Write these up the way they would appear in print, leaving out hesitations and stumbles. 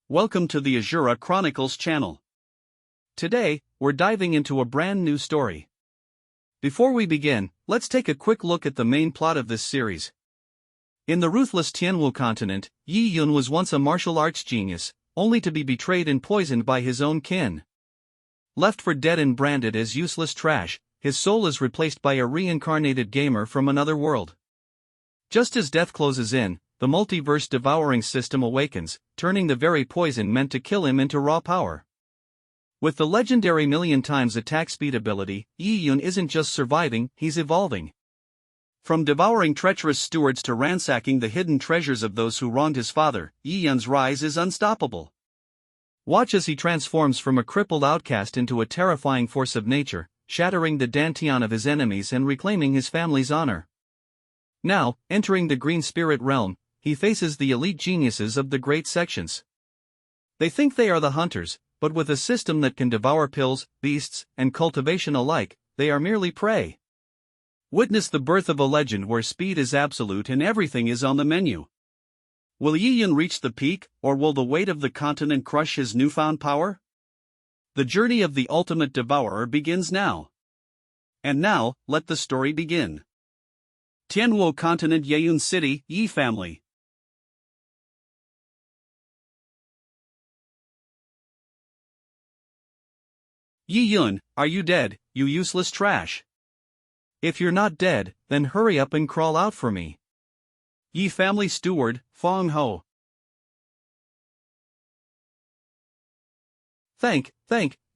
Welcome to the Asura Chronicles channel. Today, we're diving into a brand new story. Before we begin, let's take a quick look at the main plot of this series. In the ruthless Tianwu continent, Yi Yun was once a martial arts genius, only to be betrayed and poisoned by his own kin. Left for dead and branded as useless trash, his soul is replaced by a reincarnated gamer from another world. Just as death closes in, the multiverse devouring system awakens, turning the very poison meant to kill him into raw power. With the legendary million times attack speed ability, Yi Yun isn't just surviving, he's evolving. From devouring treacherous stewards to ransacking the hidden treasures of those who wronged his father, Yi Yun's rise is unstoppable. Watch as he transforms from a crippled outcast into a terrifying force of nature, shattering the dantian of his enemies and reclaiming his family's honor. Now, entering the green spirit realm, he faces the elite geniuses of the great sections. They think they are the hunters, but with a system that can devour pills, beasts, and cultivation alike, they are merely prey. Witness the birth of a legend where speed is absolute and everything is on the menu. Will Yi Yun reach the peak, or will the weight of the continent crush his newfound power? The journey of the ultimate devourer begins now. And now, let the story begin. Tianwu Continent, Yeyun City, Yi family. Yi Yun, are you dead, you useless trash? If you're not dead, then hurry up and crawl out for me. Yi family steward, Fong Ho. Thank,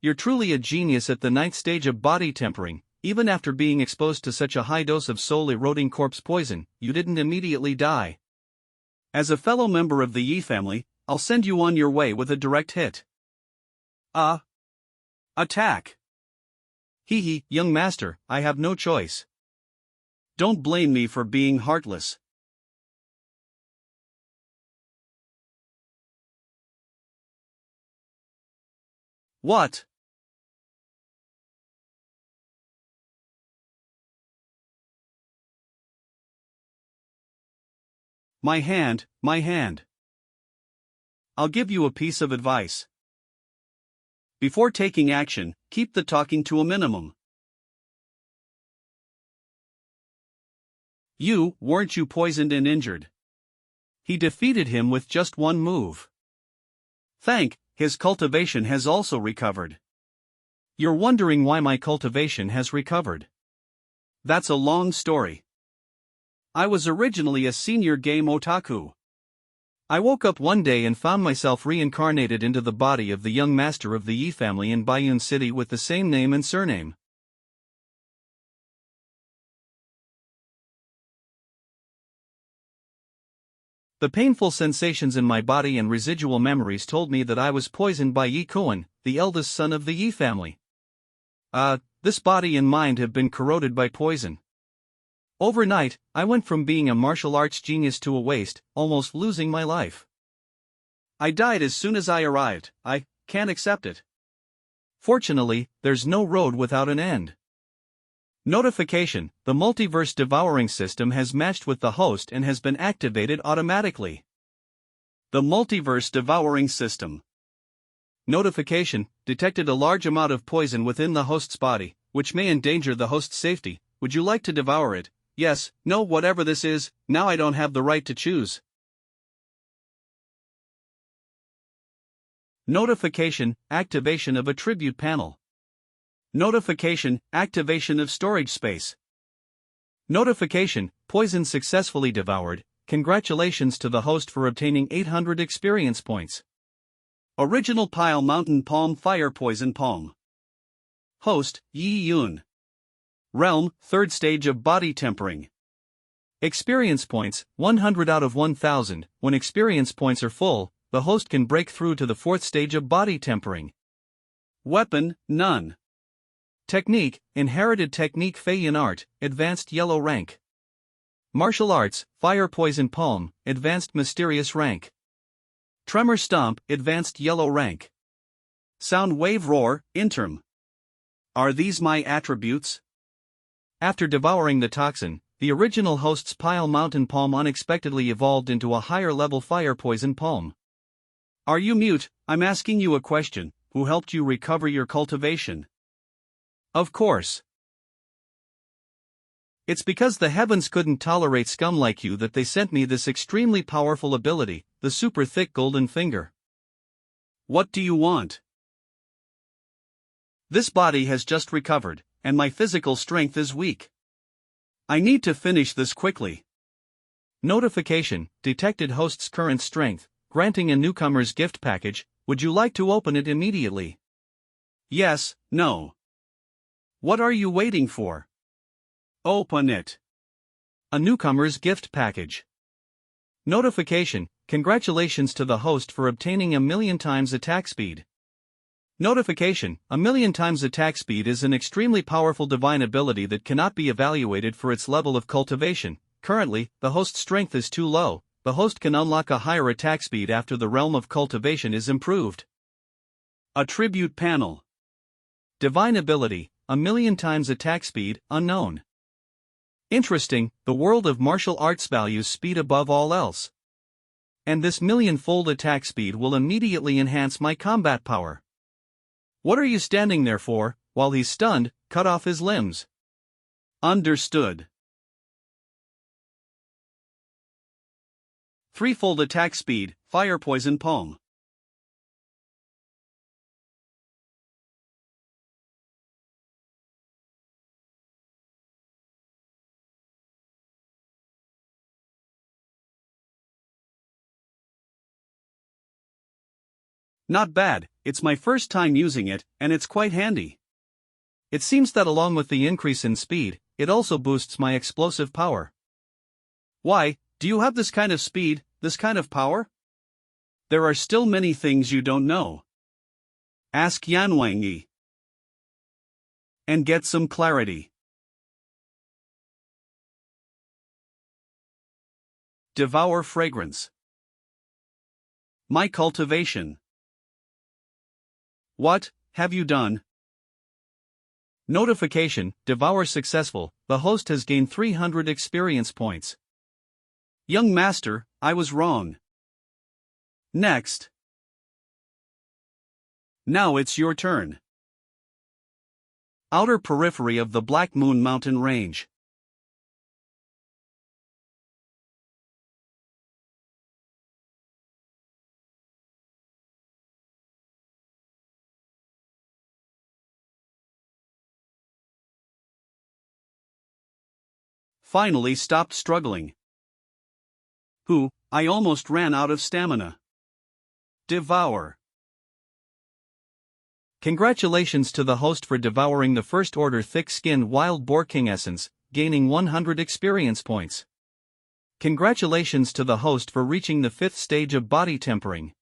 you're truly a genius at the ninth stage of body tempering. Even after being exposed to such a high dose of soul-eroding corpse poison, you didn't immediately die. As a fellow member of the Yi family, I'll send you on your way with a direct hit. Attack! Hee, young master, I have no choice. Don't blame me for being heartless. What? My hand. I'll give you a piece of advice. Before taking action, keep the talking to a minimum. Weren't you poisoned and injured? He defeated him with just one move. His cultivation has also recovered. You're wondering why my cultivation has recovered. That's a long story. I was originally a senior game otaku. I woke up one day and found myself reincarnated into the body of the young master of the Yi family in Baiyun City with the same name and surname. The painful sensations in my body and residual memories told me that I was poisoned by Yi Kuan, the eldest son of the Yi family. This body and mind have been corroded by poison. Overnight, I went from being a martial arts genius to a waste, almost losing my life. I died as soon as I arrived. I can't accept it. Fortunately, there's no road without an end. Notification: the multiverse devouring system has matched with the host and has been activated automatically. The multiverse devouring system. Notification: detected a large amount of poison within the host's body, which may endanger the host's safety. Would you like to devour it? Yes, no, whatever this is, now I don't have the right to choose. Notification: activation of attribute panel. Notification: activation of storage space. Notification: poison successfully devoured. Congratulations to the host for obtaining 800 experience points. Original pile mountain palm fire poison palm. Host: Yi Yun. Realm: third stage of body tempering. Experience points: 100 out of 1000. When experience points are full, the host can break through to the fourth stage of body tempering. Weapon: none. Technique: inherited technique Feiyin art, advanced yellow rank. Martial arts: fire poison palm, advanced mysterious rank. Tremor stomp, advanced yellow rank. Sound wave roar, interim. Are these my attributes? After devouring the toxin, the original host's pile mountain palm unexpectedly evolved into a higher level fire poison palm. Are you mute? I'm asking you a question. Who helped you recover your cultivation? Of course. It's because the heavens couldn't tolerate scum like you that they sent me this extremely powerful ability, the super thick golden finger. What do you want? This body has just recovered, and my physical strength is weak. I need to finish this quickly. Notification: detected host's current strength, granting a newcomer's gift package. Would you like to open it immediately? Yes, no. What are you waiting for? Open it. A newcomer's gift package. Notification: congratulations to the host for obtaining 1,000,000 times attack speed. Notification: 1,000,000 times attack speed is an extremely powerful divine ability that cannot be evaluated for its level of cultivation. Currently, the host's strength is too low. The host can unlock a higher attack speed after the realm of cultivation is improved. Attribute panel. Divine ability: 1,000,000 times attack speed, unknown. Interesting, the world of martial arts values speed above all else. And this 1,000,000-fold attack speed will immediately enhance my combat power. What are you standing there for? While he's stunned, cut off his limbs. Understood. 3-fold attack speed, fire poison palm. Not bad, it's my first time using it, and it's quite handy. It seems that along with the increase in speed, it also boosts my explosive power. Why, do you have this kind of speed, this kind of power? There are still many things you don't know. Ask Yanwangyi. And get some clarity. Devour fragrance. My cultivation. What have you done? Notification: devour successful. The host has gained 300 experience points. Young master, I was wrong. Next. Now it's your turn. Outer periphery of the Black Moon Mountain Range. Finally stopped struggling. I almost ran out of stamina. Devour. Congratulations to the host for devouring the first order thick-skinned wild boar king essence, gaining 100 experience points. Congratulations to the host for reaching the 5th stage of body tempering.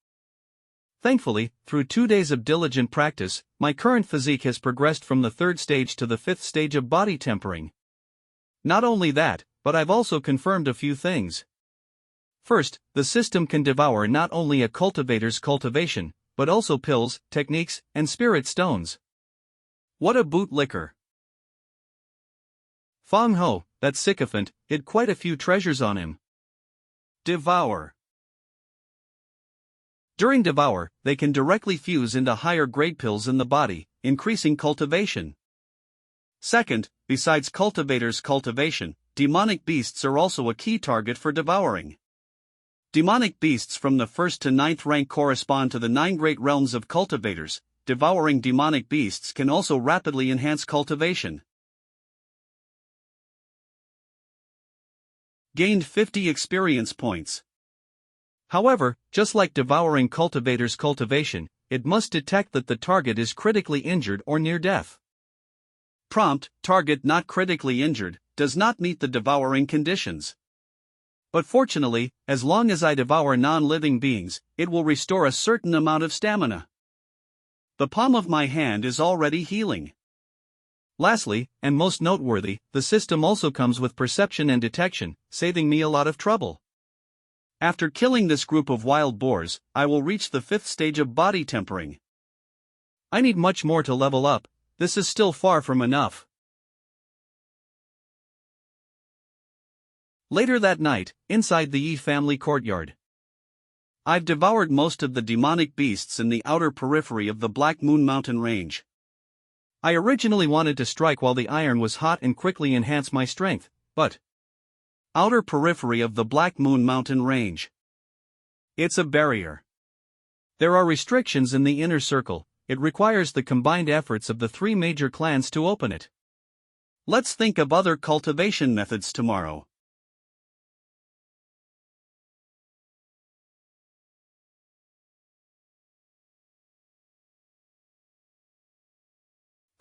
Thankfully, through 2 days of diligent practice, my current physique has progressed from the 3rd stage to the 5th stage of body tempering. Not only that, but I've also confirmed a few things. First, the system can devour not only a cultivator's cultivation, but also pills, techniques, and spirit stones. What a bootlicker! Feng Ho, that sycophant, hid quite a few treasures on him. Devour. During devour, they can directly fuse into higher grade pills in the body, increasing cultivation. Second, besides cultivator's cultivation, demonic beasts are also a key target for devouring. Demonic beasts from the 1st to 9th rank correspond to the 9 great realms of cultivators. Devouring demonic beasts can also rapidly enhance cultivation. Gained 50 experience points. However, just like devouring cultivator's cultivation, it must detect that the target is critically injured or near death. Prompt: target not critically injured, does not meet the devouring conditions. But fortunately, as long as I devour non-living beings, it will restore a certain amount of stamina. The palm of my hand is already healing. Lastly, and most noteworthy, the system also comes with perception and detection, saving me a lot of trouble. After killing this group of wild boars, I will reach the 5th stage of body tempering. I need much more to level up. This is still far from enough. Later that night, inside the Yi family courtyard. I've devoured most of the demonic beasts in the outer periphery of the Black Moon Mountain range. I originally wanted to strike while the iron was hot and quickly enhance my strength, but outer periphery of the Black Moon Mountain range. It's a barrier. There are restrictions in the inner circle. It requires the combined efforts of the 3 major clans to open it. Let's think of other cultivation methods tomorrow.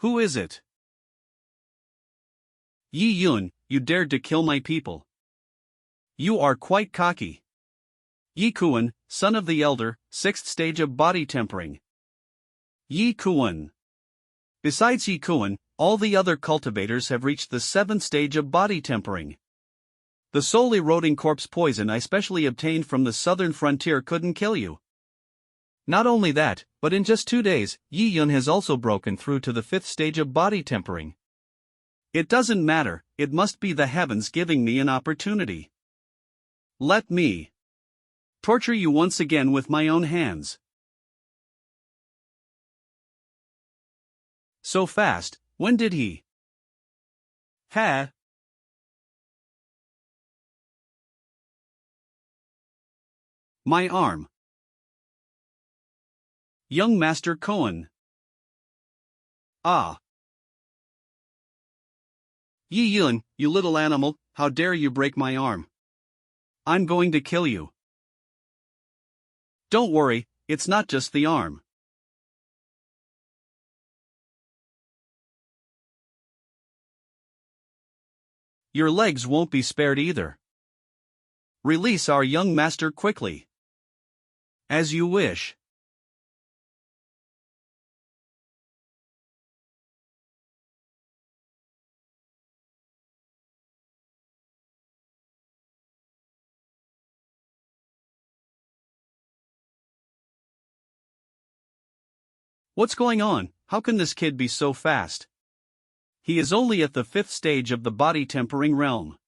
Who is it? Yi Yun, you dared to kill my people. You are quite cocky. Yi Kuan, son of the elder, 6th stage of body tempering. Yi Kuan. Besides Yi Kuan, all the other cultivators have reached the 7th stage of body tempering. The soul eroding corpse poison I specially obtained from the southern frontier couldn't kill you. Not only that, but in just 2 days, Yi Yun has also broken through to the 5th stage of body tempering. It doesn't matter, it must be the heavens giving me an opportunity. Let me torture you once again with my own hands. So fast, when did he? Ha! My arm. Young Master Cohen. Ah. Yi Yun, you little animal, how dare you break my arm? I'm going to kill you. Don't worry, it's not just the arm. Your legs won't be spared either. Release our young master quickly. As you wish. What's going on? How can this kid be so fast? He is only at the 5th stage of the body tempering realm.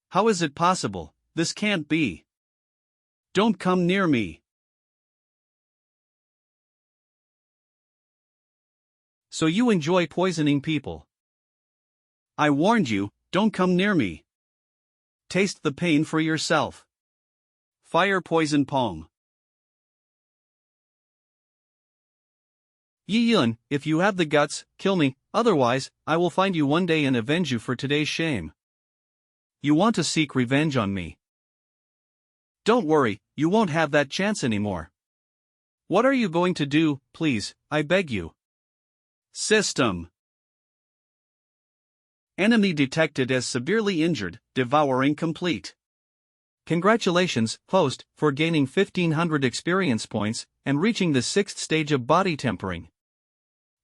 How is it possible? This can't be. Don't come near me. So you enjoy poisoning people. I warned you, don't come near me. Taste the pain for yourself. Fire poison palm. Yi Yun, if you have the guts, kill me, otherwise, I will find you one day and avenge you for today's shame. You want to seek revenge on me. Don't worry, you won't have that chance anymore. What are you going to do, please, I beg you? System. Enemy detected as severely injured, devouring complete. Congratulations, host, for gaining 1500 experience points and reaching the 6th stage of body tempering.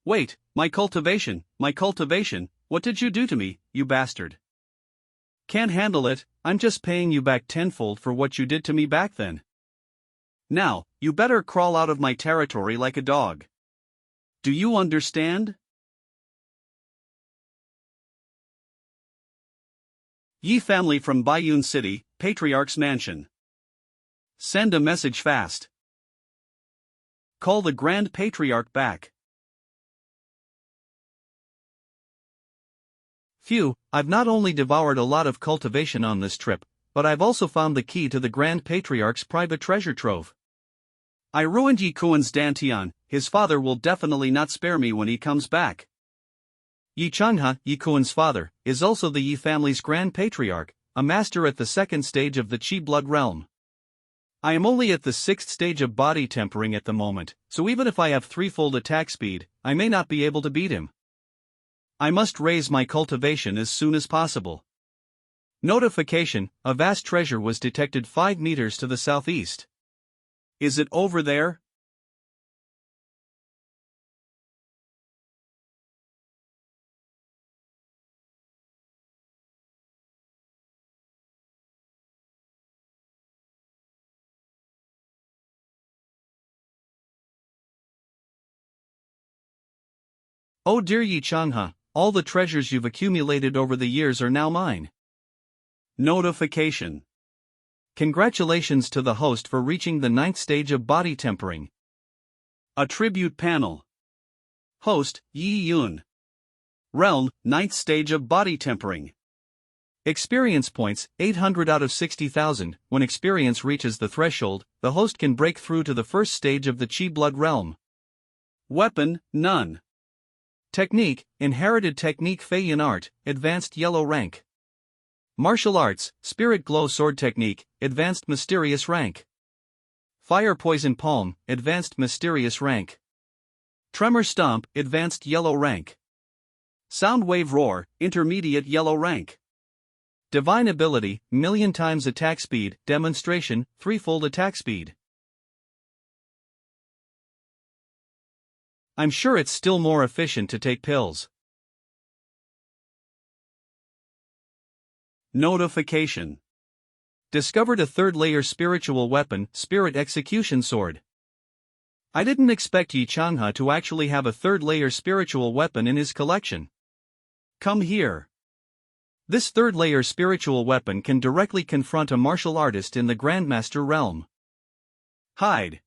Wait, my cultivation, what did you do to me, you bastard? Can't handle it, I'm just paying you back tenfold for what you did to me back then. Now, you better crawl out of my territory like a dog. Do you understand? Yi family from Baiyun City, Patriarch's Mansion. Send a message fast. Call the Grand Patriarch back. Phew, I've not only devoured a lot of cultivation on this trip, but I've also found the key to the Grand Patriarch's private treasure trove. I ruined Yi Kuan's Dantian, his father will definitely not spare me when he comes back. Yi Changhe, Yi Kuan's father, is also the Yi family's Grand Patriarch, a master at the 2nd stage of the Qi blood realm. I am only at the 6th stage of body tempering at the moment, so even if I have threefold attack speed, I may not be able to beat him. I must raise my cultivation as soon as possible. Notification, a vast treasure was detected 5 meters to the southeast. Is it over there? Oh dear Yi Changhe, all the treasures you've accumulated over the years are now mine. Notification. Congratulations to the host for reaching the 9th stage of body tempering. A tribute panel. Host, Yi Yun. Realm, 9th stage of body tempering. Experience points, 800 out of 60,000. When experience reaches the threshold, the host can break through to the first stage of the Qi Blood realm. Weapon, none. Technique, inherited technique Fei Yin art, advanced yellow rank. Martial arts, spirit glow sword technique, advanced mysterious rank. Fire poison palm, advanced mysterious rank. Tremor stomp, advanced yellow rank. Sound wave roar, intermediate yellow rank. Divine ability, million times attack speed, demonstration, threefold attack speed. I'm sure it's still more efficient to take pills. Notification. Discovered a 3rd layer spiritual weapon, Spirit Execution Sword. I didn't expect Yi Changhe to actually have a 3rd layer spiritual weapon in his collection. Come here. This 3rd layer spiritual weapon can directly confront a martial artist in the Grandmaster realm. Hide.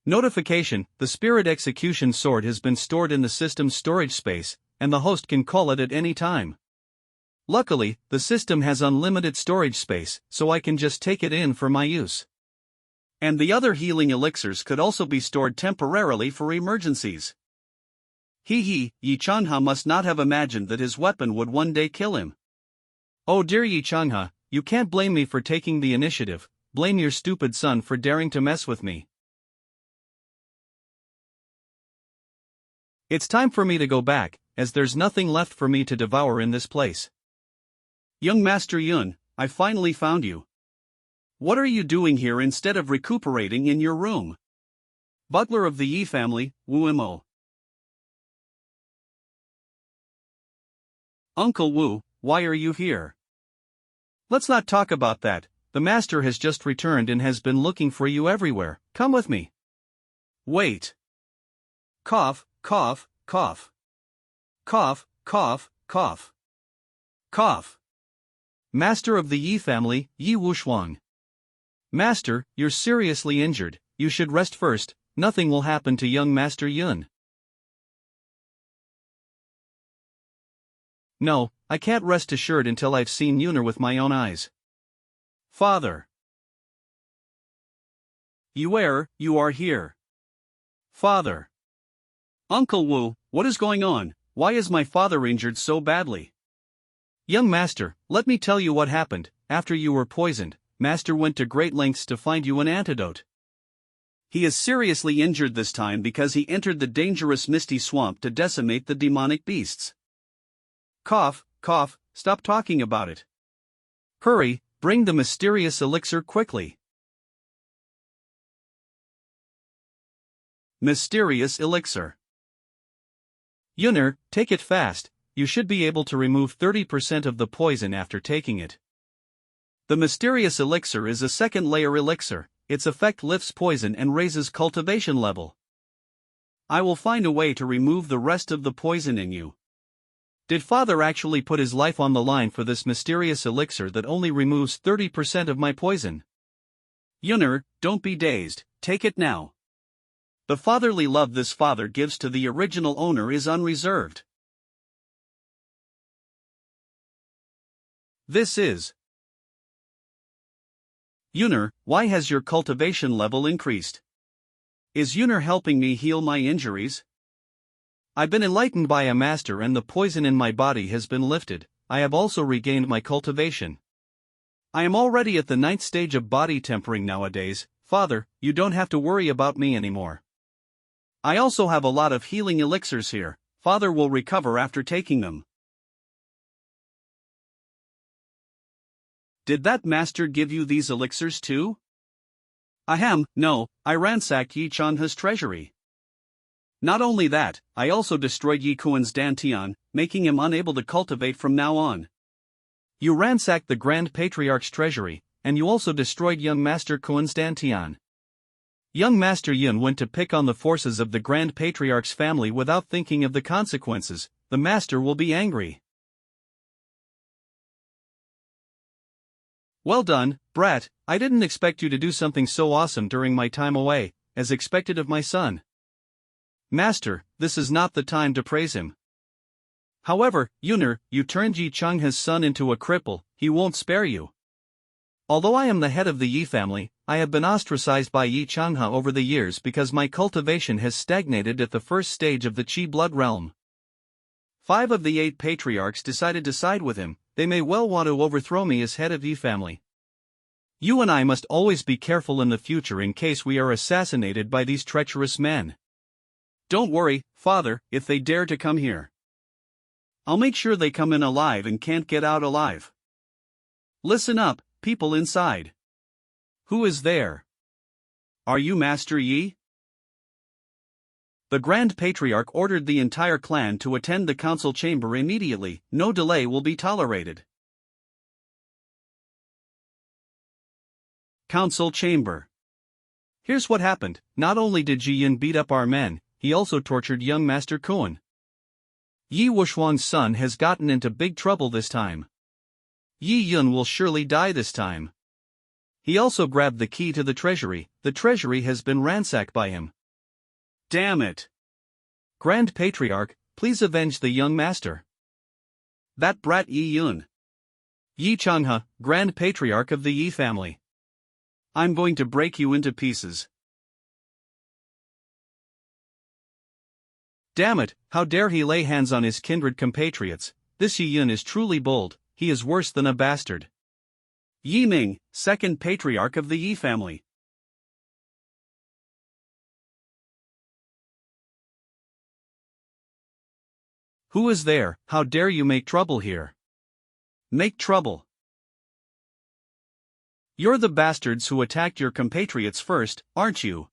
Notification. The Spirit Execution Sword has been stored in the system's storage space, and the host can call it at any time. Luckily, the system has unlimited storage space, so I can just take it in for my use. And the other healing elixirs could also be stored temporarily for emergencies. Yi Changhe must not have imagined that his weapon would one day kill him. Oh dear Yi Changhe, you can't blame me for taking the initiative, blame your stupid son for daring to mess with me. It's time for me to go back, as there's nothing left for me to devour in this place. Young Master Yun, I finally found you. What are you doing here instead of recuperating in your room? Butler of the Yi family, Wu Mo. Uncle Wu, why are you here? Let's not talk about that, the master has just returned and has been looking for you everywhere, come with me. Wait. Cough, cough, cough. Cough, cough, cough. Cough. Master of the Yi family, Yi Wushuang. Master, you're seriously injured, you should rest first, nothing will happen to young Master Yun. No, I can't rest assured until I've seen Yuner with my own eyes. Father. Yuer, you are here. Father. Uncle Wu, what is going on? Why is my father injured so badly? Young Master, let me tell you what happened. After you were poisoned, Master went to great lengths to find you an antidote. He is seriously injured this time because he entered the dangerous misty swamp to decimate the demonic beasts. Cough, cough, stop talking about it. Hurry, bring the mysterious elixir quickly. Mysterious elixir. Yuner, take it fast, you should be able to remove 30% of the poison after taking it. The mysterious elixir is a 2nd layer elixir, its effect lifts poison and raises cultivation level. I will find a way to remove the rest of the poison in you. Did Father actually put his life on the line for this mysterious elixir that only removes 30% of my poison? Yuner, don't be dazed, take it now. The fatherly love this father gives to the original owner is unreserved. This is. Yuner, why has your cultivation level increased? Is Yuner helping me heal my injuries? I've been enlightened by a master and the poison in my body has been lifted. I have also regained my cultivation. I am already at the 9th stage of body tempering nowadays. Father, you don't have to worry about me anymore. I also have a lot of healing elixirs here. Father will recover after taking them. Did that master give you these elixirs too? Ahem, no, I ransacked Yi Changhe's treasury. Not only that, I also destroyed Yi Kuan's dantian, making him unable to cultivate from now on. You ransacked the Grand Patriarch's treasury, and you also destroyed young Master Kuan's dantian. Young Master Yun went to pick on the forces of the Grand Patriarch's family without thinking of the consequences. The master will be angry. Well done, brat. I didn't expect you to do something so awesome during my time away, as expected of my son. Master, this is not the time to praise him. However, Yuner, you turned Yi Changhe's son into a cripple, he won't spare you. Although I am the head of the Yi family, I have been ostracized by Yi Changhe over the years because my cultivation has stagnated at the first stage of the Qi blood realm. 5 of the 8 patriarchs decided to side with him. They may well want to overthrow me as head of Yi family. You and I must always be careful in the future in case we are assassinated by these treacherous men. Don't worry, father, if they dare to come here, I'll make sure they come in alive and can't get out alive. Listen up, people inside. Who is there? Are you Master Yi? The Grand Patriarch ordered the entire clan to attend the council chamber immediately. No delay will be tolerated. Council chamber. Here's what happened. Not only did Ji Yin beat up our men, he also tortured young Master Kuan. Yi Wuxuang's son has gotten into big trouble this time. Yi Yun will surely die this time. He also grabbed the key to the treasury has been ransacked by him. Damn it! Grand Patriarch, please avenge the young master. That brat Yi Yun. Yi Changhe, Grand Patriarch of the Yi family. I'm going to break you into pieces. Damn it, how dare he lay hands on his kindred compatriots. This Yi Yun is truly bold, he is worse than a bastard. Yi Ming, second patriarch of the Yi family. Who is there? How dare you make trouble here? Make trouble. You're the bastards who attacked your compatriots first, aren't you?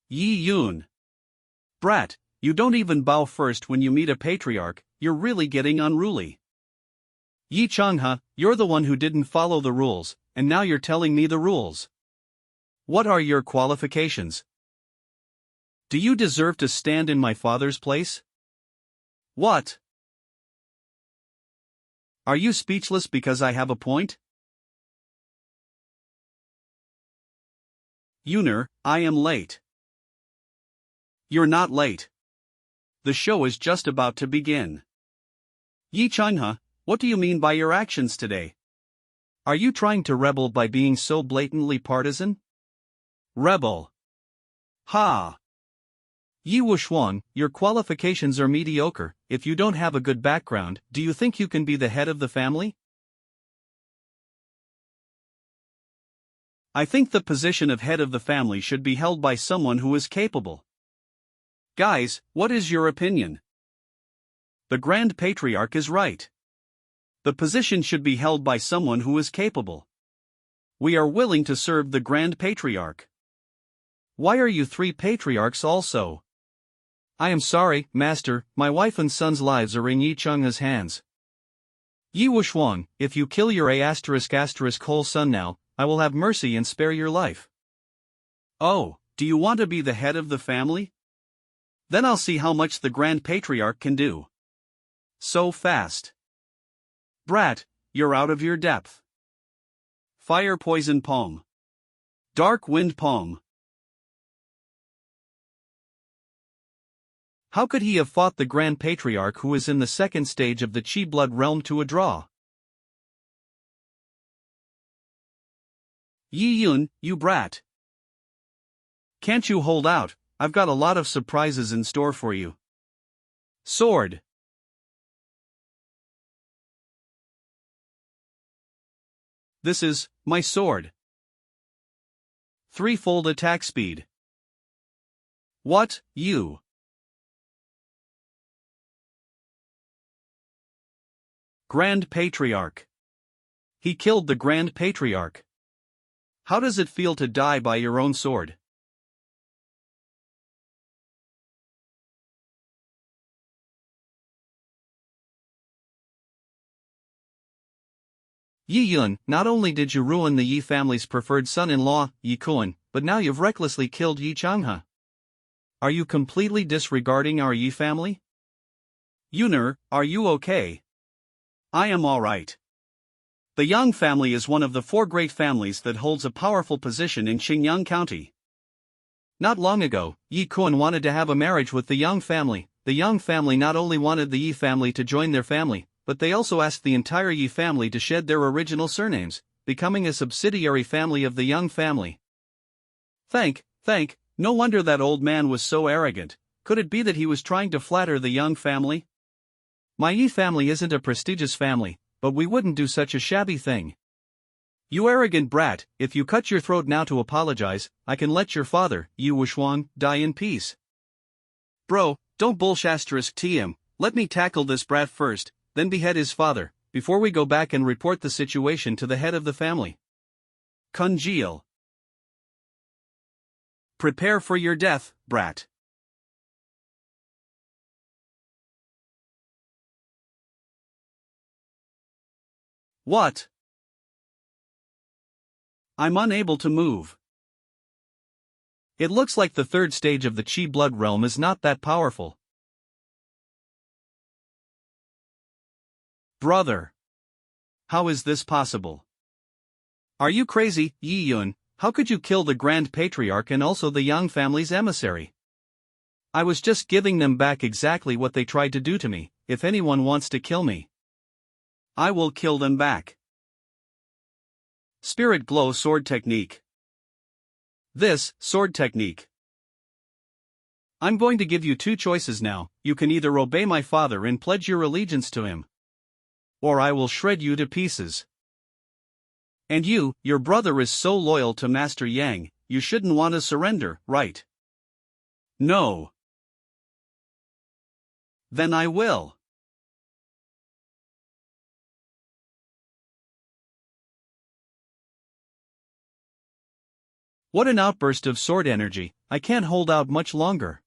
Yi Yun. Brat, you don't even bow first when you meet a patriarch, you're really getting unruly. Yi Changhe, you're the one who didn't follow the rules, and now you're telling me the rules. What are your qualifications? Do you deserve to stand in my father's place? What? Are you speechless because I have a point? Yuner, I am late. You're not late. The show is just about to begin. Yi Changhe, what do you mean by your actions today? Are you trying to rebel by being so blatantly partisan? Rebel. Ha! Yi Wuxuang, your qualifications are mediocre. If you don't have a good background, do you think you can be the head of the family? I think the position of head of the family should be held by someone who is capable. Guys, what is your opinion? The Grand Patriarch is right. The position should be held by someone who is capable. We are willing to serve the Grand Patriarch. Why are you 3 patriarchs also? I am sorry, Master, my wife and son's lives are in Yi Changhe's hands. Yi Wuxuang, if you kill your whole son now, I will have mercy and spare your life. Oh, do you want to be the head of the family? Then I'll see how much the Grand Patriarch can do. So fast. Brat, you're out of your depth. Fire poison palm. Dark wind palm. How could he have fought the Grand Patriarch who is in the second stage of the Qi blood realm to a draw? Yi Yun, you brat. Can't you hold out? I've got a lot of surprises in store for you. Sword. This is my sword. 3-fold attack speed. What, you? Grand Patriarch. He killed the Grand Patriarch. How does it feel to die by your own sword? Yi Yun, not only did you ruin the Yi family's preferred son-in-law, Yi Kuan, but now you've recklessly killed Yi Changhe. Are you completely disregarding our Yi family? Yuner, are you okay? I am alright. The Yang family is one of the 4 great families that holds a powerful position in Xinjiang County. Not long ago, Yi Kuan wanted to have a marriage with the Yang family. The Yang family not only wanted the Yi family to join their family, but they also asked the entire Yi family to shed their original surnames, becoming a subsidiary family of the Yang family. No wonder that old man was so arrogant. Could it be that he was trying to flatter the Yang family? My Yi family isn't a prestigious family, but we wouldn't do such a shabby thing. You arrogant brat, if you cut your throat now to apologize, I can let your father, Yi Wushuang, die in peace. Bro, don't bullshit him, let me tackle this brat first, then behead his father, before we go back and report the situation to the head of the family. Congeal. Prepare for your death, brat. What? I'm unable to move. It looks like the 3rd stage of the Qi blood realm is not that powerful. Brother. How is this possible? Are you crazy, Yi Yun? How could you kill the Grand Patriarch and also the Yang family's emissary? I was just giving them back exactly what they tried to do to me. If anyone wants to kill me, I will kill them back. Spirit Glow Sword Technique. This, sword technique. I'm going to give you 2 choices now. You can either obey my father and pledge your allegiance to him, or I will shred you to pieces. And you, your brother is so loyal to Master Yang, you shouldn't want to surrender, right? No. Then I will. What an outburst of sword energy, I can't hold out much longer.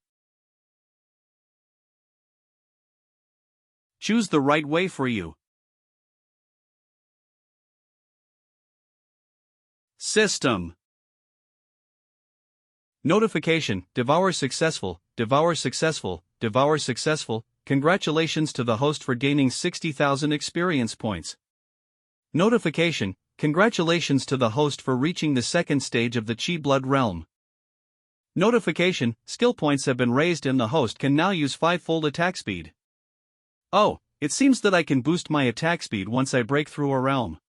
Choose the right way for you. System. Notification, Devour successful, Devour successful, Devour successful. Congratulations to the host for gaining 60,000 experience points. Notification, congratulations to the host for reaching the 2nd stage of the Qi blood realm. Notification, skill points have been raised and the host can now use 5-fold attack speed. Oh, it seems that I can boost my attack speed once I break through a realm.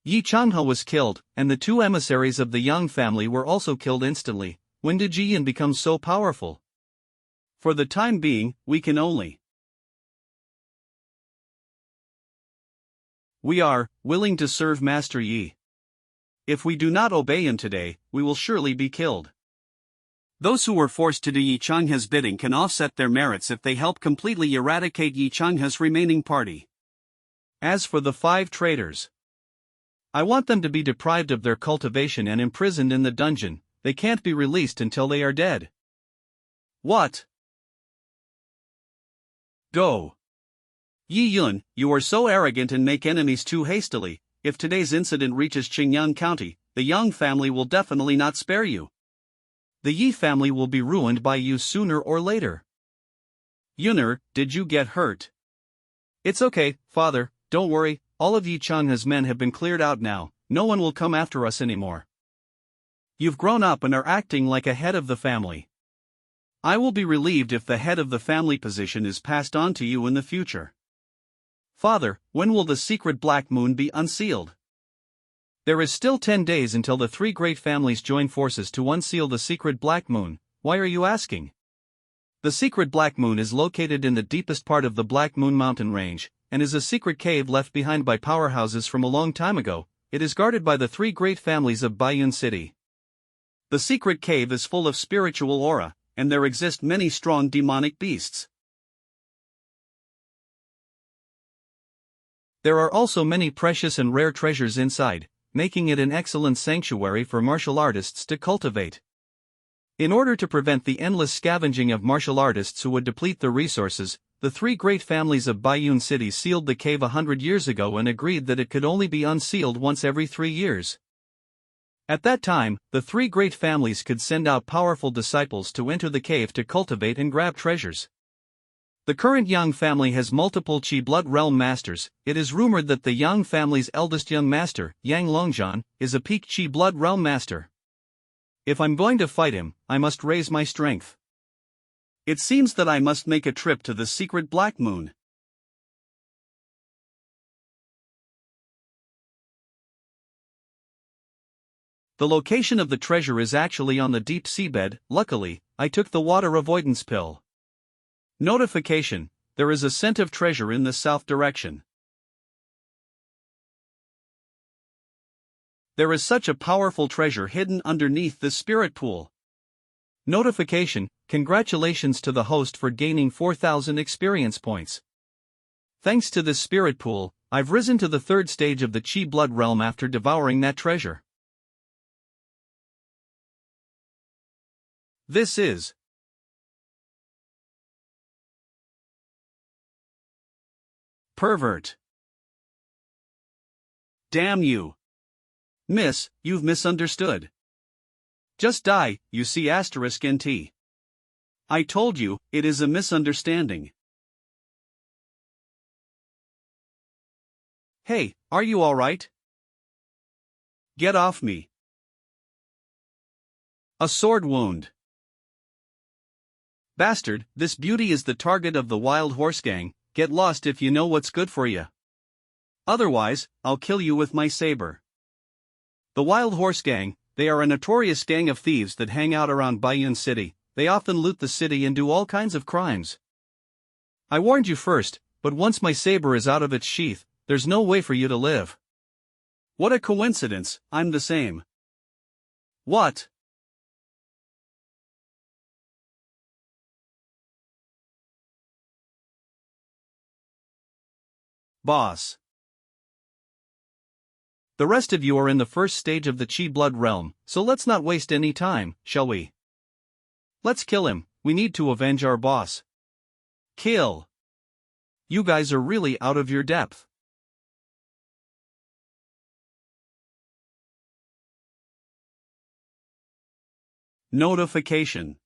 Yi Changhe was killed, and the 2 emissaries of the Yang family were also killed instantly. When did Ji Yan become so powerful? For the time being, we can only. We are willing to serve Master Yi. If we do not obey him today, we will surely be killed. Those who were forced to do Yi Changhe's bidding can offset their merits if they help completely eradicate Yi Changhe's remaining party. As for the 5 traitors, I want them to be deprived of their cultivation and imprisoned in the dungeon. They can't be released until they are dead. What? Go. Yi Yun, you are so arrogant and make enemies too hastily. If today's incident reaches Xinjiang County, the Yang family will definitely not spare you. The Yi family will be ruined by you sooner or later. Yuner, did you get hurt? It's okay, father, don't worry, all of Yi Changhe's men have been cleared out now, no one will come after us anymore. You've grown up and are acting like a head of the family. I will be relieved if the head of the family position is passed on to you in the future. Father, when will the secret Black Moon be unsealed? There is still 10 days until the 3 great families join forces to unseal the secret Black Moon. Why are you asking? The secret Black Moon is located in the deepest part of the Black Moon mountain range, and is a secret cave left behind by powerhouses from a long time ago. It is guarded by the 3 great families of Baiyun City. The secret cave is full of spiritual aura, and there exist many strong demonic beasts. There are also many precious and rare treasures inside, making it an excellent sanctuary for martial artists to cultivate. In order to prevent the endless scavenging of martial artists who would deplete the resources, the three great families of Baiyun City sealed the cave 100 years ago and agreed that it could only be unsealed once every 3 years. At that time, the three great families could send out powerful disciples to enter the cave to cultivate and grab treasures. The current Yang family has multiple Qi blood realm masters. It is rumored that the Yang family's eldest young master, Yang Longzhan, is a peak Qi blood realm master. If I'm going to fight him, I must raise my strength. It seems that I must make a trip to the secret Black Moon. The location of the treasure is actually on the deep seabed. Luckily, I took the water avoidance pill. Notification: there is a scent of treasure in the south direction. There is such a powerful treasure hidden underneath the spirit pool. Notification: congratulations to the host for gaining 4,000 experience points. Thanks to this spirit pool, I've risen to the 3rd stage of the Qi blood realm after devouring that treasure. This is pervert. Damn you. Miss, you've misunderstood. Just die, you see *NT. I told you, it is a misunderstanding. Hey, are you alright? Get off me. A sword wound. Bastard, this beauty is the target of the wild horse gang. Get lost if you know what's good for you. Otherwise, I'll kill you with my saber. The Wild Horse Gang, they are a notorious gang of thieves that hang out around Baiyun City. They often loot the city and do all kinds of crimes. I warned you first, but once my saber is out of its sheath, there's no way for you to live. What a coincidence, I'm the same. What? Boss. The rest of you are in the 1st stage of the Qi blood realm, so let's not waste any time, shall we? Let's kill him. We need to avenge our boss. Kill. You guys are really out of your depth. Notification.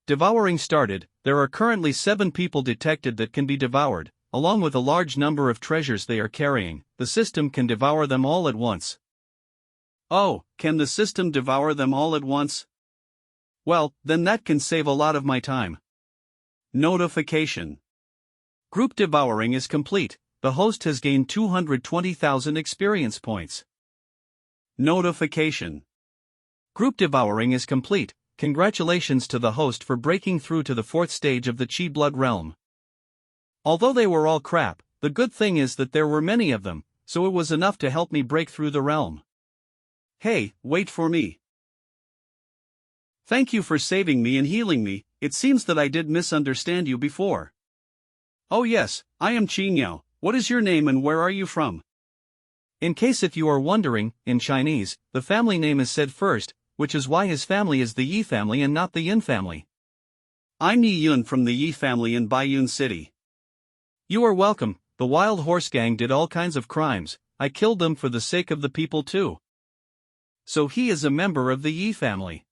Devouring started. There are currently 7 people detected that can be devoured. Along with a large number of treasures they are carrying, the system can devour them all at once. Oh, can the system devour them all at once? Well, then that can save a lot of my time. Notification. Group devouring is complete. The host has gained 220,000 experience points. Notification. Group devouring is complete. Congratulations to the host for breaking through to the 4th stage of the Qi blood realm. Although they were all crap, the good thing is that there were many of them, so it was enough to help me break through the realm. Hey, wait for me. Thank you for saving me and healing me. It seems that I did misunderstand you before. Oh yes, I am Xianxia. What is your name and where are you from? In case if you are wondering, in Chinese, the family name is said first, which is why his family is the Yi family and not the Yin family. I'm Yi Yun from the Yi family in Baiyun City. You are welcome. The Wild Horse Gang did all kinds of crimes. I killed them for the sake of the people too. So he is a member of the Yi family.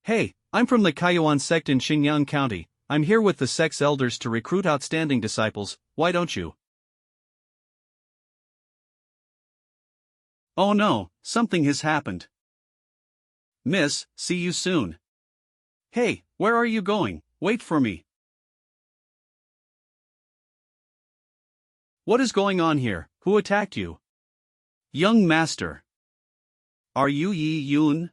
Hey, I'm from the Kaiyuan sect in Xinjiang County. I'm here with the sect's elders to recruit outstanding disciples. Why don't you? Oh no, something has happened. Miss, see you soon. Hey, where are you going? Wait for me. What is going on here? Who attacked you? Young master. Are you Yi Yun?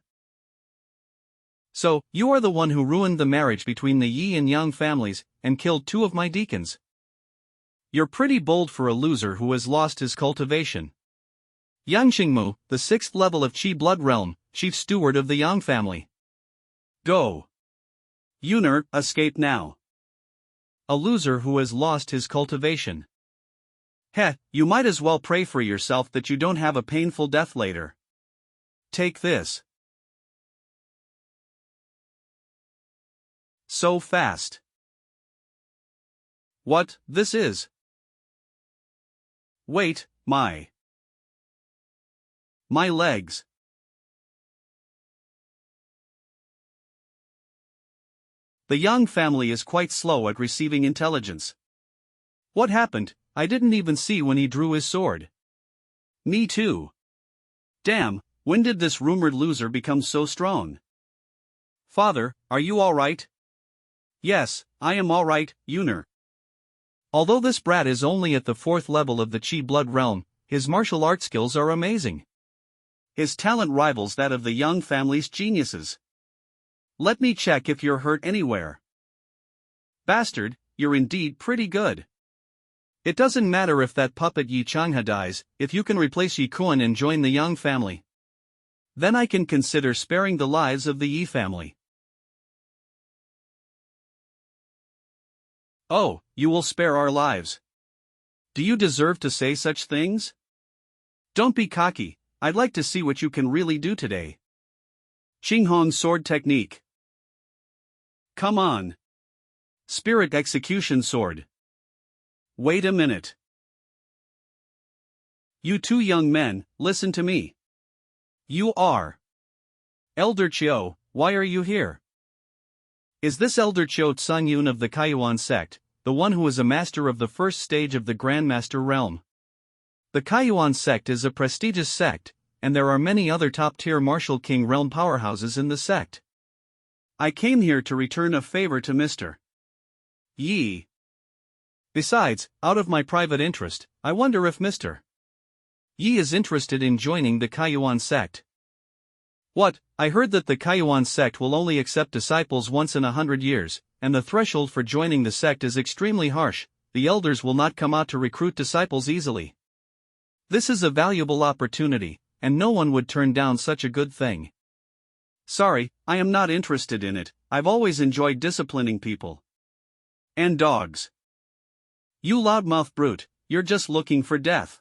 So, you are the one who ruined the marriage between the Yi and Yang families, and killed 2 of my deacons. You're pretty bold for a loser who has lost his cultivation. Yang Xingmu, the 6th level of Qi blood realm, chief steward of the Yang family. Go. Yuner, escape now. A loser who has lost his cultivation. Heh, you might as well pray for yourself that you don't have a painful death later. Take this. So fast. What, this is? Wait, my legs. The Yang family is quite slow at receiving intelligence. What happened? I didn't even see when he drew his sword. Me too. Damn, when did this rumored loser become so strong? Father, are you alright? Yes, I am alright, Yuner. Although this brat is only at the 4th level of the Qi blood realm, his martial art skills are amazing. His talent rivals that of the Yang family's geniuses. Let me check if you're hurt anywhere. Bastard, you're indeed pretty good. It doesn't matter if that puppet Yi Changha dies, if you can replace Yi Kuan and join the Yang family. Then I can consider sparing the lives of the Yi family. Oh, you will spare our lives. Do you deserve to say such things? Don't be cocky, I'd like to see what you can really do today. Qinghong sword technique. Come on. Spirit execution sword. Wait a minute. You two young men, listen to me. You are Elder Chiu, why are you here? Is this Elder Chiu Tsungyun of the Kaiyuan sect, the one who is a master of the first stage of the Grandmaster realm? The Kaiyuan sect is a prestigious sect, and there are many other top-tier martial king realm powerhouses in the sect. I came here to return a favor to Mr. Yi. Besides, out of my private interest, I wonder if Mr. Yi is interested in joining the Kaiyuan sect. What, I heard that the Kaiyuan sect will only accept disciples once in 100 years, and the threshold for joining the sect is extremely harsh, the elders will not come out to recruit disciples easily. This is a valuable opportunity, and no one would turn down such a good thing. Sorry, I am not interested in it, I've always enjoyed disciplining people. And dogs. You loudmouth brute, you're just looking for death.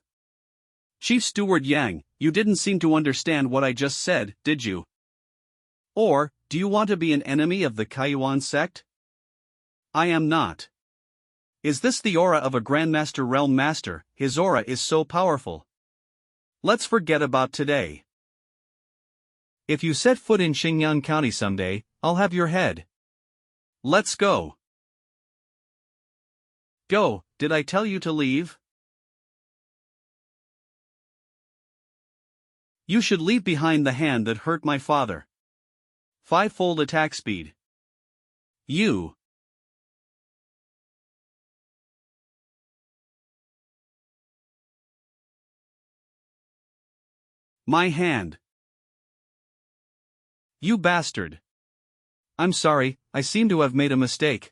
Chief Steward Yang, you didn't seem to understand what I just said, did you? Or, do you want to be an enemy of the Kaiyuan sect? I am not. Is this the aura of a Grandmaster Realm Master? His aura is so powerful. Let's forget about today. If you set foot in Xingyang County someday, I'll have your head. Let's go. Go, did I tell you to leave? You should leave behind the hand that hurt my father. 5-fold attack speed. You. My hand. You bastard. I'm sorry, I seem to have made a mistake.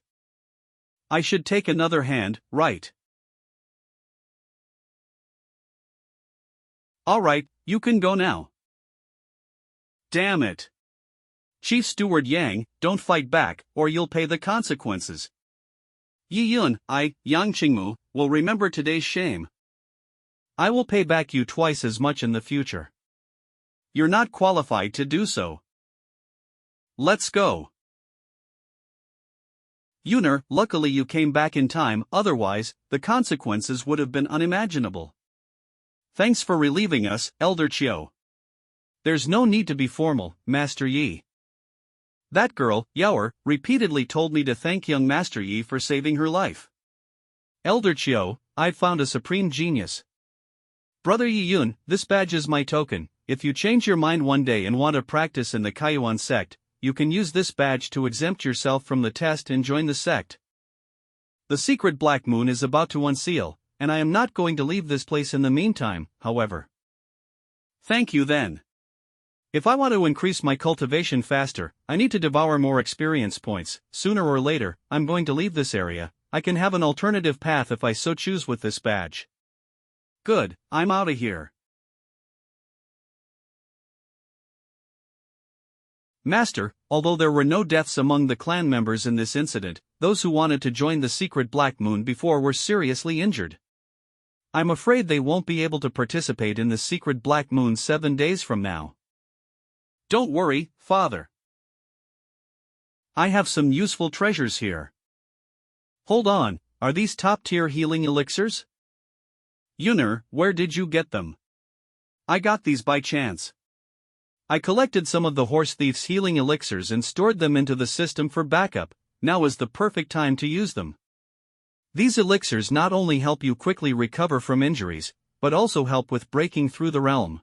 I should take another hand, right? Alright, you can go now. Damn it. Chief Steward Yang, don't fight back, or you'll pay the consequences. Yi Yun, Yang Qingmu, will remember today's shame. I will pay back you twice as much in the future. You're not qualified to do so. Let's go. Yuner, luckily you came back in time, otherwise, the consequences would have been unimaginable. Thanks for relieving us, Elder Chiu. There's no need to be formal, Master Yi. That girl, Yaoer, repeatedly told me to thank young Master Yi for saving her life. Elder Chiu, I've found a supreme genius. Brother Yi Yun, this badge is my token. If you change your mind one day and want to practice in the Kaiyuan sect, you can use this badge to exempt yourself from the test and join the sect. The secret Black Moon is about to unseal, and I am not going to leave this place in the meantime, however. Thank you then. If I want to increase my cultivation faster, I need to devour more experience points. Sooner or later, I'm going to leave this area. I can have an alternative path if I so choose with this badge. Good, I'm out of here. Master, although there were no deaths among the clan members in this incident, those who wanted to join the secret Black Moon before were seriously injured. I'm afraid they won't be able to participate in the secret Black Moon 7 days from now. Don't worry, Father. I have some useful treasures here. Hold on, are these top-tier healing elixirs? Yuner, where did you get them? I got these by chance. I collected some of the horse thief's healing elixirs and stored them into the system for backup. Now is the perfect time to use them. These elixirs not only help you quickly recover from injuries, but also help with breaking through the realm.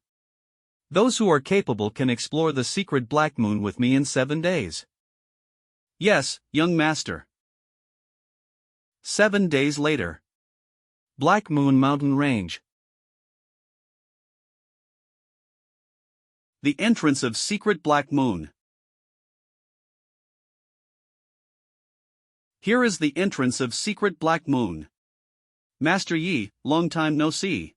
Those who are capable can explore the secret Black Moon with me in 7 days. Yes, young master. 7 days later. Black Moon Mountain Range. The entrance of secret Black Moon. Here is the entrance of secret Black Moon. Master Yi, long time no see.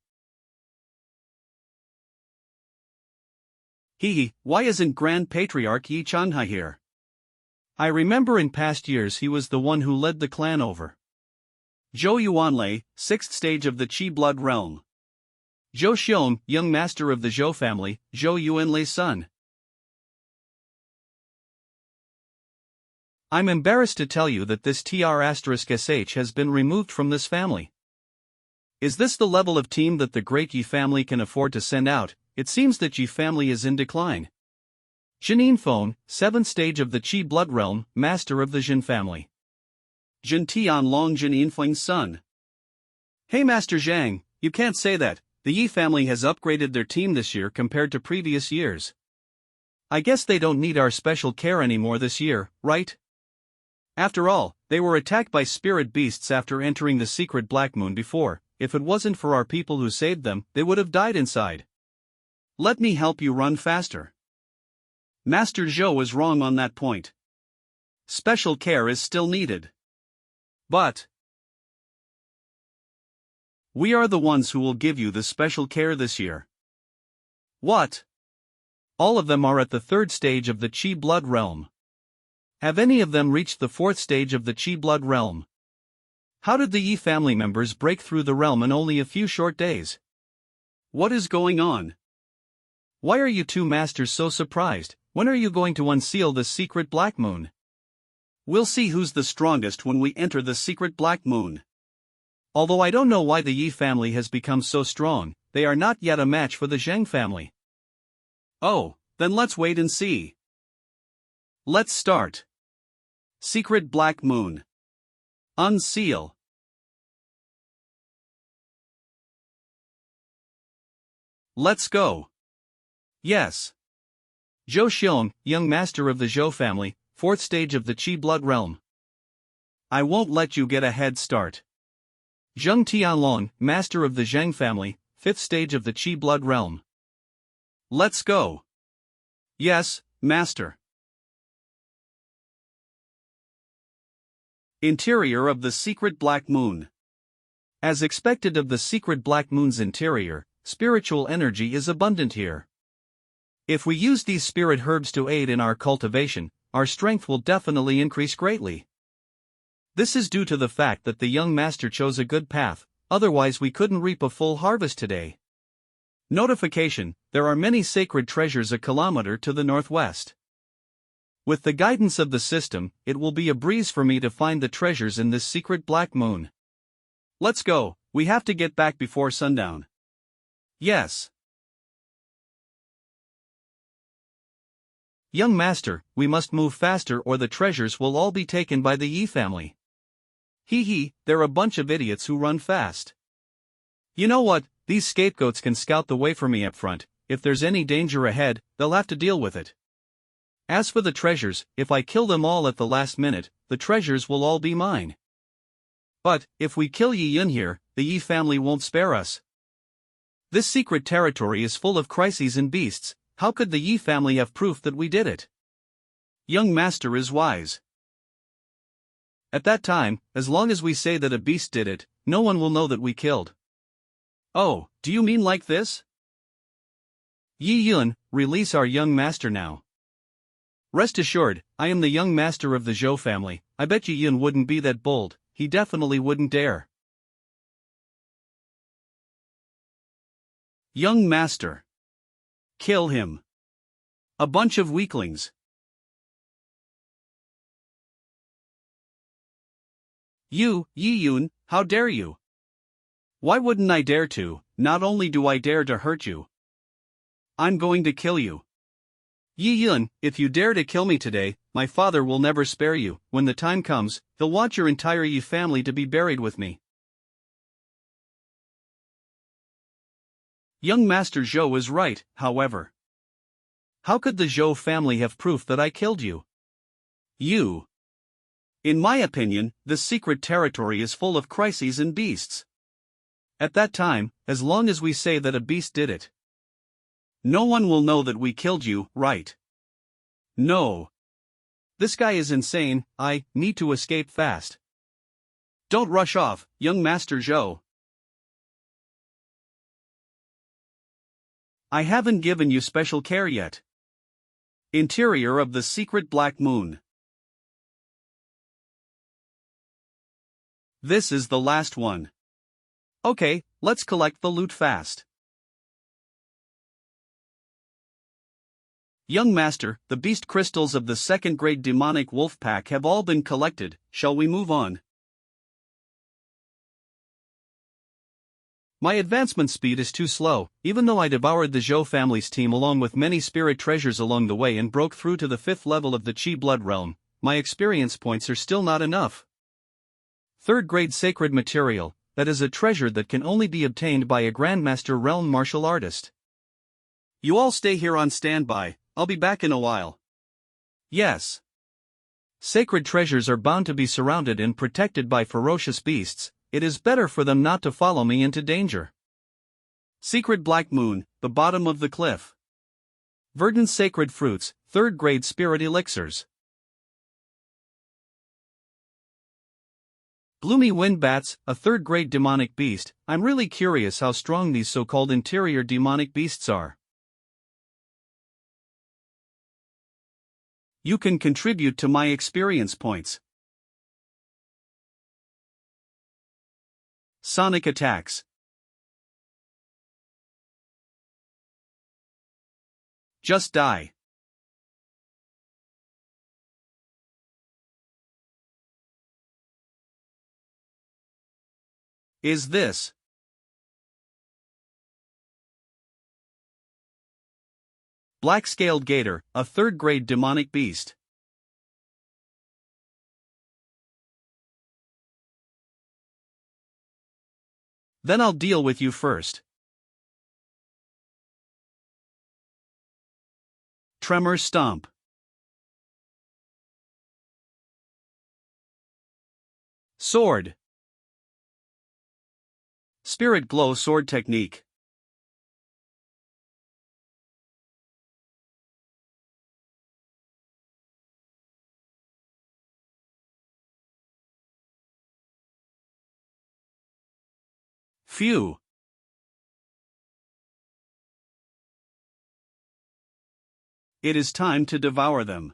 Why isn't Grand Patriarch Yi Chanhai here? I remember in past years he was the one who led the clan over. Zhou Yuanlei, 6th stage of the Qi blood realm. Zhou Xiong, young master of the Zhou family, Zhou Yuanlei's son. I'm embarrassed to tell you that this TR*SH has been removed from this family. Is this the level of team that the great Yi family can afford to send out? It seems that Yi family is in decline. Janine Feng, 7th stage of the Qi blood realm, master of the Jin family. Jin Tianlong, Janine Feng's son. Hey Master Zhang, you can't say that. The Yi family has upgraded their team this year compared to previous years. I guess they don't need our special care anymore this year, right? After all, they were attacked by spirit beasts after entering the secret Black Moon before. If it wasn't for our people who saved them, they would have died inside. Let me help you run faster. Master Zhou is wrong on that point. Special care is still needed. But we are the ones who will give you the special care this year. What? All of them are at the 3rd stage of the Qi blood realm. Have any of them reached the 4th stage of the Qi blood realm? How did the Yi family members break through the realm in only a few short days? What is going on? Why are you two masters so surprised? When are you going to unseal the secret Black Moon? We'll see who's the strongest when we enter the secret Black Moon. Although I don't know why the Yi family has become so strong, they are not yet a match for the Zheng family. Oh, then let's wait and see. Let's start. Secret Black Moon. Unseal. Let's go. Yes. Zhou Xiong, young master of the Zhou family, 4th stage of the Qi blood realm. I won't let you get a head start. Zheng Tianlong, master of the Zheng family, 5th stage of the Qi blood realm. Let's go. Yes, master. Interior of the secret Black Moon. As expected of the secret Black Moon's interior, spiritual energy is abundant here. If we use these spirit herbs to aid in our cultivation, our strength will definitely increase greatly. This is due to the fact that the young master chose a good path, otherwise we couldn't reap a full harvest today. Notification: there are many sacred treasures a kilometer to the northwest. With the guidance of the system, it will be a breeze for me to find the treasures in this secret Black Moon. Let's go, we have to get back before sundown. Yes. Young master, we must move faster or the treasures will all be taken by the Yi family. They're a bunch of idiots who run fast. You know what, these scapegoats can scout the way for me up front. If there's any danger ahead, they'll have to deal with it. As for the treasures, if I kill them all at the last minute, the treasures will all be mine. But, if we kill Yi Yun here, the Yi family won't spare us. This secret territory is full of crises and beasts. How could the Yi family have proof that we did it? Young master is wise. At that time, as long as we say that a beast did it, no one will know that we killed. Oh, do you mean like this? Yi Yun, release our young master now. Rest assured, I am the young master of the Zhou family. I bet Yi Yun wouldn't be that bold, he definitely wouldn't dare. Young master. Kill him. A bunch of weaklings. You, Yi Yun, how dare you? Why wouldn't I dare to? Not only do I dare to hurt you, I'm going to kill you. Yi Yun, if you dare to kill me today, my father will never spare you. When the time comes, he'll want your entire Yi family to be buried with me. Young Master Zhou is right, however. How could the Zhou family have proof that I killed you? You. In my opinion, this secret territory is full of crises and beasts. At that time, as long as we say that a beast did it, no one will know that we killed you, right? No. This guy is insane. I need to escape fast. Don't rush off, young Master Zhou. I haven't given you special care yet. Interior of the secret Black Moon. This is the last one. Okay, let's collect the loot fast. Young Master, the beast crystals of the second-grade demonic wolf pack have all been collected. Shall we move on? My advancement speed is too slow. Even though I devoured the Zhou family's team along with many spirit treasures along the way and broke through to the 5th level of the Qi blood realm, my experience points are still not enough. 3rd-grade sacred material, that is a treasure that can only be obtained by a Grandmaster realm martial artist. You all stay here on standby, I'll be back in a while. Yes. Sacred treasures are bound to be surrounded and protected by ferocious beasts. It is better for them not to follow me into danger. Secret Black Moon, the bottom of the cliff. Verdant sacred fruits, 3rd-grade spirit elixirs. Gloomy wind bats, a 3rd-grade demonic beast. I'm really curious how strong these so-called interior demonic beasts are. You can contribute to my experience points. Sonic attacks. Just die. Is this? Black-scaled gator, a 3rd-grade demonic beast. Then I'll deal with you first. Tremor Stomp. Sword. Spirit Glow Sword Technique. Phew. It is time to devour them.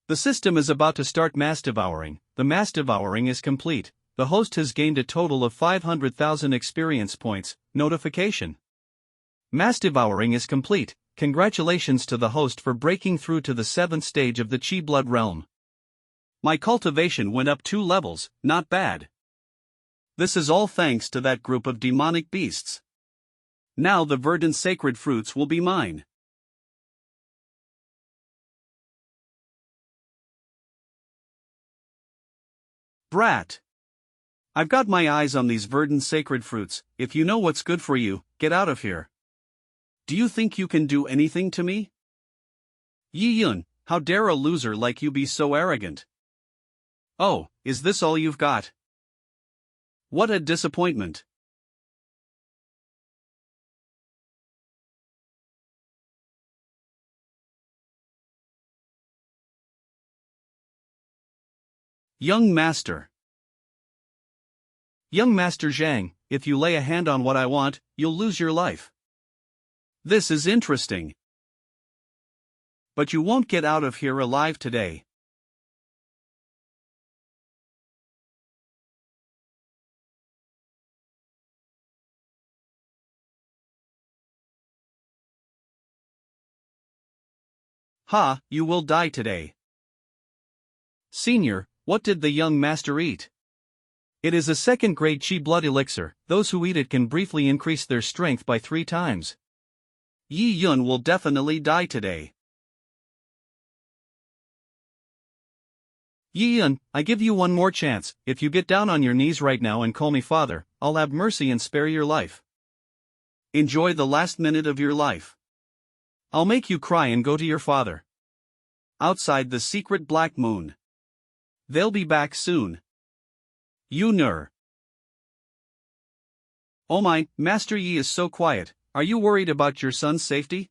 The system is about to start mass devouring. The mass devouring is complete. The host has gained a total of 500,000 experience points. Notification. Mass devouring is complete. Congratulations to the host for breaking through to the 7th stage of the Qi blood realm. My cultivation went up 2 levels, not bad. This is all thanks to that group of demonic beasts. Now the verdant sacred fruits will be mine. Brat. I've got my eyes on these verdant sacred fruits. If you know what's good for you, get out of here. Do you think you can do anything to me? Yi Yun, how dare a loser like you be so arrogant? Oh, is this all you've got? What a disappointment. Young Master. Young Master Zhang, if you lay a hand on what I want, you'll lose your life. This is interesting. But you won't get out of here alive today. Ha, you will die today. Senior, what did the young master eat? It is a second-grade qi blood elixir. Those who eat it can briefly increase their strength by 3 times. Yi Yun will definitely die today. Yi Yun, I give you one more chance. If you get down on your knees right now and call me father, I'll have mercy and spare your life. Enjoy the last minute of your life. I'll make you cry and go to your father. Outside the secret black moon. They'll be back soon. You nur. Oh my, Master Yi is so quiet. Are you worried about your son's safety?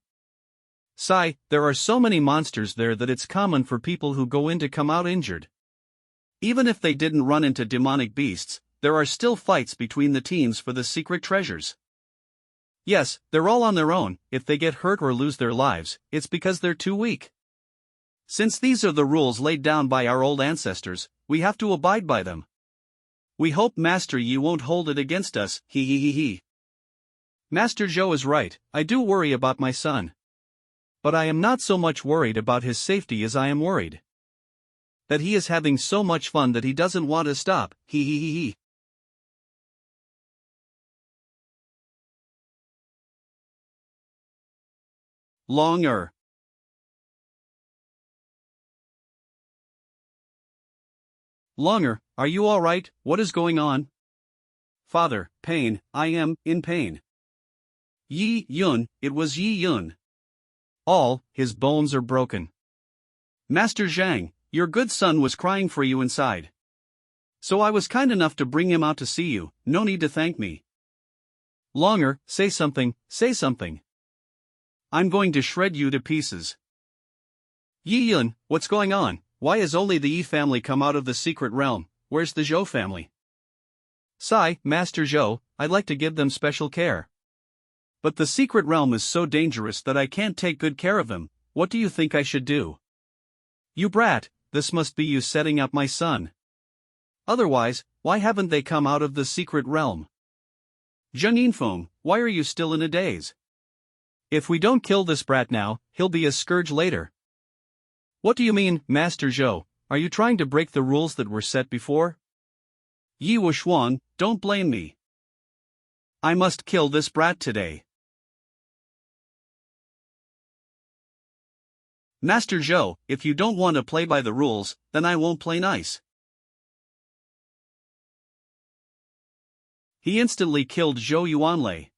Sigh, there are so many monsters there that it's common for people who go in to come out injured. Even if they didn't run into demonic beasts, there are still fights between the teams for the secret treasures. Yes, they're all on their own. If they get hurt or lose their lives, it's because they're too weak. Since these are the rules laid down by our old ancestors, we have to abide by them. We hope Master Yi won't hold it against us, he. Master Zhou is right, I do worry about my son. But I am not so much worried about his safety as I am worried that he is having so much fun that he doesn't want to stop, he. Longer. Longer, are you all right? What is going on? Father, pain, I am in pain. Yi Yun, it was Yi Yun. All his bones are broken. Master Zhang, your good son was crying for you inside. So I was kind enough to bring him out to see you, no need to thank me. Longer, say something, say something. I'm going to shred you to pieces. Yi Yun, what's going on? Why has only the Yi family come out of the secret realm? Where's the Zhou family? Sigh, Master Zhou, I'd like to give them special care. But the secret realm is so dangerous that I can't take good care of them. What do you think I should do? You brat, this must be you setting up my son. Otherwise, why haven't they come out of the secret realm? Zheng Yinfeng, why are you still in a daze? If we don't kill this brat now, he'll be a scourge later. What do you mean, Master Zhou? Are you trying to break the rules that were set before? Yi Wuxuan, don't blame me. I must kill this brat today. Master Zhou, if you don't want to play by the rules, then I won't play nice. He instantly killed Zhou Yuanlei.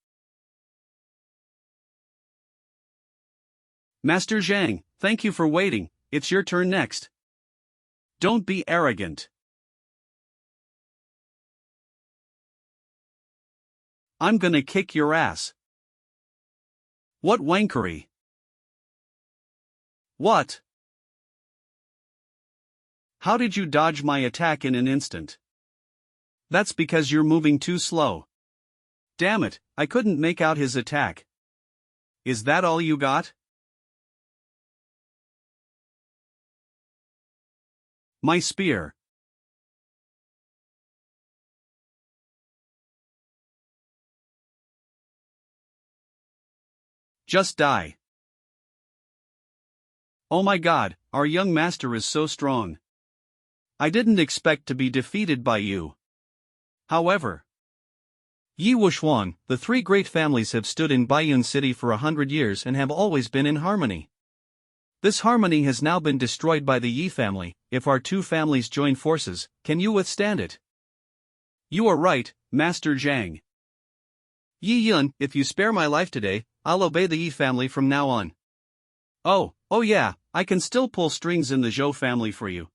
Master Zhang, thank you for waiting, it's your turn next. Don't be arrogant. I'm gonna kick your ass. What wankery? What? How did you dodge my attack in an instant? That's because you're moving too slow. Damn it, I couldn't make out his attack. Is that all you got? My spear. Just die. Oh my god, our young master is so strong. I didn't expect to be defeated by you. However, Yi Wuxuan, the 3 great families have stood in Baiyun City for 100 years and have always been in harmony. This harmony has now been destroyed by the Yi family. If our 2 families join forces, can you withstand it? You are right, Master Zhang. Yi Yun, if you spare my life today, I'll obey the Yi family from now on. Oh yeah, I can still pull strings in the Zhou family for you.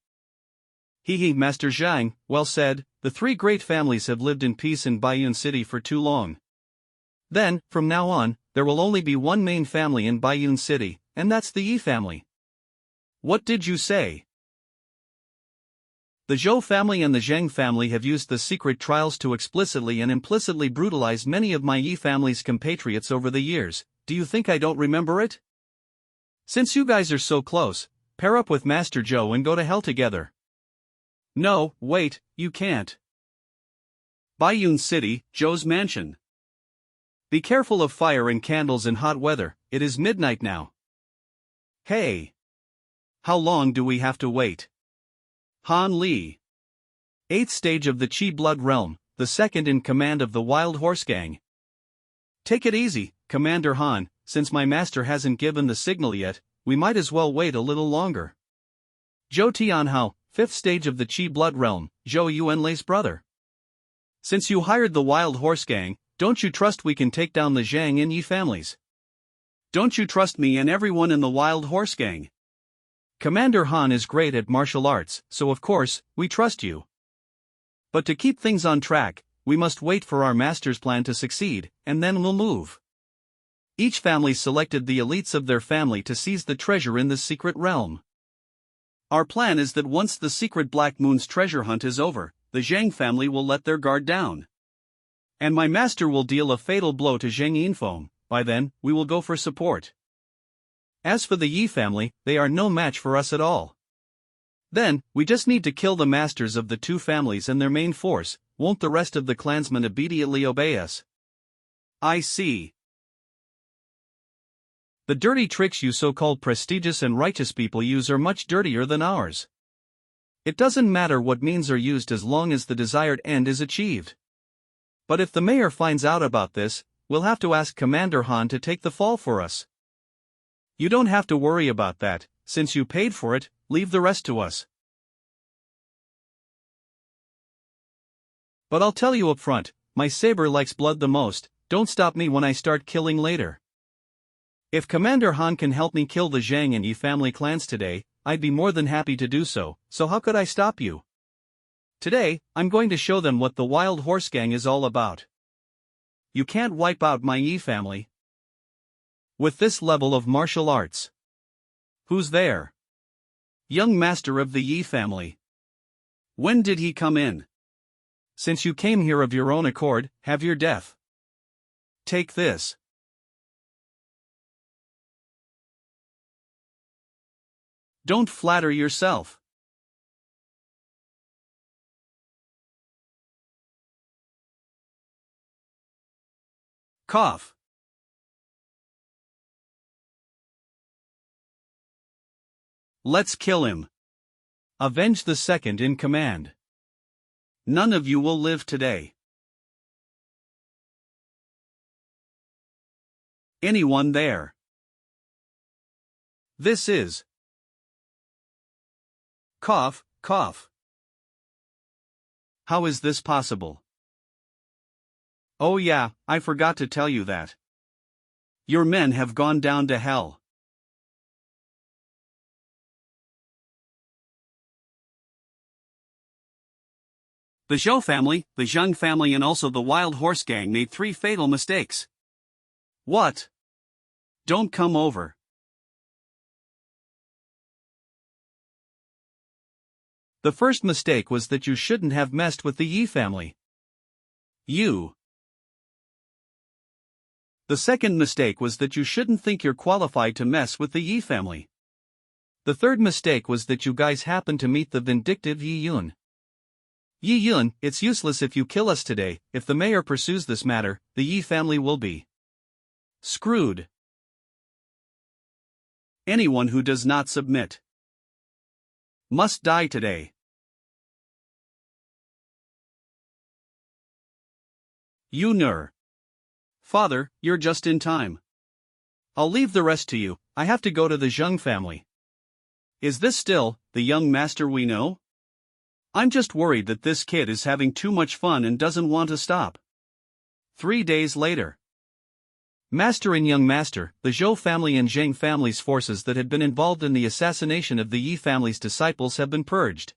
He, Master Zhang, well said, the 3 great families have lived in peace in Baiyun City for too long. Then, from now on, there will only be one main family in Baiyun City, and that's the Yi family. What did you say? The Zhou family and the Zheng family have used the secret trials to explicitly and implicitly brutalize many of my Yi family's compatriots over the years. Do you think I don't remember it? Since you guys are so close, pair up with Master Zhou and go to hell together. No, wait, you can't. Baiyun City, Zhou's mansion. Be careful of fire and candles in hot weather, it is midnight now. Hey! How long do we have to wait? Han Li. 8th stage of the Qi blood realm, the second in command of the Wild Horse Gang. Take it easy, Commander Han, since my master hasn't given the signal yet, we might as well wait a little longer. Zhou Tianhao, 5th stage of the Qi blood realm, Zhou Yuanlei's brother. Since you hired the Wild Horse Gang, don't you trust we can take down the Zhang and Yi families? Don't you trust me and everyone in the Wild Horse Gang? Commander Han is great at martial arts, so of course, we trust you. But to keep things on track, we must wait for our master's plan to succeed, and then we'll move. Each family selected the elites of their family to seize the treasure in the secret realm. Our plan is that once the secret Black Moon's treasure hunt is over, the Zhang family will let their guard down. And my master will deal a fatal blow to Zheng Yinfeng. By then, we will go for support. As for the Yi family, they are no match for us at all. Then, we just need to kill the masters of the two families and their main force. Won't the rest of the clansmen immediately obey us? I see. The dirty tricks you so-called prestigious and righteous people use are much dirtier than ours. It doesn't matter what means are used as long as the desired end is achieved. But if the mayor finds out about this, we'll have to ask Commander Han to take the fall for us. You don't have to worry about that, since you paid for it, leave the rest to us. But I'll tell you up front, my saber likes blood the most, don't stop me when I start killing later. If Commander Han can help me kill the Zhang and Yi family clans today, I'd be more than happy to do so, so how could I stop you? Today, I'm going to show them what the Wild Horse Gang is all about. You can't wipe out my Yi family with this level of martial arts. Who's there? Young master of the Yi family. When did he come in? Since you came here of your own accord, have your death. Take this. Don't flatter yourself. Cough. Let's kill him. Avenge the second in command. None of you will live today. Anyone there? This is. Cough, cough. How is this possible? Oh yeah, I forgot to tell you that. Your men have gone down to hell. The Zhou family, the Zheng family and also the Wild Horse Gang made 3 fatal mistakes. What? Don't come over. The first mistake was that you shouldn't have messed with the Yi family. You. The second mistake was that you shouldn't think you're qualified to mess with the Yi family. The third mistake was that you guys happened to meet the vindictive Yi Yun. Yi Yun, it's useless if you kill us today. If the mayor pursues this matter, the Yi family will be screwed. Anyone who does not submit must die today. Yunur. Father, you're just in time. I'll leave the rest to you, I have to go to the Zheng family. Is this still the young master we know? I'm just worried that this kid is having too much fun and doesn't want to stop. 3 days later. Master and young master, the Zhou family and Zhang family's forces that had been involved in the assassination of the Yi family's disciples have been purged.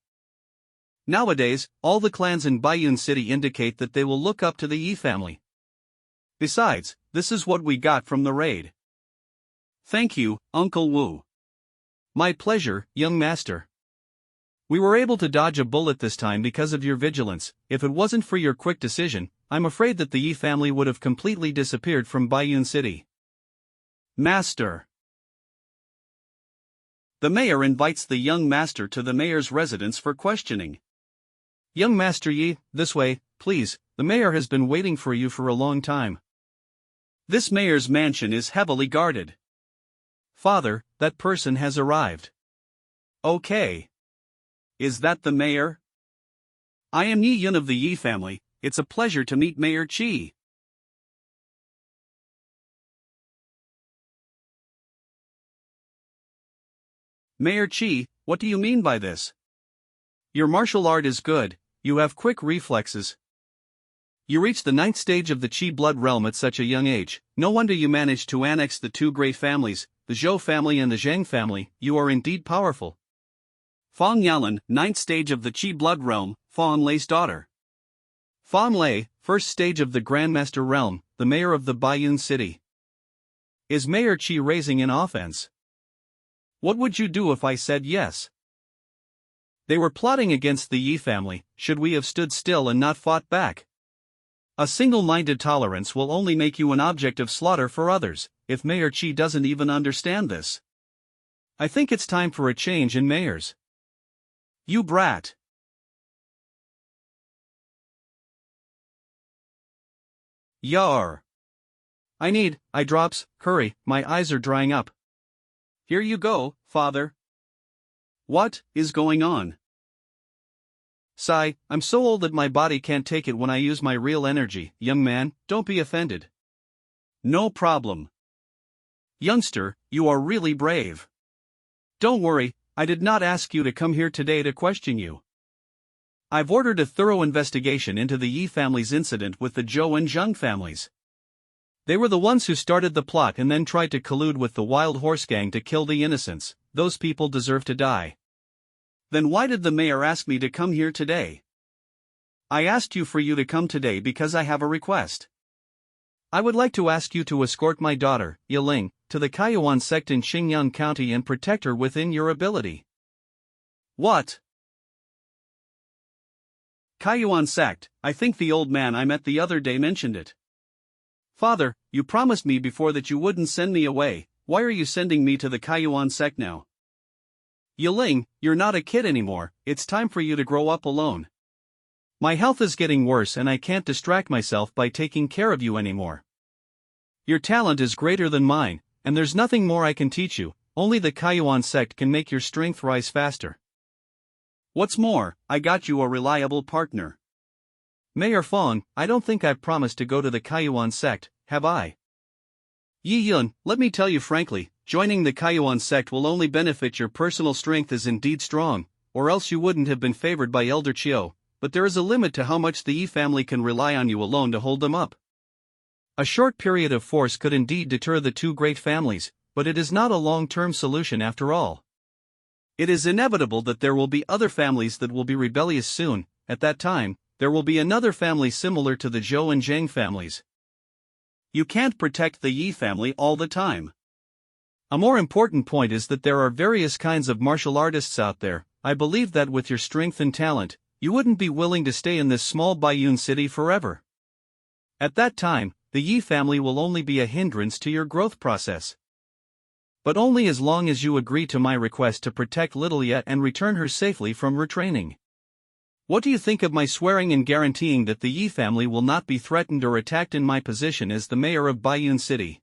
Nowadays, all the clans in Baiyun City indicate that they will look up to the Yi family. Besides, this is what we got from the raid. Thank you, Uncle Wu. My pleasure, young master. We were able to dodge a bullet this time because of your vigilance. If it wasn't for your quick decision, I'm afraid that the Yi family would have completely disappeared from Baiyun City. Master. The mayor invites the young master to the mayor's residence for questioning. Young Master Yi, this way, please, the mayor has been waiting for you for a long time. This mayor's mansion is heavily guarded. Father, that person has arrived. Okay. Is that the mayor? I am Yi Yun of the Yi family. It's a pleasure to meet Mayor Qi. Mayor Qi, what do you mean by this? Your martial art is good, you have quick reflexes. You reached the 9th stage of the Qi blood realm at such a young age. No wonder you managed to annex the two great families, the Zhou family and the Zhang family. You are indeed powerful. Fang Yalan, 9th stage of the Qi blood realm, Fang Lei's daughter. Fang Lei, 1st stage of the Grandmaster realm, the mayor of the Baiyun city. Is Mayor Qi raising an offense? What would you do if I said yes? They were plotting against the Yi family. Should we have stood still and not fought back? A single-minded tolerance will only make you an object of slaughter for others, if Mayor Qi doesn't even understand this. I think it's time for a change in mayors. You brat. Yar. I need eye drops, hurry, my eyes are drying up. Here you go, father. What is going on? Sigh, I'm so old that my body can't take it when I use my real energy. Young man, don't be offended. No problem. Youngster, you are really brave. Don't worry, I did not ask you to come here today to question you. I've ordered a thorough investigation into the Yi family's incident with the Zhou and Zheng families. They were the ones who started the plot and then tried to collude with the Wild Horse Gang to kill the innocents. Those people deserve to die. Then why did the mayor ask me to come here today? I asked you for you to come today because I have a request. I would like to ask you to escort my daughter, Yiling, to the Kaiyuan sect in Xingyang County and protect her within your ability. What? Kaiyuan sect, I think the old man I met the other day mentioned it. Father, you promised me before that you wouldn't send me away. Why are you sending me to the Kaiyuan sect now? Yiling, you're not a kid anymore, it's time for you to grow up alone. My health is getting worse and I can't distract myself by taking care of you anymore. Your talent is greater than mine, and there's nothing more I can teach you. Only the Kaiyuan sect can make your strength rise faster. What's more, I got you a reliable partner. Mayor Fong, I don't think I've promised to go to the Kaiyuan sect, have I? Yi Yun, let me tell you frankly, joining the Kaiyuan sect will only benefit your personal strength is indeed strong, or else you wouldn't have been favored by Elder Chiu, but there is a limit to how much the Yi family can rely on you alone to hold them up. A short period of force could indeed deter the two great families, but it is not a long-term solution after all. It is inevitable that there will be other families that will be rebellious soon. At that time, there will be another family similar to the Zhou and Zhang families. You can't protect the Yi family all the time. A more important point is that there are various kinds of martial artists out there. I believe that with your strength and talent, you wouldn't be willing to stay in this small Baiyun city forever. At that time, the Yi family will only be a hindrance to your growth process. But only as long as you agree to my request to protect little Ye and return her safely from retraining. What do you think of my swearing and guaranteeing that the Yi family will not be threatened or attacked in my position as the mayor of Baiyun City?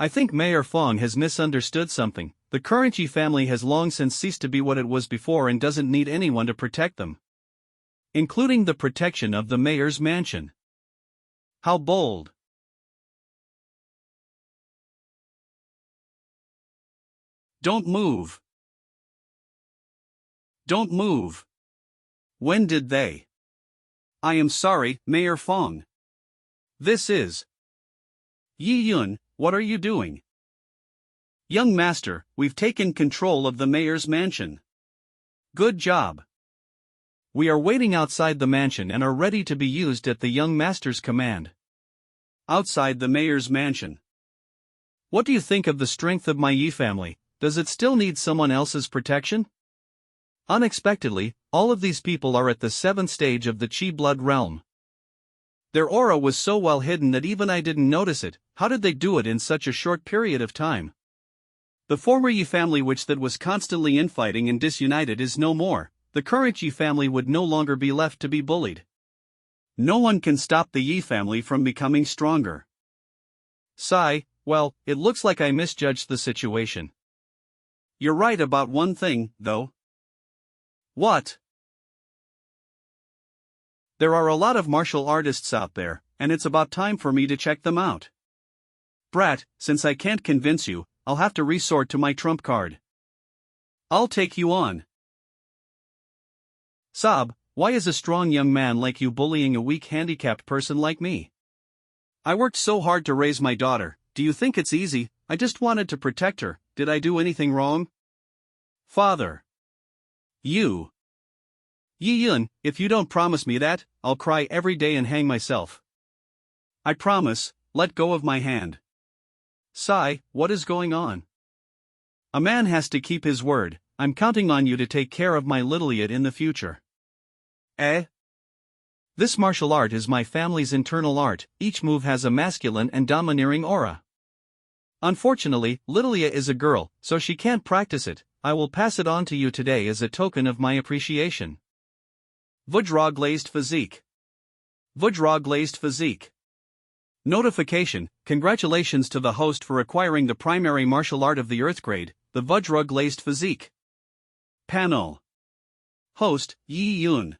I think Mayor Fong has misunderstood something. The current Yi family has long since ceased to be what it was before and doesn't need anyone to protect them, including the protection of the mayor's mansion. How bold! Don't move. Don't move. When did they? I am sorry, Mayor Fong. This is Yi Yun, what are you doing? Young master, we've taken control of the mayor's mansion. Good job. We are waiting outside the mansion and are ready to be used at the young master's command. Outside the mayor's mansion. What do you think of the strength of my Yi family? Does it still need someone else's protection? Unexpectedly, all of these people are at the 7th stage of the Qi blood realm. Their aura was so well hidden that even I didn't notice it. How did they do it in such a short period of time? The former Yi family which that was constantly infighting and disunited is no more. The current Yi family would no longer be left to be bullied. No one can stop the Yi family from becoming stronger. Sigh, well, it looks like I misjudged the situation. You're right about one thing, though. What? There are a lot of martial artists out there, and it's about time for me to check them out. Brat, since I can't convince you, I'll have to resort to my trump card. I'll take you on. Sob, why is a strong young man like you bullying a weak handicapped person like me? I worked so hard to raise my daughter, do you think it's easy? I just wanted to protect her, did I do anything wrong? Father. You. Yi Yun, if you don't promise me that, I'll cry every day and hang myself. I promise, let go of my hand. Sai, what is going on? A man has to keep his word, I'm counting on you to take care of my little Yid in the future. Eh? This martial art is my family's internal art, each move has a masculine and domineering aura. Unfortunately, Lilia is a girl, so she can't practice it, I will pass it on to you today as a token of my appreciation. Vajra glazed physique. Vajra glazed physique. Notification, congratulations to the host for acquiring the primary martial art of the Earth grade, the Vajra glazed physique. Panel. Host, Yi Yun.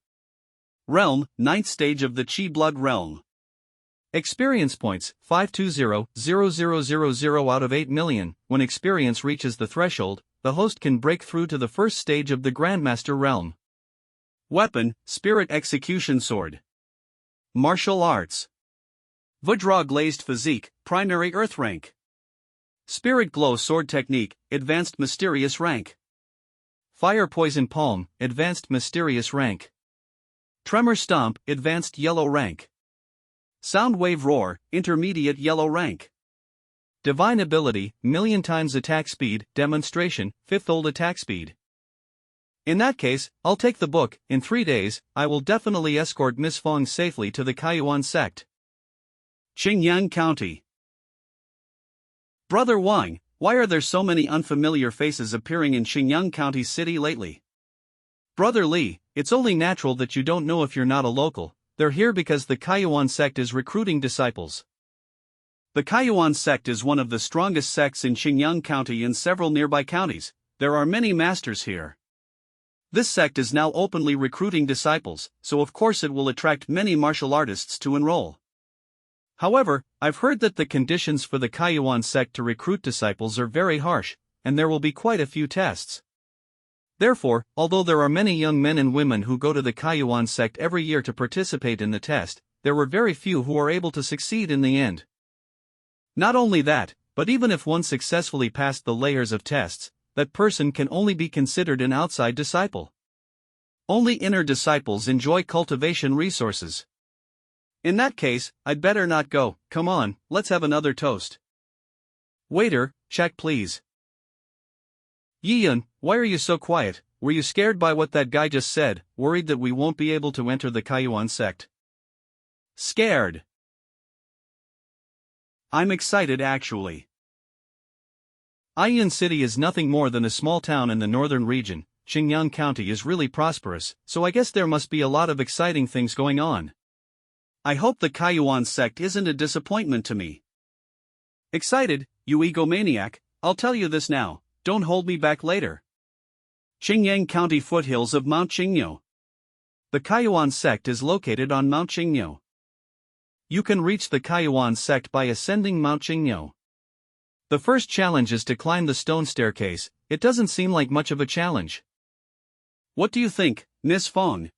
Realm, 9th stage of the Chi Blood Realm. Experience points, 520,000 out of 8 million. When experience reaches the threshold, the host can break through to the first stage of the Grandmaster Realm. Weapon, Spirit Execution Sword. Martial Arts. Vajra glazed physique, primary Earth rank. Spirit Glow Sword Technique, advanced mysterious rank. Fire Poison Palm, advanced mysterious rank. Tremor Stomp, advanced yellow rank. Sound Wave Roar, intermediate yellow rank. Divine Ability, million times attack speed, demonstration, 5th-old attack speed. In that case, I'll take the book. In 3 days, I will definitely escort Miss Fong safely to the Kaiyuan sect. Qingyang County. Brother Wang, why are there so many unfamiliar faces appearing in Qingyang County City lately? Brother Li, it's only natural that you don't know if you're not a local, they're here because the Kaiyuan sect is recruiting disciples. The Kaiyuan sect is one of the strongest sects in Qingyang County and several nearby counties, there are many masters here. This sect is now openly recruiting disciples, so of course it will attract many martial artists to enroll. However, I've heard that the conditions for the Kaiyuan sect to recruit disciples are very harsh, and there will be quite a few tests. Therefore, although there are many young men and women who go to the Kaiyuan sect every year to participate in the test, there were very few who are able to succeed in the end. Not only that, but even if one successfully passed the layers of tests, that person can only be considered an outside disciple. Only inner disciples enjoy cultivation resources. In that case, I'd better not go. Come on, let's have another toast. Waiter, check please. Yi Yun, why are you so quiet? Were you scared by what that guy just said, worried that we won't be able to enter the Kaiyuan sect? Scared. I'm excited actually. Aiyun City is nothing more than a small town in the northern region. Qingyang County is really prosperous, so I guess there must be a lot of exciting things going on. I hope the Kaiyuan sect isn't a disappointment to me. Excited, you egomaniac, I'll tell you this now, don't hold me back later. Qingyang County foothills of Mount Qingyou. The Kaiyuan sect is located on Mount Qingyou. You can reach the Kaiyuan sect by ascending Mount Qingyou. The first challenge is to climb the stone staircase. It doesn't seem like much of a challenge. What do you think, Miss Fong?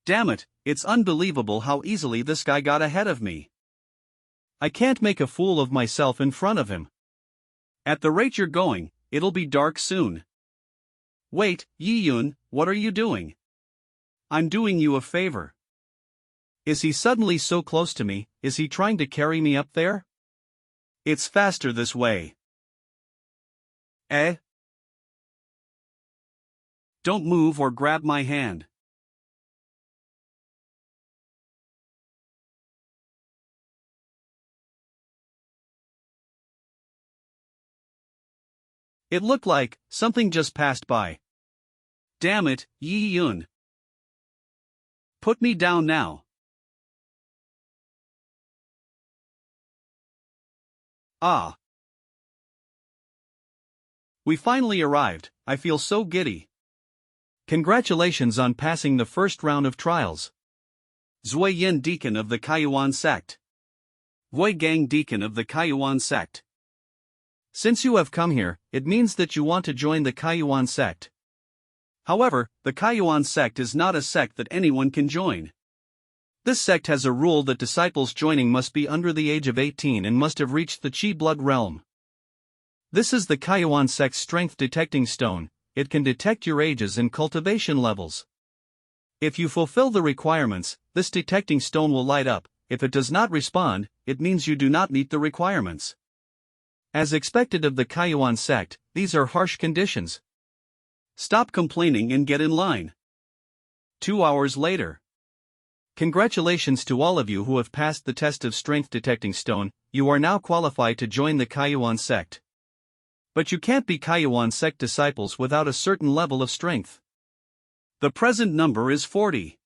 Damn it, it's unbelievable how easily this guy got ahead of me. I can't make a fool of myself in front of him. At the rate you're going, it'll be dark soon. Wait, Yi Yun, what are you doing? I'm doing you a favor. Is he suddenly so close to me? Is he trying to carry me up there? It's faster this way. Eh? Don't move or grab my hand. It looked like something just passed by. Damn it, Yi Yun. Put me down now. Ah. We finally arrived, I feel so giddy. Congratulations on passing the first round of trials. Zui Yin Deacon of the Kaiyuan sect. Wei Gang Deacon of the Kaiyuan sect. Since you have come here, it means that you want to join the Kaiyuan sect. However, the Kaiyuan sect is not a sect that anyone can join. This sect has a rule that disciples joining must be under the age of 18 and must have reached the Qi blood realm. This is the Kaiyuan sect's strength detecting stone. It can detect your ages and cultivation levels. If you fulfill the requirements, this detecting stone will light up. If it does not respond, it means you do not meet the requirements. As expected of the Kaiyuan sect, these are harsh conditions. Stop complaining and get in line. 2 hours later. Congratulations to all of you who have passed the test of strength detecting stone. You are now qualified to join the Kaiyuan sect. But you can't be Kaiyuan sect disciples without a certain level of strength. The present number is 40.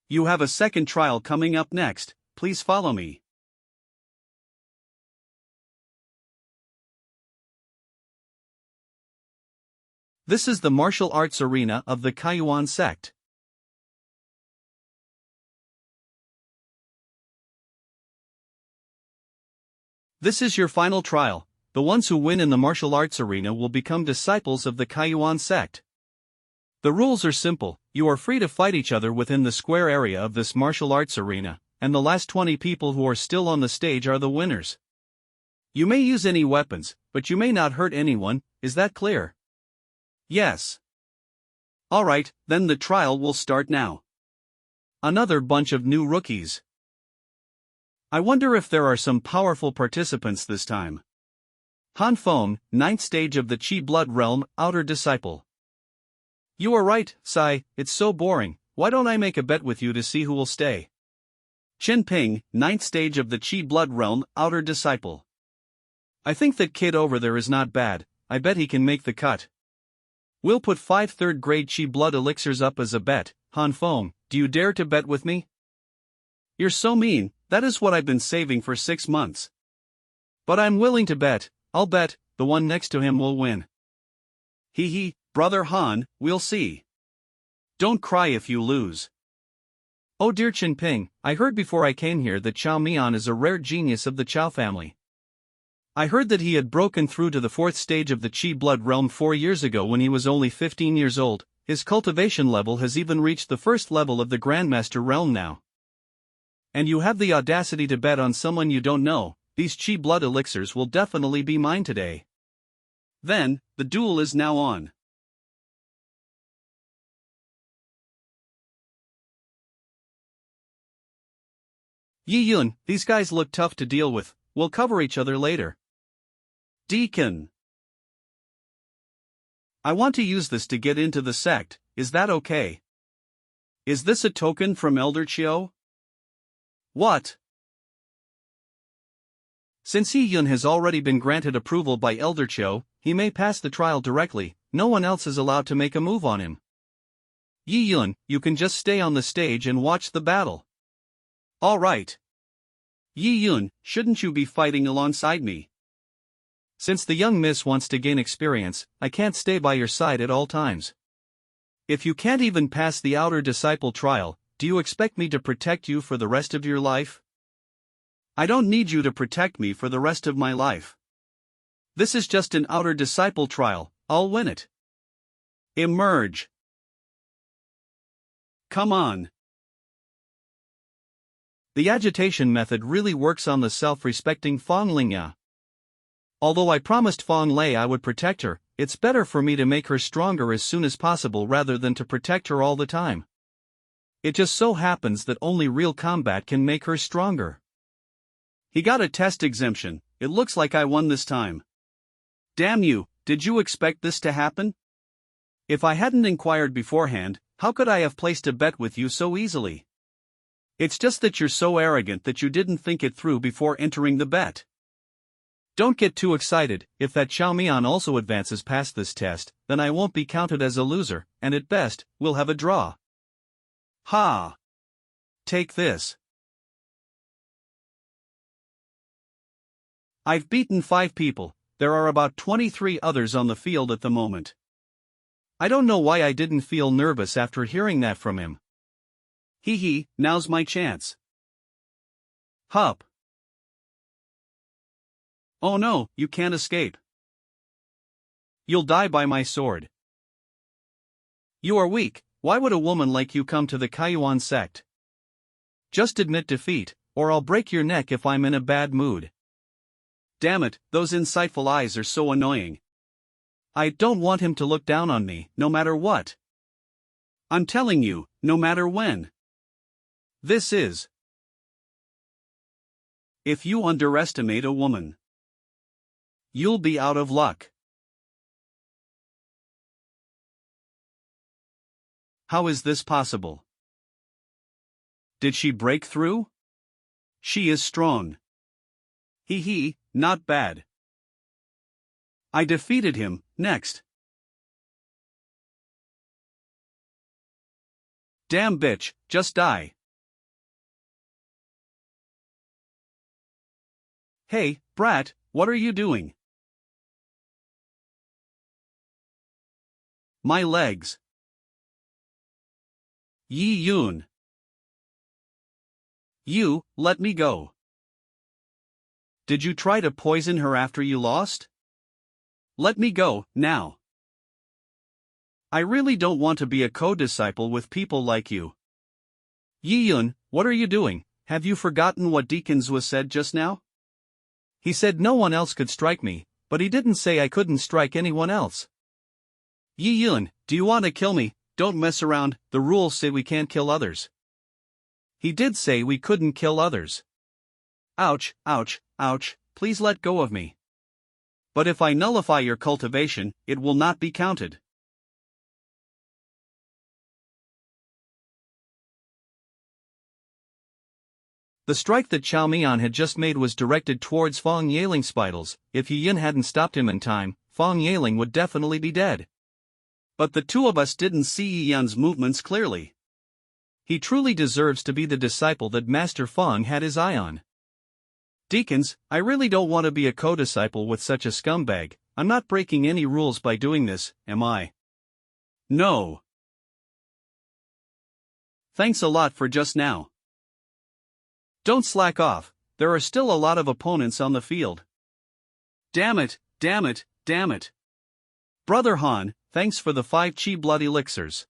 You have a second trial coming up next, please follow me. This is the martial arts arena of the Kaiyuan sect. This is your final trial. The ones who win in the martial arts arena will become disciples of the Kaiyuan sect. The rules are simple. You are free to fight each other within the square area of this martial arts arena, and the last 20 people who are still on the stage are the winners. You may use any weapons, but you may not hurt anyone. Is that clear? Yes. Alright, then the trial will start now. Another bunch of new rookies. I wonder if there are some powerful participants this time. Han Feng, 9th stage of the Qi blood realm, outer disciple. You are right, Sai, it's so boring. Why don't I make a bet with you to see who will stay? Qin Ping, 9th stage of the Qi blood realm, outer disciple. I think that kid over there is not bad. I bet he can make the cut. We'll put 5 3rd grade Qi blood elixirs up as a bet. Han Feng, do you dare to bet with me? You're so mean, that is what I've been saving for 6 months. But I'm willing to bet. I'll bet, the one next to him will win. Hee hee, brother Han, we'll see. Don't cry if you lose. Oh dear Qin Ping, I heard before I came here that Chao Mian is a rare genius of the Chao family. I heard that he had broken through to the 4th stage of the Qi blood realm 4 years ago when he was only 15 years old. His cultivation level has even reached the 1st level of the Grandmaster realm now. And you have the audacity to bet on someone you don't know. These Qi blood elixirs will definitely be mine today. Then, the duel is now on. Yi Yun, these guys look tough to deal with. We'll cover each other later. Deacon. I want to use this to get into the sect, is that okay? Is this a token from Elder Chiu? What? Since Yi Yun has already been granted approval by Elder Chiu, he may pass the trial directly. No one else is allowed to make a move on him. Yi Yun, you can just stay on the stage and watch the battle. All right. Yi Yun, shouldn't you be fighting alongside me? Since the young miss wants to gain experience, I can't stay by your side at all times. If you can't even pass the outer disciple trial, do you expect me to protect you for the rest of your life? I don't need you to protect me for the rest of my life. This is just an outer disciple trial, I'll win it. Emerge. Come on. The agitation method really works on the self-respecting Fong Lingya. Although I promised Fong Lei I would protect her, it's better for me to make her stronger as soon as possible rather than to protect her all the time. It just so happens that only real combat can make her stronger. He got a test exemption. It looks like I won this time. Damn you, did you expect this to happen? If I hadn't inquired beforehand, how could I have placed a bet with you so easily? It's just that you're so arrogant that you didn't think it through before entering the bet. Don't get too excited. If that Chao Mian also advances past this test, then I won't be counted as a loser, and at best, we'll have a draw. Ha! Take this. I've beaten 5 people. there are about 23 others on the field at the moment. I don't know why I didn't feel nervous after hearing that from him. Hee, now's my chance. Hup. Oh no, you can't escape. You'll die by my sword. You are weak. Why would a woman like you come to the Kaiyuan sect? Just admit defeat, or I'll break your neck if I'm in a bad mood. Damn it, those insightful eyes are so annoying. I don't want him to look down on me, no matter what. I'm telling you, no matter when. This is. If you underestimate a woman, you'll be out of luck. How is this possible? Did she break through? She is strong. Hee, not bad. I defeated him. Next. Damn bitch, just die. Hey, brat, what are you doing? My legs. Yi Yun. You, let me go. Did you try to poison her after you lost? Let me go, now. I really don't want to be a co-disciple with people like you. Yi Yun, what are you doing? Have you forgotten what Deacon Zhua said just now? He said no one else could strike me, but he didn't say I couldn't strike anyone else. Yi Yun, do you want to kill me? Don't mess around, the rules say we can't kill others. He did say we couldn't kill others. Ouch, ouch, ouch, please let go of me. But if I nullify your cultivation, it will not be counted. The strike that Chao Mian had just made was directed towards Fong Yaling's spitals. If Yi Yin hadn't stopped him in time, Fong Yaling would definitely be dead. But the two of us didn't see Yi Yin's movements clearly. He truly deserves to be the disciple that Master Fong had his eye on. Deacons, I really don't want to be a co-disciple with such a scumbag. I'm not breaking any rules by doing this, am I? No. Thanks a lot for just now. Don't slack off, there are still a lot of opponents on the field. Damn it, damn it, damn it. Brother Han, thanks for the 5 chi blood elixirs.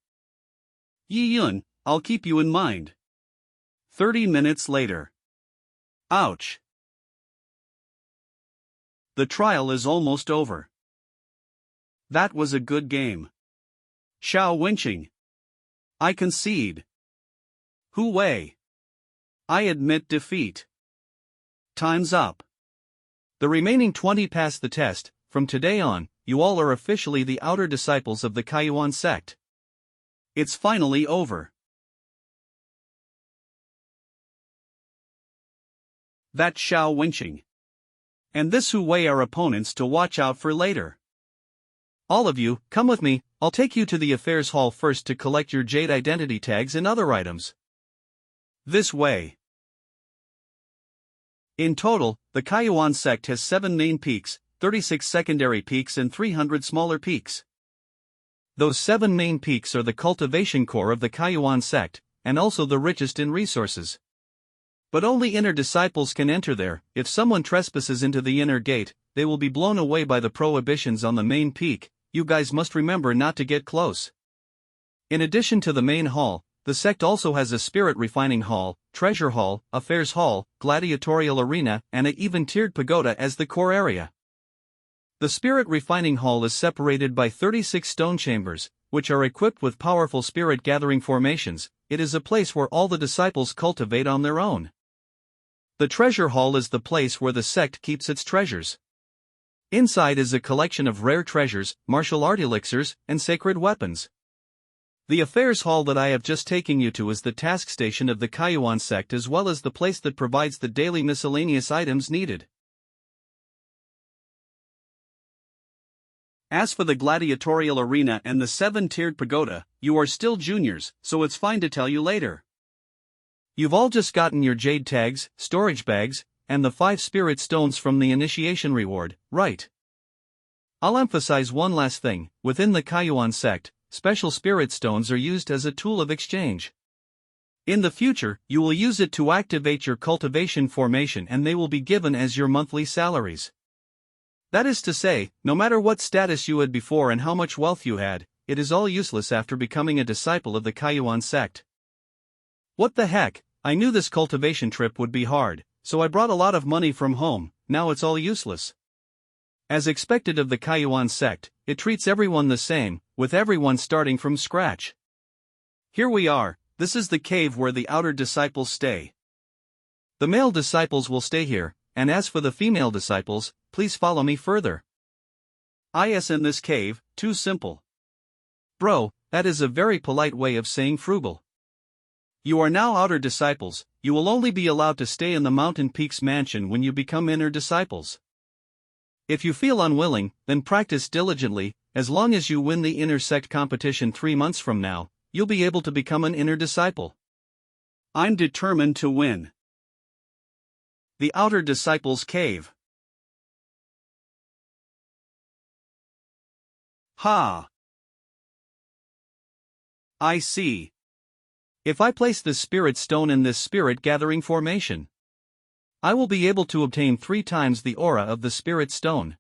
Yi Yun, I'll keep you in mind. 30 minutes later. Ouch. The trial is almost over. That was a good game. Xiao Wenqing. I concede. Hu Wei. I admit defeat. Time's up. The remaining 20 passed the test. From today on, you all are officially the outer disciples of the Kaiyuan sect. It's finally over. That's Xiao Wenqing. And this Hu Wei are opponents to watch out for later. All of you, come with me, I'll take you to the affairs hall first to collect your jade identity tags and other items. This way. In total, the Kaiyuan sect has 7 main peaks, 36 secondary peaks and 300 smaller peaks. Those 7 main peaks are the cultivation core of the Kaiyuan sect, and also the richest in resources. But only inner disciples can enter there. If someone trespasses into the inner gate, they will be blown away by the prohibitions on the main peak. You guys must remember not to get close. In addition to the main hall, the sect also has a spirit refining hall, treasure hall, affairs hall, gladiatorial arena, and a even tiered pagoda as the core area. The spirit refining hall is separated by 36 stone chambers, which are equipped with powerful spirit gathering formations. It is a place where all the disciples cultivate on their own. The treasure hall is the place where the sect keeps its treasures. Inside is a collection of rare treasures, martial art elixirs, and sacred weapons. The affairs hall that I have just taken you to is the task station of the Kaiyuan sect as well as the place that provides the daily miscellaneous items needed. As for the gladiatorial arena and the 7-tiered pagoda, you are still juniors, so it's fine to tell you later. You've all just gotten your jade tags, storage bags, and the 5 spirit stones from the initiation reward, right? I'll emphasize one last thing: within the Kaiyuan sect, special spirit stones are used as a tool of exchange. In the future, you will use it to activate your cultivation formation and they will be given as your monthly salaries. That is to say, no matter what status you had before and how much wealth you had, it is all useless after becoming a disciple of the Kaiyuan sect. What the heck, I knew this cultivation trip would be hard, so I brought a lot of money from home, now it's all useless. As expected of the Kaiyuan sect, it treats everyone the same, with everyone starting from scratch. Here we are, this is the cave where the outer disciples stay. The male disciples will stay here, and as for the female disciples, please follow me further. Is in this cave, too simple. Bro, that is a very polite way of saying frugal. You are now outer disciples, you will only be allowed to stay in the Mountain Peaks mansion when you become inner disciples. If you feel unwilling, then practice diligently. As long as you win the inner sect competition 3 months from now, you'll be able to become an inner disciple. I'm determined to win. The Outer Disciples Cave. Ha! I see. If I place the spirit stone in this spirit gathering formation, I will be able to obtain 3 times the aura of the spirit stone.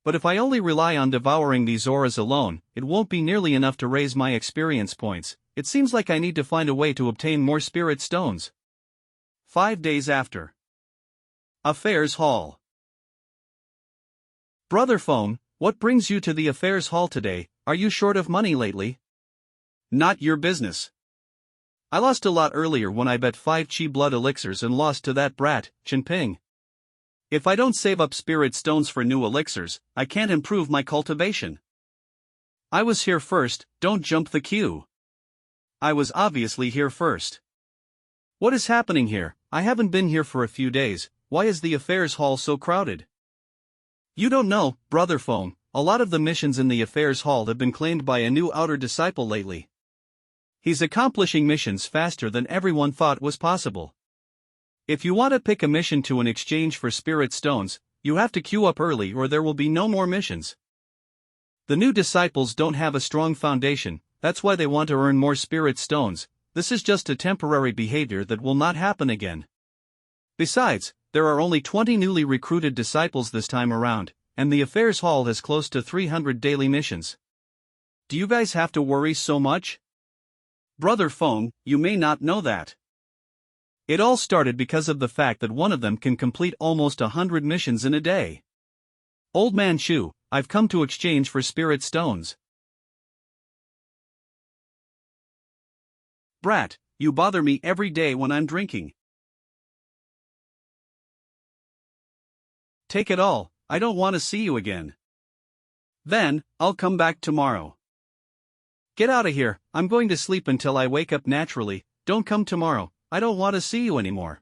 But if I only rely on devouring these auras alone, it won't be nearly enough to raise my experience points. It seems like I need to find a way to obtain more spirit stones. 5 days after. Affairs Hall. Brother Phone, what brings you to the Affairs Hall today? Are you short of money lately? Not your business. I lost a lot earlier when I bet 5 chi blood elixirs and lost to that brat, Chinping. If I don't save up spirit stones for new elixirs, I can't improve my cultivation. I was here first, don't jump the queue. I was obviously here first. What is happening here? I haven't been here for a few days, why is the Affairs Hall so crowded? You don't know, Brother Phone, a lot of the missions in the Affairs Hall have been claimed by a new outer disciple lately. He's accomplishing missions faster than everyone thought was possible. If you want to pick a mission to an exchange for spirit stones, you have to queue up early or there will be no more missions. The new disciples don't have a strong foundation, that's why they want to earn more spirit stones. This is just a temporary behavior that will not happen again. Besides, there are only 20 newly recruited disciples this time around, and the Affairs Hall has close to 300 daily missions. Do you guys have to worry so much? Brother Phone, you may not know that. It all started because of the fact that one of them can complete almost 100 missions in a day. Old Man Shu, I've come to exchange for spirit stones. Brat, you bother me every day when I'm drinking. Take it all, I don't want to see you again. Then, I'll come back tomorrow. Get out of here, I'm going to sleep until I wake up naturally. Don't come tomorrow, I don't want to see you anymore.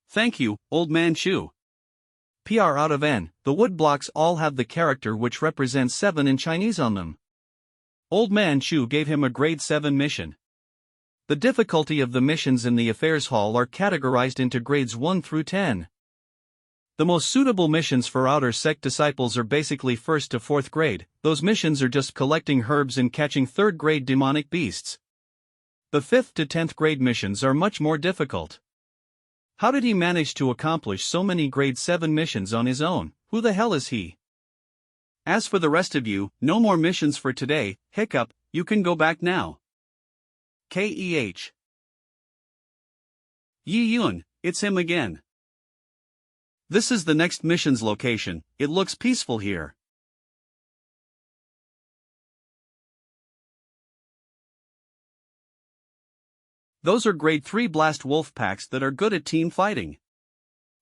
Thank you, Old Man Shu. PR out of N, the wood blocks all have the character which represents 7 in Chinese on them. Old Man Shu gave him a grade 7 mission. The difficulty of the missions in the Affairs Hall are categorized into grades 1 through 10. The most suitable missions for outer sect disciples are basically 1st to 4th grade, those missions are just collecting herbs and catching 3rd grade demonic beasts. The 5th to 10th grade missions are much more difficult. How did he manage to accomplish so many grade 7 missions on his own? Who the hell is he? As for the rest of you, no more missions for today. Hiccup, you can go back now. KEH. Yi Yun, it's him again. This is the next mission's location, it looks peaceful here. Those are grade 3 blast wolf packs that are good at team fighting.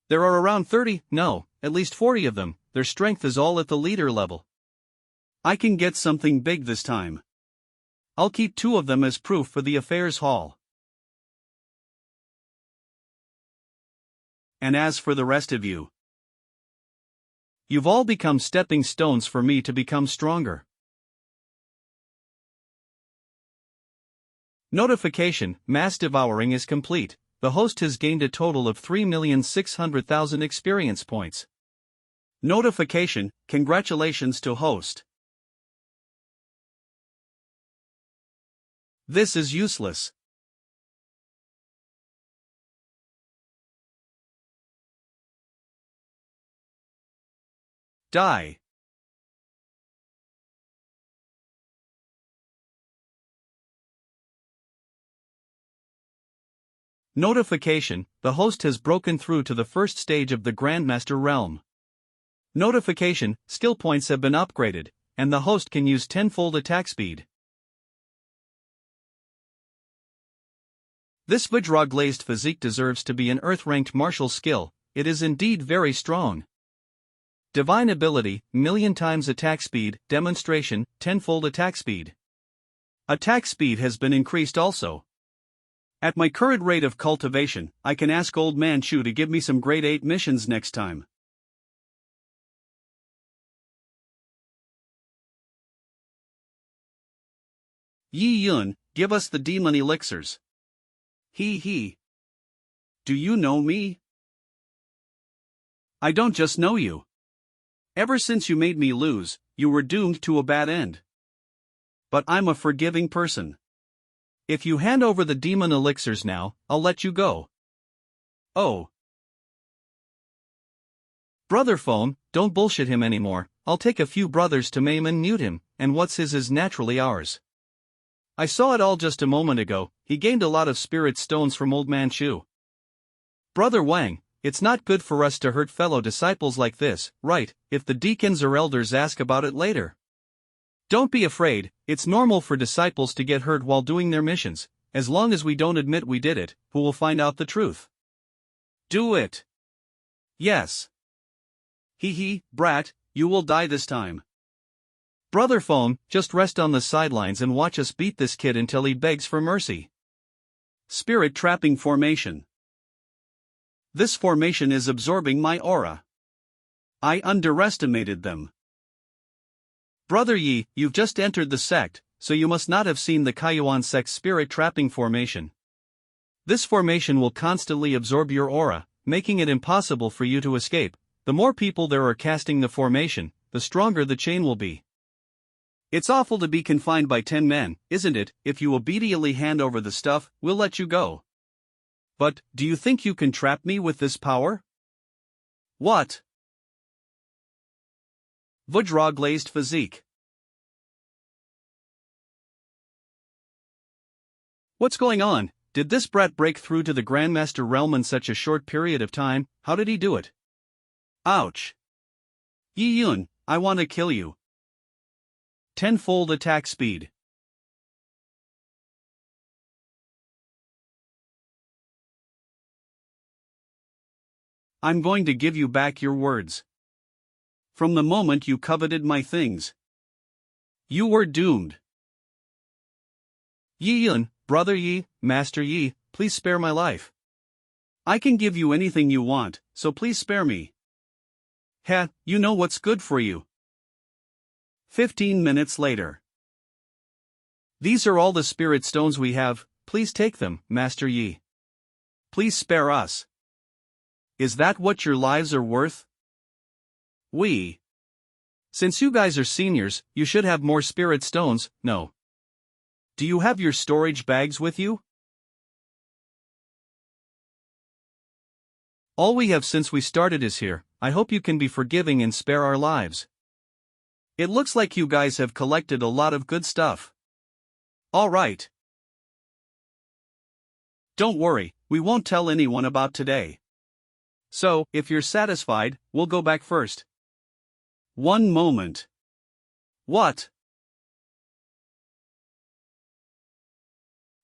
There are around 30, no, at least 40 of them, their strength is all at the leader level. I can get something big this time. I'll keep 2 of them as proof for the Affairs Hall. And as for the rest of you, you've all become stepping stones for me to become stronger. Notification, mass devouring is complete. the host has gained a total of 3,600,000 experience points. Notification: congratulations to host. This is useless. Die. Notification: the host has broken through to the first stage of the Grandmaster realm. Notification: skill points have been upgraded, and the host can use tenfold attack speed. This Vajra-glazed physique deserves to be an earth-ranked martial skill. It is indeed very strong. Divine ability: million times attack speed. Demonstration: tenfold attack speed. Attack speed has been increased also. At my current rate of cultivation, I can ask Old Man Chu to give me some grade 8 missions next time. Yi Yun, give us the demon elixirs. He. Do you know me? I don't just know you. Ever since you made me lose, you were doomed to a bad end. But I'm a forgiving person. If you hand over the demon elixirs now, I'll let you go. Oh. Brother phone, don't bullshit him anymore. I'll take a few brothers to maim and mute him, and what's his is naturally ours. I saw it all just a moment ago. He gained a lot of spirit stones from Old Man Chu. Brother Wang, it's not good for us to hurt fellow disciples like this, right, if the deacons or elders ask about it later. Don't be afraid, it's normal for disciples to get hurt while doing their missions. As long as we don't admit we did it, who will find out the truth? Do it. Yes. Brat, you will die this time. Brother phone, just rest on the sidelines and watch us beat this kid until he begs for mercy. Spirit trapping formation. This formation is absorbing my aura. I underestimated them. Brother Yi, you've just entered the sect, so you must not have seen the Kaiyuan sect spirit trapping formation. This formation will constantly absorb your aura, making it impossible for you to escape. The more people there are casting the formation, the stronger the chain will be. It's awful to be confined by 10 men, isn't it? If you obediently hand over the stuff, we'll let you go. But, do you think you can trap me with this power? What? Vajra-glazed physique. What's going on? Did this brat break through to the Grandmaster realm in such a short period of time? How did he do it? Ouch. Yi Yun, I want to kill you. Tenfold attack speed. I'm going to give you back your words. From the moment you coveted my things, you were doomed. Yi Yun, Brother Yi, Master Yi, please spare my life. I can give you anything you want, so please spare me. Ha, you know what's good for you. 15 minutes later. These are all the spirit stones we have, please take them, Master Yi. Please spare us. Is that what your lives are worth? Since you guys are seniors, you should have more spirit stones, no? Do you have your storage bags with you? All we have since we started is here. I hope you can be forgiving and spare our lives. It looks like you guys have collected a lot of good stuff. All right. Don't worry, we won't tell anyone about today. So, if you're satisfied, we'll go back first. One moment. What?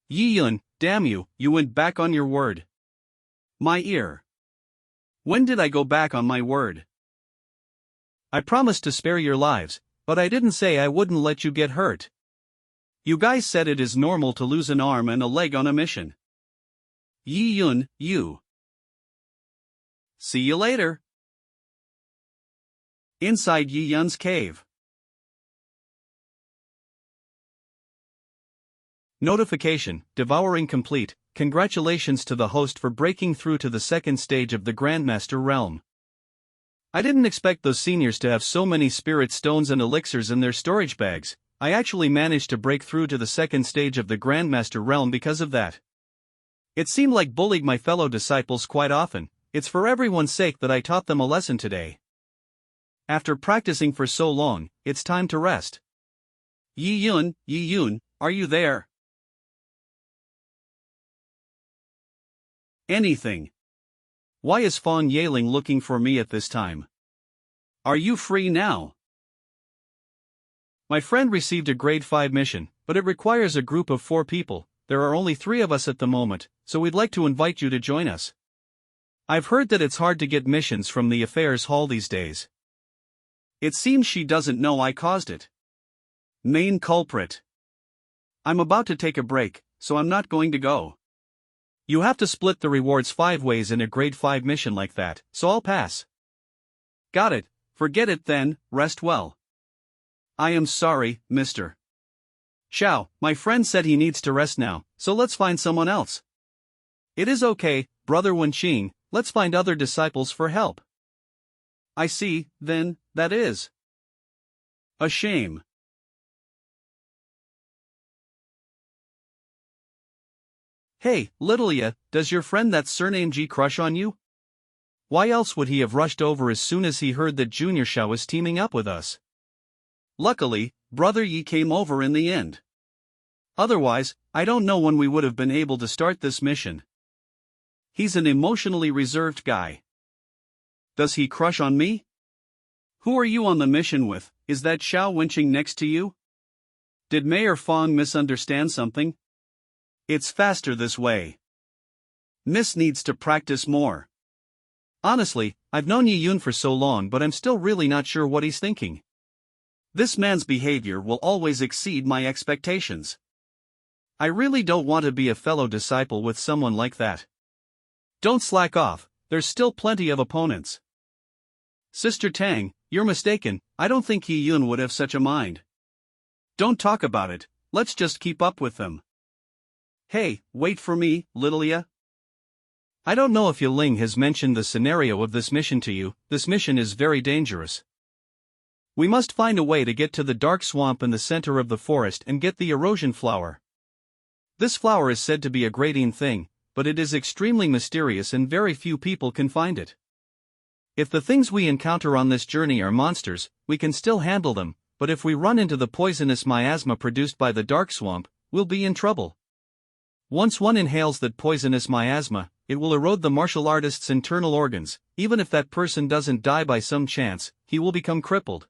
Yi Yun, damn you, you went back on your word. My ear. When did I go back on my word? I promised to spare your lives, but I didn't say I wouldn't let you get hurt. You guys said it is normal to lose an arm and a leg on a mission. Yi Yun, you. See you later. Inside Yi Yun's cave. Notification, devouring complete. Congratulations to the host for breaking through to the second stage of the Grandmaster realm. I didn't expect those seniors to have so many spirit stones and elixirs in their storage bags. I actually managed to break through to the second stage of the Grandmaster realm because of that. It seemed like bullying my fellow disciples quite often. It's for everyone's sake that I taught them a lesson today. After practicing for so long, it's time to rest. Yi Yun, are you there? Anything. Why is Fong Yeling looking for me at this time? Are you free now? My friend received a grade 5 mission, but it requires a group of 4 people. There are only 3 of us at the moment, so we'd like to invite you to join us. I've heard that it's hard to get missions from the affairs hall these days. It seems she doesn't know I caused it. Main culprit. I'm about to take a break, so I'm not going to go. You have to split the rewards 5 ways in a grade 5 mission like that, so I'll pass. Got it, forget it then, rest well. I am sorry, Mr. Xiao, my friend said he needs to rest now, so let's find someone else. It is okay, Brother Wenqing, let's find other disciples for help. I see, then, that is a shame. Hey, Littleia, does your friend that surname G crush on you? Why else would he have rushed over as soon as he heard that Junior Xiao was teaming up with us? Luckily, Brother Yi came over in the end. Otherwise, I don't know when we would have been able to start this mission. He's an emotionally reserved guy. Does he crush on me? Who are you on the mission with? Is that Xiao Wenqing next to you? Did Mayor Fong misunderstand something? It's faster this way. Miss needs to practice more. Honestly, I've known Yi Yun for so long, but I'm still really not sure what he's thinking. This man's behavior will always exceed my expectations. I really don't want to be a fellow disciple with someone like that. Don't slack off, there's still plenty of opponents. Sister Tang, you're mistaken, I don't think Yi Yun would have such a mind. Don't talk about it, let's just keep up with them. Hey, wait for me, Littleia. I don't know if Yiling has mentioned the scenario of this mission to you. This mission is very dangerous. We must find a way to get to the dark swamp in the center of the forest and get the erosion flower. This flower is said to be a grading thing, but it is extremely mysterious and very few people can find it. If the things we encounter on this journey are monsters, we can still handle them, but if we run into the poisonous miasma produced by the dark swamp, we'll be in trouble. Once one inhales that poisonous miasma, it will erode the martial artist's internal organs. Even if that person doesn't die by some chance, he will become crippled.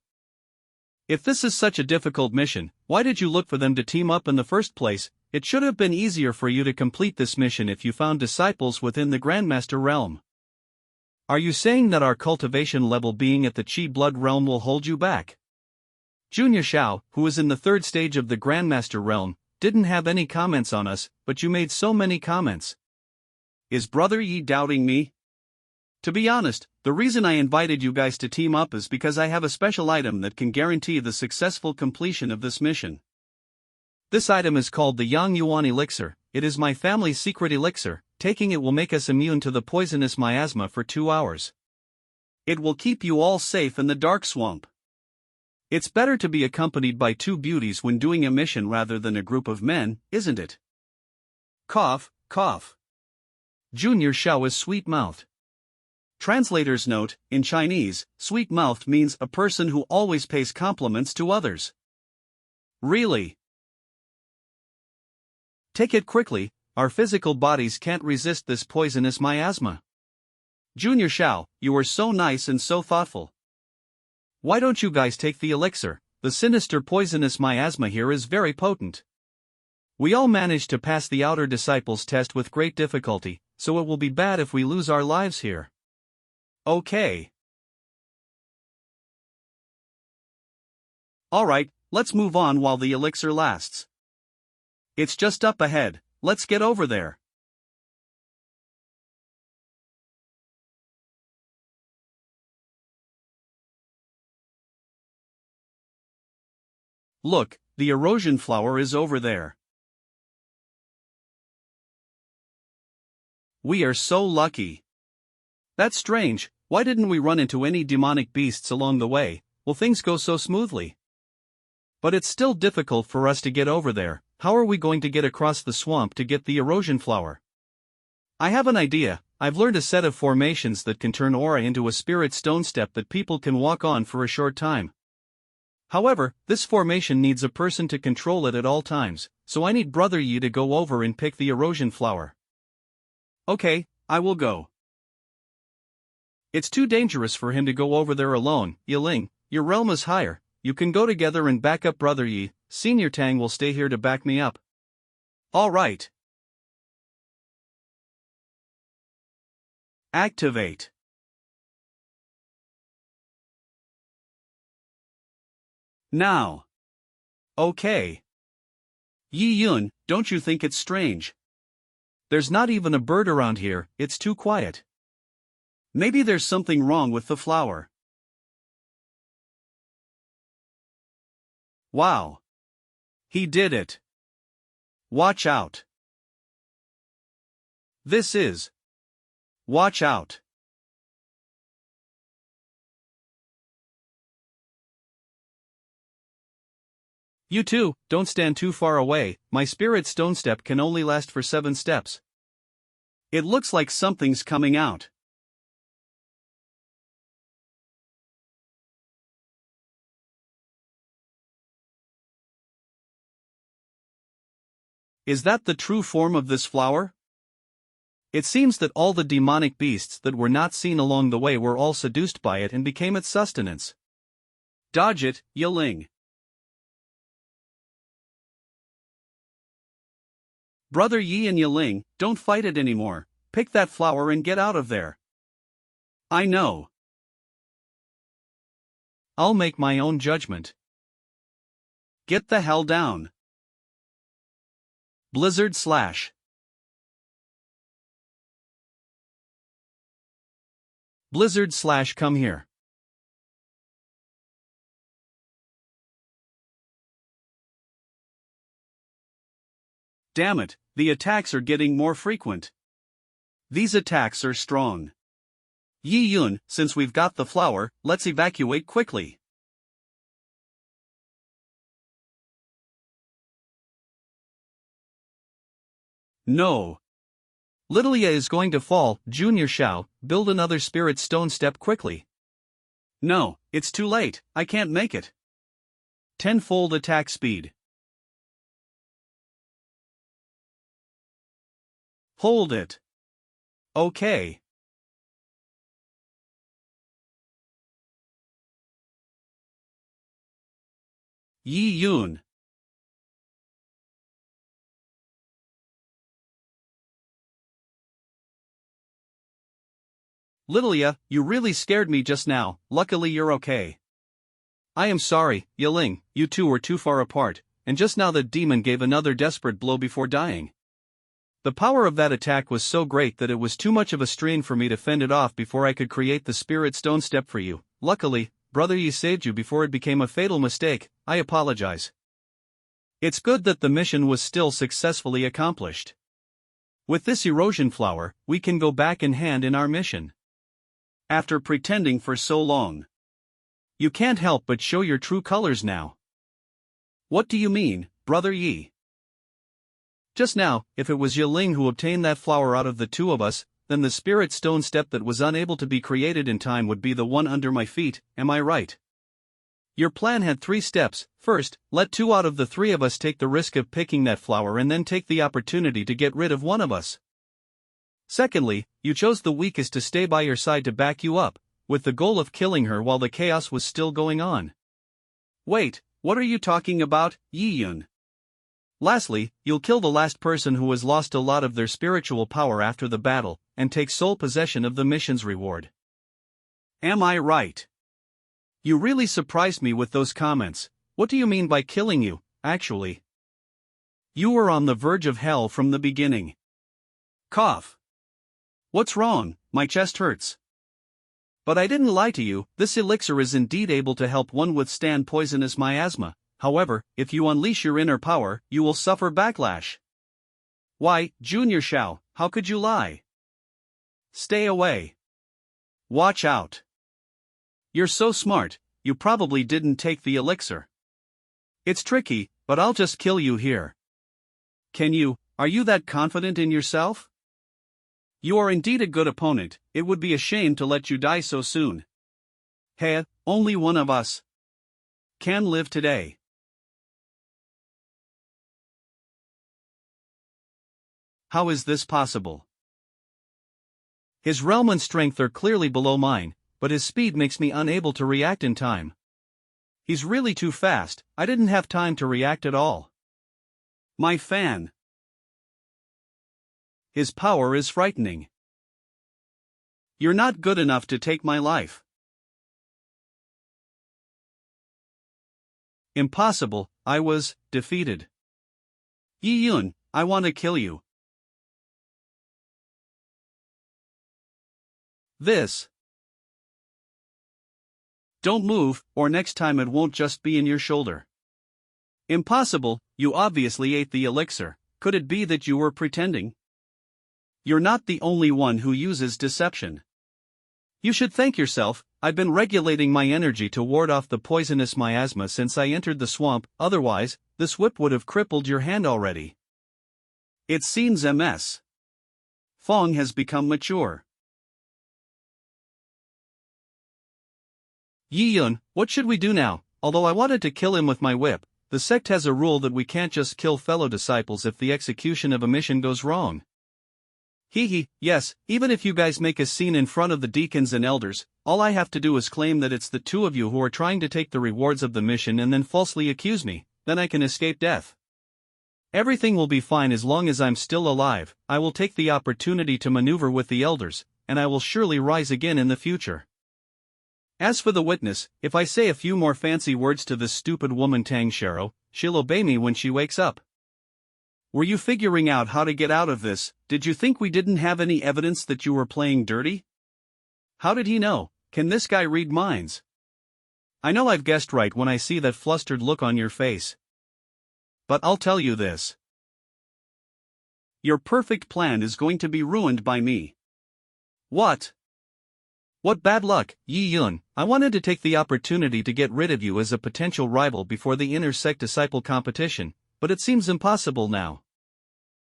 If this is such a difficult mission, why did you look for them to team up in the first place? It should have been easier for you to complete this mission if you found disciples within the Grandmaster realm. Are you saying that our cultivation level being at the Qi blood realm will hold you back? Junior Xiao, who is in the 3rd stage of the Grandmaster realm, didn't have any comments on us, but you made so many comments. Is Brother Yi doubting me? To be honest, the reason I invited you guys to team up is because I have a special item that can guarantee the successful completion of this mission. This item is called the Yang Yuan elixir. It is my family's secret elixir. Taking it will make us immune to the poisonous miasma for 2 hours. It will keep you all safe in the dark swamp. It's better to be accompanied by 2 beauties when doing a mission rather than a group of men, isn't it? Cough, cough. Junior Xiao is sweet-mouthed. Translator's note, in Chinese, sweet-mouthed means a person who always pays compliments to others. Really? Take it quickly, our physical bodies can't resist this poisonous miasma. Junior Xiao, you are so nice and so thoughtful. Why don't you guys take the elixir? The sinister poisonous miasma here is very potent. We all managed to pass the outer disciples test with great difficulty, so it will be bad if we lose our lives here. Okay. Alright, let's move on while the elixir lasts. It's just up ahead, let's get over there. Look, the erosion flower is over there. We are so lucky. That's strange, why didn't we run into any demonic beasts along the way? Will things go so smoothly? But it's still difficult for us to get over there. How are we going to get across the swamp to get the erosion flower? I have an idea. I've learned a set of formations that can turn aura into a spirit stone step that people can walk on for a short time. However, this formation needs a person to control it at all times, so I need Brother Yi to go over and pick the erosion flower. Okay, I will go. It's too dangerous for him to go over there alone. Yiling, your realm is higher, you can go together and back up Brother Yi. Senior Tang will stay here to back me up. Alright. Activate. Now. Okay. Yi Yun, don't you think it's strange? There's not even a bird around here, it's too quiet. Maybe there's something wrong with the flower. Wow. He did it. Watch out. This is. Watch out. You too, don't stand too far away, my spirit stone step can only last for 7 steps. It looks like something's coming out. Is that the true form of this flower? It seems that all the demonic beasts that were not seen along the way were all seduced by it and became its sustenance. Dodge it, Yiling. Brother Yi and Yiling, don't fight it anymore, pick that flower and get out of there. I know. I'll make my own judgment. Get the hell down. Blizzard slash. Blizzard slash come here. Damn it, the attacks are getting more frequent. These attacks are strong. Yi Yun, since we've got the flower, let's evacuate quickly. No. Littleya is going to fall. Junior Xiao, build another spirit stone step quickly. No, it's too late, I can't make it. Tenfold attack speed. Hold it. Okay. Yi Yun. Littleya, you really scared me just now, luckily you're okay. I am sorry, Yiling, you two were too far apart, and just now the demon gave another desperate blow before dying. The power of that attack was so great that it was too much of a strain for me to fend it off before I could create the spirit stone step for you. Luckily, Brother Yi saved you before it became a fatal mistake, I apologize. It's good that the mission was still successfully accomplished. With this erosion flower, we can go back in hand in our mission. After pretending for so long. You can't help but show your true colors now. What do you mean, Brother Yi? Just now, if it was Yiling who obtained that flower out of the two of us, then the spirit stone step that was unable to be created in time would be the one under my feet, am I right? Your plan had 3 steps. First, let 2 out of the 3 of us take the risk of picking that flower and then take the opportunity to get rid of one of us. Secondly, you chose the weakest to stay by your side to back you up, with the goal of killing her while the chaos was still going on. Wait, what are you talking about, Yi Yun? Lastly, you'll kill the last person who has lost a lot of their spiritual power after the battle, and take sole possession of the mission's reward. Am I right? You really surprised me with those comments. What do you mean by killing you, actually? You were on the verge of hell from the beginning. Cough. What's wrong? My chest hurts. But I didn't lie to you, this elixir is indeed able to help one withstand poisonous miasma. However, if you unleash your inner power, you will suffer backlash. Why, Junior Xiao, how could you lie? Stay away. Watch out. You're so smart, you probably didn't take the elixir. It's tricky, but I'll just kill you here. Are you that confident in yourself? You are indeed a good opponent, it would be a shame to let you die so soon. Hey, only one of us can live today. How is this possible? His realm and strength are clearly below mine, but his speed makes me unable to react in time. He's really too fast, I didn't have time to react at all. My fan. His power is frightening. You're not good enough to take my life. Impossible, I was defeated. Yi Yun, I want to kill you. This. Don't move, or next time it won't just be in your shoulder. Impossible, you obviously ate the elixir, could it be that you were pretending? You're not the only one who uses deception. You should thank yourself, I've been regulating my energy to ward off the poisonous miasma since I entered the swamp, otherwise, this whip would have crippled your hand already. It seems MS. Fong has become mature. Yi Yun, what should we do now? Although I wanted to kill him with my whip, the sect has a rule that we can't just kill fellow disciples if the execution of a mission goes wrong. Yes, even if you guys make a scene in front of the deacons and elders, all I have to do is claim that it's the two of you who are trying to take the rewards of the mission and then falsely accuse me, then I can escape death. Everything will be fine as long as I'm still alive. I will take the opportunity to maneuver with the elders, and I will surely rise again in the future. As for the witness, if I say a few more fancy words to this stupid woman Tang Shero, she'll obey me when she wakes up. Were you figuring out how to get out of this? Did you think we didn't have any evidence that you were playing dirty? How did he know? Can this guy read minds? I know I've guessed right when I see that flustered look on your face. But I'll tell you this. Your perfect plan is going to be ruined by me. What? What bad luck, Yi Yun. I wanted to take the opportunity to get rid of you as a potential rival before the inner sect disciple competition, but it seems impossible now.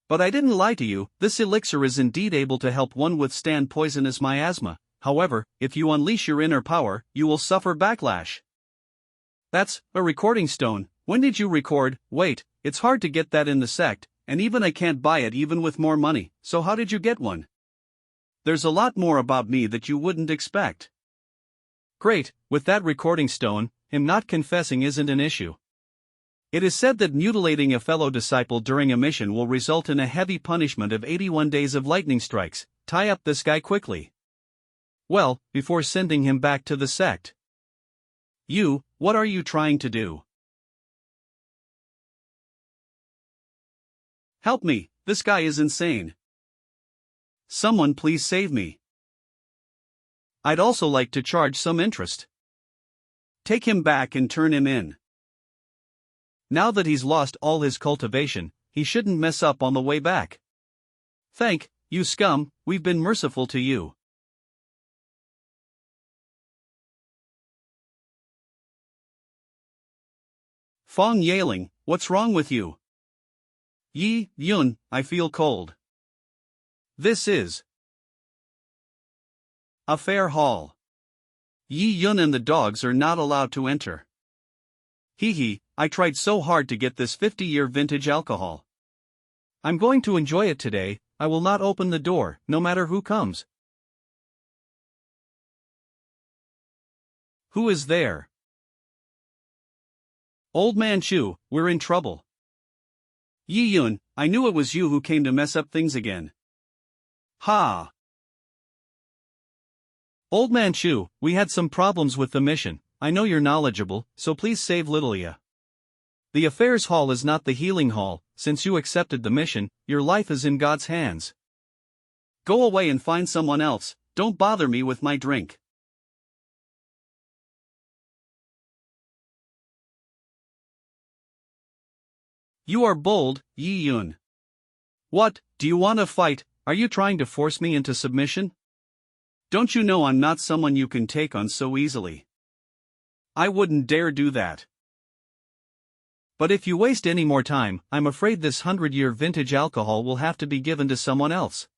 But I didn't lie to you, this elixir is indeed able to help one withstand poisonous miasma. However, if you unleash your inner power, you will suffer backlash. That's a recording stone. When did you record? Wait, it's hard to get that in the sect, and even I can't buy it even with more money, so how did you get one? There's a lot more about me that you wouldn't expect. Great, with that recording stone, him not confessing isn't an issue. It is said that mutilating a fellow disciple during a mission will result in a heavy punishment of 81 days of lightning strikes. Tie up this guy quickly. Well, before sending him back to the sect. What are you trying to do? Help me, this guy is insane. Someone please save me. I'd also like to charge some interest. Take him back and turn him in. Now that he's lost all his cultivation, he shouldn't mess up on the way back. Thank you, scum, we've been merciful to you. Fong Yaling, what's wrong with you? Yi Yun, I feel cold. This is a fair hall. Yi Yun and the dogs are not allowed to enter. I tried so hard to get this 50-year vintage alcohol. I'm going to enjoy it today. I will not open the door, no matter who comes. Who is there? Old Man Chu, we're in trouble. Yi Yun, I knew it was you who came to mess up things again. Ha! Old Man Chu, we had some problems with the mission. I know you're knowledgeable, so please save Littleia. The affairs hall is not the healing hall. Since you accepted the mission, your life is in God's hands. Go away and find someone else. Don't bother me with my drink. You are bold, Yi Yun. What, do you want to fight? Are you trying to force me into submission? Don't you know I'm not someone you can take on so easily? I wouldn't dare do that. But if you waste any more time, I'm afraid this 100-year vintage alcohol will have to be given to someone else.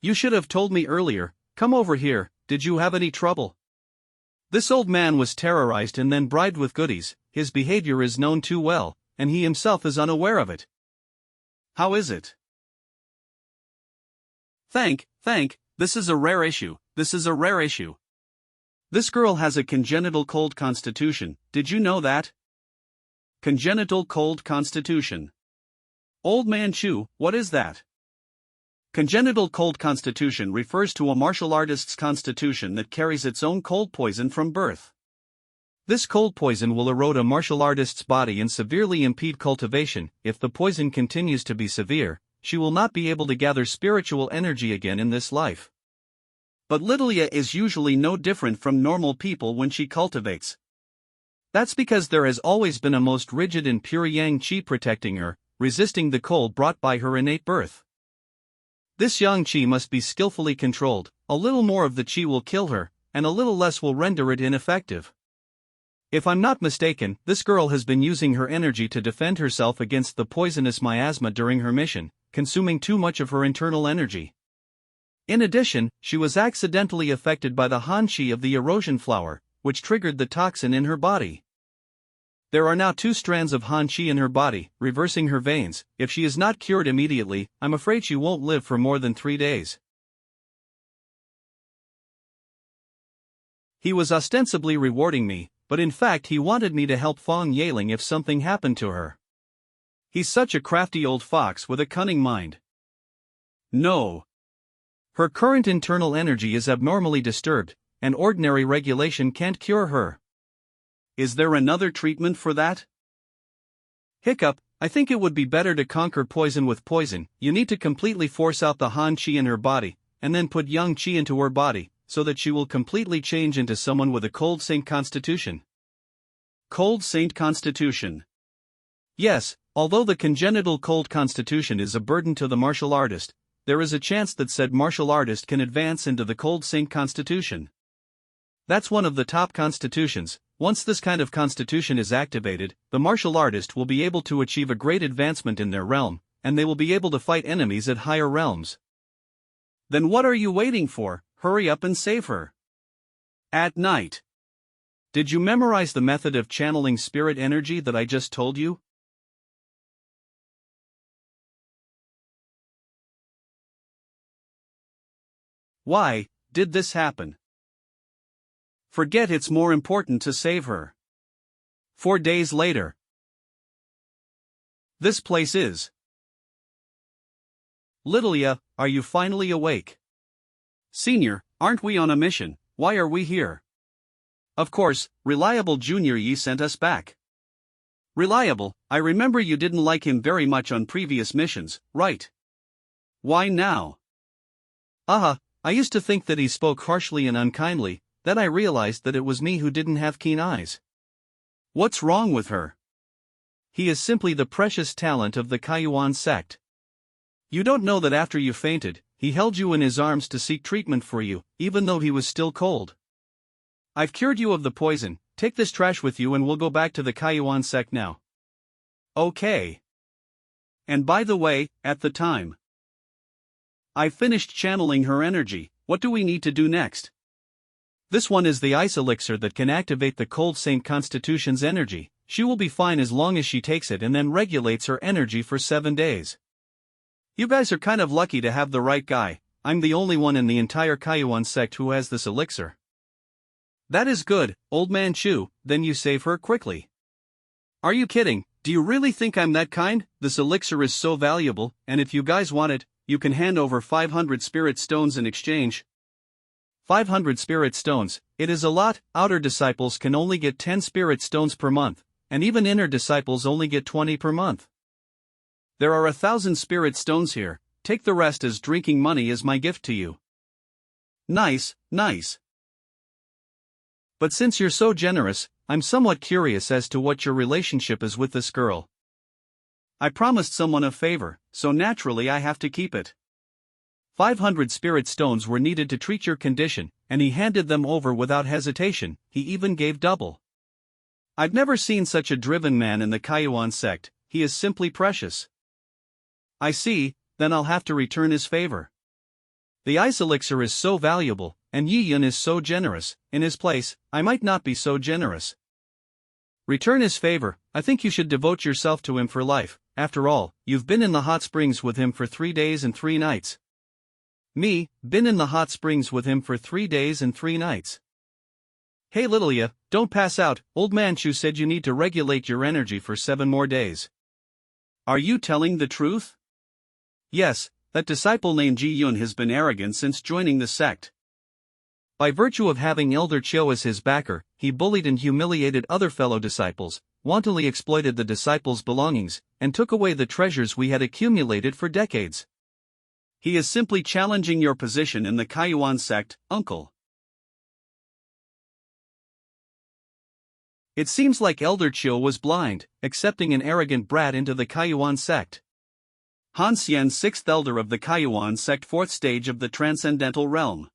You should have told me earlier. Come over here, did you have any trouble? This old man was terrorized and then bribed with goodies. His behavior is known too well, and he himself is unaware of it. How is it? Thank, this is a rare issue, This girl has a congenital cold constitution, did you know that? Congenital cold constitution. Old man Chu, what is that? Congenital cold constitution refers to a martial artist's constitution that carries its own cold poison from birth. This cold poison will erode a martial artist's body and severely impede cultivation. If the poison continues to be severe, she will not be able to gather spiritual energy again in this life. But Lilia is usually no different from normal people when she cultivates. That's because there has always been a most rigid and pure yang qi protecting her, resisting the cold brought by her innate birth. This yang qi must be skillfully controlled. A little more of the qi will kill her, and a little less will render it ineffective. If I'm not mistaken, this girl has been using her energy to defend herself against the poisonous miasma during her mission, consuming too much of her internal energy. In addition, she was accidentally affected by the han qi of the erosion flower, which triggered the toxin in her body. There are now 2 strands of han qi in her body, reversing her veins. If she is not cured immediately, I'm afraid she won't live for more than 3 days. He was ostensibly rewarding me, but in fact he wanted me to help Fong Yaling if something happened to her. He's such a crafty old fox with a cunning mind. No. Her current internal energy is abnormally disturbed, and ordinary regulation can't cure her. Is there another treatment for that? Hiccup, I think it would be better to conquer poison with poison. You need to completely force out the han qi in her body, and then put yang qi into her body, so that she will completely change into someone with a cold saint constitution. Cold saint constitution. Yes, although the congenital cold constitution is a burden to the martial artist, there is a chance that said martial artist can advance into the cold saint constitution. That's one of the top constitutions. Once this kind of constitution is activated, the martial artist will be able to achieve a great advancement in their realm, and they will be able to fight enemies at higher realms. Then what are you waiting for? Hurry up and save her. At night. Did you memorize the method of channeling spirit energy that I just told you? Why did this happen? Forget it's more important to save her. 4 days later. This place is. Lilia, are you finally awake? Senior, aren't we on a mission? Why are we here? Of course, Reliable Junior Yi sent us back. Reliable, I remember you didn't like him very much on previous missions, right? Why now? I used to think that he spoke harshly and unkindly. Then I realized that it was me who didn't have keen eyes. What's wrong with her? He is simply the precious talent of the Kaiyuan sect. You don't know that after you fainted, he held you in his arms to seek treatment for you, even though he was still cold. I've cured you of the poison. Take this trash with you and we'll go back to the Kaiyuan sect now. Okay. And by the way, at the time, I finished channeling her energy. What do we need to do next? This one is the ice elixir that can activate the cold saint constitution's energy. She will be fine as long as she takes it and then regulates her energy for 7 days. You guys are kind of lucky to have the right guy. I'm the only one in the entire Kaiyuan sect who has this elixir. That is good, old man Chu, then you save her quickly. Are you kidding? Do you really think I'm that kind? This elixir is so valuable, and if you guys want it, you can hand over 500 spirit stones in exchange. 500 spirit stones, it is a lot. Outer disciples can only get 10 spirit stones per month, and even inner disciples only get 20 per month. There are 1,000 spirit stones here. Take the rest as drinking money as my gift to you. Nice. But since you're so generous, I'm somewhat curious as to what your relationship is with this girl. I promised someone a favor, so naturally I have to keep it. 500 spirit stones were needed to treat your condition, and he handed them over without hesitation. He even gave double. I've never seen such a driven man in the Kaiyuan sect. He is simply precious. I see, then I'll have to return his favor. The ice elixir is so valuable, and Yi Yun is so generous. In his place, I might not be so generous. Return his favor. I think you should devote yourself to him for life. After all, you've been in the hot springs with him for 3 days and 3 nights. Me, been in the hot springs with him for 3 days and 3 nights. Hey little ya, don't pass out. Old man Chu said you need to regulate your energy for 7 more days. Are you telling the truth? Yes, that disciple named Ji Yun has been arrogant since joining the sect. By virtue of having Elder Chiu as his backer, he bullied and humiliated other fellow disciples, wantonly exploited the disciples' belongings, and took away the treasures we had accumulated for decades. He is simply challenging your position in the Kaiyuan sect, uncle. It seems like Elder Chiu was blind, accepting an arrogant brat into the Kaiyuan sect. Han Xian, 6th elder of the Kaiyuan sect, 4th stage of the transcendental realm.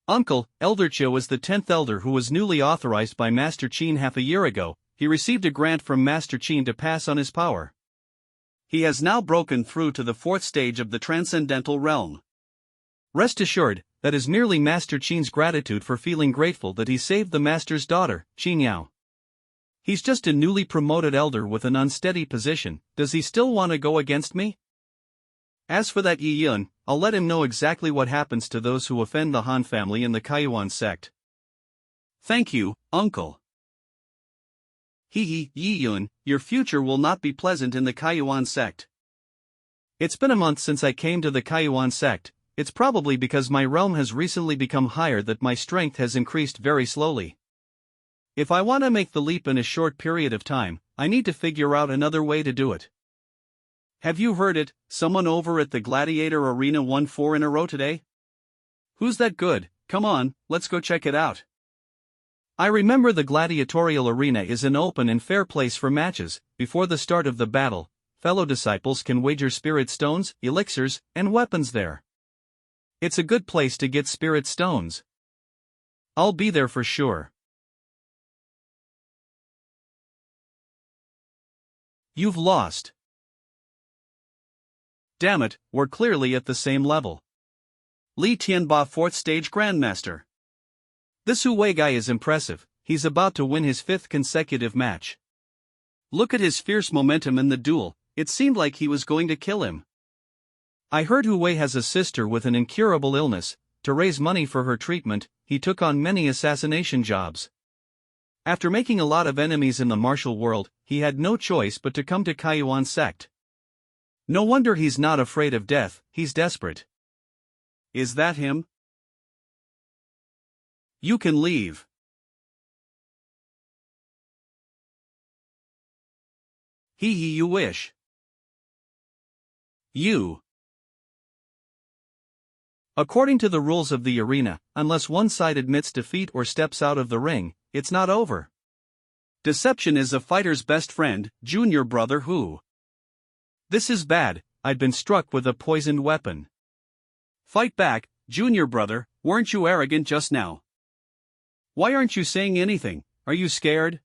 Uncle, Elder Chiu is the 10th elder who was newly authorized by Master Qin half a year ago. He received a grant from Master Qin to pass on his power. He has now broken through to the 4th stage of the transcendental realm. Rest assured, that is merely Master Qin's gratitude for feeling grateful that he saved the Master's daughter, Qin Yao. He's just a newly promoted elder with an unsteady position. Does he still want to go against me? As for that Yi Yun, I'll let him know exactly what happens to those who offend the Han family in the Kaiyuan sect. Thank you, uncle. Yi Yun, your future will not be pleasant in the Kaiyuan sect. It's been a month since I came to the Kaiyuan sect. It's probably because my realm has recently become higher that my strength has increased very slowly. If I want to make the leap in a short period of time, I need to figure out another way to do it. Have you heard it? Someone over at the Gladiator Arena won 4 in a row today? Who's that good? Come on, let's go check it out. I remember the gladiatorial arena is an open and fair place for matches. Before the start of the battle, fellow disciples can wager spirit stones, elixirs, and weapons there. It's a good place to get spirit stones. I'll be there for sure. You've lost. Damn it, we're clearly at the same level. Li Tianba, 4th stage grandmaster. This Hu Wei guy is impressive. He's about to win his 5th consecutive match. Look at his fierce momentum in the duel. It seemed like he was going to kill him. I heard Hu Wei has a sister with an incurable illness. To raise money for her treatment, he took on many assassination jobs. After making a lot of enemies in the martial world, he had no choice but to come to Kaiyuan sect. No wonder he's not afraid of death, he's desperate. Is that him? You can leave. You wish. You. According to the rules of the arena, unless one side admits defeat or steps out of the ring, it's not over. Deception is a fighter's best friend, junior brother Hu. This is bad, I'd been struck with a poisoned weapon. Fight back, junior brother, weren't you arrogant just now? Why aren't you saying anything? Are you scared?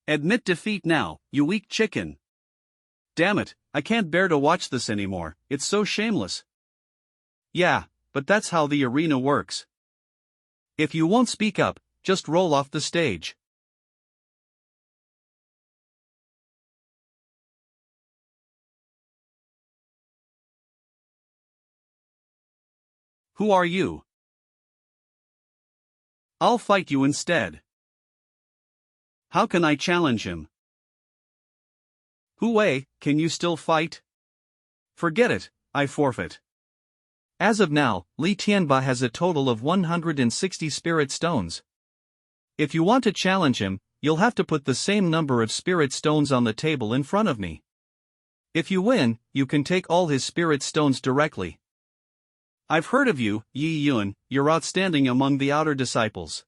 Admit defeat now, you weak chicken. Damn it, I can't bear to watch this anymore, it's so shameless. Yeah, but that's how the arena works. If you won't speak up, just roll off the stage. Who are you? I'll fight you instead. How can I challenge him? Hu Wei, can you still fight? Forget it, I forfeit. As of now, Li Tianba has a total of 160 spirit stones. If you want to challenge him, you'll have to put the same number of spirit stones on the table in front of me. If you win, you can take all his spirit stones directly. I've heard of you, Yi Yun, you're outstanding among the outer disciples.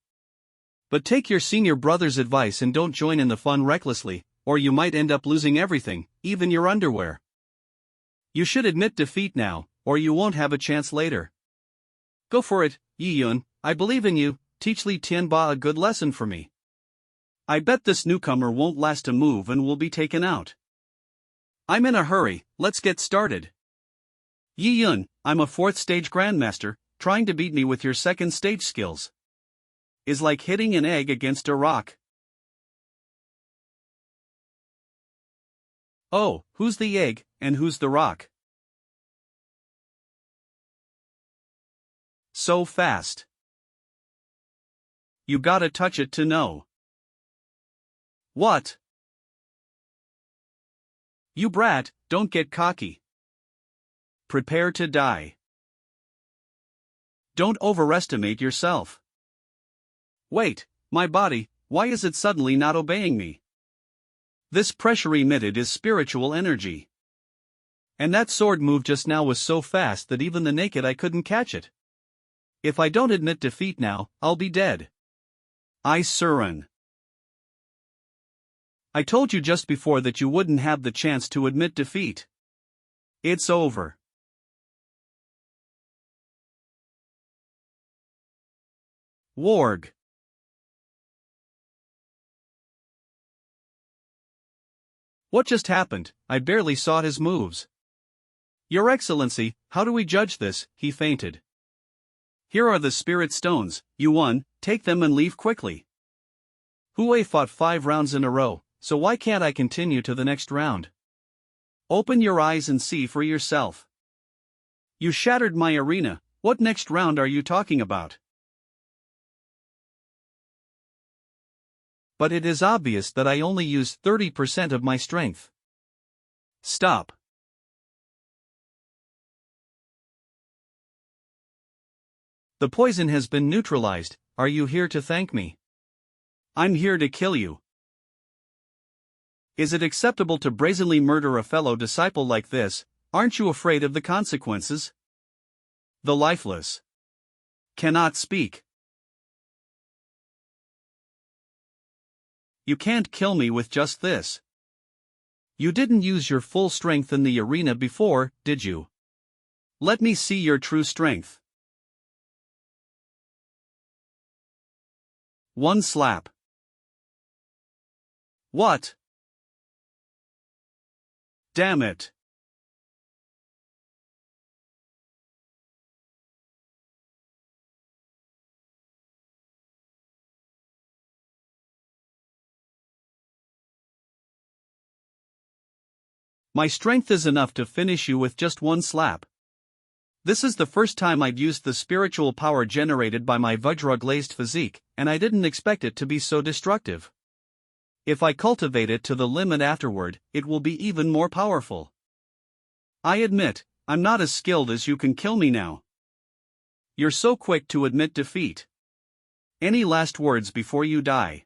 But take your senior brother's advice and don't join in the fun recklessly, or you might end up losing everything, even your underwear. You should admit defeat now, or you won't have a chance later. Go for it, Yi Yun, I believe in you, teach Li Tianba a good lesson for me. I bet this newcomer won't last a move and will be taken out. I'm in a hurry, let's get started. Yi Yun, I'm a 4th stage grandmaster, trying to beat me with your 2nd stage skills is like hitting an egg against a rock. Oh, who's the egg, and who's the rock? So fast. You gotta touch it to know. What? You brat, don't get cocky. Prepare to die. Don't overestimate yourself. Wait, my body, why is it suddenly not obeying me? This pressure emitted is spiritual energy. And that sword move just now was so fast that even the naked eye couldn't catch it. If I don't admit defeat now, I'll be dead. Isuran. I told you just before that you wouldn't have the chance to admit defeat. It's over. Warg. What just happened? I barely saw his moves. Your Excellency, how do we judge this? He fainted. Here are the spirit stones, you won, take them and leave quickly. Huey fought 5 rounds in a row, so why can't I continue to the next round? Open your eyes and see for yourself. You shattered my arena, what next round are you talking about? But it is obvious that I only used 30% of my strength. Stop. The poison has been neutralized, are you here to thank me? I'm here to kill you. Is it acceptable to brazenly murder a fellow disciple like this? Aren't you afraid of the consequences? The lifeless cannot speak. You can't kill me with just this. You didn't use your full strength in the arena before, did you? Let me see your true strength. One slap. What? Damn it. My strength is enough to finish you with just one slap. This is the first time I've used the spiritual power generated by my Vajra-glazed physique, and I didn't expect it to be so destructive. If I cultivate it to the limit afterward, it will be even more powerful. I admit, I'm not as skilled as you can kill me now. You're so quick to admit defeat. Any last words before you die?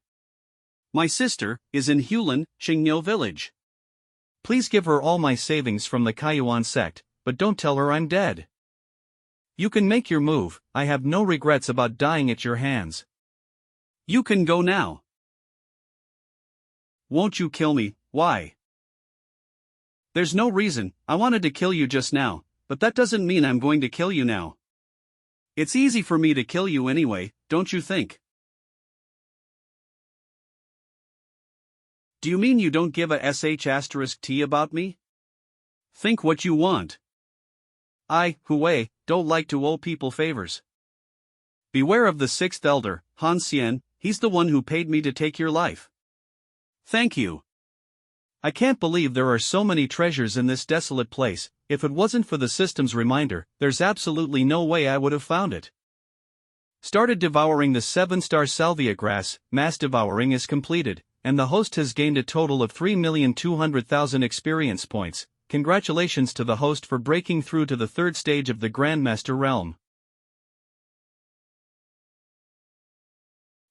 My sister is in Hulan, Xingniu village. Please give her all my savings from the Kaiyuan sect, but don't tell her I'm dead. You can make your move, I have no regrets about dying at your hands. You can go now. Won't you kill me? Why? There's no reason, I wanted to kill you just now, but that doesn't mean I'm going to kill you now. It's easy for me to kill you anyway, don't you think? Do you mean you don't give a sh*t about me? Think what you want. I, Huey, don't like to owe people favors. Beware of the 6th elder, Han Xian, he's the one who paid me to take your life. Thank you. I can't believe there are so many treasures in this desolate place. If it wasn't for the system's reminder, there's absolutely no way I would have found it. Started devouring the 7-star salvia grass, mass devouring is completed, and the host has gained a total of 3,200,000 experience points. Congratulations to the host for breaking through to the 3rd stage of the Grandmaster realm.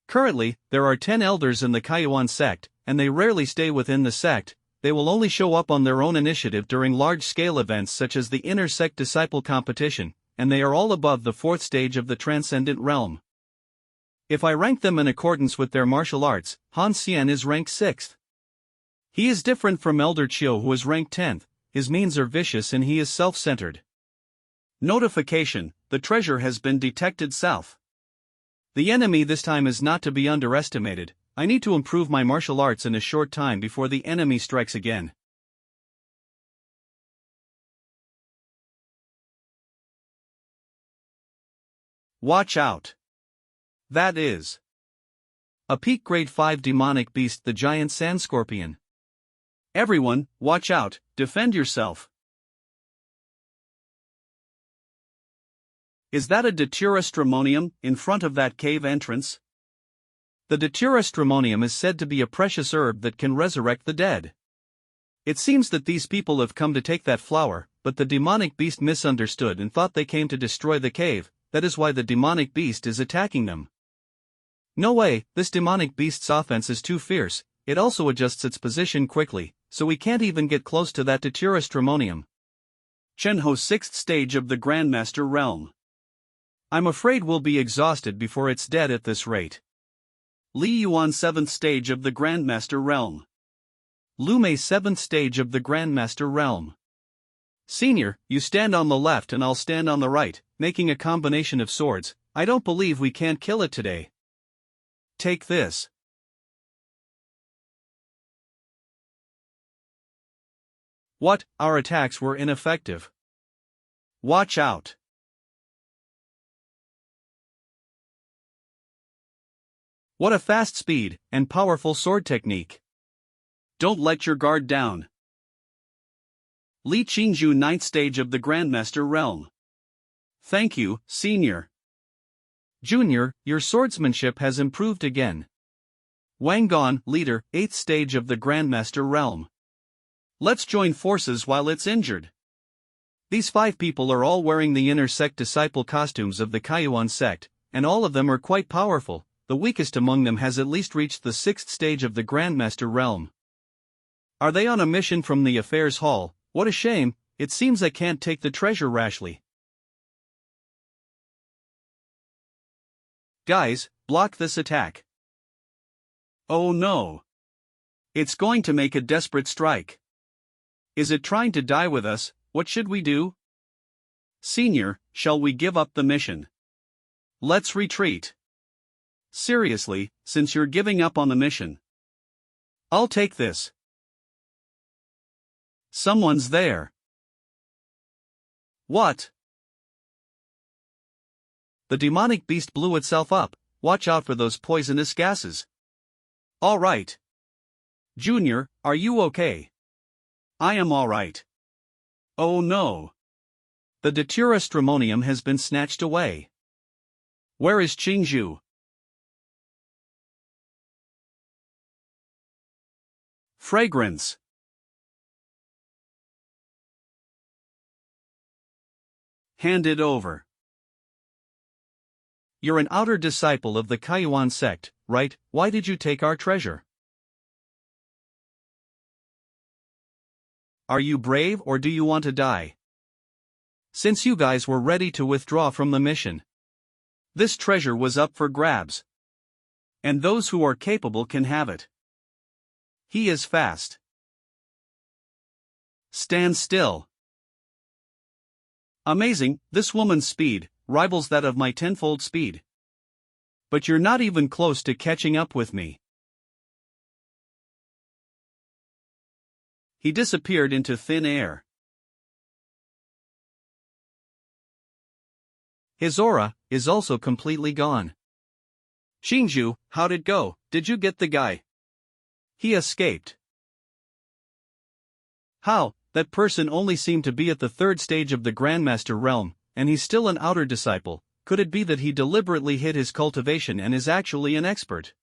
Currently, there are 10 elders in the Kaiyuan sect, and they rarely stay within the sect. They will only show up on their own initiative during large-scale events such as the Inter-Sect Disciple Competition, and they are all above the 4th stage of the Transcendent Realm. If I rank them in accordance with their martial arts, Han Xian is ranked 6th. He is different from Elder Chiu who is ranked 10th, his means are vicious and he is self-centered. Notification: the treasure has been detected south. The enemy this time is not to be underestimated. I need to improve my martial arts in a short time before the enemy strikes again. Watch out. That is a peak grade 5 demonic beast, the giant sand scorpion. Everyone, watch out, defend yourself. Is that a datura stramonium in front of that cave entrance? The datura stramonium is said to be a precious herb that can resurrect the dead. It seems that these people have come to take that flower, but the demonic beast misunderstood and thought they came to destroy the cave. That is why the demonic beast is attacking them. No way, this demonic beast's offense is too fierce. It also adjusts its position quickly, so we can't even get close to that datura stramonium. Chenho's 6th stage of the Grandmaster realm. I'm afraid we'll be exhausted before it's dead at this rate. Li Yuan's 7th stage of the Grandmaster realm. Lu Mei's 7th stage of the Grandmaster realm. Senior, you stand on the left and I'll stand on the right, making a combination of swords. I don't believe we can't kill it today. Take this. What? Our attacks were ineffective. Watch out. What a fast speed and powerful sword technique. Don't let your guard down. Li Qingzhu 9th stage of the Grandmaster realm. Thank you, Senior. Junior, your swordsmanship has improved again. Wang Gon, leader, 8th stage of the Grandmaster realm. Let's join forces while it's injured. These 5 people are all wearing the inner sect disciple costumes of the Kaiyuan sect, and all of them are quite powerful. The weakest among them has at least reached the 6th stage of the Grandmaster realm. Are they on a mission from the affairs hall? What a shame, it seems I can't take the treasure rashly. Guys, block this attack. Oh no. It's going to make a desperate strike. Is it trying to die with us? What should we do? Senior, shall we give up the mission? Let's retreat. Seriously, since you're giving up on the mission. I'll take this. Someone's there. What? The demonic beast blew itself up. Watch out for those poisonous gases. All right. Junior, are you okay? I am all right. Oh no. The datura stramonium has been snatched away. Where is Qingzhu? Fragrance. Hand it over. You're an outer disciple of the Kaiyuan sect, right? Why did you take our treasure? Are you brave or do you want to die? Since you guys were ready to withdraw from the mission, this treasure was up for grabs. And those who are capable can have it. He is fast. Stand still. Amazing, this woman's speed rivals that of my tenfold speed. But you're not even close to catching up with me. He disappeared into thin air. His aura is also completely gone. Qingzhu, how'd it go? Did you get the guy? He escaped. How? That person only seemed to be at the 3rd stage of the Grandmaster realm, and he's still an outer disciple. Could it be that he deliberately hid his cultivation and is actually an expert?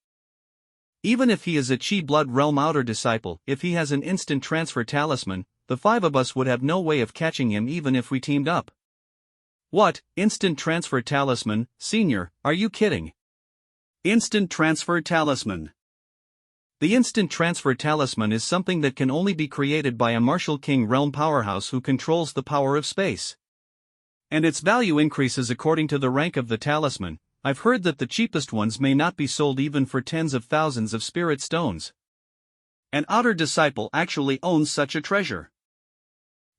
Even if he is a Qi blood realm outer disciple, if he has an instant transfer talisman, the 5 of us would have no way of catching him even if we teamed up. What? Instant transfer talisman, Senior, are you kidding? Instant transfer talisman. The instant transfer talisman is something that can only be created by a martial king realm powerhouse who controls the power of space. And its value increases according to the rank of the talisman. I've heard that the cheapest ones may not be sold even for tens of thousands of spirit stones. An outer disciple actually owns such a treasure.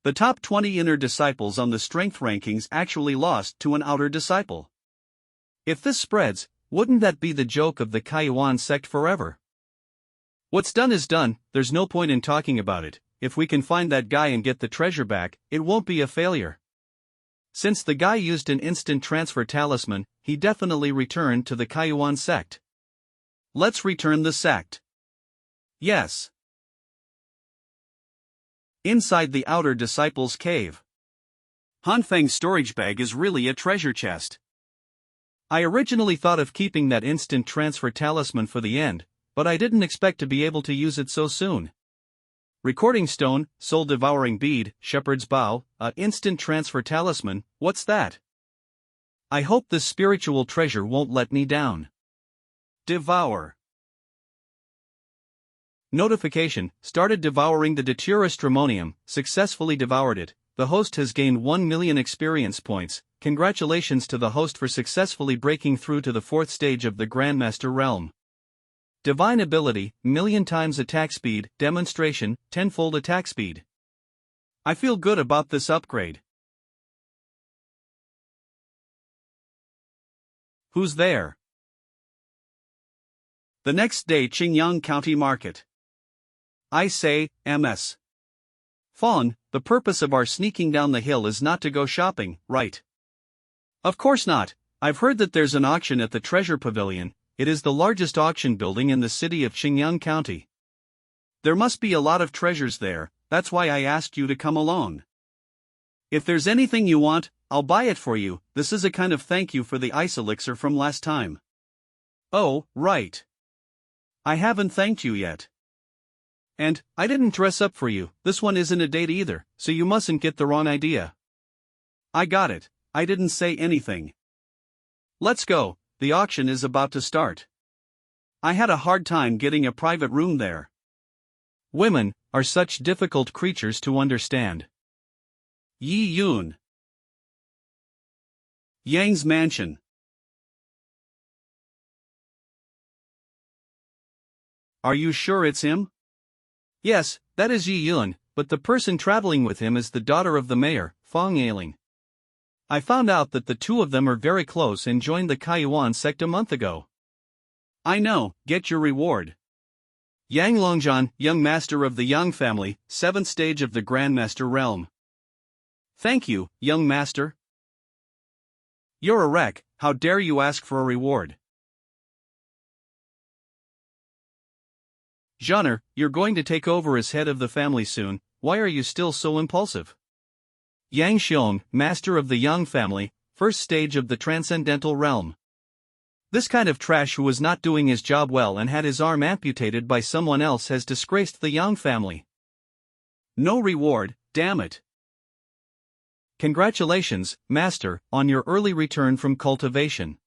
The top 20 inner disciples on the strength rankings actually lost to an outer disciple. If this spreads, wouldn't that be the joke of the Kaiyuan sect forever? What's done is done, there's no point in talking about it. If we can find that guy and get the treasure back, it won't be a failure. Since the guy used an instant transfer talisman, he definitely returned to the Kaiyuan sect. Let's return the sect. Yes. Inside the outer disciples' cave. Hanfeng's storage bag is really a treasure chest. I originally thought of keeping that instant transfer talisman for the end, but I didn't expect to be able to use it so soon. Recording stone, soul-devouring bead, shepherd's bow, instant transfer talisman, what's that? I hope this spiritual treasure won't let me down. Devour. Notification, started devouring the Datura Stramonium, successfully devoured it. The host has gained 1 million experience points. Congratulations to the host for successfully breaking through to the 4th stage of the Grandmaster realm. Divine ability, million times attack speed, demonstration, 10-fold attack speed. I feel good about this upgrade. Who's there? The next day, Qingyang County Market. I say, MS. Fawn, the purpose of our sneaking down the hill is not to go shopping, right? Of course not. I've heard that there's an auction at the Treasure Pavilion. It is the largest auction building in the city of Qingyang County. There must be a lot of treasures there, that's why I asked you to come along. If there's anything you want, I'll buy it for you. This is a kind of thank you for the ice elixir from last time. Oh, right. I haven't thanked you yet. And, I didn't dress up for you. This one isn't a date either, so you mustn't get the wrong idea. I got it. I didn't say anything. Let's go. The auction is about to start. I had a hard time getting a private room there. Women are such difficult creatures to understand. Yi Yun. Yang's mansion. Are you sure it's him? Yes, that is Yi Yun, but the person traveling with him is the daughter of the mayor, Fang Ailing. I found out that the two of them are very close and joined the Kaiyuan sect a month ago. I know, get your reward. Yang Longzhan, young master of the Yang family, 7th stage of the Grandmaster realm. Thank you, young master. You're a wreck, how dare you ask for a reward? Zhaner, you're going to take over as head of the family soon, why are you still so impulsive? Yang Xiong, master of the Yang family, 1st stage of the Transcendental realm. This kind of trash who was not doing his job well and had his arm amputated by someone else has disgraced the Yang family. No reward, damn it. Congratulations, master, on your early return from cultivation.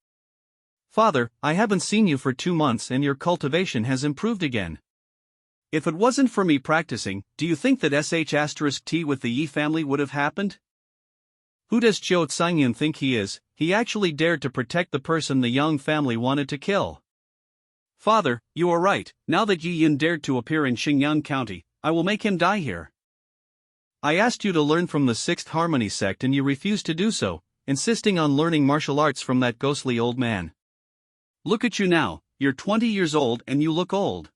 Father, I haven't seen you for 2 months and your cultivation has improved again. If it wasn't for me practicing, do you think that sh*t with the Yi family would have happened? Who does Zhou Tsangyun think he is? He actually dared to protect the person the Yang family wanted to kill. Father, you are right. Now that Yi Yin dared to appear in Xingyang County, I will make him die here. I asked you to learn from the 6th Harmony sect and you refused to do so, insisting on learning martial arts from that ghostly old man. Look at you now, you're 20 years old and you look old.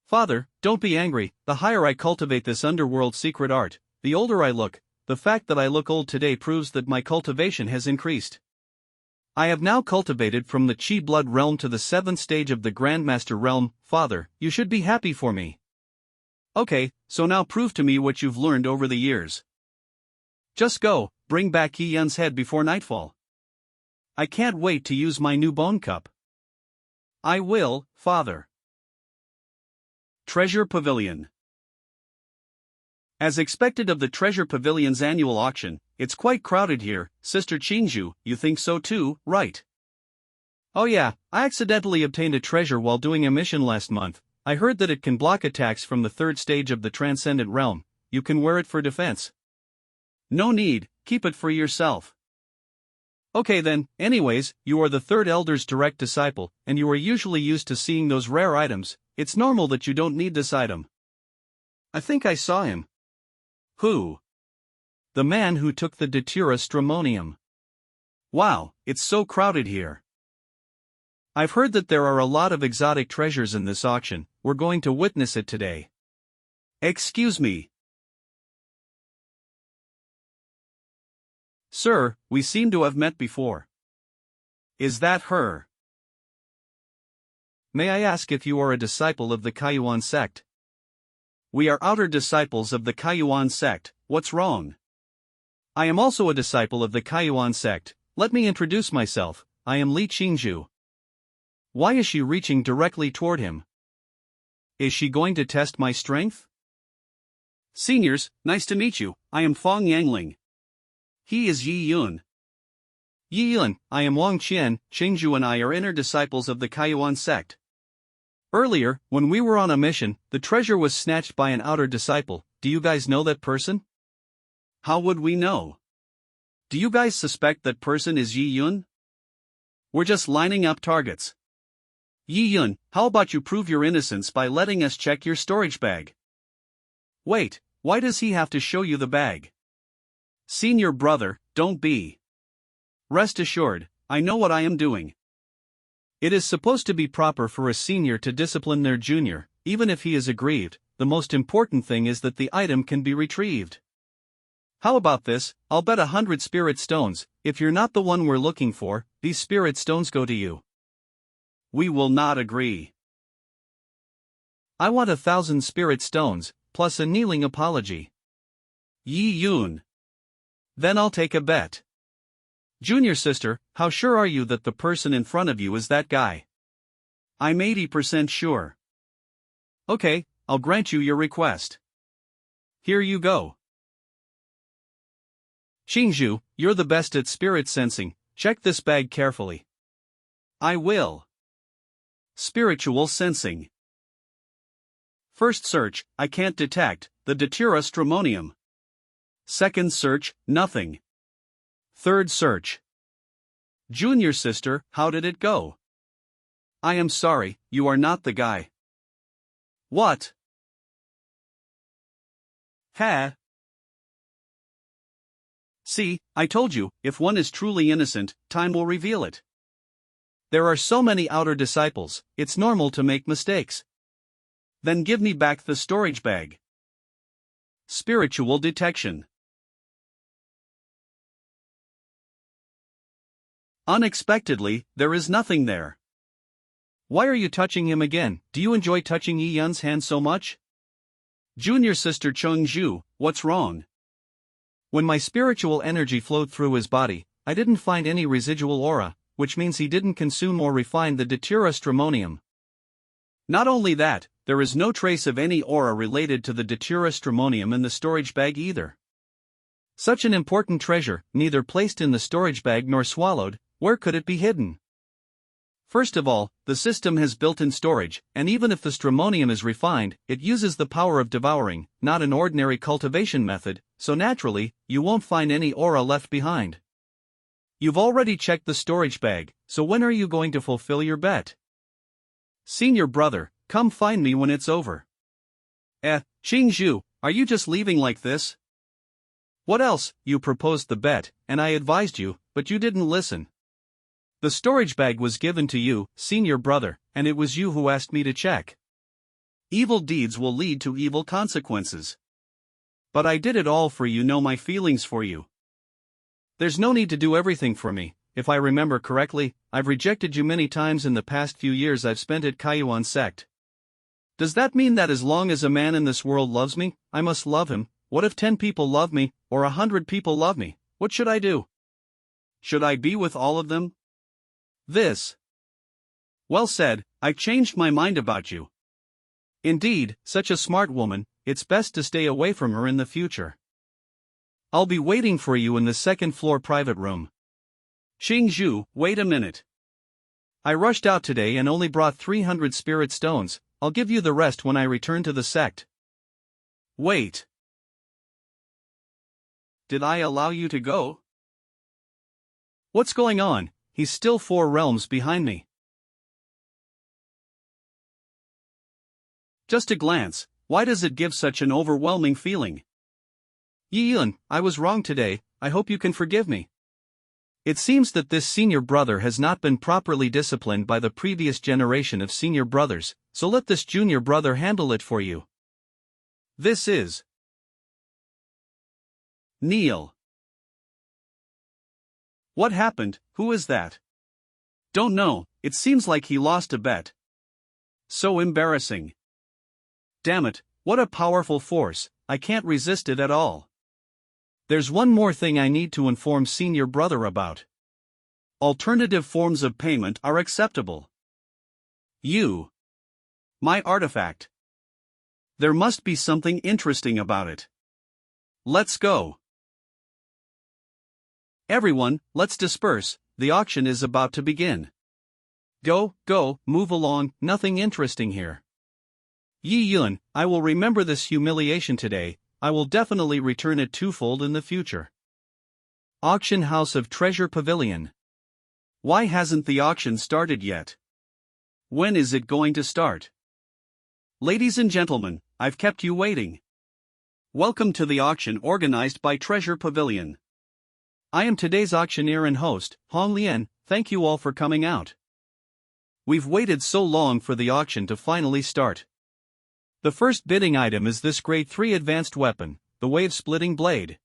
Father, don't be angry, the higher I cultivate this underworld secret art, the older I look. The fact that I look old today proves that my cultivation has increased. I have now cultivated from the Qi blood realm to the 7th stage of the Grandmaster realm. Father, you should be happy for me. Okay, so now prove to me what you've learned over the years. Just go, bring back Yi Yun's head before nightfall. I can't wait to use my new bone cup. I will, Father. Treasure Pavilion. As expected of the Treasure Pavilion's annual auction, it's quite crowded here. Sister Qingzhu, you think so too, right? Oh yeah, I accidentally obtained a treasure while doing a mission last month. I heard that it can block attacks from the 3rd stage of the Transcendent realm. You can wear it for defense. No need, keep it for yourself. Okay then, anyways, you are the 3rd Elder's direct disciple, and you are usually used to seeing those rare items. It's normal that you don't need this item. I think I saw him. Who? The man who took the Datura stramonium. Wow, it's so crowded here. I've heard that there are a lot of exotic treasures in this auction. We're going to witness it today. Excuse me. Sir, we seem to have met before. Is that her? May I ask if you are a disciple of the Kaiyuan sect? We are outer disciples of the Kaiyuan sect. What's wrong? I am also a disciple of the Kaiyuan sect. Let me introduce myself. I am Li Qingzhu. Why is she reaching directly toward him? Is she going to test my strength? Seniors, nice to meet you. I am Fong Yangling. He is Yi Yun. Yi Yun, I am Wang Qian. Qingzhu and I are inner disciples of the Kaiyuan sect. Earlier, when we were on a mission, the treasure was snatched by an outer disciple. Do you guys know that person? How would we know? Do you guys suspect that person is Yi Yun? We're just lining up targets. Yi Yun, how about you prove your innocence by letting us check your storage bag? Wait, why does he have to show you the bag? Senior brother, don't be. Rest assured, I know what I am doing. It is supposed to be proper for a senior to discipline their junior, even if he is aggrieved. The most important thing is that the item can be retrieved. How about this? I'll bet 100 spirit stones. If you're not the one we're looking for, these spirit stones go to you. We will not agree. I want 1,000 spirit stones, plus a kneeling apology. Yi Yun. Then I'll take a bet. Junior sister, how sure are you that the person in front of you is that guy? I'm 80% sure. Okay, I'll grant you your request. Here you go. Qingzhu, you're the best at spirit sensing. Check this bag carefully. I will. Spiritual sensing. First search, I can't detect the Datura stramonium. Second search, nothing. Third search. Junior sister, how did it go? I am sorry, you are not the guy. What? Ha? See, I told you, if one is truly innocent, time will reveal it. There are so many outer disciples, it's normal to make mistakes. Then give me back the storage bag. Spiritual detection. Unexpectedly, there is nothing there. Why are you touching him again? Do you enjoy touching Yi Yun's hand so much? Junior sister Qingzhu, what's wrong? When my spiritual energy flowed through his body, I didn't find any residual aura, which means he didn't consume or refine the Datura stramonium. Not only that, there is no trace of any aura related to the Datura stramonium in the storage bag either. Such an important treasure, neither placed in the storage bag nor swallowed, where could it be hidden? First of all, the system has built-in storage, and even if the stramonium is refined, it uses the power of devouring, not an ordinary cultivation method, so naturally, you won't find any aura left behind. You've already checked the storage bag, so when are you going to fulfill your bet? Senior brother, come find me when it's over. Qingzhu, are you just leaving like this? What else? You proposed the bet, and I advised you, but you didn't listen. The storage bag was given to you, senior brother, and it was you who asked me to check. Evil deeds will lead to evil consequences. But I did it all for you, know my feelings for you. There's no need to do everything for me. If I remember correctly, I've rejected you many times in the past few years I've spent at Kaiyuan sect. Does that mean that as long as a man in this world loves me, I must love him? What if 10 people love me, or 100 people love me? What should I do? Should I be with all of them? This. Well said, I've changed my mind about you. Indeed, such a smart woman, it's best to stay away from her in the future. I'll be waiting for you in the second-floor private room. Qingzhu, wait a minute. I rushed out today and only brought 300 spirit stones. I'll give you the rest when I return to the sect. Wait. Did I allow you to go? What's going on? He's still 4 realms behind me. Just a glance, why does it give such an overwhelming feeling? Yiyun, I was wrong today, I hope you can forgive me. It seems that this senior brother has not been properly disciplined by the previous generation of senior brothers, so let this junior brother handle it for you. This is Neil. What happened? Who is that? Don't know, it seems like he lost a bet. So embarrassing. Damn it, what a powerful force, I can't resist it at all. There's one more thing I need to inform senior brother about. Alternative forms of payment are acceptable. My artifact. There must be something interesting about it. Let's go. Everyone, let's disperse, the auction is about to begin. Go, move along, nothing interesting here. Yiyun, I will remember this humiliation today, I will definitely return it twofold in the future. Auction House of Treasure Pavilion. Why hasn't the auction started yet? When is it going to start? Ladies and gentlemen, I've kept you waiting. Welcome to the auction organized by Treasure Pavilion. I am today's auctioneer and host, Hong Lian, thank you all for coming out. We've waited so long for the auction to finally start. The first bidding item is this Grade 3 advanced weapon, the wave-splitting blade.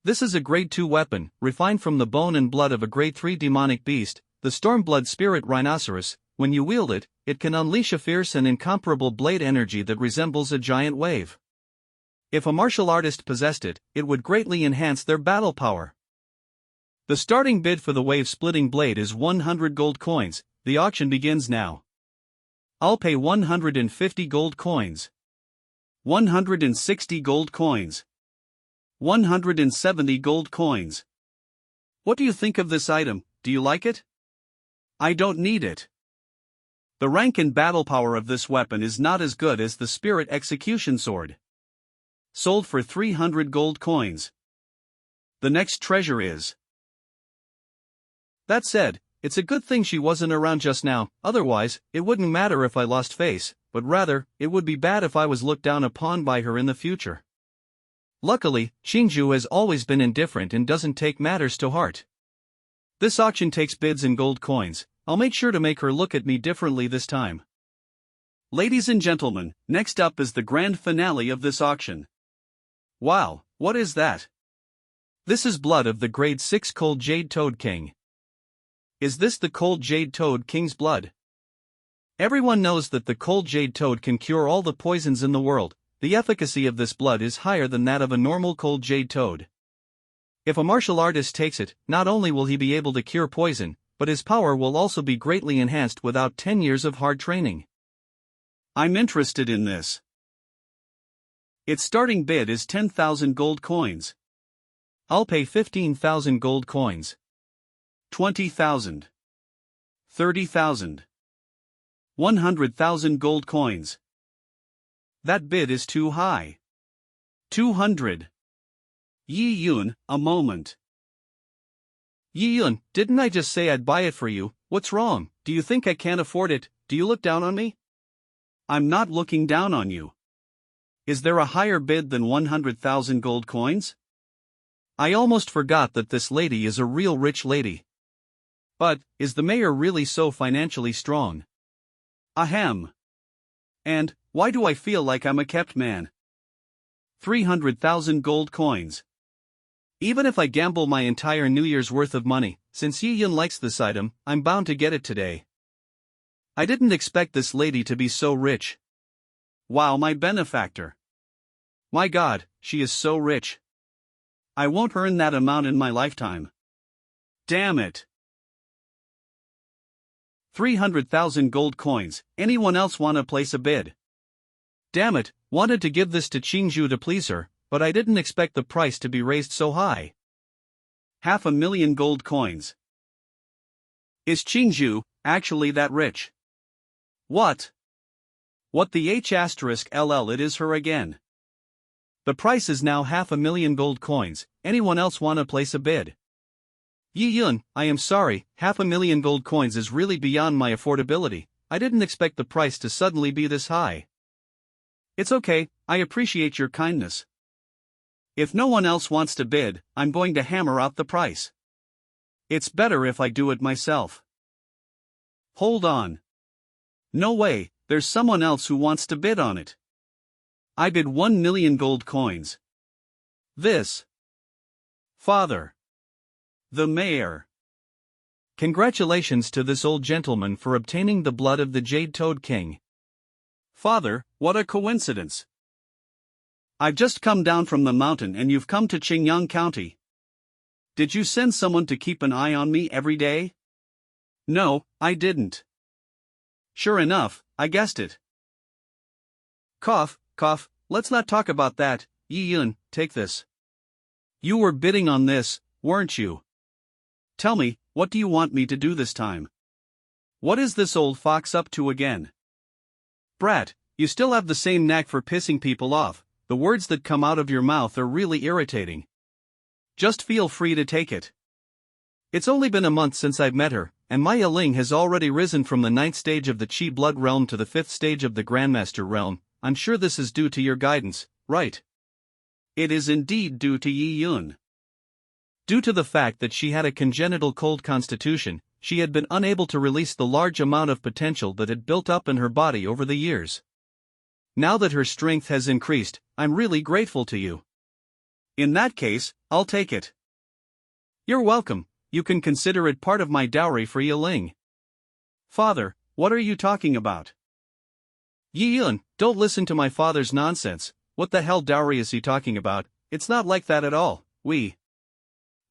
This is a Grade 2 weapon, refined from the bone and blood of a Grade 3 demonic beast, the Stormblood Spirit Rhinoceros. When you wield it, it can unleash a fierce and incomparable blade energy that resembles a giant wave. If a martial artist possessed it, it would greatly enhance their battle power. The starting bid for the wave-splitting blade is 100 gold coins, the auction begins now. I'll pay 150 gold coins. 160 gold coins. 170 gold coins. What do you think of this item, do you like it? I don't need it. The rank and battle power of this weapon is not as good as the Spirit Execution Sword. Sold for 300 gold coins. The next treasure is. That said, it's a good thing she wasn't around just now, otherwise, it wouldn't matter if I lost face, but rather, it would be bad if I was looked down upon by her in the future. Luckily, Qingzhu has always been indifferent and doesn't take matters to heart. This auction takes bids in gold coins, I'll make sure to make her look at me differently this time. Ladies and gentlemen, next up is the grand finale of this auction. Wow, what is that? This is blood of the Grade 6 Cold Jade Toad King. Is this the Cold Jade Toad King's blood? Everyone knows that the Cold Jade Toad can cure all the poisons in the world. The efficacy of this blood is higher than that of a normal Cold Jade Toad. If a martial artist takes it, not only will he be able to cure poison, but his power will also be greatly enhanced without 10 years of hard training. I'm interested in this. Its starting bid is 10,000 gold coins. I'll pay 15,000 gold coins. 20,000. 30,000. 100,000 gold coins. That bid is too high. 200. Yiyun, a moment. Yiyun, didn't I just say I'd buy it for you? What's wrong? Do you think I can't afford it? Do you look down on me? I'm not looking down on you. Is there a higher bid than 100,000 gold coins? I almost forgot that this lady is a real rich lady. But, is the mayor really so financially strong? Ahem. And, why do I feel like I'm a kept man? 300,000 gold coins. Even if I gamble my entire New Year's worth of money, since Yiyun likes this item, I'm bound to get it today. I didn't expect this lady to be so rich. Wow, my benefactor. My God, she is so rich. I won't earn that amount in my lifetime. Damn it. 300,000 gold coins, anyone else wanna place a bid? Damn it, wanted to give this to Qingzhu to please her, but I didn't expect the price to be raised so high. 500,000 gold coins. Is Qingzhu actually that rich? What? What the H*LL it is her again. The price is now 500,000 gold coins, anyone else wanna place a bid? Yiyun, I am sorry, 500,000 gold coins is really beyond my affordability, I didn't expect the price to suddenly be this high. It's okay, I appreciate your kindness. If no one else wants to bid, I'm going to hammer out the price. It's better if I do it myself. Hold on. No way, there's someone else who wants to bid on it. I bid 1 million gold coins. This. Father. The mayor. Congratulations to this old gentleman for obtaining the blood of the Jade Toad King. Father, what a coincidence. I've just come down from the mountain and you've come to Qingyang County. Did you send someone to keep an eye on me every day? No, I didn't. Sure enough, I guessed it. Cough, cough, let's not talk about that. Yi Yun, take this. You were bidding on this, weren't you? Tell me, what do you want me to do this time? What is this old fox up to again? Brat, you still have the same knack for pissing people off. The words that come out of your mouth are really irritating. Just feel free to take it. It's only been a month since I've met her, and my Yiling has already risen from the 9th stage of the Qi Blood Realm to the 5th stage of the Grandmaster Realm. I'm sure this is due to your guidance, right? It is indeed due to Yi Yun. Due to the fact that she had a congenital cold constitution, she had been unable to release the large amount of potential that had built up in her body over the years. Now that her strength has increased, I'm really grateful to you. In that case, I'll take it. You're welcome, you can consider it part of my dowry for Yiling. Father, what are you talking about? Yi Yun, don't listen to my father's nonsense. What the hell dowry is he talking about? It's not like that at all.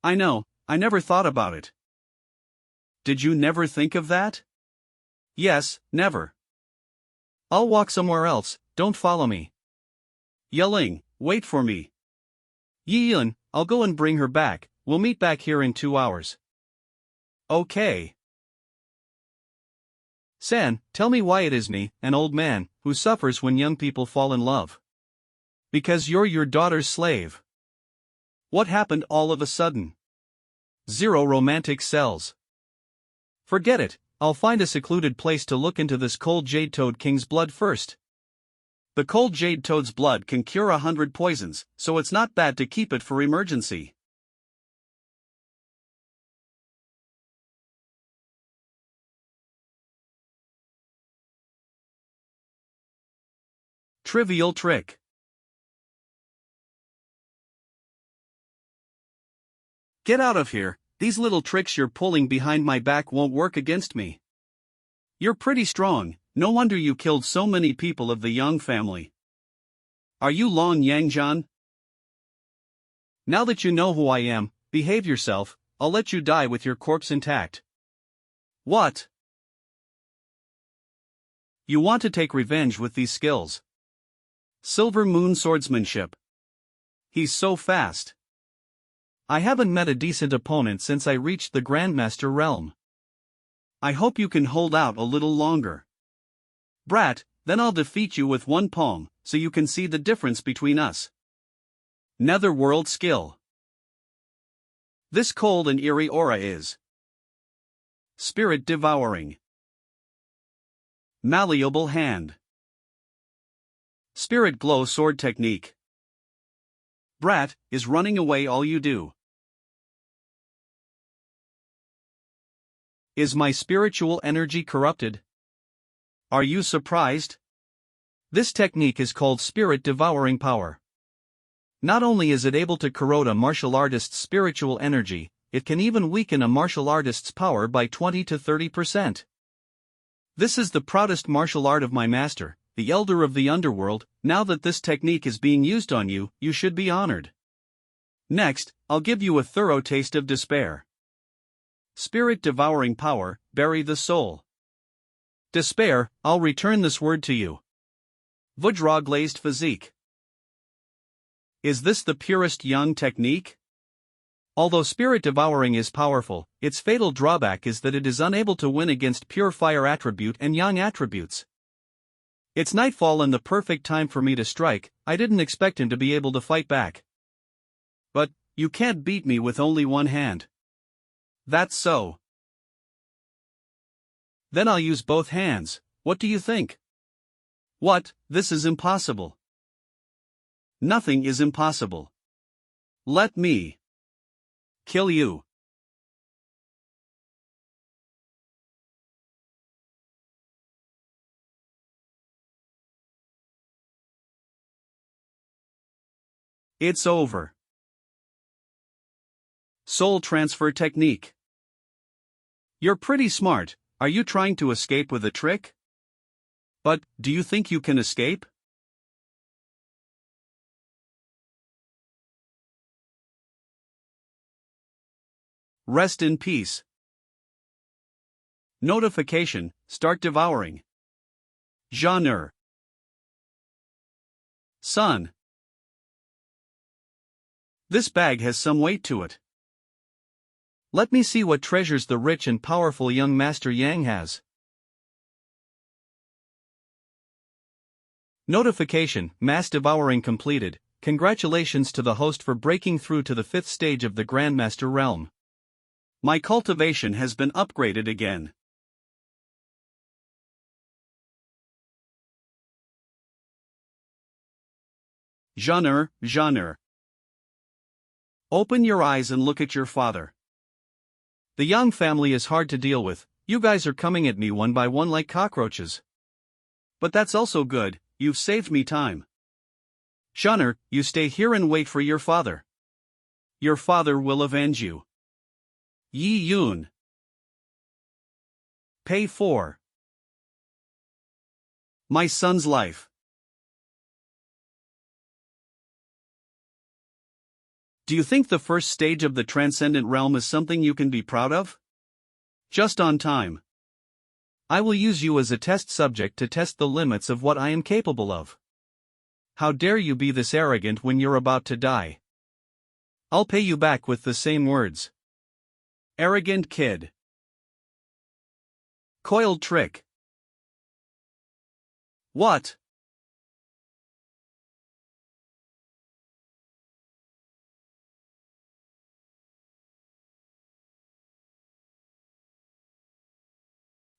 I know, I never thought about it. Did you never think of that? Yes, never. I'll walk somewhere else, don't follow me. Yiling, wait for me. Yi Yun, I'll go and bring her back, we'll meet back here in 2 hours. Okay. San, tell me why it is me, an old man, who suffers when young people fall in love. Because you're your daughter's slave. What happened all of a sudden? 0 romantic cells. Forget it, I'll find a secluded place to look into this cold Jade Toad King's blood first. The cold Jade Toad's blood can cure 100 poisons, so it's not bad to keep it for emergency. Trivial trick. Get out of here, these little tricks you're pulling behind my back won't work against me. You're pretty strong, no wonder you killed so many people of the Yang family. Are you Long Yangzhan? Now that you know who I am, behave yourself, I'll let you die with your corpse intact. What? You want to take revenge with these skills? Silver Moon swordsmanship. He's so fast. I haven't met a decent opponent since I reached the Grandmaster realm. I hope you can hold out a little longer. Brat, then I'll defeat you with 1 palm, so you can see the difference between us. Netherworld skill. This cold and eerie aura is Spirit devouring. Malleable hand. Spirit glow sword technique. Brat, is running away all you do? Is my spiritual energy corrupted? Are you surprised? This technique is called Spirit Devouring Power. Not only is it able to corrode a martial artist's spiritual energy, it can even weaken a martial artist's power by 20 to 30%. This is the proudest martial art of my master, the Elder of the Underworld. Now that this technique is being used on you, you should be honored. Next, I'll give you a thorough taste of despair. Spirit Devouring Power, bury the soul. Despair, I'll return this word to you. Vajra glazed physique. Is this the purest Yang technique? Although Spirit Devouring is powerful, its fatal drawback is that it is unable to win against pure fire attribute and Yang attributes. It's nightfall and the perfect time for me to strike. I didn't expect him to be able to fight back. But, you can't beat me with only 1 hand. That's so. Then I'll use both hands, what do you think? What, this is impossible. Nothing is impossible. Let me kill you. It's over. Soul transfer technique. You're pretty smart. Are you trying to escape with a trick? But, do you think you can escape? Rest in peace. Notification, start devouring. Genre. Son. This bag has some weight to it. Let me see what treasures the rich and powerful young Master Yang has. Notification, mass devouring completed. Congratulations to the host for breaking through to the 5th stage of the Grandmaster realm. My cultivation has been upgraded again. Genre. Open your eyes and look at your father. The Yang family is hard to deal with. You guys are coming at me one by one like cockroaches. But that's also good, you've saved me time. Genre, you stay here and wait for your father. Your father will avenge you. Yi Yun. Pay for my son's life. Do you think the first stage of the Transcendent Realm is something you can be proud of? Just on time. I will use you as a test subject to test the limits of what I am capable of. How dare you be this arrogant when you're about to die? I'll pay you back with the same words. Arrogant kid. Coiled trick. What?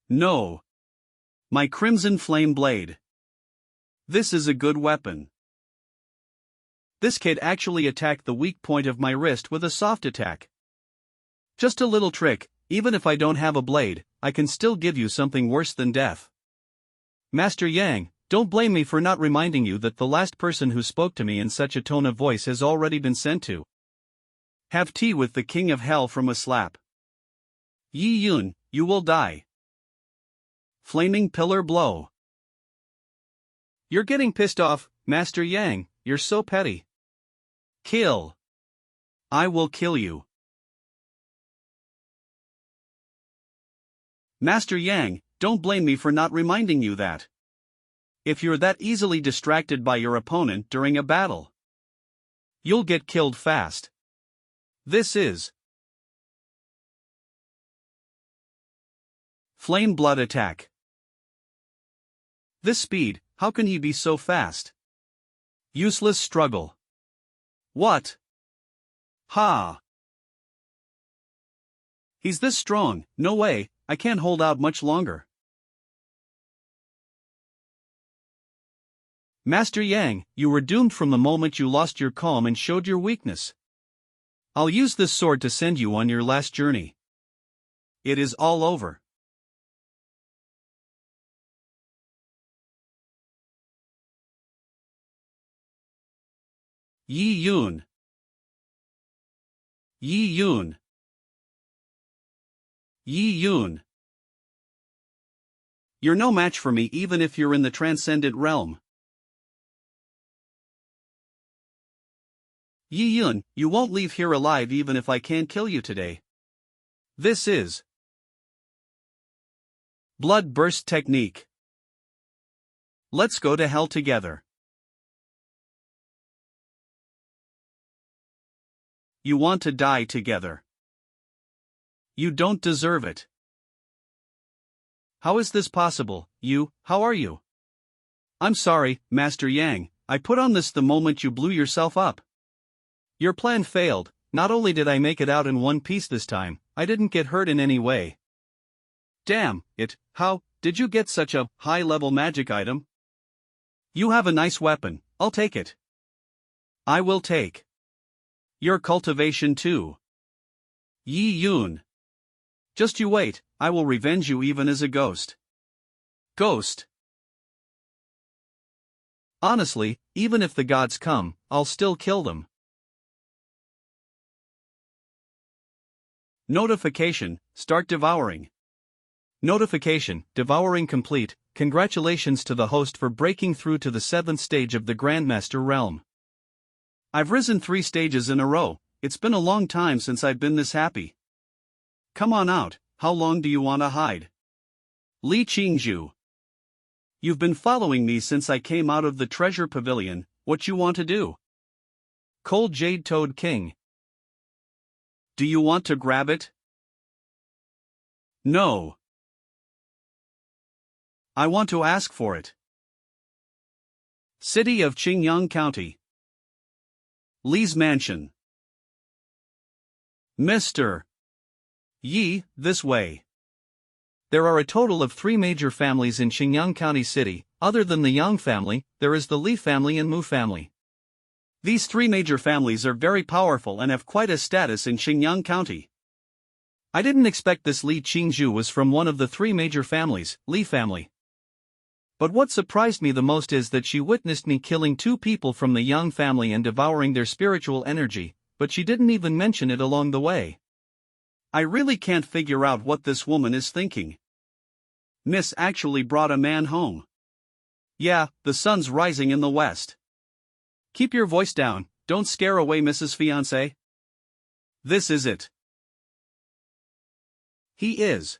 No. My crimson flame blade. This is a good weapon. This kid actually attacked the weak point of my wrist with a soft attack. Just a little trick, even if I don't have a blade, I can still give you something worse than death. Master Yang, don't blame me for not reminding you that the last person who spoke to me in such a tone of voice has already been sent to. Have tea with the king of hell from a slap. Yi Yun, you will die. Flaming pillar blow. You're getting pissed off, Master Yang, you're so petty. Kill. I will kill you. Master Yang, don't blame me for not reminding you that. If you're that easily distracted by your opponent during a battle, you'll get killed fast. This is Flame Blood Attack. This speed, how can he be so fast? Useless struggle. What? Ha! He's this strong, no way, I can't hold out much longer. Master Yang, you were doomed from the moment you lost your calm and showed your weakness. I'll use this sword to send you on your last journey. It is all over. Yi Yun. Yi Yun. Yi Yun. You're no match for me even if you're in the Transcendent Realm. Yi Yun, you won't leave here alive even if I can't kill you today. This is Blood Burst Technique. Let's go to hell together. You want to die together. You don't deserve it. How is this possible? How are you? I'm sorry, Master Yang, I put on this the moment you blew yourself up. Your plan failed. Not only did I make it out in one piece this time, I didn't get hurt in any way. Damn it, how did you get such a high-level magic item? You have a nice weapon, I'll take it. I will take Your cultivation too. Yi Yun. Just you wait, I will revenge you even as a ghost. Ghost. Honestly, even if the gods come, I'll still kill them. Notification, start devouring. Notification, devouring complete. Congratulations to the host for breaking through to the 7th stage of the Grandmaster realm. I've risen 3 stages in a row, it's been a long time since I've been this happy. Come on out, how long do you want to hide? Li Qingzhu. You've been following me since I came out of the treasure pavilion, what you want to do? Cold Jade Toad King. Do you want to grab it? No. I want to ask for it. City of Qingyang County. Li's mansion. Mr. Yi, this way. There are a total of 3 major families in Qingyang County City. Other than the Yang family, there is the Li family and Mu family. These 3 major families are very powerful and have quite a status in Qingyang County. I didn't expect this Li Qingzhu was from one of the 3 major families, Li family. But what surprised me the most is that she witnessed me killing 2 people from the Yang family and devouring their spiritual energy, but she didn't even mention it along the way. I really can't figure out what this woman is thinking. Miss actually brought a man home. Yeah, the sun's rising in the west. Keep your voice down, don't scare away Mrs. Fiancé. This is it. He is.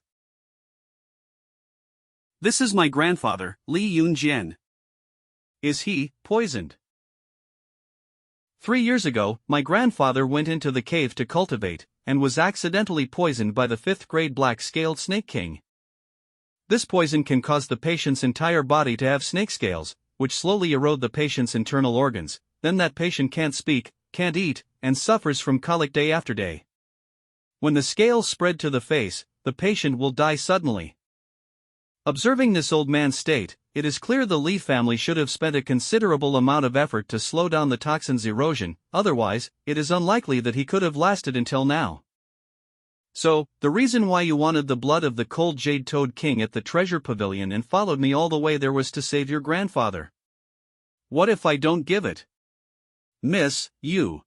This is my grandfather, Li Yunjian. Is he poisoned? 3 years ago, my grandfather went into the cave to cultivate, and was accidentally poisoned by the 5th grade black-scaled snake king. This poison can cause the patient's entire body to have snake scales, which slowly erode the patient's internal organs. Then that patient can't speak, can't eat, and suffers from colic day after day. When the scales spread to the face, the patient will die suddenly. Observing this old man's state, it is clear the Li family should have spent a considerable amount of effort to slow down the toxin's erosion, otherwise, it is unlikely that he could have lasted until now. So, the reason why you wanted the blood of the Cold Jade Toad King at the treasure pavilion and followed me all the way there was to save your grandfather. What if I don't give it? Miss, you.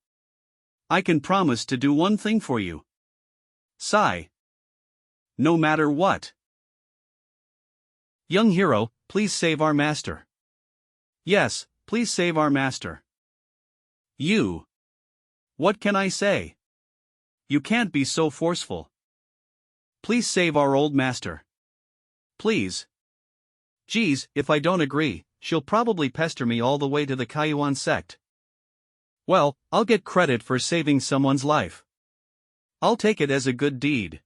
I can promise to do one thing for you. Sigh. No matter what. Young hero, please save our master. Yes, please save our master. You. What can I say? You can't be so forceful. Please save our old master. Please. Geez, if I don't agree, she'll probably pester me all the way to the Kaiyuan sect. Well, I'll get credit for saving someone's life. I'll take it as a good deed.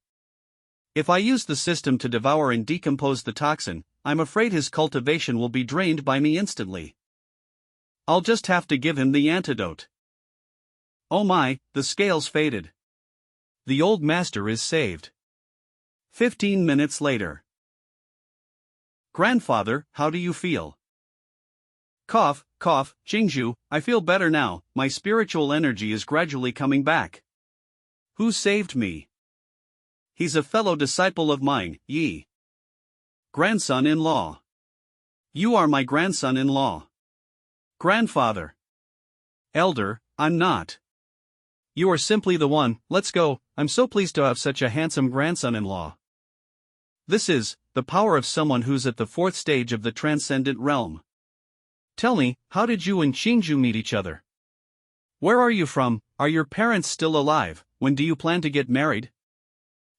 If I use the system to devour and decompose the toxin, I'm afraid his cultivation will be drained by me instantly. I'll just have to give him the antidote. Oh my, the scales faded. The old master is saved. 15 minutes later. Grandfather, how do you feel? Cough, cough, Qingzhu, I feel better now, my spiritual energy is gradually coming back. Who saved me? He's a fellow disciple of mine, Yi. Grandson-in-law. You are my grandson-in-law. Grandfather. Elder, I'm not. You are simply the one. Let's go, I'm so pleased to have such a handsome grandson-in-law. This is the power of someone who's at the 4th stage of the transcendent realm. Tell me, how did you and Qingzhu meet each other? Where are you from? Are your parents still alive? When do you plan to get married?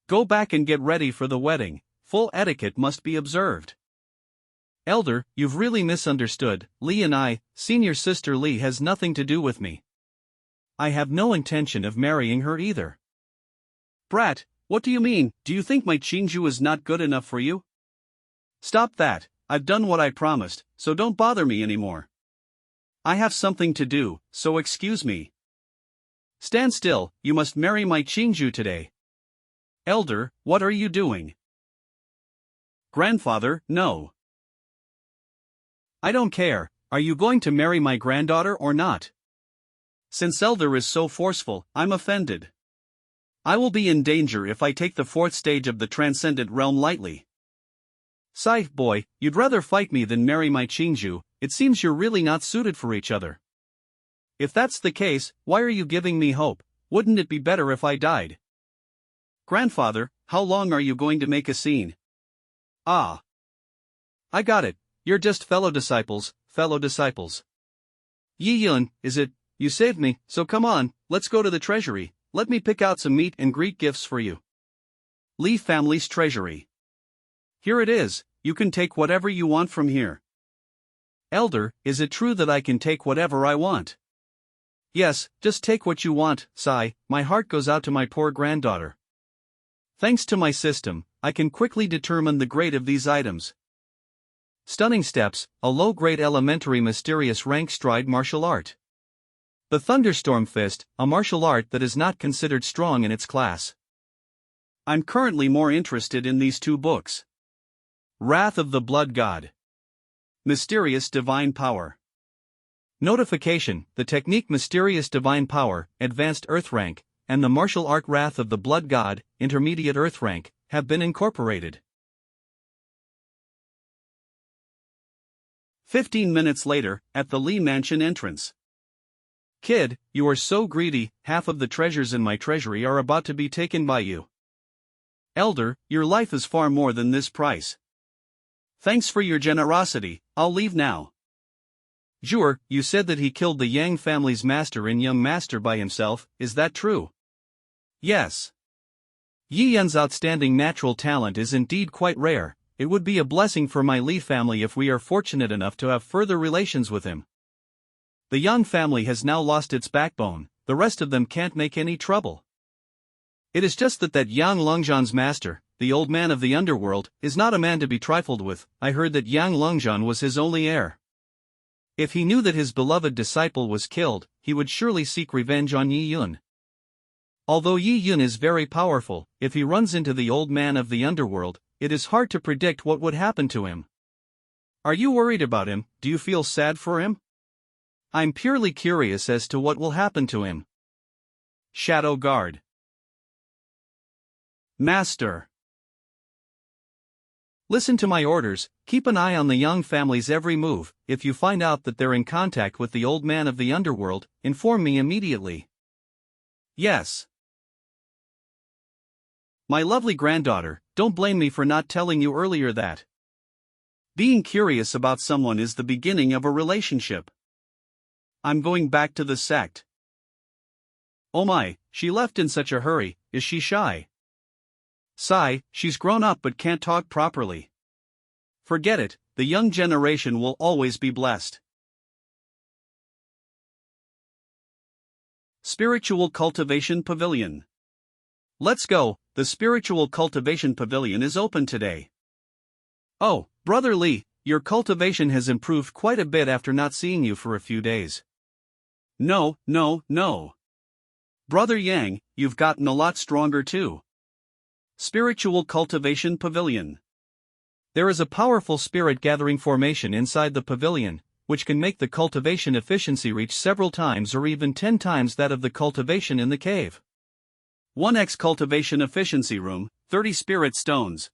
Go back and get ready for the wedding. Full etiquette must be observed. Elder, you've really misunderstood. Li and I, senior sister Li, has nothing to do with me. I have no intention of marrying her either. Brat, what do you mean? Do you think my Qingzhu is not good enough for you? Stop that, I've done what I promised, so don't bother me anymore. I have something to do, so excuse me. Stand still, you must marry my Qingzhu today. Elder, what are you doing? Grandfather, no. I don't care, are you going to marry my granddaughter or not? Since Elder is so forceful, I'm offended. I will be in danger if I take the fourth stage of the transcendent realm lightly. Sai, boy, you'd rather fight me than marry my Qingju. It seems you're really not suited for each other. If that's the case, why are you giving me hope? Wouldn't it be better if I died? Grandfather, how long are you going to make a scene? Ah. I got it, you're just fellow disciples. Yi Yun, is it? You saved me, so come on, let's go to the treasury. Let me pick out some meet and greet gifts for you. Li family's treasury. Here it is, you can take whatever you want from here. Elder, is it true that I can take whatever I want? Yes, just take what you want, Sai. My heart goes out to my poor granddaughter. Thanks to my system, I can quickly determine the grade of these items. Stunning steps, a low-grade elementary mysterious rank stride martial art. The Thunderstorm Fist, a martial art that is not considered strong in its class. I'm currently more interested in these two books. Wrath of the Blood God. Mysterious Divine Power. Notification: the technique Mysterious Divine Power, Advanced Earth Rank, and the martial art Wrath of the Blood God, Intermediate Earth Rank, have been incorporated. 15 minutes later, at the Li Mansion entrance. Kid, you are so greedy, half of the treasures in my treasury are about to be taken by you. Elder, your life is far more than this price. Thanks for your generosity, I'll leave now. Jur, you said that he killed the Yang family's master and young master by himself, is that true? Yes. Yi Yun's outstanding natural talent is indeed quite rare. It would be a blessing for my Li family if we are fortunate enough to have further relations with him. The Yang family has now lost its backbone, the rest of them can't make any trouble. It is just that Yang Longzhan's master, the old man of the underworld, is not a man to be trifled with. I heard that Yang Longzhan was his only heir. If he knew that his beloved disciple was killed, he would surely seek revenge on Yi Yun. Although Yi Yun is very powerful, if he runs into the old man of the underworld, it is hard to predict what would happen to him. Are you worried about him? Do you feel sad for him? I'm purely curious as to what will happen to him. Shadow Guard. Master. Listen to my orders, keep an eye on the Yang family's every move. If you find out that they're in contact with the old man of the underworld, inform me immediately. Yes. My lovely granddaughter, don't blame me for not telling you earlier that being curious about someone is the beginning of a relationship. I'm going back to the sect. Oh my, she left in such a hurry. Is she shy? Sigh, she's grown up but can't talk properly. Forget it, the young generation will always be blessed. Spiritual Cultivation Pavilion. Let's go, the Spiritual Cultivation Pavilion is open today. Oh, Brother Li, your cultivation has improved quite a bit after not seeing you for a few days. No. Brother Yang, you've gotten a lot stronger too. Spiritual Cultivation Pavilion. There is a powerful spirit gathering formation inside the pavilion, which can make the cultivation efficiency reach several times or even 10 times that of the cultivation in the cave. 1x Cultivation Efficiency Room, 30 Spirit Stones.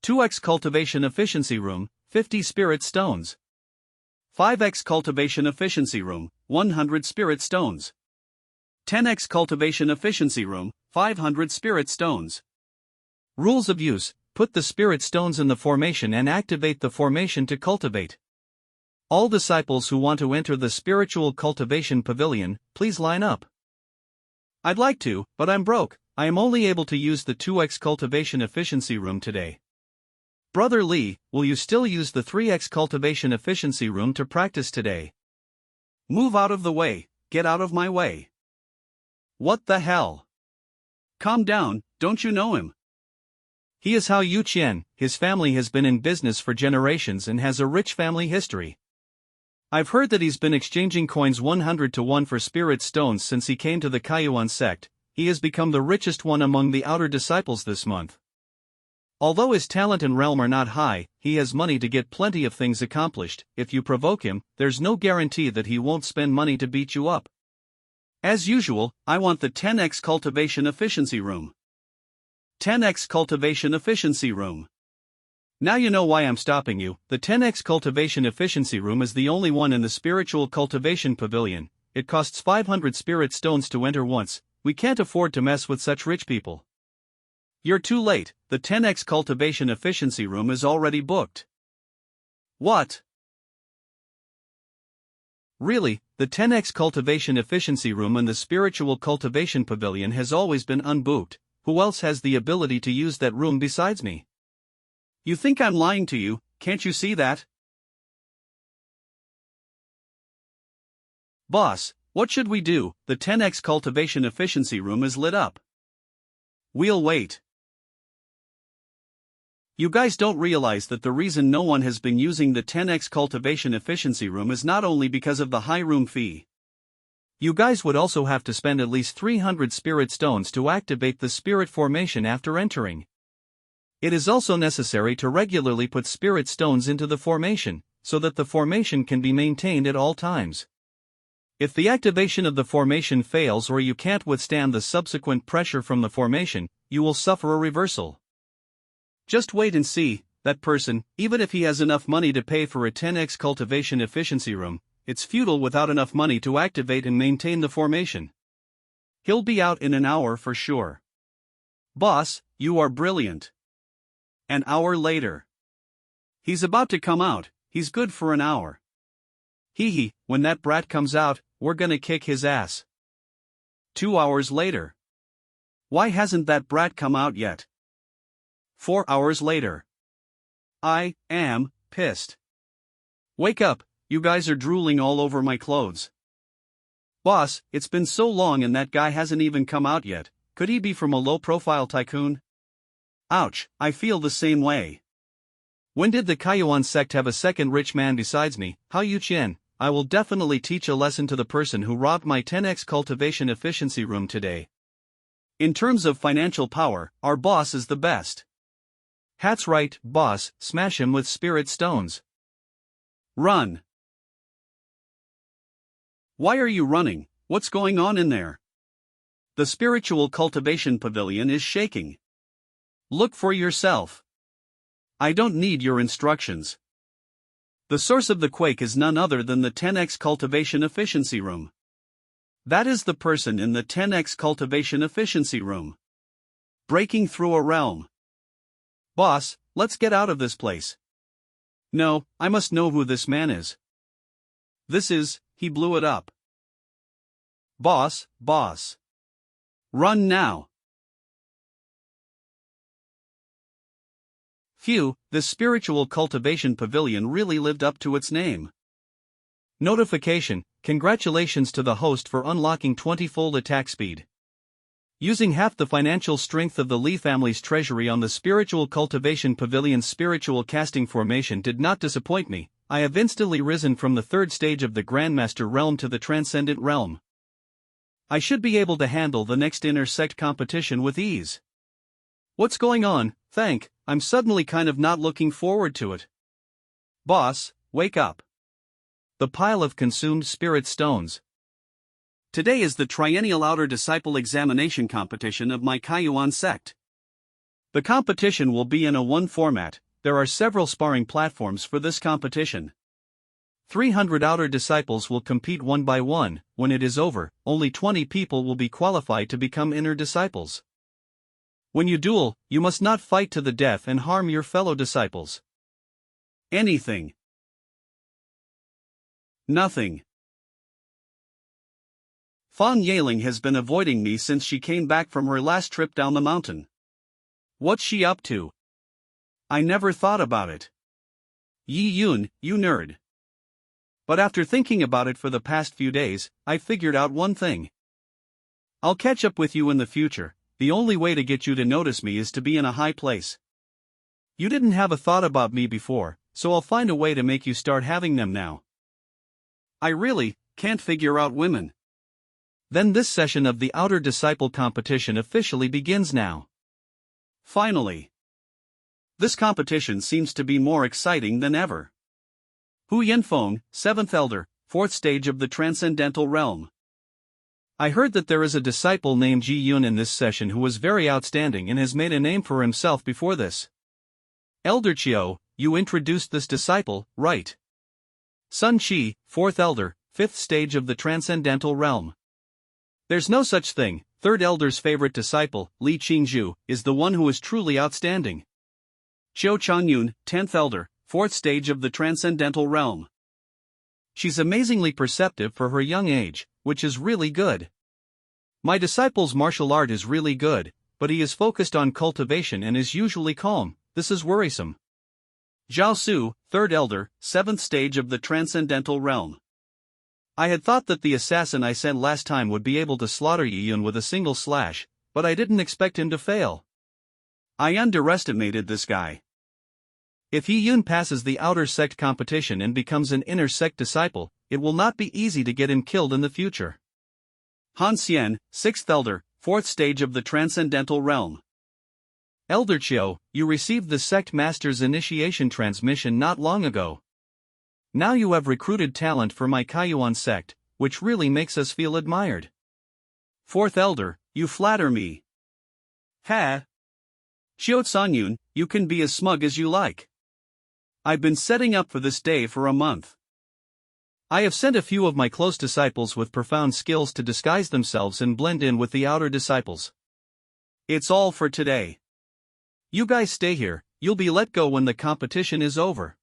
2x Cultivation Efficiency Room, 50 Spirit Stones. 5x Cultivation Efficiency Room, 100 Spirit Stones. 10x Cultivation Efficiency Room, 500 Spirit Stones. Rules of use: put the spirit stones in the formation and activate the formation to cultivate. All disciples who want to enter the Spiritual Cultivation Pavilion, please line up. I'd like to, but I'm broke. I am only able to use the 2x Cultivation Efficiency Room today. Brother Li, will you still use the 3x Cultivation Efficiency Room to practice today? Move out of the way, get out of my way. What the hell? Calm down, don't you know him? He is Hao Yuqian. His family has been in business for generations and has a rich family history. I've heard that he's been exchanging coins 100 to 1 for spirit stones since he came to the Kaiyuan sect. He has become the richest one among the outer disciples this month. Although his talent and realm are not high, he has money to get plenty of things accomplished. If you provoke him, there's no guarantee that he won't spend money to beat you up. As usual, I want the 10x cultivation efficiency room. 10x cultivation efficiency room. Now you know why I'm stopping you. The 10x cultivation efficiency room is the only one in the spiritual cultivation pavilion. It costs 500 spirit stones to enter once. We can't afford to mess with such rich people. You're too late, the 10x cultivation efficiency room is already booked. What? Really, the 10x cultivation efficiency room in the spiritual cultivation pavilion has always been unbooked. Who else has the ability to use that room besides me? You think I'm lying to you, can't you see that? Boss, what should we do? The 10x cultivation efficiency room is lit up. We'll wait. You guys don't realize that the reason no one has been using the 10x cultivation efficiency room is not only because of the high room fee. You guys would also have to spend at least 300 spirit stones to activate the spirit formation after entering. It is also necessary to regularly put spirit stones into the formation, so that the formation can be maintained at all times. If the activation of the formation fails or you can't withstand the subsequent pressure from the formation, you will suffer a reversal. Just wait and see, that person, even if he has enough money to pay for a 10x cultivation efficiency room, it's futile without enough money to activate and maintain the formation. He'll be out in an hour for sure. Boss, you are brilliant. An hour later. He's about to come out, he's good for an hour. Hee, when that brat comes out, we're gonna kick his ass. 2 hours later. Why hasn't that brat come out yet? 4 hours later. I am pissed. Wake up, you guys are drooling all over my clothes. Boss, it's been so long and that guy hasn't even come out yet. Could he be from a low-profile tycoon? Ouch, I feel the same way. When did the Kaiyuan sect have a second rich man besides me? Hao Yuqian, I will definitely teach a lesson to the person who robbed my 10x cultivation efficiency room today. In terms of financial power, our boss is the best. That's right, boss, smash him with spirit stones. Run. Why are you running? What's going on in there? The spiritual cultivation pavilion is shaking. Look for yourself. I don't need your instructions. The source of the quake is none other than the 10x cultivation efficiency room. That is the person in the 10x cultivation efficiency room. Breaking through a realm. Boss, let's get out of this place. No, I must know who this man is. He blew it up. Boss. Run now. Phew, this spiritual cultivation pavilion really lived up to its name. Notification, congratulations to the host for unlocking 20-fold attack speed. Using half the financial strength of the Li family's treasury on the spiritual cultivation pavilion's spiritual casting formation did not disappoint me. I have instantly risen from the third stage of the Grandmaster realm to the Transcendent realm. I should be able to handle the next inner-sect competition with ease. What's going on? I'm suddenly kind of not looking forward to it. Boss, wake up. The pile of consumed spirit stones. Today is the triennial outer disciple examination competition of my Kaiyuan sect. The competition will be in a one format. There are several sparring platforms for this competition. 300 outer disciples will compete one by one. When it is over, only 20 people will be qualified to become inner disciples. When you duel, you must not fight to the death and harm your fellow disciples. Anything. Nothing. Fan Yeling has been avoiding me since she came back from her last trip down the mountain. What's she up to? I never thought about it. Yi Yun, you nerd. But after thinking about it for the past few days, I figured out one thing. I'll catch up with you in the future. The only way to get you to notice me is to be in a high place. You didn't have a thought about me before, so I'll find a way to make you start having them now. I really can't figure out women. Then this session of the Outer Disciple competition officially begins now. Finally. This competition seems to be more exciting than ever. Hu Yanfeng, 7th Elder, 4th stage of the Transcendental Realm. I heard that there is a disciple named Ji Yun in this session who was very outstanding and has made a name for himself before this. Elder Chiu, you introduced this disciple, right? Sun Qi, 4th Elder, 5th stage of the Transcendental Realm. There's no such thing. 3rd Elder's favorite disciple, Li Qingzhu, is the one who is truly outstanding. Xiu Changyun, 10th Elder, 4th stage of the Transcendental Realm. She's amazingly perceptive for her young age, which is really good. My disciple's martial art is really good, but he is focused on cultivation and is usually calm. This is worrisome. Zhao Su, 3rd Elder, 7th stage of the Transcendental Realm. I had thought that the assassin I sent last time would be able to slaughter Yi Yun with a single slash, but I didn't expect him to fail. I underestimated this guy. If Yi Yun passes the outer sect competition and becomes an inner sect disciple, it will not be easy to get him killed in the future. Han Xian, 6th Elder, 4th stage of the Transcendental Realm. Elder Chiu, you received the sect master's initiation transmission not long ago. Now you have recruited talent for my Kaiyuan sect, which really makes us feel admired. 4th Elder, you flatter me. Ha! Xiu Sanyun, you can be as smug as you like. I've been setting up for this day for a month. I have sent a few of my close disciples with profound skills to disguise themselves and blend in with the outer disciples. It's all for today. You guys stay here, you'll be let go when the competition is over.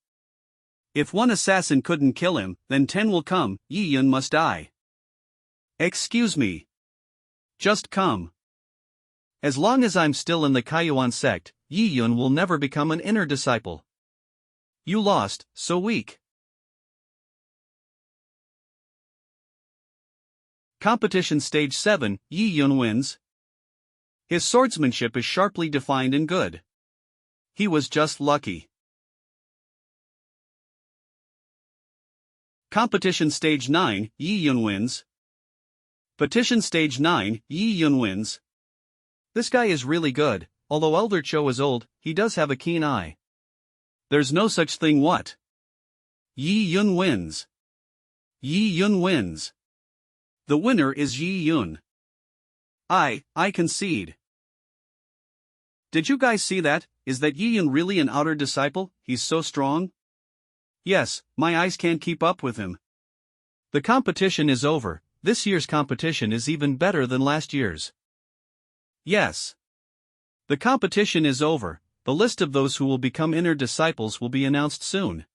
If one assassin couldn't kill him, then 10 will come. Yi Yun must die. Excuse me. Just come. As long as I'm still in the Kaiyuan sect, Yi Yun will never become an inner disciple. You lost, so weak. Competition Stage 7, Yi Yun wins. His swordsmanship is sharply defined and good. He was just lucky. Competition Stage 9, Yi Yun wins. Petition Stage 9, Yi Yun wins. This guy is really good. Although Elder Chiu is old, he does have a keen eye. There's no such thing what? Yi Yun wins. Yi Yun wins. The winner is Yi Yun. I concede. Did you guys see that? Is that Yi Yun really an outer disciple? He's so strong. Yes, my eyes can't keep up with him. The competition is over. This year's competition is even better than last year's. Yes. The competition is over. The list of those who will become inner disciples will be announced soon.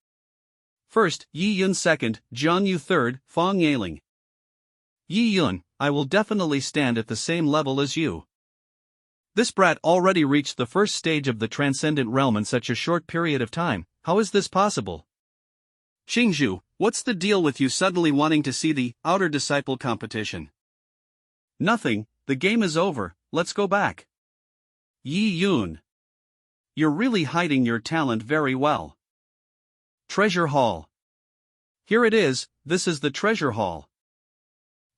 First, Yi Yun 2nd, Jiang Yu 3rd, Fang Yaling. Yi Yun, I will definitely stand at the same level as you. This brat already reached the first stage of the transcendent realm in such a short period of time. How is this possible? Qingzhu, what's the deal with you suddenly wanting to see the outer disciple competition? Nothing, the game is over, let's go back. Yi Yun. You're really hiding your talent very well. Treasure Hall. Here it is, this is the treasure hall.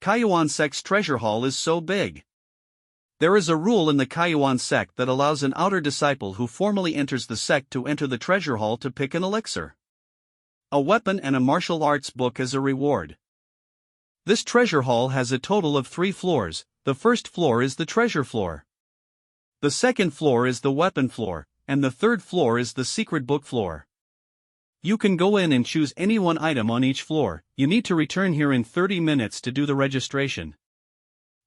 Kaiyuan sect's treasure hall is so big. There is a rule in the Kaiyuan sect that allows an outer disciple who formally enters the sect to enter the treasure hall to pick an elixir, a weapon and a martial arts book as a reward. This treasure hall has a total of 3 floors. The first floor is the treasure floor. The second floor is the weapon floor, and the third floor is the secret book floor. You can go in and choose any one item on each floor. You need to return here in 30 minutes to do the registration.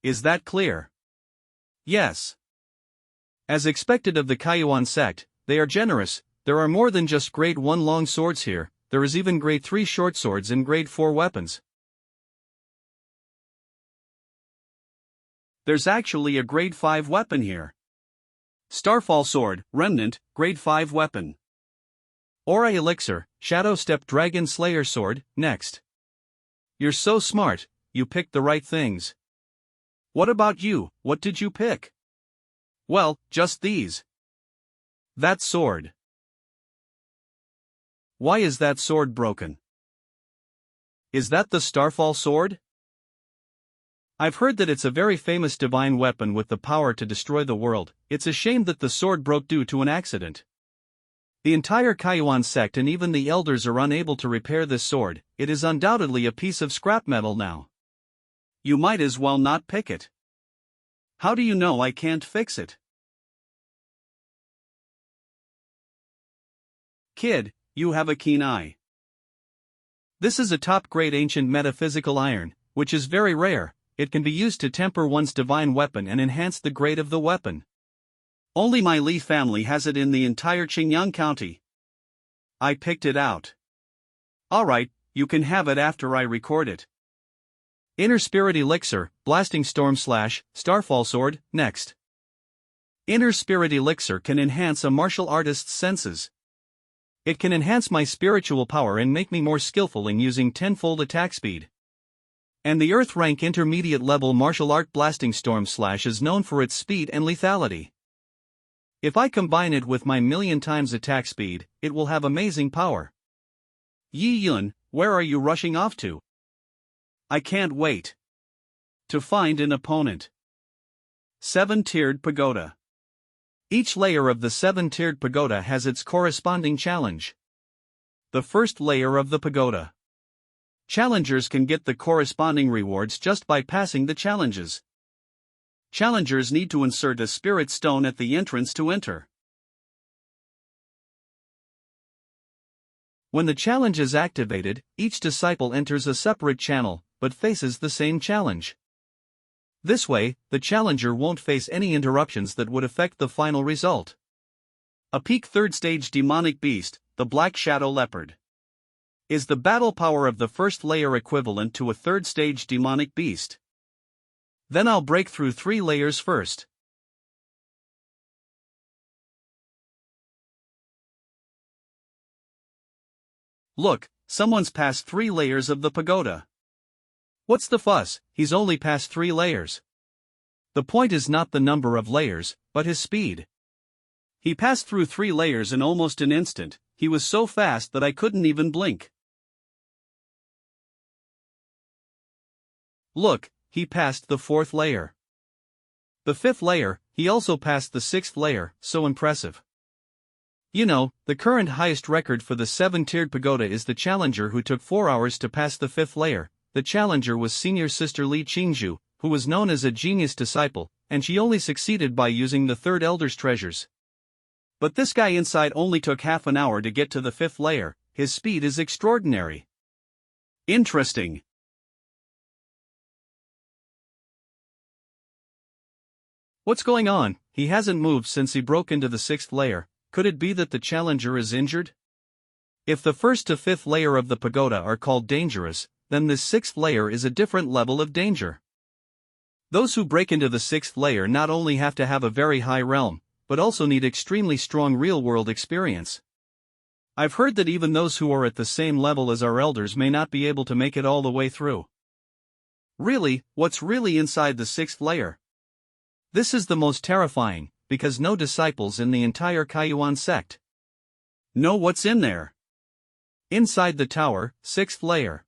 Is that clear? Yes. As expected of the Kaiyuan sect, they are generous. There are more than just grade 1 long swords here, there is even grade 3 short swords and grade 4 weapons. There's actually a grade 5 weapon here. Starfall Sword, Remnant, grade 5 weapon. Aura Elixir, Shadow Step Dragon Slayer Sword, next. You're so smart, you picked the right things. What about you, what did you pick? Well, just these. That sword. Why is that sword broken? Is that the Starfall Sword? I've heard that it's a very famous divine weapon with the power to destroy the world. It's a shame that the sword broke due to an accident. The entire Kaiyuan sect and even the elders are unable to repair this sword. It is undoubtedly a piece of scrap metal now. You might as well not pick it. How do you know I can't fix it? Kid, you have a keen eye. This is a top-grade ancient metaphysical iron, which is very rare. It can be used to temper one's divine weapon and enhance the grade of the weapon. Only my Li family has it in the entire Qingyang County. I picked it out. Alright, you can have it after I record it. Inner Spirit Elixir, Blasting Storm / Starfall Sword, next. Inner Spirit Elixir can enhance a martial artist's senses. It can enhance my spiritual power and make me more skillful in using tenfold attack speed. And the Earth rank intermediate level martial art Blasting Storm / is known for its speed and lethality. If I combine it with my million times attack speed, it will have amazing power. Yi Yun, where are you rushing off to? I can't wait to find an opponent. 7-tiered pagoda. Each layer of the 7-tiered pagoda has its corresponding challenge. The first layer of the pagoda. Challengers can get the corresponding rewards just by passing the challenges. Challengers need to insert a spirit stone at the entrance to enter. When the challenge is activated, each disciple enters a separate channel, but faces the same challenge. This way, the challenger won't face any interruptions that would affect the final result. A peak 3rd stage demonic beast, the Black Shadow Leopard. Is the battle power of the first layer equivalent to a 3rd stage demonic beast? Then I'll break through 3 layers first. Look, someone's passed 3 layers of the pagoda. What's the fuss? He's only passed 3 layers. The point is not the number of layers, but his speed. He passed through 3 layers in almost an instant. He was so fast that I couldn't even blink. Look, he passed the 4th layer. The 5th layer, he also passed the 6th layer, so impressive. You know, the current highest record for the 7-tiered pagoda is the challenger who took 4 hours to pass the 5th layer. The challenger was Senior Sister Li Qingzhu, who was known as a genius disciple, and she only succeeded by using the 3rd Elder's treasures. But this guy inside only took half an hour to get to the 5th layer. His speed is extraordinary. Interesting. What's going on? He hasn't moved since he broke into the 6th layer. Could it be that the challenger is injured? If the 1st to 5th layer of the pagoda are called dangerous, then this 6th layer is a different level of danger. Those who break into the 6th layer not only have to have a very high realm, but also need extremely strong real-world experience. I've heard that even those who are at the same level as our elders may not be able to make it all the way through. Really, what's really inside the 6th layer? This is the most terrifying, because no disciples in the entire Kaiyuan sect know what's in there. Inside the tower, 6th layer.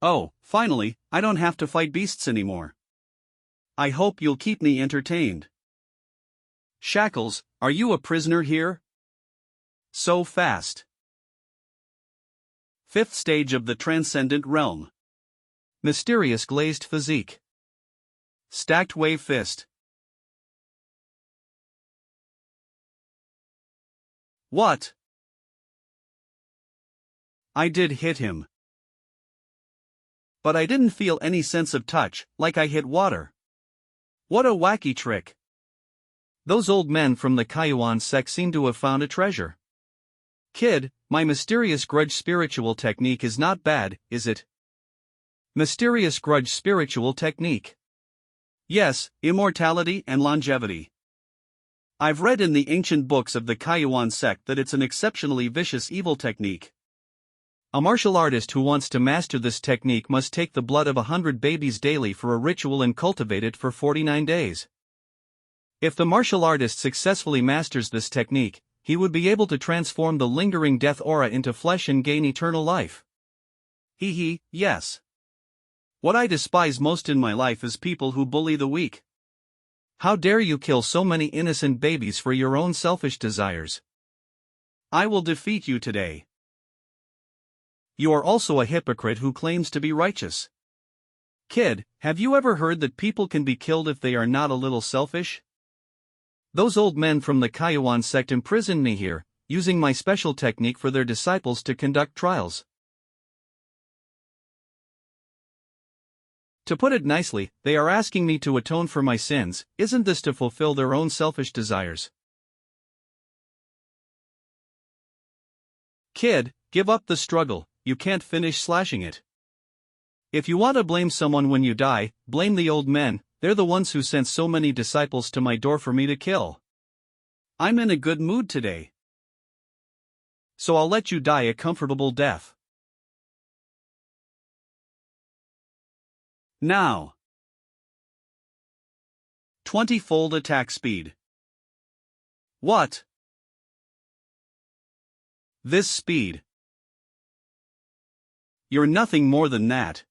Oh, finally, I don't have to fight beasts anymore. I hope you'll keep me entertained. Shackles, are you a prisoner here? So fast. 5th stage of the Transcendent Realm. Mysterious glazed physique. Stacked wave fist. What? I did hit him. But I didn't feel any sense of touch, like I hit water. What a wacky trick. Those old men from the Kaiyuan sect seem to have found a treasure. Kid, my mysterious grudge spiritual technique is not bad, is it? Mysterious grudge spiritual technique. Yes, immortality and longevity. I've read in the ancient books of the Kaiyuan sect that it's an exceptionally vicious evil technique. A martial artist who wants to master this technique must take the blood of 100 babies daily for a ritual and cultivate it for 49 days. If the martial artist successfully masters this technique, he would be able to transform the lingering death aura into flesh and gain eternal life. Yes. What I despise most in my life is people who bully the weak. How dare you kill so many innocent babies for your own selfish desires? I will defeat you today. You are also a hypocrite who claims to be righteous. Kid, have you ever heard that people can be killed if they are not a little selfish? Those old men from the Kayuan sect imprisoned me here, using my special technique for their disciples to conduct trials. To put it nicely, they are asking me to atone for my sins. Isn't this to fulfill their own selfish desires? Kid, give up the struggle, you can't finish slashing it. If you want to blame someone when you die, blame the old men, they're the ones who sent so many disciples to my door for me to kill. I'm in a good mood today, so I'll let you die a comfortable death. Now. 20-fold attack speed. What? This speed. You're nothing more than that.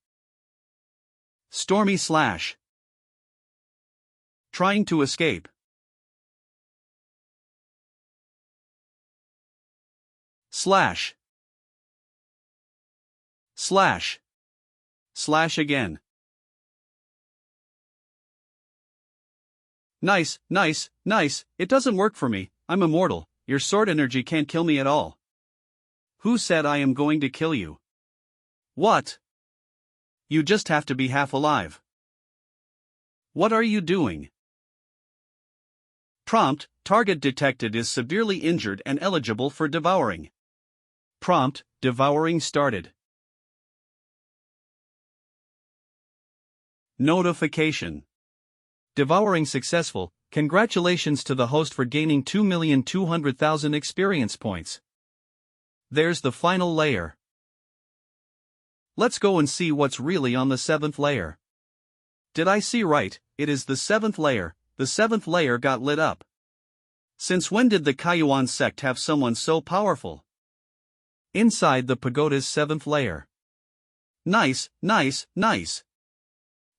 Stormy slash. Trying to escape. Slash. Slash. Slash again. Nice, nice, nice, it doesn't work for me, I'm immortal, your sword energy can't kill me at all. Who said I am going to kill you? What? You just have to be half alive. What are you doing? Prompt, target detected is severely injured and eligible for devouring. Prompt, devouring started. Notification. Devouring successful, congratulations to the host for gaining 2,200,000 experience points. There's the final layer. Let's go and see what's really on the 7th layer. Did I see right? It is the 7th layer. The 7th layer got lit up. Since when did the Kayuan sect have someone so powerful? Inside the pagoda's 7th layer. Nice, nice, nice.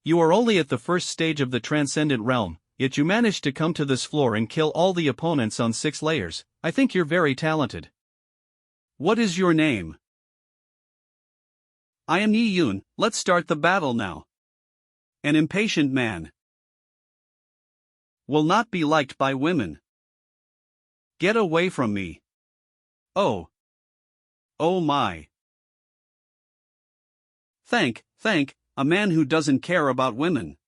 You are only at the first stage of the transcendent realm, yet you managed to come to this floor and kill all the opponents on 6 layers. I think you're very talented. What is your name? I am Yi Yun, let's start the battle now. An impatient man. Will not be liked by women. Get away from me. Oh. Oh my. Thank, a man who doesn't care about women.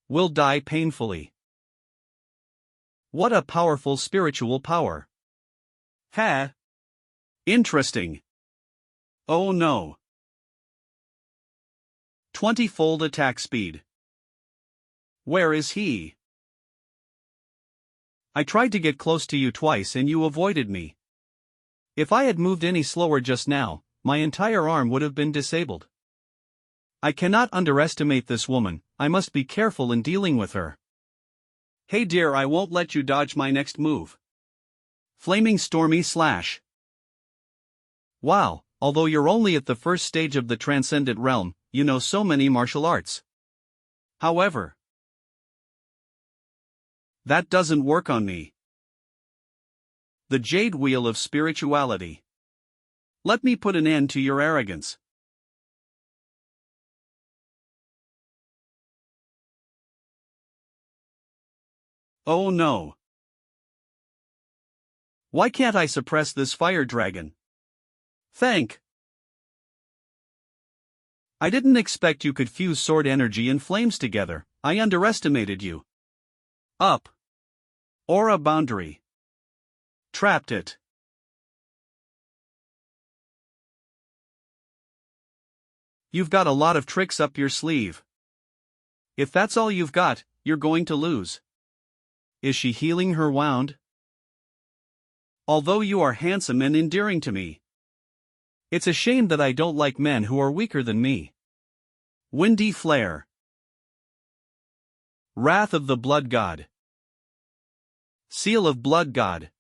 Will die painfully. What a powerful spiritual power. Ha. Interesting. Oh no. 20-fold attack speed. Where is he? I tried to get close to you twice and you avoided me. If I had moved any slower just now, my entire arm would have been disabled. I cannot underestimate this woman, I must be careful in dealing with her. Hey dear, I won't let you dodge my next move. Flaming Stormy Slash. Wow, although you're only at the first stage of the transcendent realm, you know so many martial arts. However, that doesn't work on me. The Jade Wheel of Spirituality. Let me put an end to your arrogance. Oh no. Why can't I suppress this fire dragon? I didn't expect you could fuse sword energy and flames together, I underestimated you. Up. Aura boundary. Trapped it. You've got a lot of tricks up your sleeve. If that's all you've got, you're going to lose. Is she healing her wound? Although you are handsome and endearing to me, it's a shame that I don't like men who are weaker than me. Windy Flare. Wrath of the Blood God. Seal of Blood God.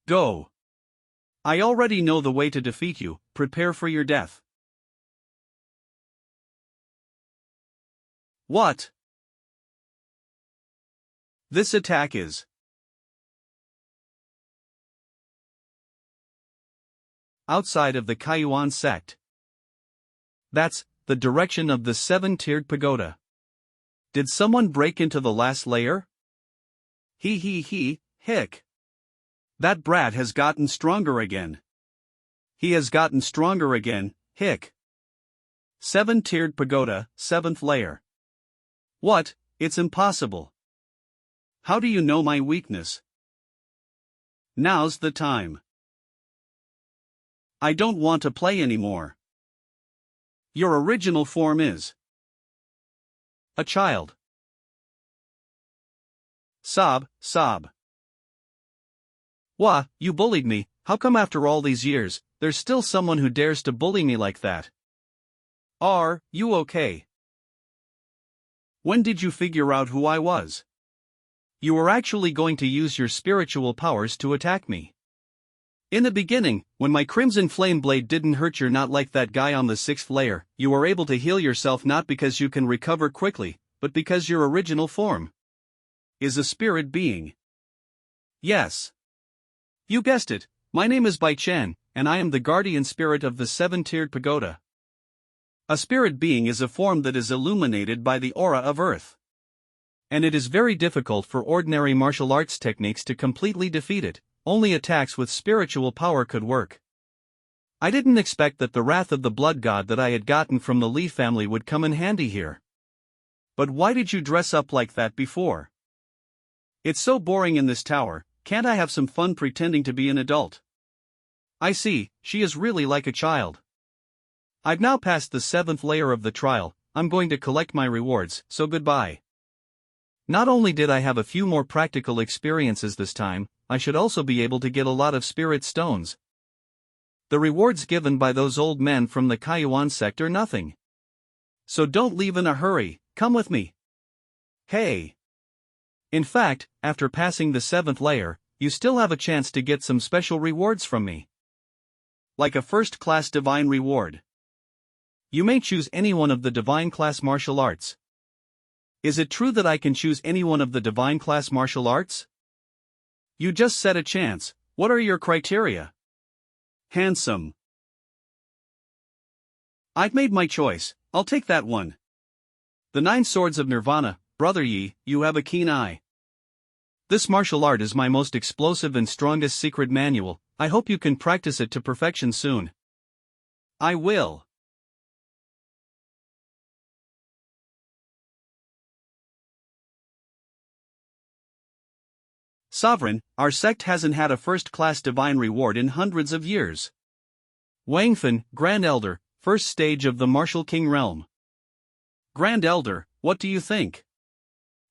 Go. I already know the way to defeat you, prepare for your death. What? This attack is outside of the Kaiyuan sect. That's the direction of the 7-tiered pagoda. Did someone break into the last layer? Hick. That brat has gotten stronger again. He has gotten stronger again, hick. 7-tiered pagoda, 7th layer. What? It's impossible. How do you know my weakness? Now's the time. I don't want to play anymore. Your original form is a child. Sob. Wah, you bullied me. How come after all these years, there's still someone who dares to bully me like that? Are you okay? When did you figure out who I was? You were actually going to use your spiritual powers to attack me. In the beginning, when my crimson flame blade didn't hurt you, not like that guy on the 6th layer, you were able to heal yourself not because you can recover quickly, but because your original form is a spirit being. Yes. You guessed it, my name is Bai Chen, and I am the guardian spirit of the 7-tiered pagoda. A spirit being is a form that is illuminated by the aura of Earth. And it is very difficult for ordinary martial arts techniques to completely defeat it. Only attacks with spiritual power could work. I didn't expect that the wrath of the blood god that I had gotten from the Li family would come in handy here. But why did you dress up like that before? It's so boring in this tower, can't I have some fun pretending to be an adult? I see, she is really like a child. I've now passed the 7th layer of the trial, I'm going to collect my rewards, so goodbye. Not only did I have a few more practical experiences this time, I should also be able to get a lot of spirit stones. The rewards given by those old men from the Kaiyuan sect are nothing. So don't leave in a hurry, come with me. Hey! In fact, after passing the 7th layer, you still have a chance to get some special rewards from me. Like a first-class divine reward. You may choose any one of the divine class martial arts. Is it true that I can choose any one of the divine class martial arts? You just said a chance, what are your criteria? Handsome. I've made my choice, I'll take that one. The 9 swords of Nirvana, Brother Yi, you have a keen eye. This martial art is my most explosive and strongest secret manual, I hope you can practice it to perfection soon. I will. Sovereign, our sect hasn't had a first-class divine reward in hundreds of years. Wangfen, Grand Elder, first stage of the Martial King realm. Grand Elder, what do you think?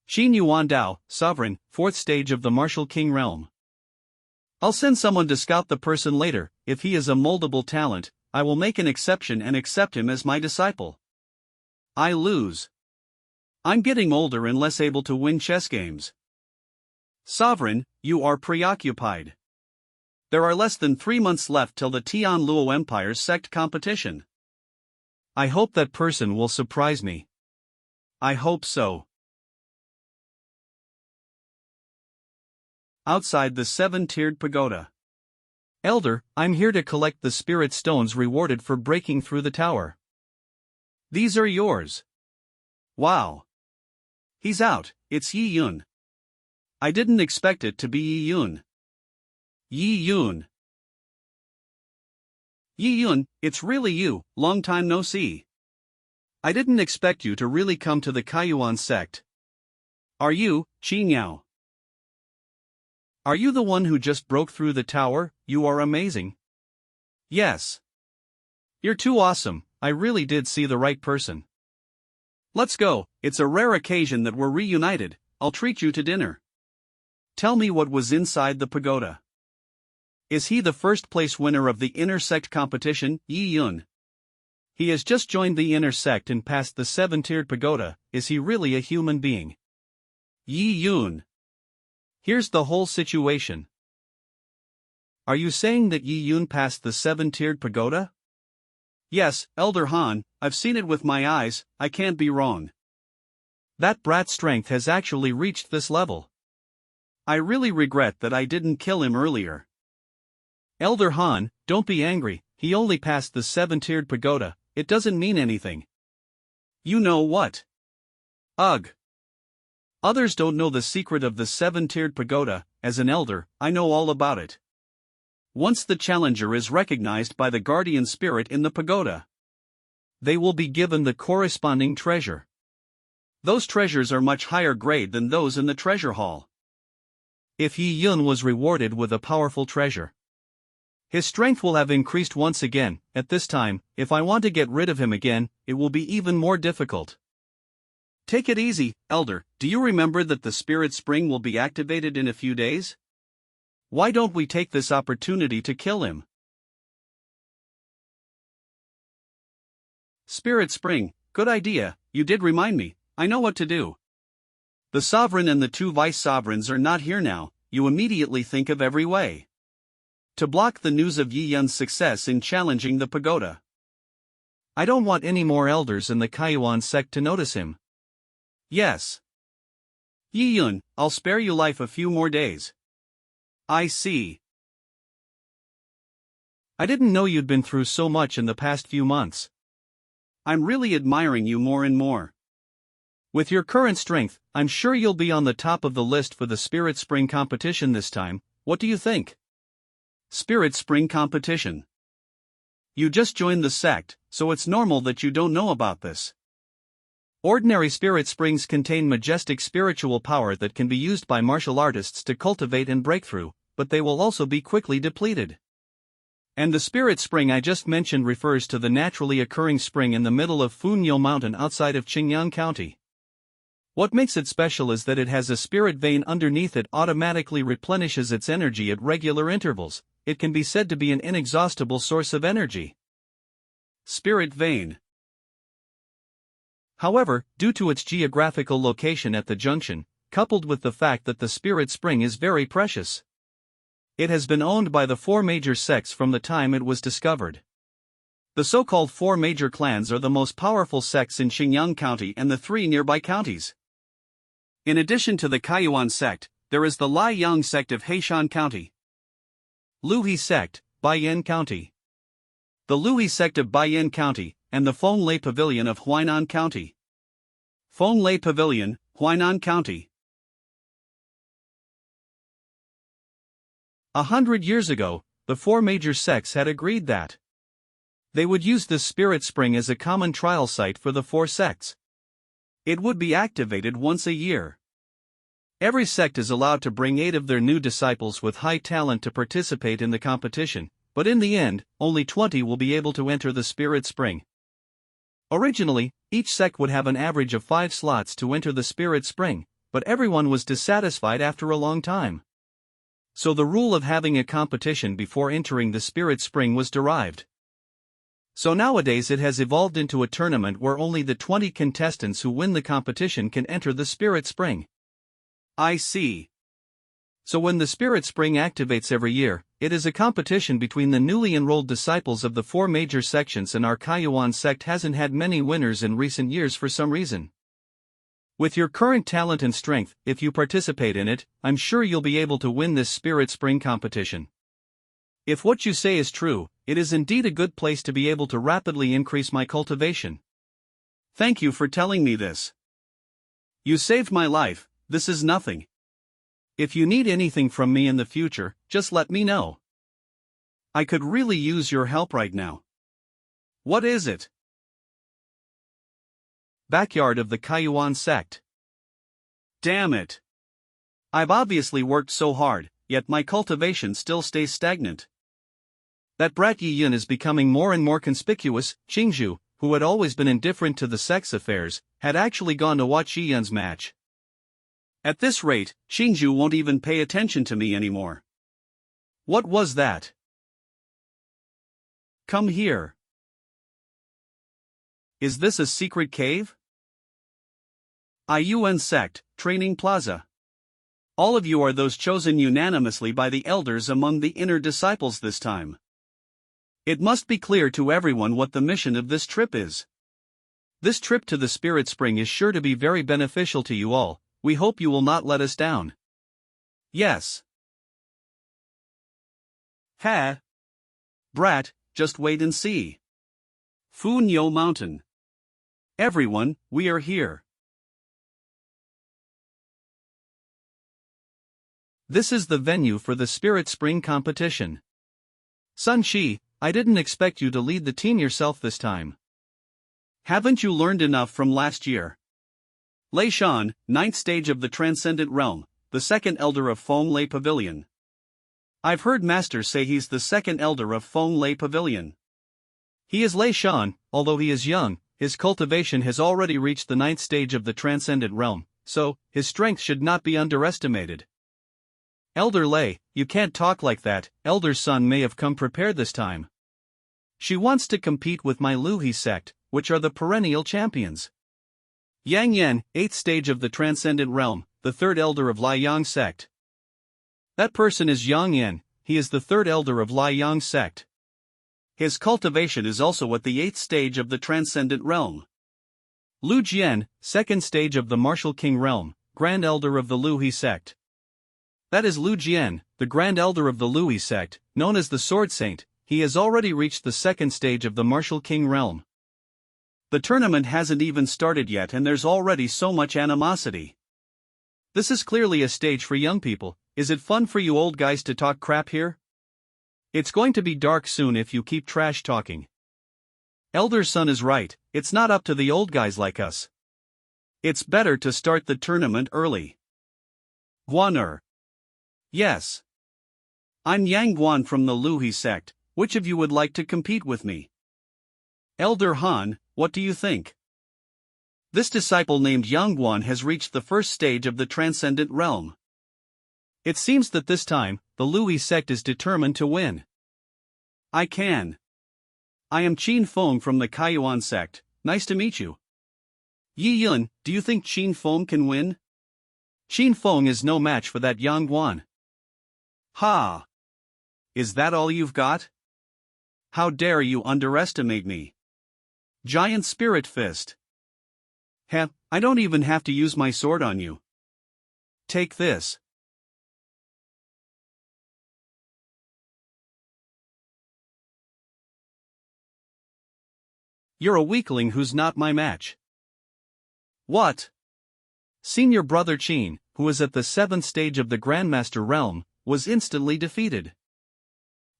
Xin Yuan Dao, Sovereign, 4th stage of the Martial King realm. I'll send someone to scout the person later, if he is a moldable talent, I will make an exception and accept him as my disciple. I lose. I'm getting older and less able to win chess games. Sovereign, you are preoccupied. There are less than 3 months left till the Tian Luo Empire's sect competition. I hope that person will surprise me. I hope so. Outside the 7-tiered pagoda. Elder, I'm here to collect the spirit stones rewarded for breaking through the tower. These are yours. Wow. He's out, it's Yi Yun. I didn't expect it to be Yi Yun. Yi Yun. Yi Yun, it's really you, long time no see. I didn't expect you to really come to the Kaiyuan sect. Are you, Qi Niao? Are you the one who just broke through the tower? You are amazing. Yes. You're too awesome, I really did see the right person. Let's go, it's a rare occasion that we're reunited, I'll treat you to dinner. Tell me what was inside the pagoda. Is he the first place winner of the inner sect competition, Yi Yun? He has just joined the inner sect and passed the 7-tiered pagoda, is he really a human being? Yi Yun. Here's the whole situation. Are you saying that Yi Yun passed the 7-tiered pagoda? Yes, Elder Han, I've seen it with my eyes, I can't be wrong. That brat's strength has actually reached this level. I really regret that I didn't kill him earlier. Elder Han, don't be angry, he only passed the 7-tiered pagoda, it doesn't mean anything. You know what? Ugh. Others don't know the secret of the 7-tiered pagoda. As an elder, I know all about it. Once the challenger is recognized by the guardian spirit in the pagoda, they will be given the corresponding treasure. Those treasures are much higher grade than those in the treasure hall. If Yi Yun was rewarded with a powerful treasure, his strength will have increased once again. At this time, if I want to get rid of him again, it will be even more difficult. Take it easy, Elder. Do you remember that the Spirit Spring will be activated in a few days? Why don't we take this opportunity to kill him? Spirit Spring, good idea, you did remind me, I know what to do. The Sovereign and the 2 Vice Sovereigns are not here now, you immediately think of every way to block the news of Yi Yun's success in challenging the pagoda. I don't want any more elders in the Kaiyuan sect to notice him. Yes. Yi Yun, I'll spare you life a few more days. I see. I didn't know you'd been through so much in the past few months. I'm really admiring you more and more. With your current strength, I'm sure you'll be on the top of the list for the Spirit Spring competition this time. What do you think? Spirit Spring competition. You just joined the sect, so it's normal that you don't know about this. Ordinary Spirit Springs contain majestic spiritual power that can be used by martial artists to cultivate and break through, but they will also be quickly depleted. And the Spirit Spring I just mentioned refers to the naturally occurring spring in the middle of Funyo Mountain outside of Qingyang County. What makes it special is that it has a spirit vein underneath it automatically replenishes its energy at regular intervals. It can be said to be an inexhaustible source of energy. Spirit vein. However, due to its geographical location at the junction, coupled with the fact that the Spirit Spring is very precious, it has been owned by the 4 major sects from the time it was discovered. The so-called 4 major clans are the most powerful sects in Xinjiang County and the 3 nearby counties. In addition to the Kaiyuan sect, there is the Liang sect of Heishan County, Luhe sect, Baiyan County, the Luhe sect of Baiyan County, and the Fenglei Pavilion of Huainan County. Fenglei Pavilion, Huainan County. 100 years ago, the 4 major sects had agreed that they would use the Spirit Spring as a common trial site for the 4 sects. It would be activated once a year. Every sect is allowed to bring 8 of their new disciples with high talent to participate in the competition, but in the end, only 20 will be able to enter the Spirit Spring. Originally, each sect would have an average of 5 slots to enter the Spirit Spring, but everyone was dissatisfied after a long time. So the rule of having a competition before entering the Spirit Spring was derived. So nowadays it has evolved into a tournament where only the 20 contestants who win the competition can enter the Spirit Spring. I see. So when the Spirit Spring activates every year, it is a competition between the newly enrolled disciples of the 4 major sections, and our Kaiyuan sect hasn't had many winners in recent years for some reason. With your current talent and strength, if you participate in it, I'm sure you'll be able to win this Spirit Spring competition. If what you say is true, it is indeed a good place to be able to rapidly increase my cultivation. Thank you for telling me this. You saved my life. This is nothing. If you need anything from me in the future, just let me know. I could really use your help right now. What is it? Backyard of the Kaiyuan sect. Damn it. I've obviously worked so hard, yet my cultivation still stays stagnant. That brat Yi Yun is becoming more and more conspicuous. Qingzhu, who had always been indifferent to the sect's affairs, had actually gone to watch Yi Yun's match. At this rate, Qingzhu won't even pay attention to me anymore. What was that? Come here. Is this a secret cave? Iyuan Sect, Training Plaza. All of you are those chosen unanimously by the elders among the inner disciples this time. It must be clear to everyone what the mission of this trip is. This trip to the Spirit Spring is sure to be very beneficial to you all. We hope you will not let us down. Yes. Ha. Brat, just wait and see. Fu Niu Mountain. Everyone, we are here. This is the venue for the Spirit Spring competition. Sun Shi, I didn't expect you to lead the team yourself this time. Haven't you learned enough from last year? Lei Shan, 9th stage of the Transcendent Realm, the second elder of Feng Lei Pavilion. I've heard masters say he's the second elder of Feng Lei Pavilion. He is Lei Shan, although he is young, his cultivation has already reached the 9th stage of the Transcendent Realm, so his strength should not be underestimated. Elder Lei, you can't talk like that, Elder Sun may have come prepared this time. She wants to compete with my Luhi sect, which are the perennial champions. Yang Yan, 8th stage of the Transcendent Realm, the third elder of Lai Yang sect. That person is Yang Yan, he is the third elder of Lai Yang sect. His cultivation is also at the 8th stage of the Transcendent Realm. Lu Jian, 2nd stage of the Martial King Realm, Grand Elder of the Luhi sect. That is Lu Jian, the Grand Elder of the Luhi sect, known as the Sword Saint. He has already reached the 2nd stage of the Martial King Realm. The tournament hasn't even started yet and there's already so much animosity. This is clearly a stage for young people. Is it fun for you old guys to talk crap here? It's going to be dark soon if you keep trash talking. Elder Sun is right, it's not up to the old guys like us. It's better to start the tournament early. Guaner. Yes. I'm Yang Guan from the Luhi sect, which of you would like to compete with me? Elder Han, what do you think? This disciple named Yang Guan has reached the 1st stage of the Transcendent Realm. It seems that this time, the Luhi sect is determined to win. I can. I am Qin Feng from the Kaiyuan sect, nice to meet you. Yi Yun, do you think Qin Feng can win? Qin Feng is no match for that Yang Guan. Ha! Is that all you've got? How dare you underestimate me? Giant Spirit Fist. Heh, I don't even have to use my sword on you. Take this. You're a weakling who's not my match. What? Senior brother Qin, who is at the 7th stage of the Grandmaster realm, was instantly defeated.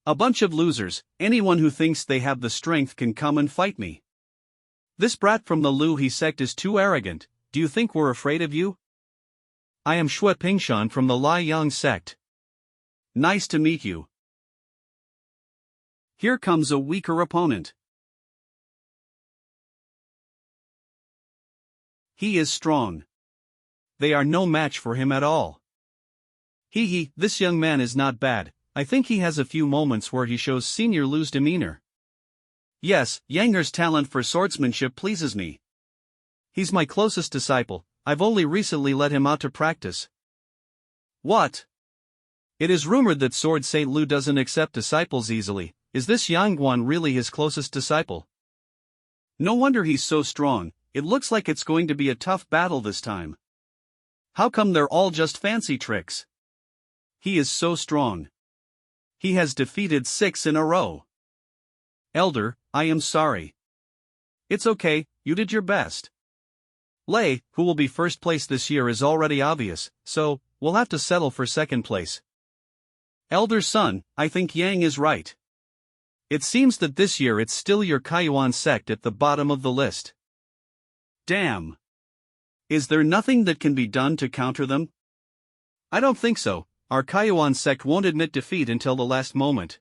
A bunch of losers, anyone who thinks they have the strength can come and fight me. This brat from the Luhi sect is too arrogant, do you think we're afraid of you? I am Shui Pingshan from the Lai Yang sect. Nice to meet you. Here comes a weaker opponent. He is strong. They are no match for him at all. This young man is not bad, I think he has a few moments where he shows Senior Lu's demeanor. Yes, Yanger's talent for swordsmanship pleases me. He's my closest disciple, I've only recently let him out to practice. What? It is rumored that Sword Saint Lu doesn't accept disciples easily. Is this Yang Guan really his closest disciple? No wonder he's so strong, it looks like it's going to be a tough battle this time. How come they're all just fancy tricks? He is so strong. He has defeated 6 in a row. Elder, I am sorry. It's okay, you did your best. Lei, who will be first place this year is already obvious, so, we'll have to settle for second place. Elder Sun, I think Yang is right. It seems that this year it's still your Kaiyuan sect at the bottom of the list. Damn. Is there nothing that can be done to counter them? I don't think so, our Kaiyuan sect won't admit defeat until the last moment.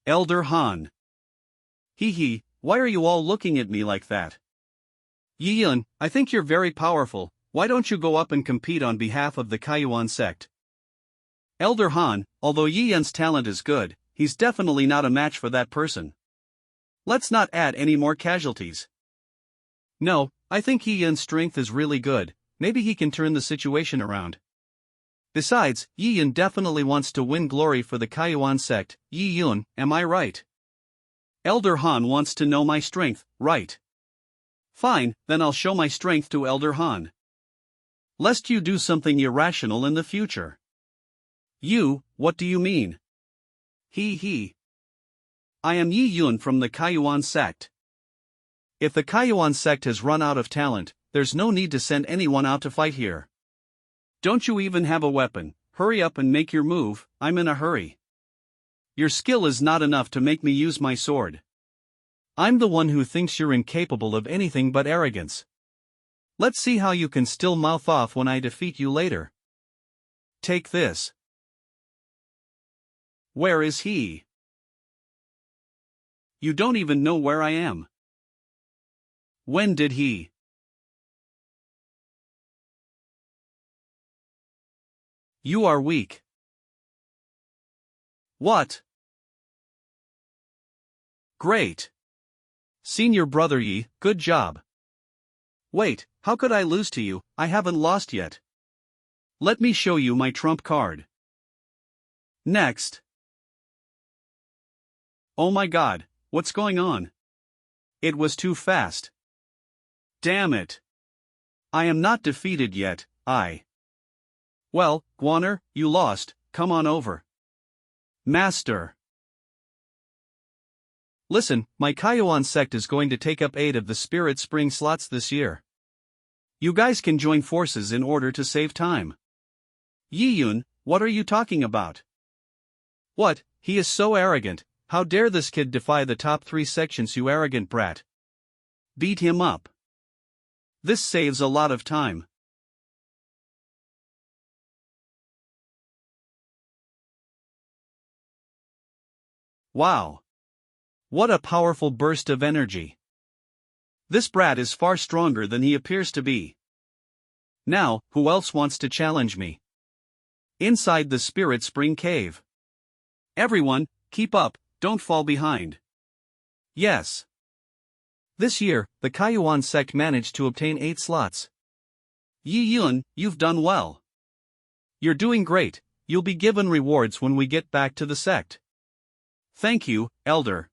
Elder Han. Why are you all looking at me like that? Yi Yun, I think you're very powerful, why don't you go up and compete on behalf of the Kaiyuan sect? Elder Han, although Yi Yun's talent is good, he's definitely not a match for that person. Let's not add any more casualties. No, I think Yi Yun's strength is really good, maybe he can turn the situation around. Besides, Yi Yun definitely wants to win glory for the Kaiyuan sect. Yi Yun, am I right? Elder Han wants to know my strength, right? Fine, then I'll show my strength to Elder Han. Lest you do something irrational in the future. You, what do you mean? I am Yi Yun from the Kaiyuan sect. If the Kaiyuan sect has run out of talent, there's no need to send anyone out to fight here. Don't you even have a weapon? Hurry up and make your move, I'm in a hurry. Your skill is not enough to make me use my sword. I'm the one who thinks you're incapable of anything but arrogance. Let's see how you can still mouth off when I defeat you later. Take this. Where is he? You don't even know where I am. When did he? You are weak. What? Great. Senior brother Yi, good job. Wait, how could I lose to you? I haven't lost yet. Let me show you my trump card. Next. Oh my god, what's going on? It was too fast. Damn it. I am not defeated yet, Well, Guaner, you lost, come on over. Master. Listen, my Kaiyuan sect is going to take up 8 of the Spirit Spring slots this year. You guys can join forces in order to save time. Yi Yun, what are you talking about? What, he is so arrogant, how dare this kid defy the top 3 sections, you arrogant brat. Beat him up. This saves a lot of time. Wow. What a powerful burst of energy. This brat is far stronger than he appears to be. Now, who else wants to challenge me? Inside the Spirit Spring Cave. Everyone, keep up, don't fall behind. Yes. This year, the Kaiyuan sect managed to obtain 8 slots. Yi Yun, you've done well. You're doing great, you'll be given rewards when we get back to the sect. Thank you, Elder.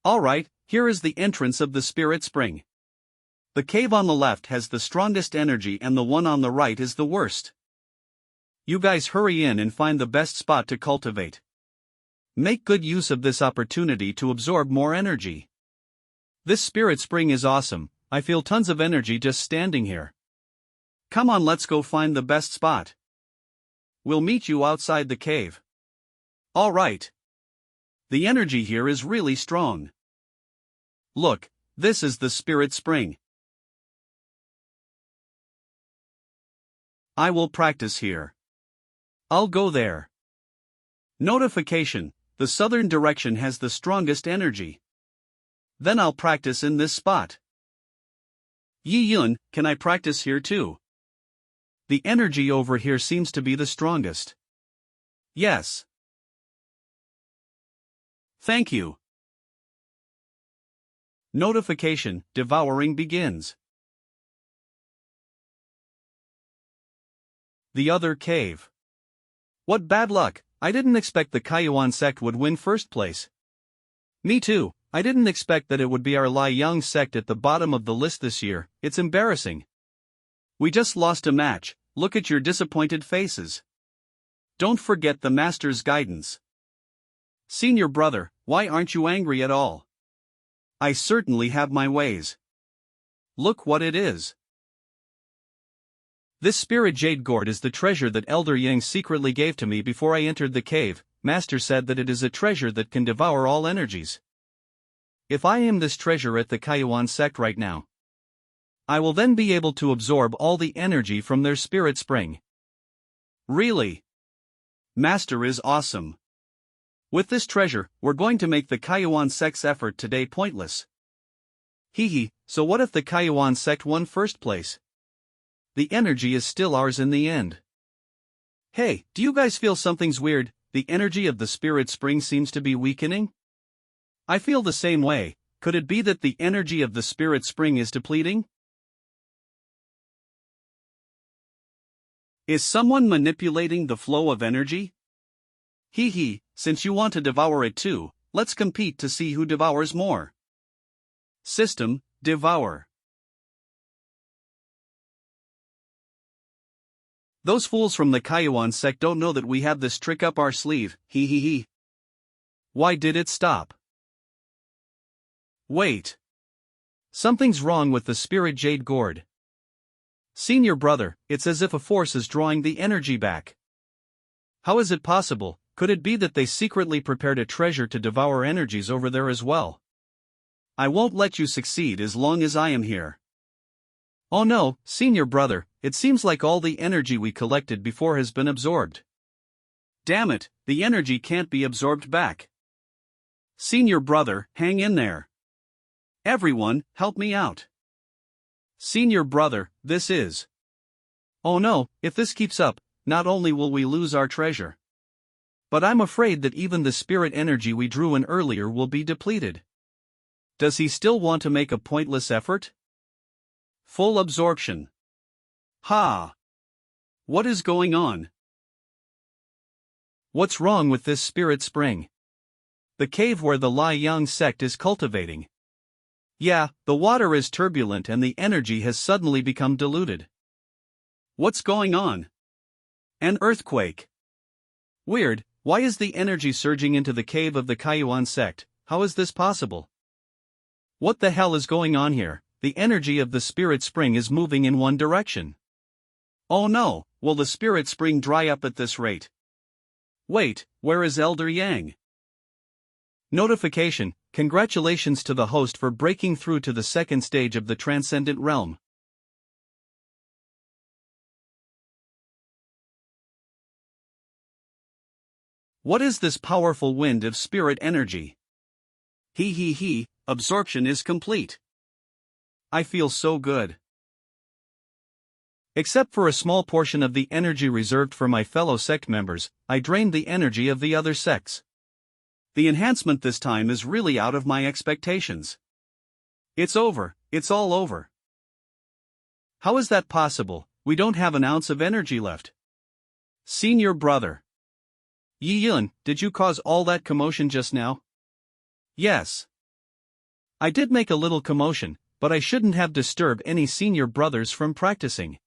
Alright, here is the entrance of the Spirit Spring. The cave on the left has the strongest energy and the one on the right is the worst. You guys hurry in and find the best spot to cultivate. Make good use of this opportunity to absorb more energy. This Spirit Spring is awesome, I feel tons of energy just standing here. Come on, let's go find the best spot. We'll meet you outside the cave. Alright. The energy here is really strong. Look, this is the Spirit Spring. I will practice here. I'll go there. Notification, the southern direction has the strongest energy. Then I'll practice in this spot. Yi Yun, can I practice here too? The energy over here seems to be the strongest. Yes. Thank you. Notification, devouring begins. The other cave. What bad luck, I didn't expect the Kaiyuan sect would win first place. Me too, I didn't expect that it would be our Liang sect at the bottom of the list this year, it's embarrassing. We just lost a match, look at your disappointed faces. Don't forget the master's guidance. Senior brother, why aren't you angry at all? I certainly have my ways. Look what it is. This spirit jade gourd is the treasure that Elder Yang secretly gave to me before I entered the cave. Master said that it is a treasure that can devour all energies. If I aim this treasure at the Kaiyuan sect right now, I will then be able to absorb all the energy from their spirit spring. Really? Master is awesome. With this treasure, we're going to make the Kaiyuan sect's effort today pointless. Hehe, so what if the Kaiyuan sect won first place? The energy is still ours in the end. Hey, do you guys feel something's weird? The energy of the spirit spring seems to be weakening? I feel the same way. Could it be that the energy of the spirit spring is depleting? Is someone manipulating the flow of energy? Hehe, since you want to devour it too, let's compete to see who devours more. System, devour. Those fools from the Kaiyuan sect don't know that we have this trick up our sleeve, hee. Why did it stop? Wait. Something's wrong with the spirit jade gourd. Senior brother, it's as if a force is drawing the energy back. How is it possible? Could it be that they secretly prepared a treasure to devour energies over there as well? I won't let you succeed as long as I am here. Oh no, senior brother, it seems like all the energy we collected before has been absorbed. Damn it, the energy can't be absorbed back. Senior brother, hang in there. Everyone, help me out. Senior brother, this is. Oh no, if this keeps up, not only will we lose our treasure, but I'm afraid that even the spirit energy we drew in earlier will be depleted. Does he still want to make a pointless effort? Full absorption. Ha! What is going on? What's wrong with this spirit spring? The cave where the Lai Yang sect is cultivating. Yeah, the water is turbulent and the energy has suddenly become diluted. What's going on? An earthquake. Weird, why is the energy surging into the cave of the Kaiyuan sect? How is this possible? What the hell is going on here? The energy of the spirit spring is moving in one direction. Oh no, will the spirit spring dry up at this rate? Wait, where is Elder Yang? Notification, congratulations to the host for breaking through to the second stage of the transcendent realm. What is this powerful wind of spirit energy? Absorption is complete. I feel so good. Except for a small portion of the energy reserved for my fellow sect members, I drained the energy of the other sects. The enhancement this time is really out of my expectations. It's over, it's all over. How is that possible? We don't have an ounce of energy left. Senior brother. Yi Yun, did you cause all that commotion just now? Yes. I did make a little commotion, but I shouldn't have disturbed any senior brothers from practicing.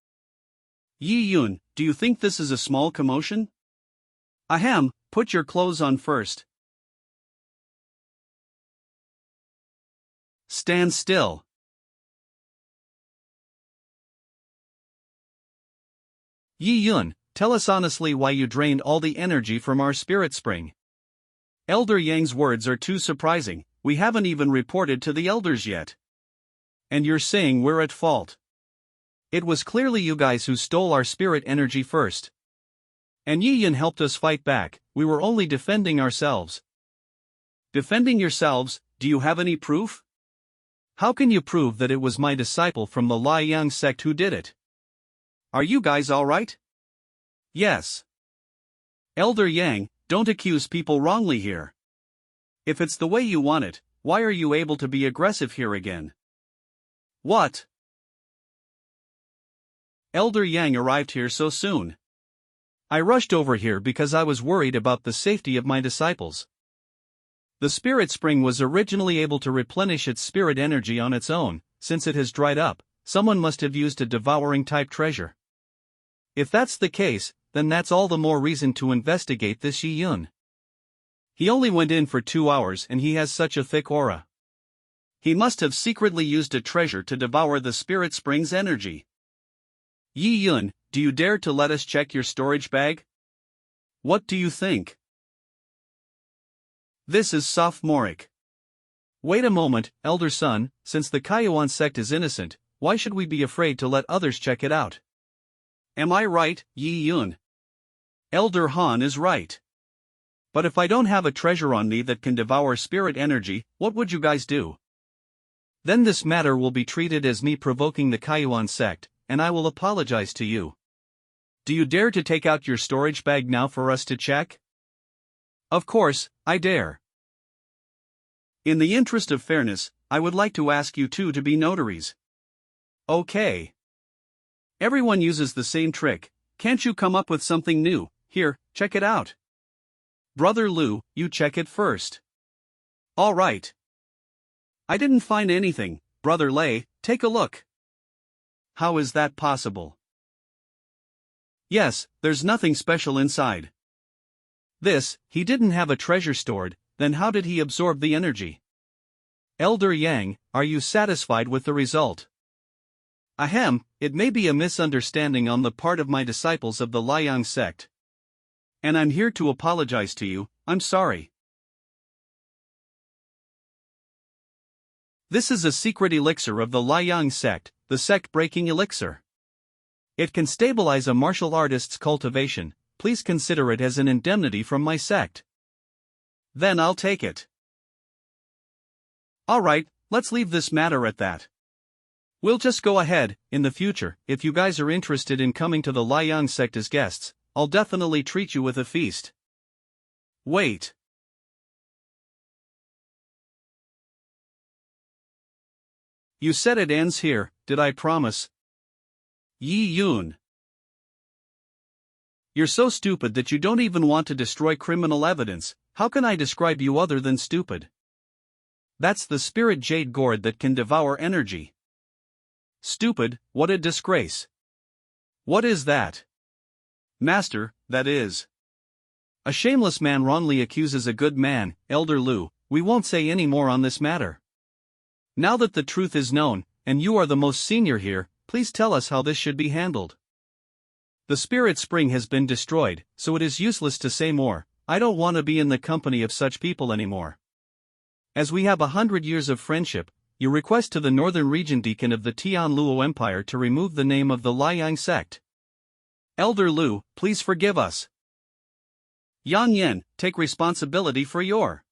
Yi Yun, do you think this is a small commotion? Ahem, put your clothes on first. Stand still. Yi Yun, tell us honestly why you drained all the energy from our spirit spring. Elder Yang's words are too surprising, we haven't even reported to the elders yet. And you're saying we're at fault. It was clearly you guys who stole our spirit energy first. And Yi Yun helped us fight back, we were only defending ourselves. Defending yourselves, do you have any proof? How can you prove that it was my disciple from the Lai Yang sect who did it? Are you guys alright? Yes. Elder Yang, don't accuse people wrongly here. If it's the way you want it, why are you able to be aggressive here again? What? Elder Yang arrived here so soon. I rushed over here because I was worried about the safety of my disciples. The spirit spring was originally able to replenish its spirit energy on its own. Since it has dried up, someone must have used a devouring type treasure. If that's the case, then that's all the more reason to investigate this Yi Yun. He only went in for 2 hours and he has such a thick aura. He must have secretly used a treasure to devour the spirit spring's energy. Yi Yun, do you dare to let us check your storage bag? What do you think? This is sophomoric. Wait a moment, elder son, since the Kaiyuan sect is innocent, why should we be afraid to let others check it out? Am I right, Yi Yun? Elder Han is right. But if I don't have a treasure on me that can devour spirit energy, what would you guys do? Then this matter will be treated as me provoking the Kaiyuan sect, and I will apologize to you. Do you dare to take out your storage bag now for us to check? Of course, I dare. In the interest of fairness, I would like to ask you two to be notaries. Okay. Everyone uses the same trick, can't you come up with something new? Here, check it out. Brother Lu, you check it first. All right. I didn't find anything. Brother Lei, take a look. How is that possible? Yes, there's nothing special inside. This, he didn't have a treasure stored, then how did he absorb the energy? Elder Yang, are you satisfied with the result? Ahem, it may be a misunderstanding on the part of my disciples of the Liang sect. And I'm here to apologize to you, I'm sorry. This is a secret elixir of the Liang sect, the sect-breaking elixir. It can stabilize a martial artist's cultivation, please consider it as an indemnity from my sect. Then I'll take it. Alright, let's leave this matter at that. We'll just go ahead. In the future, if you guys are interested in coming to the Liang sect as guests, I'll definitely treat you with a feast. Wait. You said it ends here, did I promise? Yi Yun. You're so stupid that you don't even want to destroy criminal evidence. How can I describe you other than stupid? That's the spirit jade gourd that can devour energy. Stupid, what a disgrace. What is that? Master, that is. A shameless man wrongly accuses a good man, Elder Lu. We won't say any more on this matter. Now that the truth is known, and you are the most senior here, please tell us how this should be handled. The spirit spring has been destroyed, so it is useless to say more. I don't want to be in the company of such people anymore. As we have 100 years of friendship, you request to the northern region deacon of the Tianluo Empire to remove the name of the Liang sect. Elder Lu, please forgive us. Yang Yen, take responsibility for your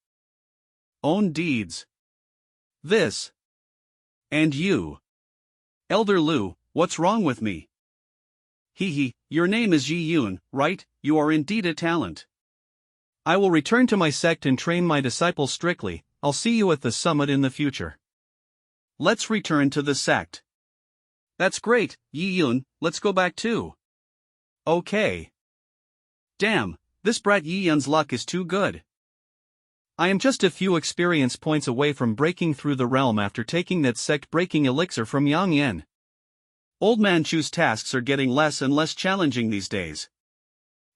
own deeds. This. And you. Elder Lu, what's wrong with me? Hee, your name is Yi Yun, right? You are indeed a talent. I will return to my sect and train my disciples strictly. I'll see you at the summit in the future. Let's return to the sect. That's great, Yi Yun, let's go back too. Okay. Damn, this brat Yi Yun's luck is too good. I am just a few experience points away from breaking through the realm after taking that sect-breaking elixir from Yang Yen. Old Manchu's tasks are getting less and less challenging these days.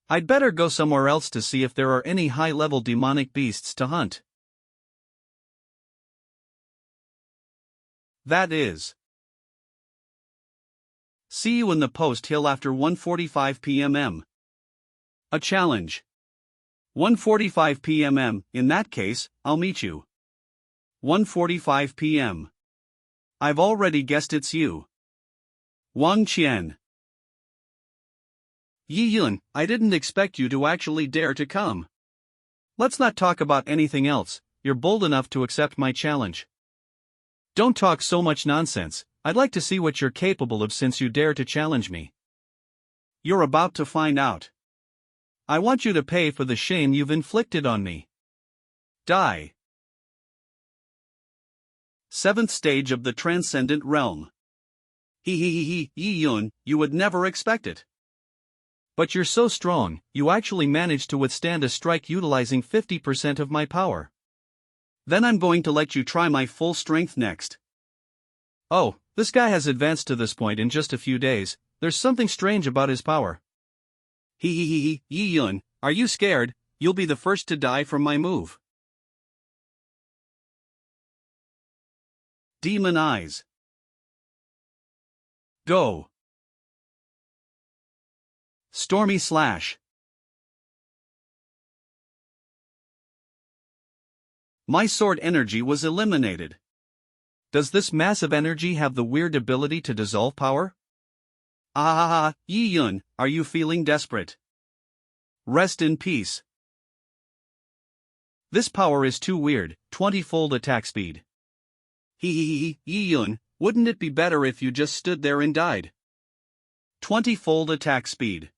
I'd better go somewhere else to see if there are any high-level demonic beasts to hunt. That is. See you in the post hill after 1:45 p.m. A challenge. 1:45 p.m. In that case, I'll meet you. 1:45 p.m. I've already guessed it's you. Wang Qian. Yi Yun, I didn't expect you to actually dare to come. Let's not talk about anything else, you're bold enough to accept my challenge. Don't talk so much nonsense, I'd like to see what you're capable of since you dare to challenge me. You're about to find out. I want you to pay for the shame you've inflicted on me. Die. 7th stage of the Transcendent Realm. Yi Yun, you would never expect it. But you're so strong, you actually managed to withstand a strike utilizing 50% of my power. Then I'm going to let you try my full strength next. Oh, this guy has advanced to this point in just a few days, there's something strange about his power. Yi Yun, are you scared? You'll be the first to die from my move. Demon Eyes. Go. Stormy Slash. My sword energy was eliminated. Does this massive energy have the weird ability to dissolve power? Yi Yun, are you feeling desperate? Rest in peace. This power is too weird, 20-fold attack speed. Yi Yun, wouldn't it be better if you just stood there and died? 20-fold attack speed.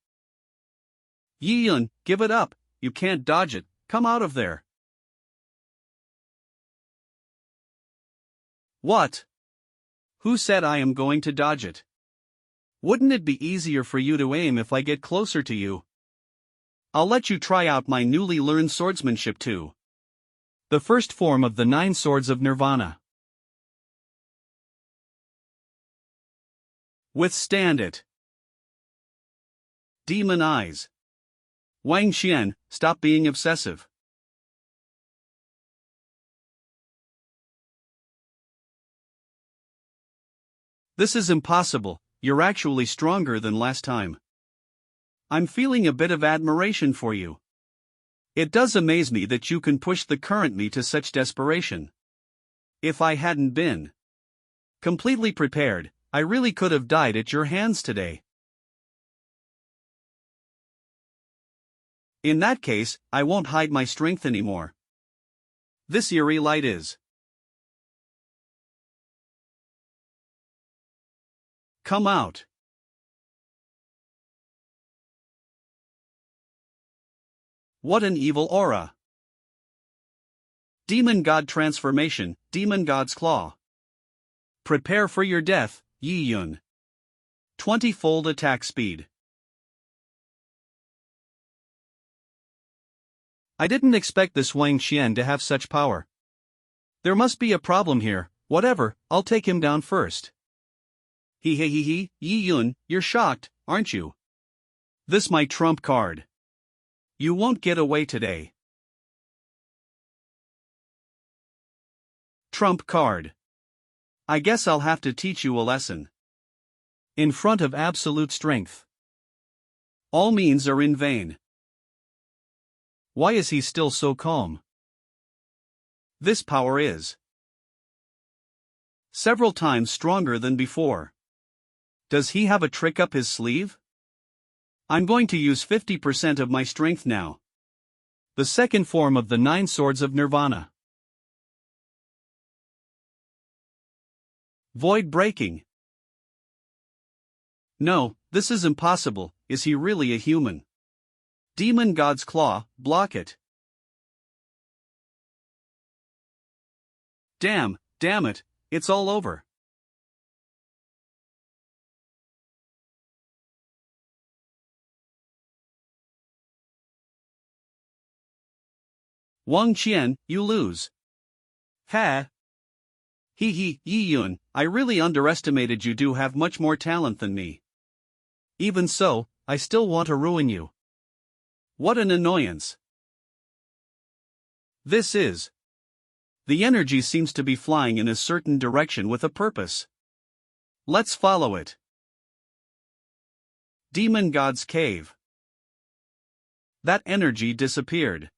Yi Yun, give it up, you can't dodge it, come out of there. What? Who said I am going to dodge it? Wouldn't it be easier for you to aim if I get closer to you? I'll let you try out my newly learned swordsmanship too. The first form of the 9 swords of Nirvana. Withstand it. Demon Eyes. Wang Qian, stop being obsessive. This is impossible, you're actually stronger than last time. I'm feeling a bit of admiration for you. It does amaze me that you can push the current me to such desperation. If I hadn't been completely prepared, I really could have died at your hands today. In that case, I won't hide my strength anymore. This eerie light is. Come out. What an evil aura. Demon God transformation, Demon God's claw. Prepare for your death, Yi Yun. 20-fold attack speed. I didn't expect this Wang Xian to have such power. There must be a problem here, whatever, I'll take him down first. Yi Yun, you're shocked, aren't you? This my trump card. You won't get away today. Trump card. I guess I'll have to teach you a lesson. In front of absolute strength, all means are in vain. Why is he still so calm? This power is several times stronger than before. Does he have a trick up his sleeve? I'm going to use 50% of my strength now. The second form of the 9 swords of Nirvana. Void breaking. No, this is impossible. Is he really a human? Demon God's claw, block it. Damn it, it's all over. Wang Qian, you lose. Ha! Yi Yun, I really underestimated you. Do have much more talent than me. Even so, I still want to ruin you. What an annoyance. This is. The energy seems to be flying in a certain direction with a purpose. Let's follow it. Demon God's cave. That energy disappeared.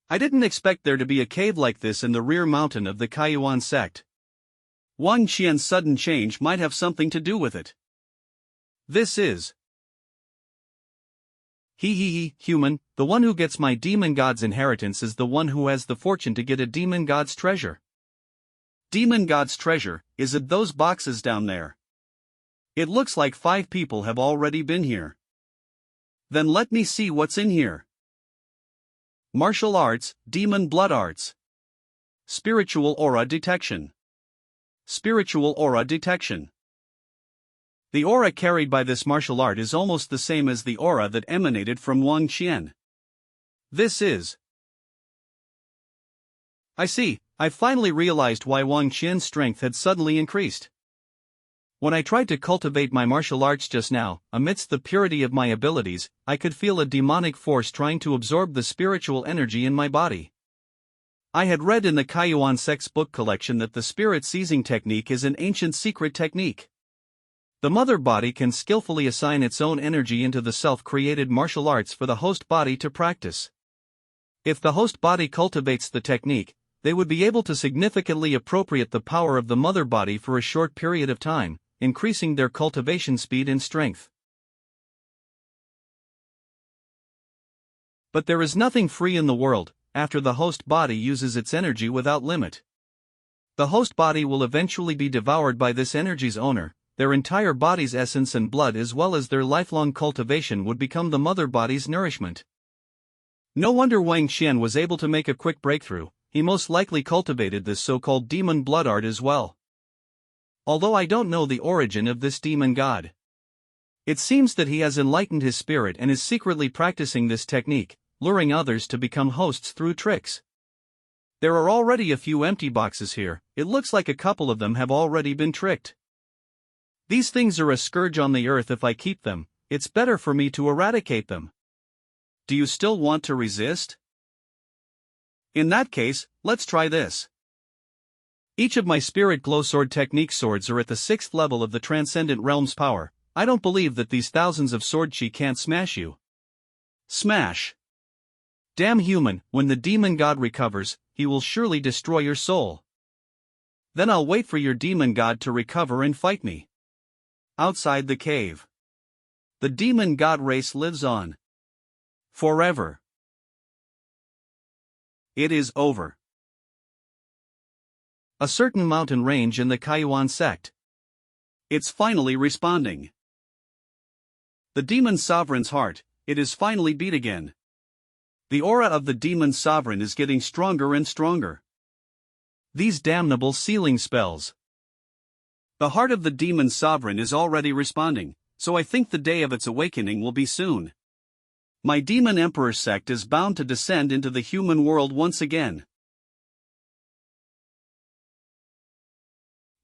I didn't expect there to be a cave like this in the rear mountain of the Kaiyuan sect. Wang Qian's sudden change might have something to do with it. This is. Human, the one who gets my demon god's inheritance is the one who has the fortune to get a demon god's treasure. Demon god's treasure, is it those boxes down there? It looks like 5 people have already been here. Then let me see what's in here. Martial arts, demon blood arts. Spiritual aura detection. Spiritual aura detection. The aura carried by this martial art is almost the same as the aura that emanated from Wang Qian. This is. I see, I finally realized why Wang Qian's strength had suddenly increased. When I tried to cultivate my martial arts just now, amidst the purity of my abilities, I could feel a demonic force trying to absorb the spiritual energy in my body. I had read in the Kaiyuan sect's book collection that the spirit seizing technique is an ancient secret technique. The mother body can skillfully assign its own energy into the self-created martial arts for the host body to practice. If the host body cultivates the technique, they would be able to significantly appropriate the power of the mother body for a short period of time, increasing their cultivation speed and strength. But there is nothing free in the world, after the host body uses its energy without limit. The host body will eventually be devoured by this energy's owner, their entire body's essence and blood as well as their lifelong cultivation would become the mother body's nourishment. No wonder Wang Qian was able to make a quick breakthrough, he most likely cultivated this so-called demon blood art as well. Although I don't know the origin of this demon god. It seems that he has enlightened his spirit and is secretly practicing this technique, luring others to become hosts through tricks. There are already a few empty boxes here, it looks like a couple of them have already been tricked. These things are a scourge on the earth. If I keep them, it's better for me to eradicate them. Do you still want to resist? In that case, let's try this. Each of my spirit glow sword technique swords are at the 6th level of the transcendent realm's power. I don't believe that these thousands of sword chi can't smash you. Smash. Damn human, when the demon god recovers, he will surely destroy your soul. Then I'll wait for your demon god to recover and fight me. Outside the cave. The demon god race lives on. Forever. It is over. A certain mountain range in the Kaiyuan sect. It's finally responding. The demon sovereign's heart, it is finally beat again. The aura of the demon sovereign is getting stronger and stronger. These damnable sealing spells. The heart of the demon sovereign is already responding, so I think the day of its awakening will be soon. My demon emperor sect is bound to descend into the human world once again.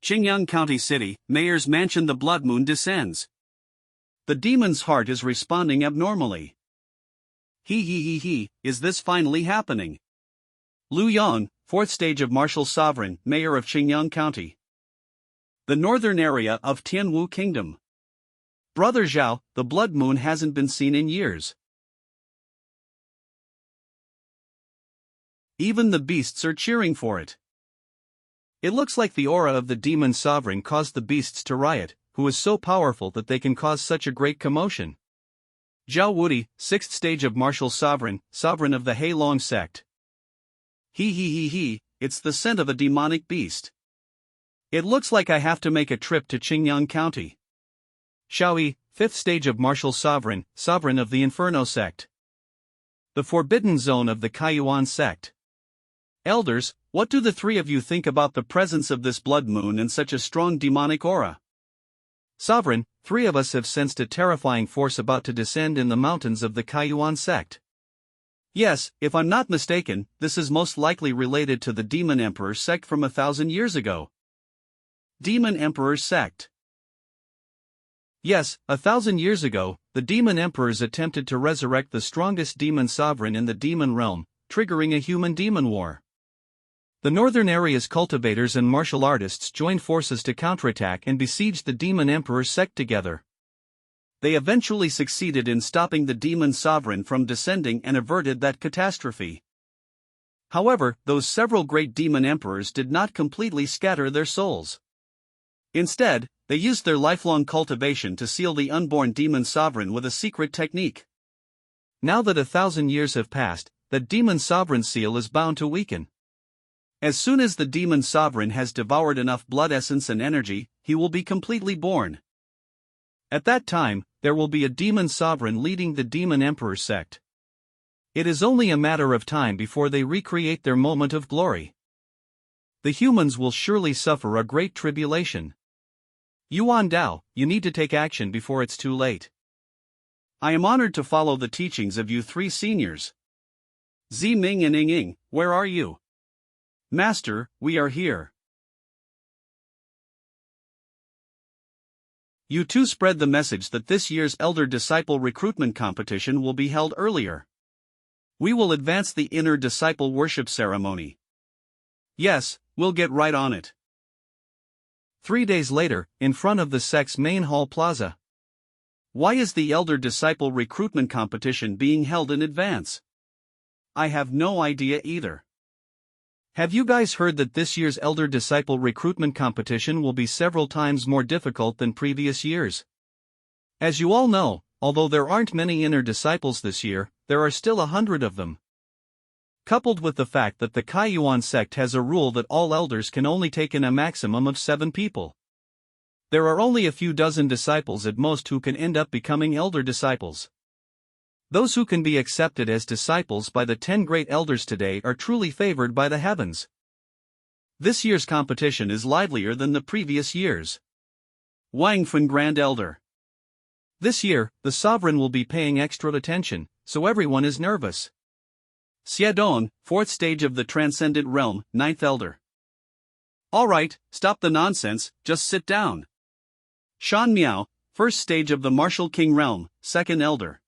Qingyang County City, Mayor's Mansion. The blood moon descends. The demon's heart is responding abnormally. Is this finally happening? Lu Yang, 4th stage of martial sovereign, mayor of Qingyang County. The northern area of Tianwu Kingdom. Brother Zhao, the blood moon hasn't been seen in years. Even the beasts are cheering for it. It looks like the aura of the demon sovereign caused the beasts to riot, who is so powerful that they can cause such a great commotion. Zhao Wudi, 6th stage of martial sovereign, sovereign of the Heilong sect. It's the scent of a demonic beast. It looks like I have to make a trip to Qingyang County. Xiaoyi, 5th stage of martial sovereign, sovereign of the Inferno sect. The forbidden zone of the Kaiyuan sect. Elders, what do the three of you think about the presence of this blood moon and such a strong demonic aura? Sovereign, 3 of us have sensed a terrifying force about to descend in the mountains of the Kaiyuan sect. Yes, if I'm not mistaken, this is most likely related to the Demon Emperor sect from 1,000 years ago. Demon Emperor sect. Yes, 1,000 years ago, the Demon Emperors attempted to resurrect the strongest demon sovereign in the demon realm, triggering a human-demon war. The northern area's cultivators and martial artists joined forces to counterattack and besiege the Demon Emperor sect together. They eventually succeeded in stopping the demon sovereign from descending and averted that catastrophe. However, those several great demon emperors did not completely scatter their souls. Instead, they used their lifelong cultivation to seal the unborn demon sovereign with a secret technique. Now that 1,000 years have passed, the demon sovereign seal is bound to weaken. As soon as the demon sovereign has devoured enough blood essence and energy, he will be completely born. At that time, there will be a demon sovereign leading the demon emperor sect. It is only a matter of time before they recreate their moment of glory. The humans will surely suffer a great tribulation. Yuan Dao, you need to take action before it's too late. I am honored to follow the teachings of you 3 seniors. Zi Ming and Ying Ying, where are you? Master, we are here. You two spread the message that this year's Elder Disciple recruitment competition will be held earlier. We will advance the inner disciple worship ceremony. Yes, we'll get right on it. 3 days later, in front of the sect's main hall plaza. Why is the Elder Disciple recruitment competition being held in advance? I have no idea either. Have you guys heard that this year's Elder Disciple recruitment competition will be several times more difficult than previous years? As you all know, although there aren't many inner disciples this year, there are still 100 of them. Coupled with the fact that the Kaiyuan sect has a rule that all elders can only take in a maximum of 7 people. There are only a few dozen disciples at most who can end up becoming elder disciples. Those who can be accepted as disciples by the 10 great elders today are truly favored by the heavens. This year's competition is livelier than the previous years. Wang Fun Grand Elder. This year, the sovereign will be paying extra attention, so everyone is nervous. Xie Dong, 4th stage of the Transcendent Realm, 9th Elder. Alright, stop the nonsense, just sit down. Shan Miao, 1st stage of the Martial King Realm, 2nd Elder.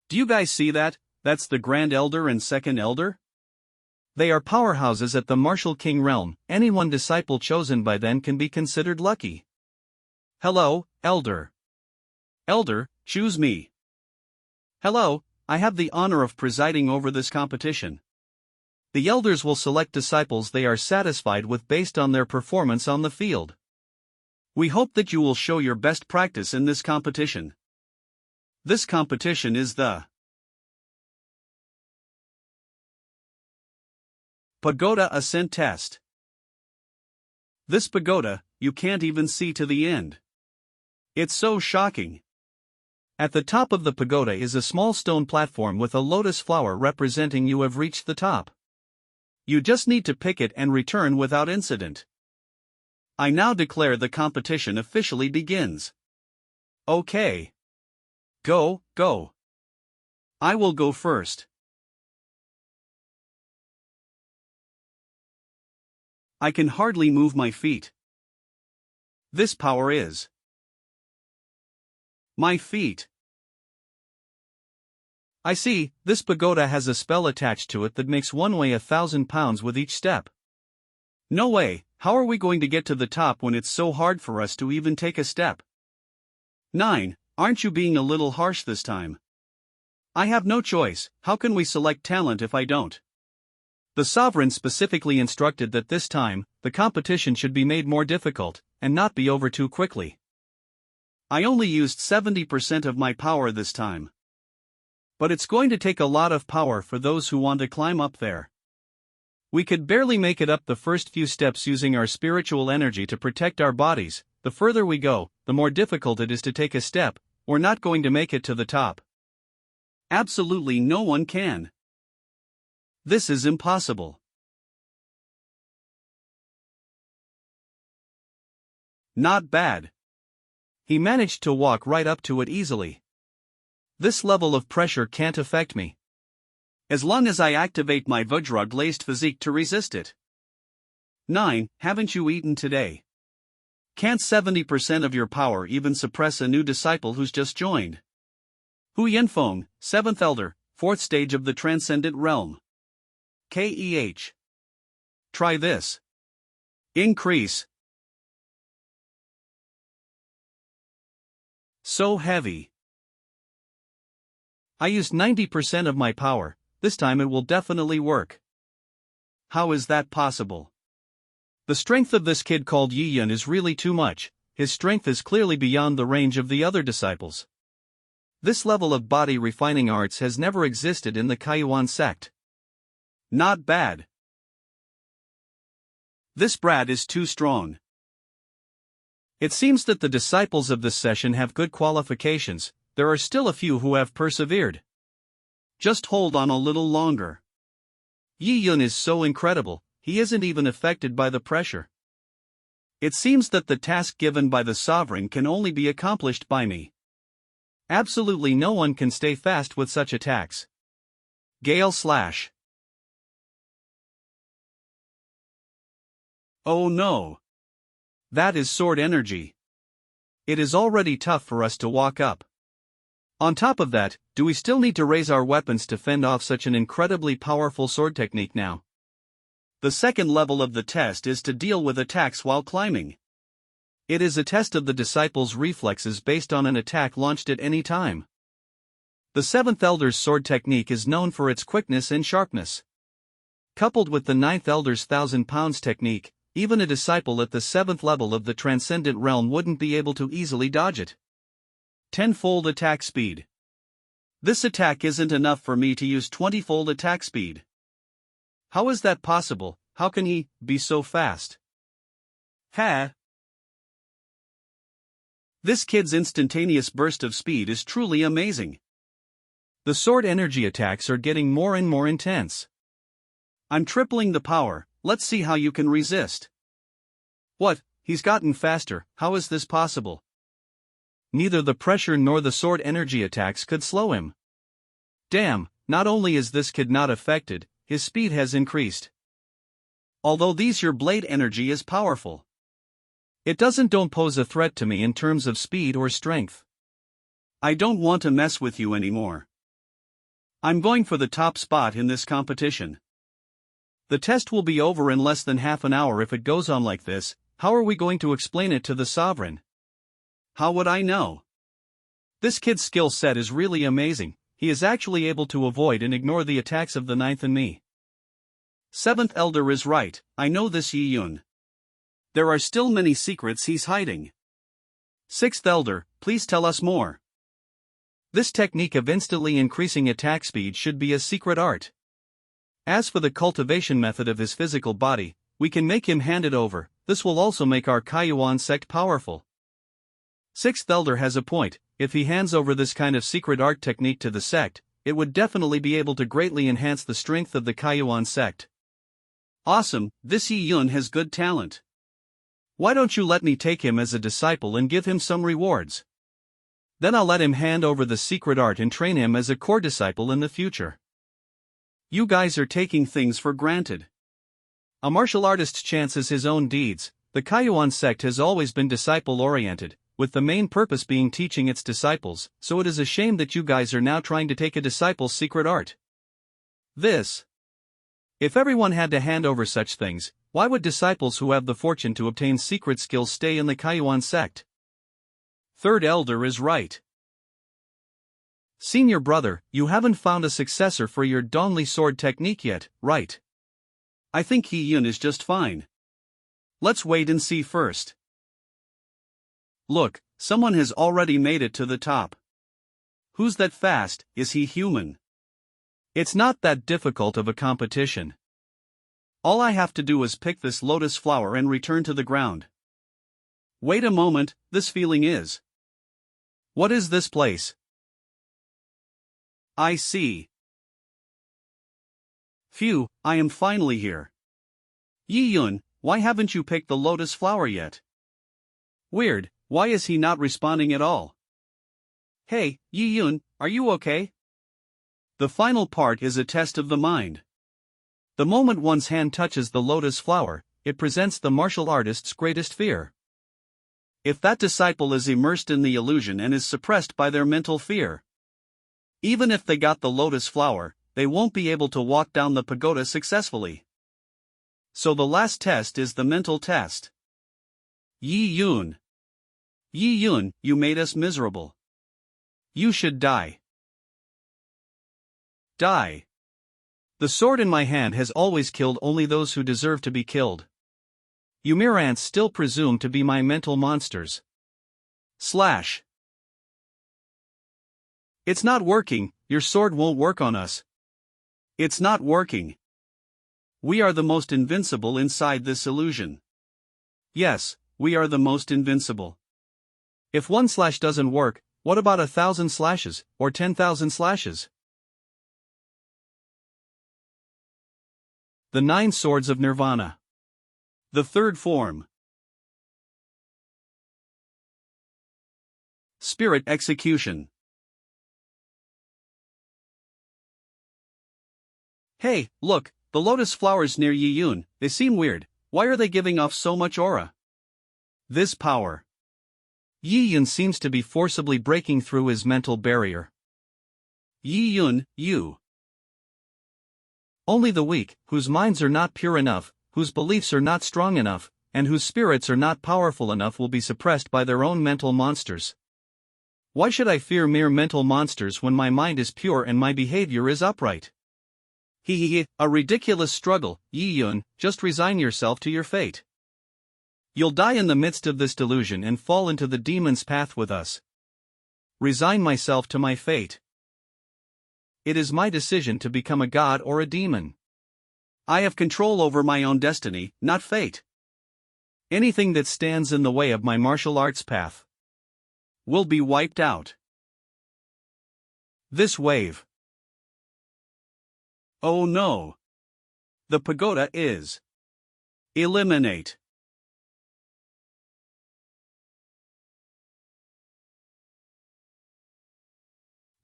Do you guys see that? That's the Grand Elder and 2nd Elder? They are powerhouses at the martial king realm. Any one disciple chosen by them can be considered lucky. Hello, Elder. Elder, choose me. Hello, I have the honor of presiding over this competition. The elders will select disciples they are satisfied with based on their performance on the field. We hope that you will show your best practice in this competition. This competition is the Pagoda Ascent Test. This pagoda, you can't even see to the end. It's so shocking. At the top of the pagoda is a small stone platform with a lotus flower representing you have reached the top. You just need to pick it and return without incident. I now declare the competition officially begins. Okay. Go. I will go first. I can hardly move my feet. This power is my feet. I see, this pagoda has a spell attached to it that makes one weigh 1,000 pounds with each step. No way, how are we going to get to the top when it's so hard for us to even take a step? 9, aren't you being a little harsh this time? I have no choice, how can we select talent if I don't? The sovereign specifically instructed that this time, the competition should be made more difficult, and not be over too quickly. I only used 70% of my power this time. But it's going to take a lot of power for those who want to climb up there. We could barely make it up the first few steps using our spiritual energy to protect our bodies. The further we go, the more difficult it is to take a step. We're not going to make it to the top. Absolutely no one can. This is impossible. Not bad. He managed to walk right up to it easily. This level of pressure can't affect me. As long as I activate my Vajra-glazed physique to resist it. 9, haven't you eaten today? Can't 70% of your power even suppress a new disciple who's just joined? Hu Yanfeng, 7th Elder, 4th stage of the Transcendent Realm. KEH. Try this. Increase. So heavy. I used 90% of my power, this time it will definitely work. How is that possible? The strength of this kid called Yiyun is really too much. His strength is clearly beyond the range of the other disciples. This level of body refining arts has never existed in the Kaiyuan sect. Not bad. This brat is too strong. It seems that the disciples of this session have good qualifications. There are still a few who have persevered. Just hold on a little longer. Yiyun is so incredible, he isn't even affected by the pressure. It seems that the task given by the sovereign can only be accomplished by me. Absolutely no one can stay fast with such attacks. Gale slash. Oh no. That is sword energy. It is already tough for us to walk up. On top of that, do we still need to raise our weapons to fend off such an incredibly powerful sword technique now? The second level of the test is to deal with attacks while climbing. It is a test of the disciple's reflexes based on an attack launched at any time. The 7th Elder's sword technique is known for its quickness and sharpness. Coupled with the 9th Elder's 1,000 pounds technique, even a disciple at the 7th level of the Transcendent Realm wouldn't be able to easily dodge it. 10-fold attack speed. This attack isn't enough for me to use 20-fold attack speed. How is that possible? How can he be so fast? Ha! This kid's instantaneous burst of speed is truly amazing. The sword energy attacks are getting more and more intense. I'm tripling the power, let's see how you can resist. What, he's gotten faster, how is this possible? Neither the pressure nor the sword energy attacks could slow him. Damn, not only is this kid not affected, his speed has increased. Although your blade energy is powerful. It don't pose a threat to me in terms of speed or strength. I don't want to mess with you anymore. I'm going for the top spot in this competition. The test will be over in less than half an hour if it goes on like this. How are we going to explain it to the sovereign? How would I know? This kid's skill set is really amazing. He is actually able to avoid and ignore the attacks of the ninth and me. Seventh elder is right, I know this Yi Yun. There are still many secrets he's hiding. Sixth elder, please tell us more. This technique of instantly increasing attack speed should be a secret art. As for the cultivation method of his physical body, we can make him hand it over. This will also make our Kaiyuan sect powerful. Sixth elder has a point. If he hands over this kind of secret art technique to the sect, it would definitely be able to greatly enhance the strength of the Kaiyuan sect. Awesome, this Yi Yun has good talent. Why don't you let me take him as a disciple and give him some rewards? Then I'll let him hand over the secret art and train him as a core disciple in the future. You guys are taking things for granted. A martial artist's chances his own deeds. The Kaiyuan sect has always been disciple-oriented, with the main purpose being teaching its disciples, so it is a shame that you guys are now trying to take a disciple's secret art. If everyone had to hand over such things, why would disciples who have the fortune to obtain secret skills stay in the Kaiyuan sect? Third elder is right. Senior brother, you haven't found a successor for your Dongli sword technique yet, right? I think Yi Yun is just fine. Let's wait and see first. Look, someone has already made it to the top. Who's that fast? Is he human? It's not that difficult of a competition. All I have to do is pick this lotus flower and return to the ground. Wait a moment, this feeling is. What is this place? I see. Phew, I am finally here. Yi Yun, why haven't you picked the lotus flower yet? Weird, why is he not responding at all? Hey, Yi Yun, are you okay? The final part is a test of the mind. The moment one's hand touches the lotus flower, it presents the martial artist's greatest fear. If that disciple is immersed in the illusion and is suppressed by their mental fear, even if they got the lotus flower, they won't be able to walk down the pagoda successfully. So the last test is the mental test. Yi Yun. Yi Yun, you made us miserable. You should die. Die. The sword in my hand has always killed only those who deserve to be killed. You mere ants still presume to be my mental monsters. Slash. It's not working, your sword won't work on us. It's not working. We are the most invincible inside this illusion. Yes, we are the most invincible. If one slash doesn't work, what about 1,000 slashes, or 10,000 slashes? The 9 Swords of Nirvana. The third form. Spirit execution. Hey, look, the lotus flowers near Yi Yun, they seem weird. Why are they giving off so much aura? This power. Yi Yun seems to be forcibly breaking through his mental barrier. Yi Yun, you. Only the weak, whose minds are not pure enough, whose beliefs are not strong enough, and whose spirits are not powerful enough will be suppressed by their own mental monsters. Why should I fear mere mental monsters when my mind is pure and my behavior is upright? A ridiculous struggle, Yi Yun, just resign yourself to your fate. You'll die in the midst of this delusion and fall into the demon's path with us. Resign myself to my fate. It is my decision to become a god or a demon. I have control over my own destiny, not fate. Anything that stands in the way of my martial arts path will be wiped out. This wave. Oh no. The pagoda is. Eliminate.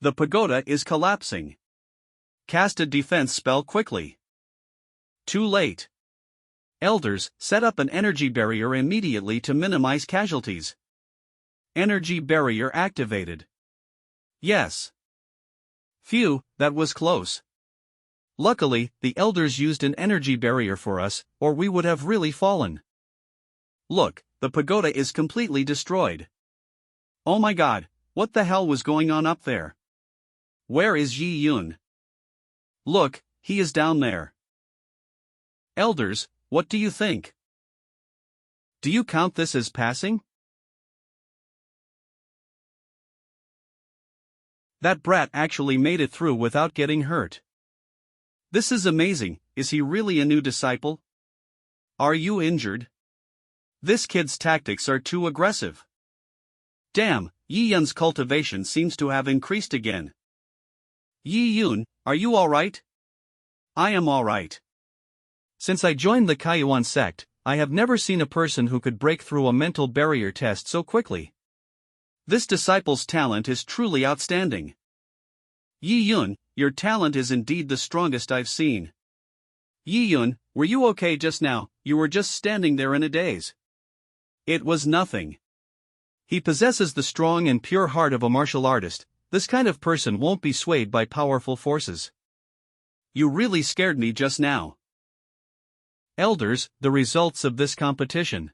The pagoda is collapsing. Cast a defense spell quickly. Too late. Elders, set up an energy barrier immediately to minimize casualties. Energy barrier activated. Yes. Phew, that was close. Luckily, the elders used an energy barrier for us, or we would have really fallen. Look, the pagoda is completely destroyed. Oh my god, what the hell was going on up there? Where is Yi Yun? Look, he is down there. Elders, what do you think? Do you count this as passing? That brat actually made it through without getting hurt. This is amazing. Is he really a new disciple? Are you injured? This kid's tactics are too aggressive. Damn, Yi Yun's cultivation seems to have increased again. Yi Yun, are you alright? I am alright. Since I joined the Kaiyuan sect, I have never seen a person who could break through a mental barrier test so quickly. This disciple's talent is truly outstanding. Yi Yun, your talent is indeed the strongest I've seen. Yi Yun, were you okay just now? You were just standing there in a daze. It was nothing. He possesses the strong and pure heart of a martial artist. This kind of person won't be swayed by powerful forces. You really scared me just now. Elders, the results of this competition.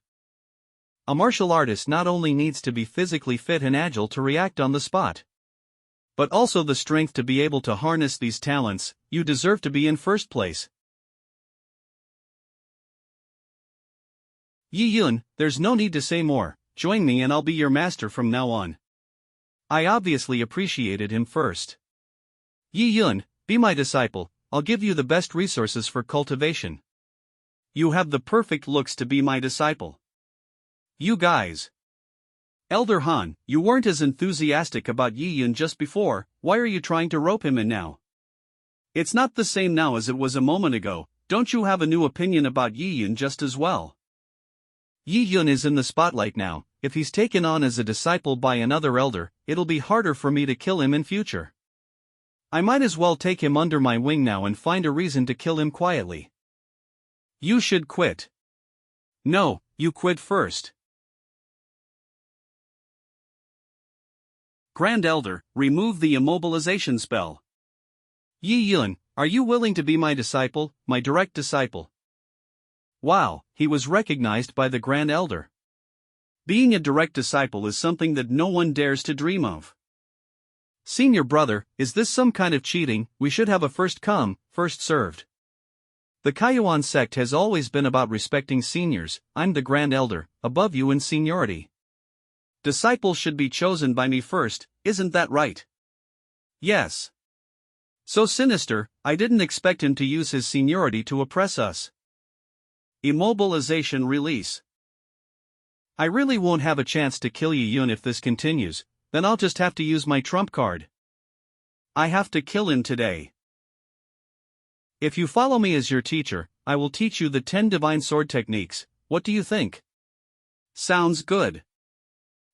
A martial artist not only needs to be physically fit and agile to react on the spot, but also the strength to be able to harness these talents. You deserve to be in first place. Yi Yun, there's no need to say more. Join me and I'll be your master from now on. I obviously appreciated him first. Yi Yun, be my disciple. I'll give you the best resources for cultivation. You have the perfect looks to be my disciple. You guys. Elder Han, you weren't as enthusiastic about Yi Yun just before. Why are you trying to rope him in now? It's not the same now as it was a moment ago. Don't you have a new opinion about Yi Yun just as well? Yi Yun is in the spotlight now. If he's taken on as a disciple by another elder, it'll be harder for me to kill him in future. I might as well take him under my wing now and find a reason to kill him quietly. You should quit. No, you quit first. Grand Elder, remove the immobilization spell. Yi Yun, are you willing to be my disciple, my direct disciple? Wow, he was recognized by the Grand Elder. Being a direct disciple is something that no one dares to dream of. Senior brother, is this some kind of cheating? We should have a first come, first served. The Kaiyuan sect has always been about respecting seniors. I'm the Grand Elder, above you in seniority. Disciples should be chosen by me first, isn't that right? Yes. So sinister, I didn't expect him to use his seniority to oppress us. Immobilization release. I really won't have a chance to kill Yi Yun if this continues, then I'll just have to use my trump card. I have to kill him today. If you follow me as your teacher, I will teach you the 10 divine sword techniques. What do you think? Sounds good.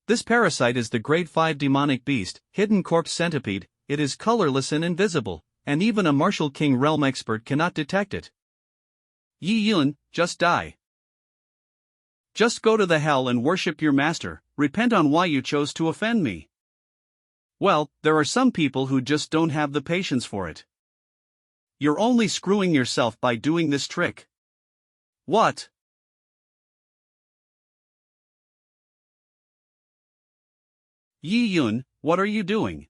This parasite is the grade 5 demonic beast, hidden corpse centipede. It is colorless and invisible, and even a martial king realm expert cannot detect it. Yi Yun, just die. Just go to the hell and worship your master. Repent on why you chose to offend me. Well, there are some people who just don't have the patience for it. You're only screwing yourself by doing this trick. What? Yi Yun, what are you doing?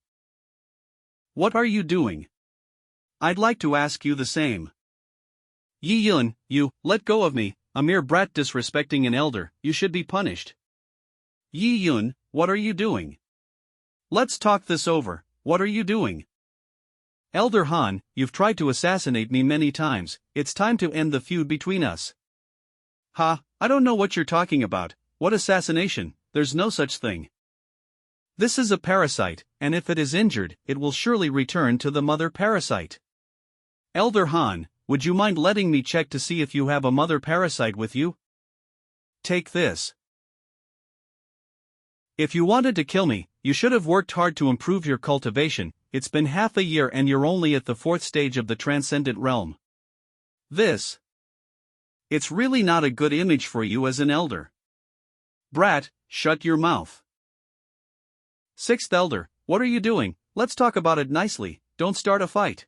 What are you doing? I'd like to ask you the same. Yi Yun, you, let go of me, a mere brat disrespecting an elder, you should be punished. Yi Yun, what are you doing? Let's talk this over, what are you doing? Elder Han, you've tried to assassinate me many times, it's time to end the feud between us. Ha, I don't know what you're talking about. What assassination? There's no such thing. This is a parasite, and if it is injured, it will surely return to the mother parasite. Elder Han, would you mind letting me check to see if you have a mother parasite with you? Take this. If you wanted to kill me, you should have worked hard to improve your cultivation. It's been half a year and you're only at the 4th stage of the transcendent realm. This. It's really not a good image for you as an elder. Brat, shut your mouth. 6th Elder, what are you doing? Let's talk about it nicely, don't start a fight.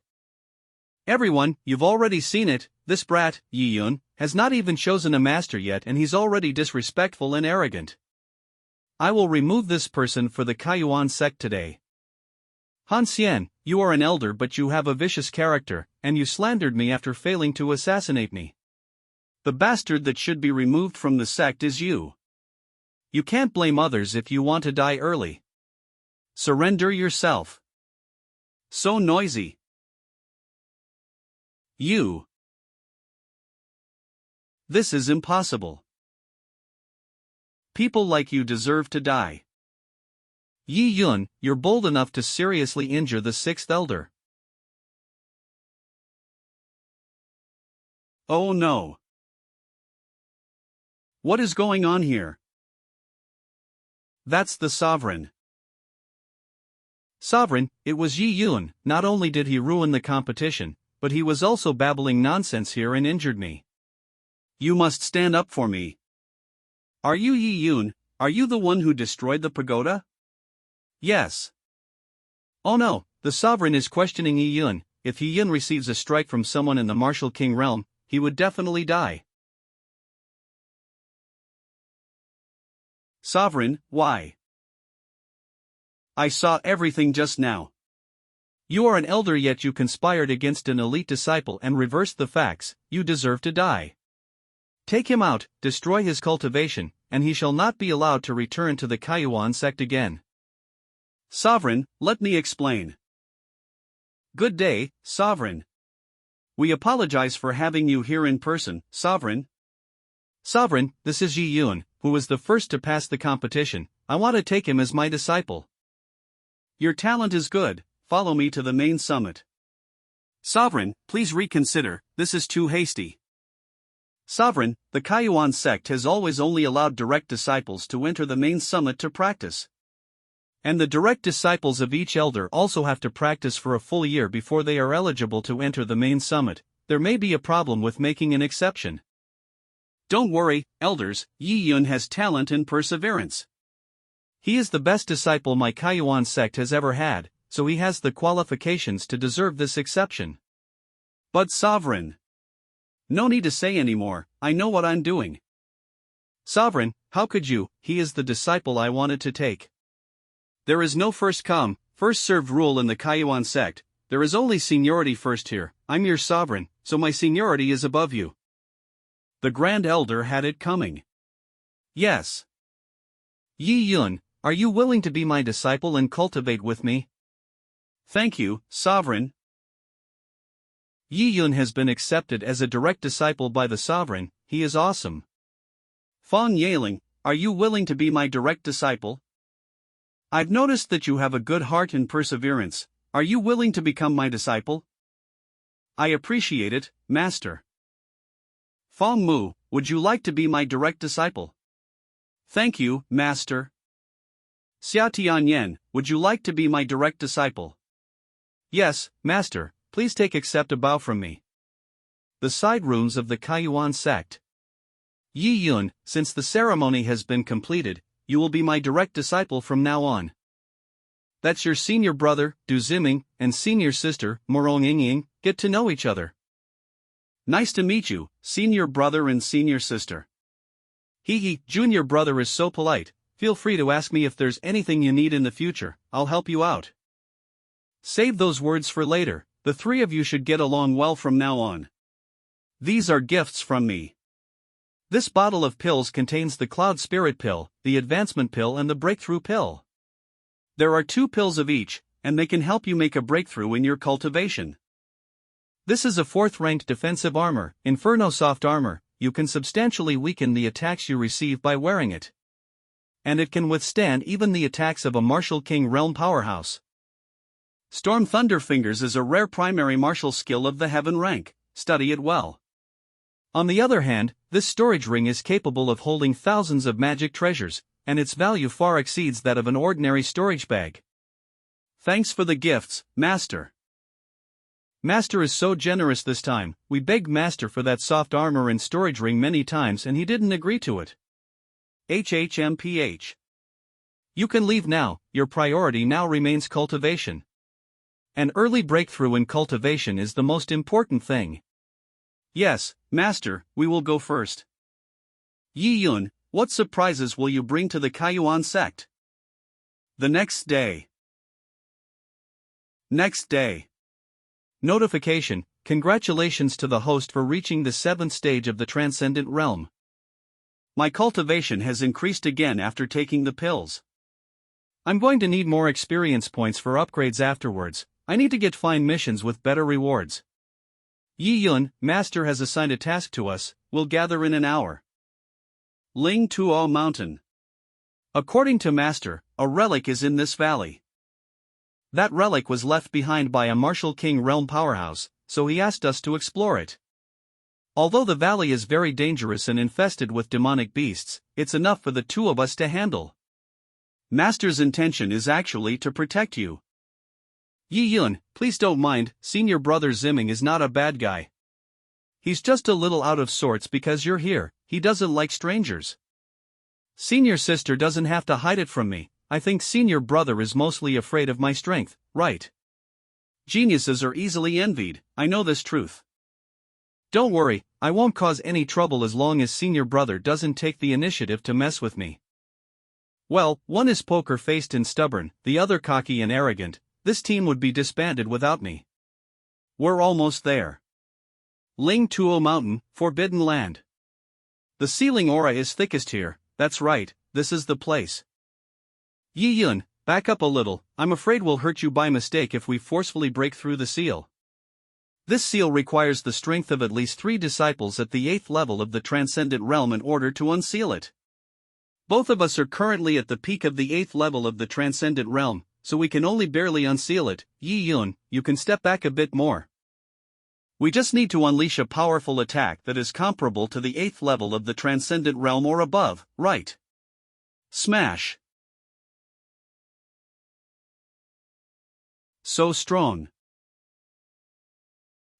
Everyone, you've already seen it, this brat, Yi Yun, has not even chosen a master yet and he's already disrespectful and arrogant. I will remove this person for the Kaiyuan sect today. Han Xian, you are an elder but you have a vicious character, and you slandered me after failing to assassinate me. The bastard that should be removed from the sect is you. You can't blame others if you want to die early. Surrender yourself. So noisy. You. This is impossible. People like you deserve to die. Yi Yun, you're bold enough to seriously injure the sixth elder. Oh no. What is going on here? That's the sovereign. Sovereign, it was Yi Yun. Not only did he ruin the competition, but he was also babbling nonsense here and injured me. You must stand up for me. Are you Yi Yun? Are you the one who destroyed the pagoda? Yes. Oh no, the sovereign is questioning Yi Yun. If Yi Yun receives a strike from someone in the martial king realm, he would definitely die. Sovereign, why? I saw everything just now. You are an elder yet you conspired against an elite disciple and reversed the facts. You deserve to die. Take him out, destroy his cultivation, and he shall not be allowed to return to the Kaiyuan sect again. Sovereign, let me explain. Good day, Sovereign. We apologize for having you here in person, Sovereign. Sovereign, this is Yi Yun, who was the first to pass the competition. I want to take him as my disciple. Your talent is good, follow me to the main summit. Sovereign, please reconsider, this is too hasty. Sovereign, the Kaiyuan sect has always only allowed direct disciples to enter the main summit to practice. And the direct disciples of each elder also have to practice for a full year before they are eligible to enter the main summit. There may be a problem with making an exception. Don't worry, elders, Yi Yun has talent and perseverance. He is the best disciple my Kaiyuan sect has ever had, so he has the qualifications to deserve this exception. But Sovereign. No need to say anymore, I know what I'm doing. Sovereign, how could you? He is the disciple I wanted to take. There is no first come, first served rule in the Kaiyuan sect. There is only seniority first here. I'm your sovereign, so my seniority is above you. The Grand Elder had it coming. Yes. Yi Yun, are you willing to be my disciple and cultivate with me? Thank you, Sovereign. Yi Yun has been accepted as a direct disciple by the Sovereign. He is awesome. Fang Yaling, are you willing to be my direct disciple? I've noticed that you have a good heart and perseverance. Are you willing to become my disciple? I appreciate it, Master. Fang Mu, would you like to be my direct disciple? Thank you, Master. Xia Tianyan, would you like to be my direct disciple? Yes, Master, please accept a bow from me. The side rooms of the Kaiyuan sect. Yi Yun, since the ceremony has been completed, you will be my direct disciple from now on. That's your senior brother, Du Ziming, and senior sister, Morong Yingying, get to know each other. Nice to meet you, senior brother and senior sister. Hee, junior brother is so polite, feel free to ask me if there's anything you need in the future, I'll help you out. Save those words for later, the three of you should get along well from now on. These are gifts from me. This bottle of pills contains the Cloud Spirit Pill, the Advancement Pill and the Breakthrough Pill. There are 2 pills of each, and they can help you make a breakthrough in your cultivation. This is a 4th-ranked defensive armor, Inferno Soft Armor. You can substantially weaken the attacks you receive by wearing it. And it can withstand even the attacks of a Martial King Realm powerhouse. Storm Thunder Fingers is a rare primary martial skill of the Heaven rank, study it well. On the other hand, this storage ring is capable of holding thousands of magic treasures, and its value far exceeds that of an ordinary storage bag. Thanks for the gifts, Master. Master is so generous this time. We begged Master for that soft armor and storage ring many times and he didn't agree to it. HHMPH. You can leave now, your priority now remains cultivation. An early breakthrough in cultivation is the most important thing. Yes, Master, we will go first. Yi Yun, what surprises will you bring to the Kaiyuan sect? The next day. Next day. Notification: congratulations to the host for reaching the 7th stage of the Transcendent Realm. My cultivation has increased again after taking the pills. I'm going to need more experience points for upgrades afterwards. I need to get fine missions with better rewards. Yi Yun, Master has assigned a task to us. We'll gather in an hour. Ling Tuo Mountain. According to Master, a relic is in this valley. That relic was left behind by a Martial King realm powerhouse, so he asked us to explore it. Although the valley is very dangerous and infested with demonic beasts, it's enough for the two of us to handle. Master's intention is actually to protect you. Yi Yun, please don't mind, senior brother Zimming is not a bad guy. He's just a little out of sorts because you're here. He doesn't like strangers. Senior sister doesn't have to hide it from me. I think senior brother is mostly afraid of my strength, right? Geniuses are easily envied, I know this truth. Don't worry, I won't cause any trouble as long as senior brother doesn't take the initiative to mess with me. Well, one is poker-faced and stubborn, the other cocky and arrogant. This team would be disbanded without me. We're almost there. Ling Tuo Mountain, Forbidden Land. The sealing aura is thickest here. That's right, this is the place. Yi Yun, back up a little, I'm afraid we'll hurt you by mistake if we forcefully break through the seal. This seal requires the strength of at least 3 disciples at the 8th level of the Transcendent Realm in order to unseal it. Both of us are currently at the peak of the 8th level of the Transcendent Realm, so we can only barely unseal it. Yi Yun, you can step back a bit more. We just need to unleash a powerful attack that is comparable to the 8th level of the Transcendent Realm or above, right? Smash. So strong.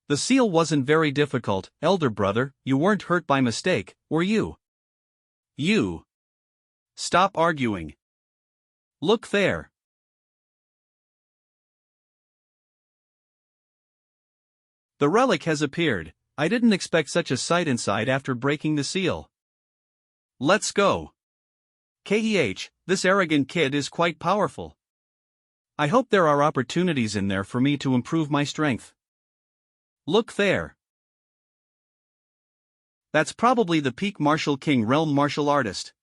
The seal wasn't very difficult, elder brother. You weren't hurt by mistake, were you? You. Stop arguing. Look there. The relic has appeared. I didn't expect such a sight inside after breaking the seal. Let's go. Keh, this arrogant kid is quite powerful. I hope there are opportunities in there for me to improve my strength. Look there. That's probably the peak Martial King realm martial artist.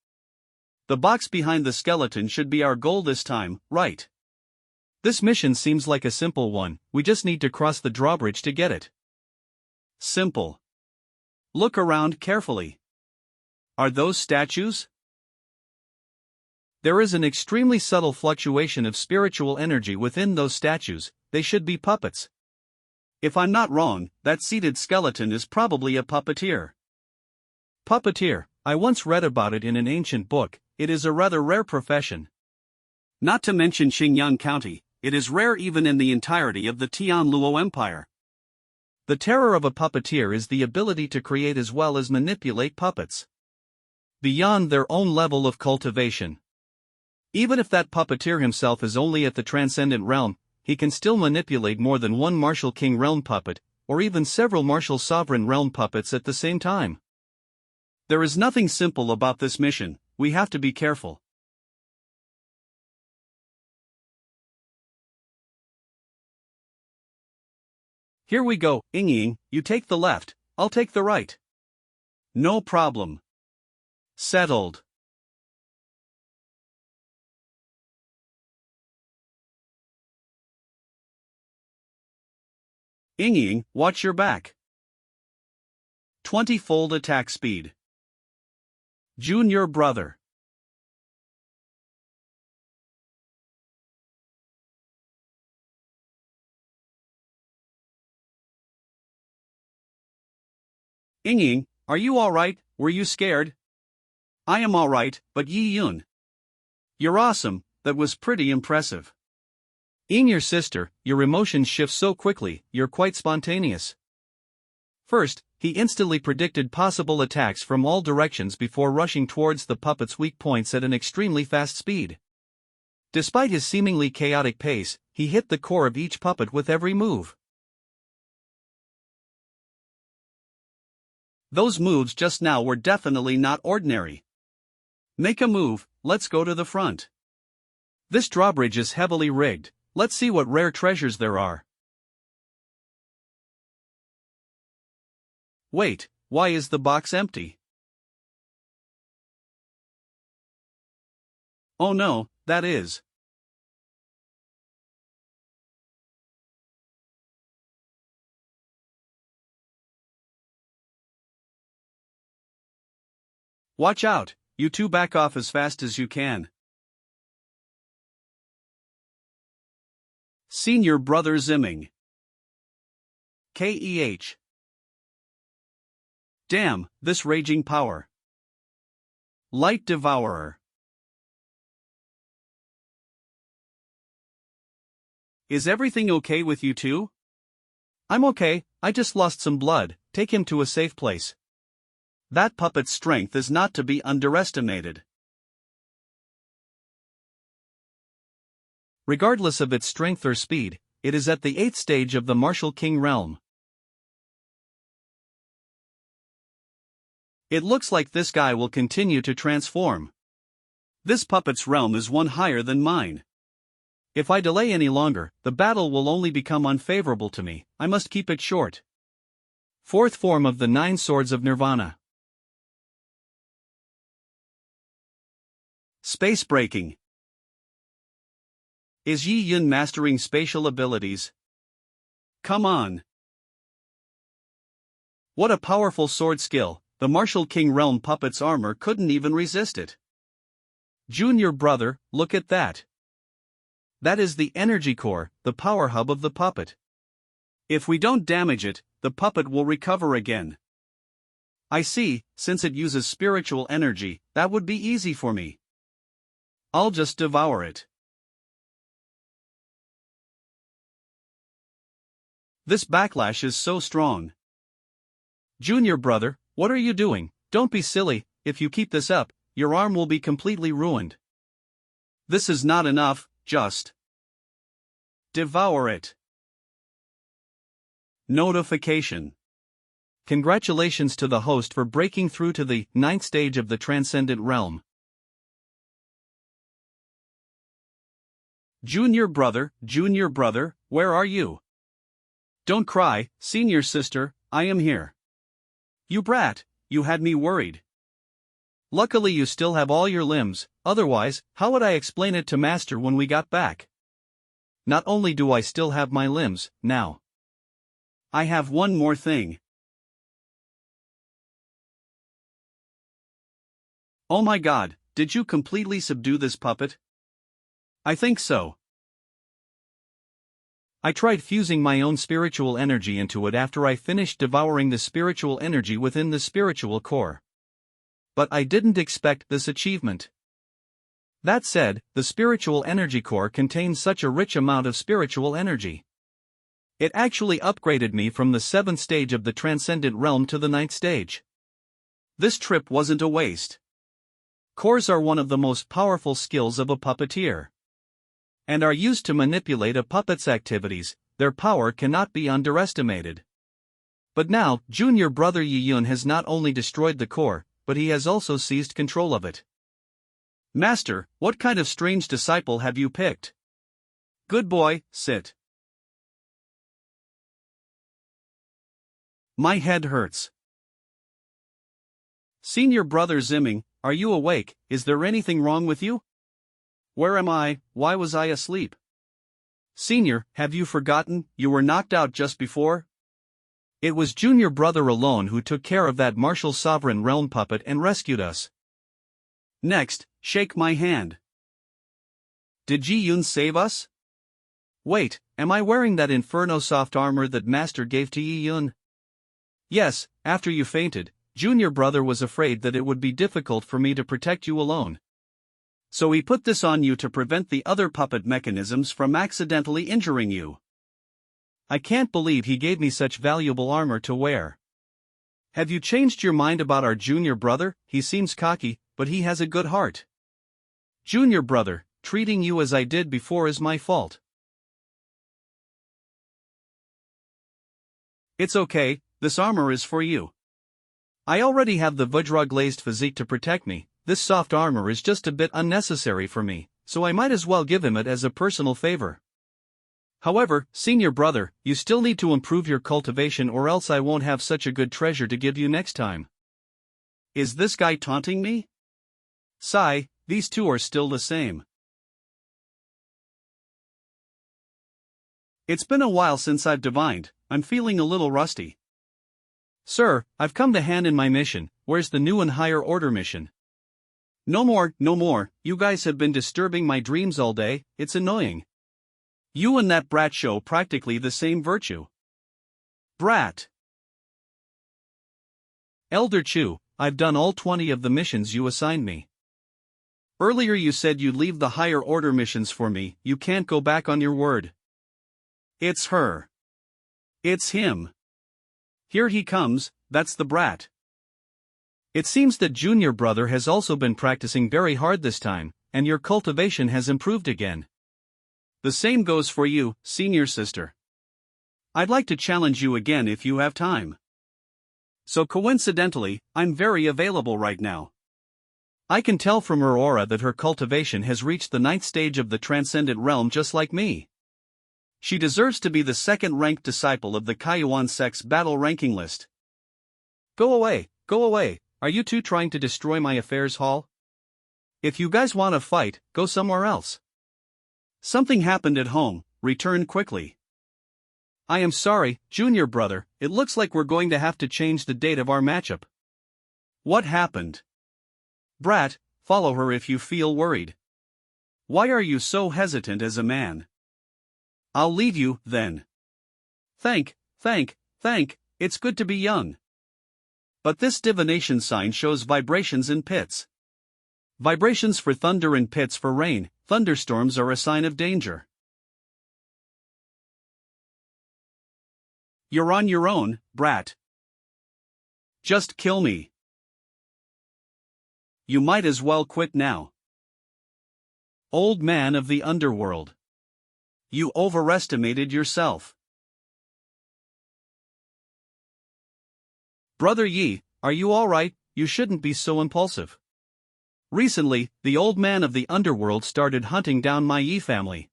The box behind the skeleton should be our goal this time, right? This mission seems like a simple one, we just need to cross the drawbridge to get it. Simple. Look around carefully. Are those statues? There is an extremely subtle fluctuation of spiritual energy within those statues. They should be puppets. If I'm not wrong, that seated skeleton is probably a puppeteer. Puppeteer, I once read about it in an ancient book. It is a rather rare profession. Not to mention Xingyang County, it is rare even in the entirety of the Tianluo Empire. The terror of a puppeteer is the ability to create as well as manipulate puppets beyond their own level of cultivation. Even if that puppeteer himself is only at the Transcendent Realm, he can still manipulate more than one Martial King realm puppet, or even several Martial Sovereign realm puppets at the same time. There is nothing simple about this mission, we have to be careful. Here we go, Ying, you take the left, I'll take the right. No problem. Settled. Ying, watch your back. 20-fold attack speed. Junior brother. Ying, are you alright? Were you scared? I am alright, but Yi Yun. You're awesome, that was pretty impressive. Ying, your sister, your emotions shift so quickly, you're quite spontaneous. First, he instantly predicted possible attacks from all directions before rushing towards the puppet's weak points at an extremely fast speed. Despite his seemingly chaotic pace, he hit the core of each puppet with every move. Those moves just now were definitely not ordinary. Make a move, let's go to the front. This drawbridge is heavily rigged, let's see what rare treasures there are. Wait, why is the box empty? Oh no, that is. Watch out, you two back off as fast as you can. Senior Brother Zimming. KEH. Damn, this raging power. Light Devourer. Is everything okay with you two? I'm okay, I just lost some blood, take him to a safe place. That puppet's strength is not to be underestimated. Regardless of its strength or speed, it is at the 8th stage of the Martial King realm. It looks like this guy will continue to transform. This puppet's realm is one higher than mine. If I delay any longer, the battle will only become unfavorable to me, I must keep it short. 4th form of the 9 Swords of Nirvana. Space breaking. Is Yi Yun mastering spatial abilities? Come on. What a powerful sword skill, the Martial King realm puppet's armor couldn't even resist it. Junior brother, look at that. That is the energy core, the power hub of the puppet. If we don't damage it, the puppet will recover again. I see, since it uses spiritual energy, that would be easy for me. I'll just devour it. This backlash is so strong. Junior brother, what are you doing? Don't be silly, if you keep this up, your arm will be completely ruined. This is not enough, just devour it. Notification. Congratulations to the host for breaking through to the 9th stage of the Transcendent Realm. Junior brother, where are you? Don't cry, senior sister, I am here. You brat, you had me worried. Luckily you still have all your limbs, otherwise, how would I explain it to Master when we got back? Not only do I still have my limbs, now I have one more thing. Oh my god, did you completely subdue this puppet? I think so. I tried fusing my own spiritual energy into it after I finished devouring the spiritual energy within the spiritual core. But I didn't expect this achievement. That said, the spiritual energy core contains such a rich amount of spiritual energy. It actually upgraded me from the 7th stage of the Transcendent Realm to the 9th stage. This trip wasn't a waste. Cores are one of the most powerful skills of a puppeteer, and are used to manipulate a puppet's activities. Their power cannot be underestimated. But now, Junior Brother Yi Yun has not only destroyed the core, but he has also seized control of it. Master, what kind of strange disciple have you picked? Good boy, sit. My head hurts. Senior Brother Zimming, are you awake? Is there anything wrong with you? Where am I? Why was I asleep? Senior, have you forgotten, you were knocked out just before? It was Junior Brother alone who took care of that Martial Sovereign Realm puppet and rescued us. Next, shake my hand. Did Ji Yun save us? Wait, am I wearing that Inferno soft armor that Master gave to Yi Yun? Yes, after you fainted, Junior Brother was afraid that it would be difficult for me to protect you alone. So he put this on you to prevent the other puppet mechanisms from accidentally injuring you. I can't believe he gave me such valuable armor to wear. Have you changed your mind about our Junior Brother? He seems cocky, but he has a good heart. Junior Brother, treating you as I did before is my fault. It's okay, this armor is for you. I already have the Vajra-glazed physique to protect me. This soft armor is just a bit unnecessary for me, so I might as well give him it as a personal favor. However, senior brother, you still need to improve your cultivation or else I won't have such a good treasure to give you next time. Is this guy taunting me? Sigh, these two are still the same. It's been a while since I've divined, I'm feeling a little rusty. Sir, I've come to hand in my mission. Where's the new and higher order mission? No more, you guys have been disturbing my dreams all day, it's annoying. You and that brat show practically the same virtue. Brat. Elder Chu, I've done all 20 of the missions you assigned me. Earlier you said you'd leave the higher order missions for me, you can't go back on your word. It's her. It's him. Here he comes, that's the brat. It seems that junior brother has also been practicing very hard this time, and your cultivation has improved again. The same goes for you, senior sister. I'd like to challenge you again if you have time. So coincidentally, I'm very available right now. I can tell from her aura that her cultivation has reached the 9th stage of the transcendent realm just like me. She deserves to be the second-ranked disciple of the Kaiyuan sect's battle ranking list. Go away, are you two trying to destroy my affairs hall? If you guys want to fight, go somewhere else. Something happened at home, return quickly. I am sorry, junior brother, it looks like we're going to have to change the date of our matchup. What happened? Brat, follow her if you feel worried. Why are you so hesitant as a man? I'll leave you, then. Thank, it's good to be young. But this divination sign shows vibrations in pits. Vibrations for thunder and pits for rain, thunderstorms are a sign of danger. You're on your own, brat. Just kill me. You might as well quit now. Old man of the underworld. You overestimated yourself. Brother Yi, are you alright? You shouldn't be so impulsive. Recently, the old man of the underworld started hunting down my Yi family.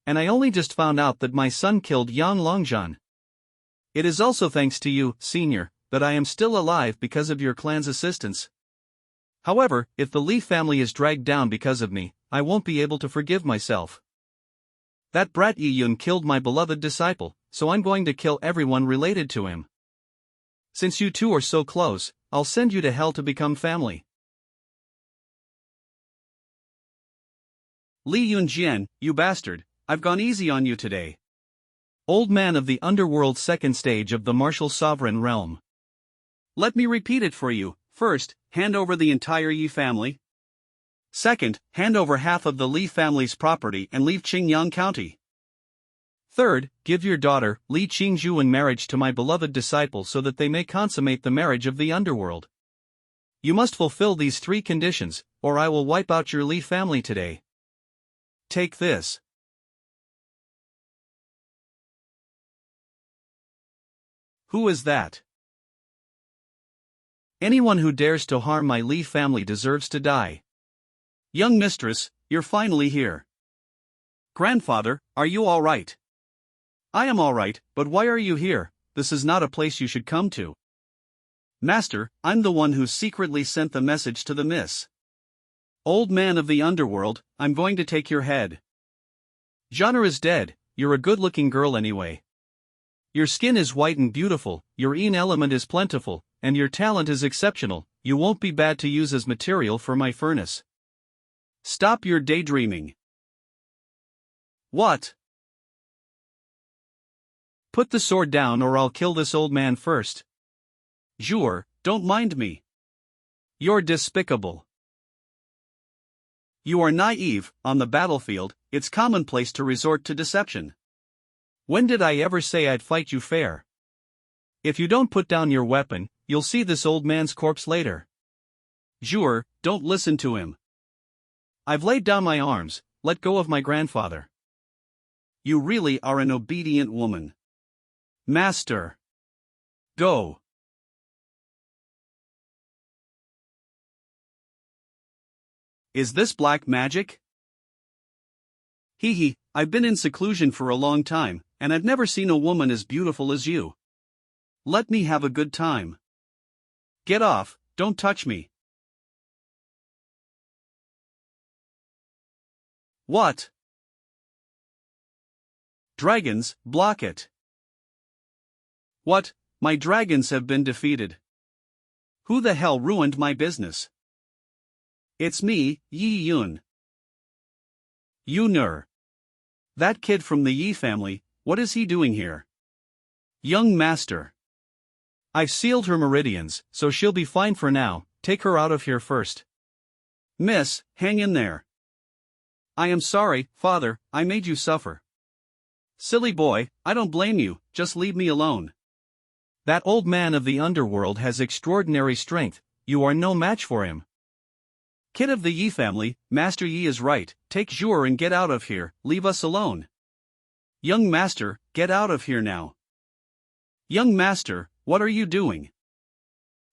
And I only just found out that my son killed Yang Longzhan. It is also thanks to you, senior, that I am still alive because of your clan's assistance. However, if the Li family is dragged down because of me, I won't be able to forgive myself. That brat Yi Yun killed my beloved disciple, so I'm going to kill everyone related to him. Since you two are so close, I'll send you to hell to become family. Li Yunjian, you bastard, I've gone easy on you today. Old man of the underworld, second stage of the martial sovereign realm. Let me repeat it for you. First, hand over the entire Yi family. Second, hand over half of the Li family's property and leave Qingyang County. Third, give your daughter, Li Qingzhu, in marriage to my beloved disciple so that they may consummate the marriage of the underworld. You must fulfill these 3 conditions, or I will wipe out your Li family today. Take this. Who is that? Anyone who dares to harm my Li family deserves to die. Young mistress, you're finally here. Grandfather, are you all right? I am all right, but why are you here? This is not a place you should come to. Master, I'm the one who secretly sent the message to the miss. Old man of the underworld, I'm going to take your head. Genre is dead, you're a good-looking girl anyway. Your skin is white and beautiful, your Yin element is plentiful, and your talent is exceptional, you won't be bad to use as material for my furnace. Stop your daydreaming. What? Put the sword down or I'll kill this old man first. Jure, don't mind me. You're despicable. You are naive. On the battlefield, it's commonplace to resort to deception. When did I ever say I'd fight you fair? If you don't put down your weapon, you'll see this old man's corpse later. Jure, don't listen to him. I've laid down my arms, let go of my grandfather. You really are an obedient woman. Master. Go. Is this black magic? Hee hee, I've been in seclusion for a long time, and I've never seen a woman as beautiful as you. Let me have a good time. Get off, don't touch me. What? Dragons, block it. What? My dragons have been defeated. Who the hell ruined my business? It's me, Yi Yun. Yunur. That kid from the Yi family, what is he doing here? Young master. I've sealed her meridians, so she'll be fine for now, take her out of here first. Miss, hang in there. I am sorry, father, I made you suffer. Silly boy, I don't blame you, just leave me alone. That old man of the underworld has extraordinary strength, you are no match for him. Kid of the Yi family, Master Yi is right, take Zhur and get out of here, leave us alone. Young master, get out of here now. Young master, what are you doing?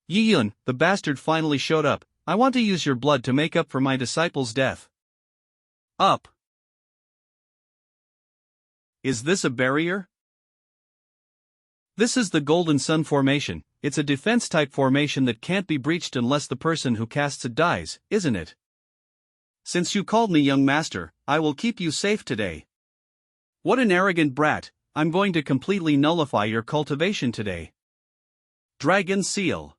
Yi Yun, the bastard finally showed up, I want to use your blood to make up for my disciple's death. Up. Is this a barrier? This is the Golden Sun formation, it's a defense-type formation that can't be breached unless the person who casts it dies, isn't it? Since you called me young master, I will keep you safe today. What an arrogant brat, I'm going to completely nullify your cultivation today. Dragon Seal.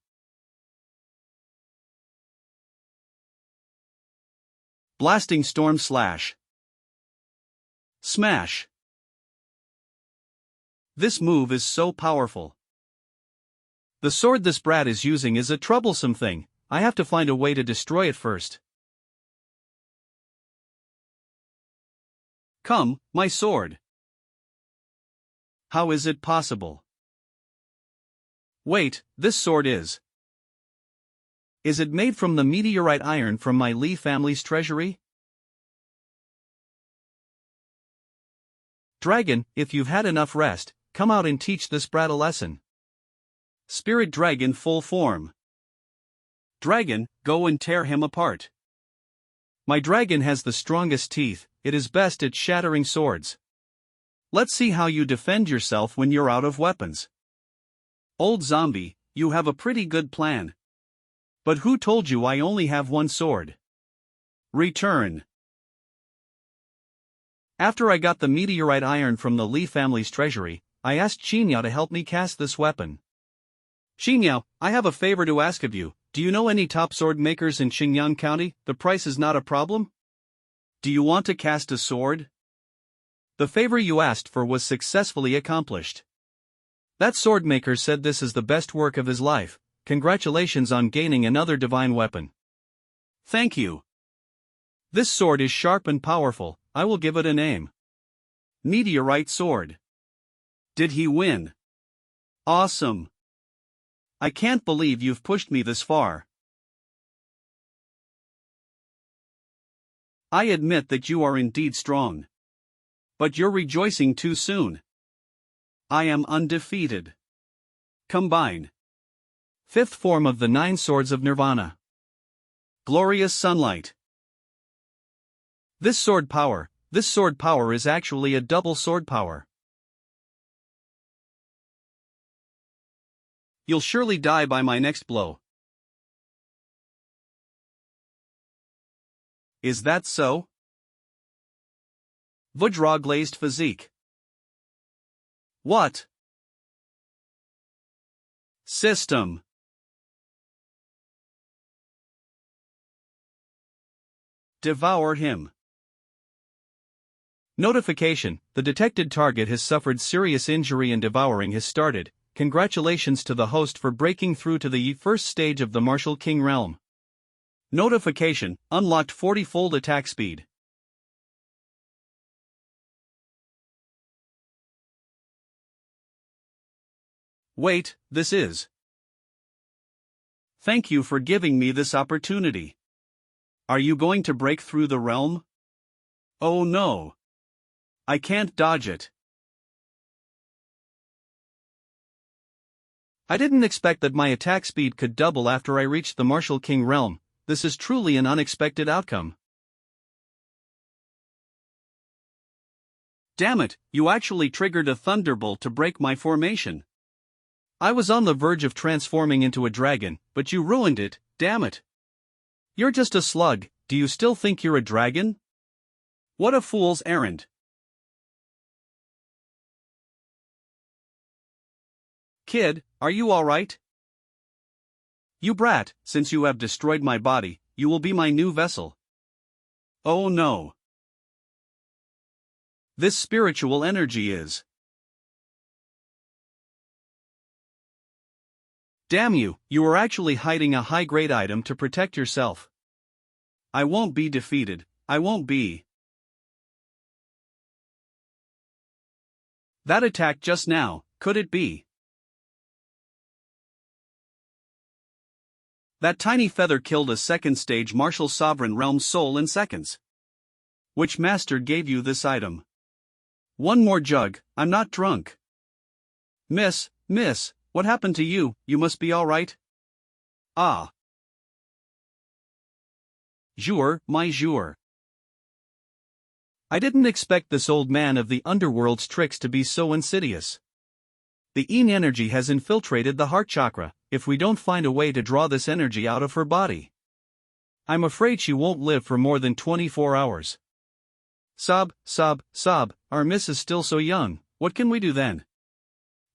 Blasting Storm Slash. Smash. This move is so powerful. The sword this brat is using is a troublesome thing, I have to find a way to destroy it first. Come, my sword. How is it possible? Wait, this sword is. Is it made from the meteorite iron from my Li family's treasury? Dragon, if you've had enough rest, come out and teach this brat a lesson. Spirit Dragon full form. Dragon, go and tear him apart. My dragon has the strongest teeth, it is best at shattering swords. Let's see how you defend yourself when you're out of weapons. Old zombie, you have a pretty good plan. But who told you I only have one sword? Return. After I got the meteorite iron from the Li family's treasury, I asked Xianxia to help me cast this weapon. Xianxia, I have a favor to ask of you, do you know any top sword makers in Xingyang County? The price is not a problem? Do you want to cast a sword? The favor you asked for was successfully accomplished. That sword maker said this is the best work of his life. Congratulations on gaining another divine weapon. Thank you. This sword is sharp and powerful, I will give it a name. Meteorite Sword. Did he win? Awesome. I can't believe you've pushed me this far. I admit that you are indeed strong. But you're rejoicing too soon. I am undefeated. Combine. Fifth form of the 9 swords of Nirvana. Glorious Sunlight. This sword power is actually a double sword power. You'll surely die by my next blow. Is that so? Vajra glazed physique. What? System. Devour him. Notification: the detected target has suffered serious injury and devouring has started. Congratulations to the host for breaking through to the first stage of the Martial King realm. Notification: unlocked 40-fold attack speed. Wait, this is. Thank you for giving me this opportunity. Are you going to break through the realm? Oh no. I can't dodge it. I didn't expect that my attack speed could double after I reached the Martial King realm. This is truly an unexpected outcome. Damn it, you actually triggered a thunderbolt to break my formation. I was on the verge of transforming into a dragon, but you ruined it, damn it. You're just a slug, do you still think you're a dragon? What a fool's errand. Kid, are you alright? You brat, since you have destroyed my body, you will be my new vessel. Oh no. This spiritual energy is. Damn you, you are actually hiding a high-grade item to protect yourself. I won't be defeated, I won't be. That attack just now, could it be? That tiny feather killed a second-stage martial sovereign realm soul in seconds. Which master gave you this item? One more jug, I'm not drunk. Miss, what happened to you? You must be alright? Ah. Jour, my jour. I didn't expect this old man of the underworld's tricks to be so insidious. The Yin energy has infiltrated the heart chakra, if we don't find a way to draw this energy out of her body. I'm afraid she won't live for more than 24 hours. Sob, our miss is still so young, what can we do then?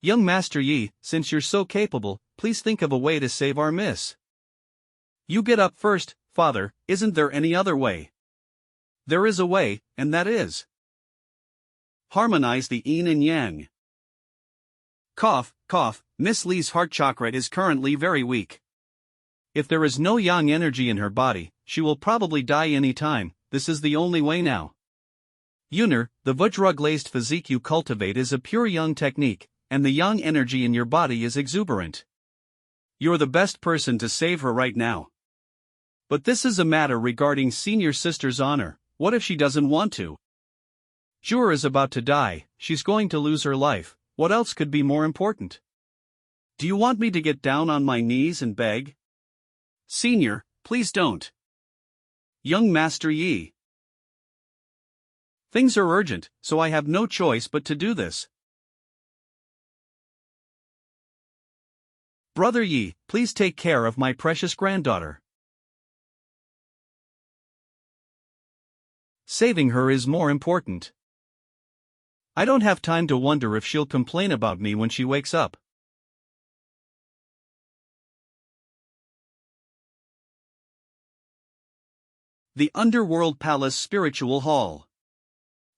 Young Master Yi, since you're so capable, please think of a way to save our miss. You get up first, father, isn't there any other way? There is a way, and that is. Harmonize the yin and yang. Cough, Miss Li's heart chakra is currently very weak. If there is no yang energy in her body, she will probably die any time. This is the only way now. Yuner, the Vajra-glazed physique you cultivate is a pure yang technique, and the yang energy in your body is exuberant. You're the best person to save her right now. But this is a matter regarding senior sister's honor. What if she doesn't want to? Jour is about to die, she's going to lose her life. What else could be more important? Do you want me to get down on my knees and beg? Senior, please don't. Young Master Yi. Things are urgent, so I have no choice but to do this. Brother Yi, please take care of my precious granddaughter. Saving her is more important. I don't have time to wonder if she'll complain about me when she wakes up. The Underworld Palace Spiritual Hall.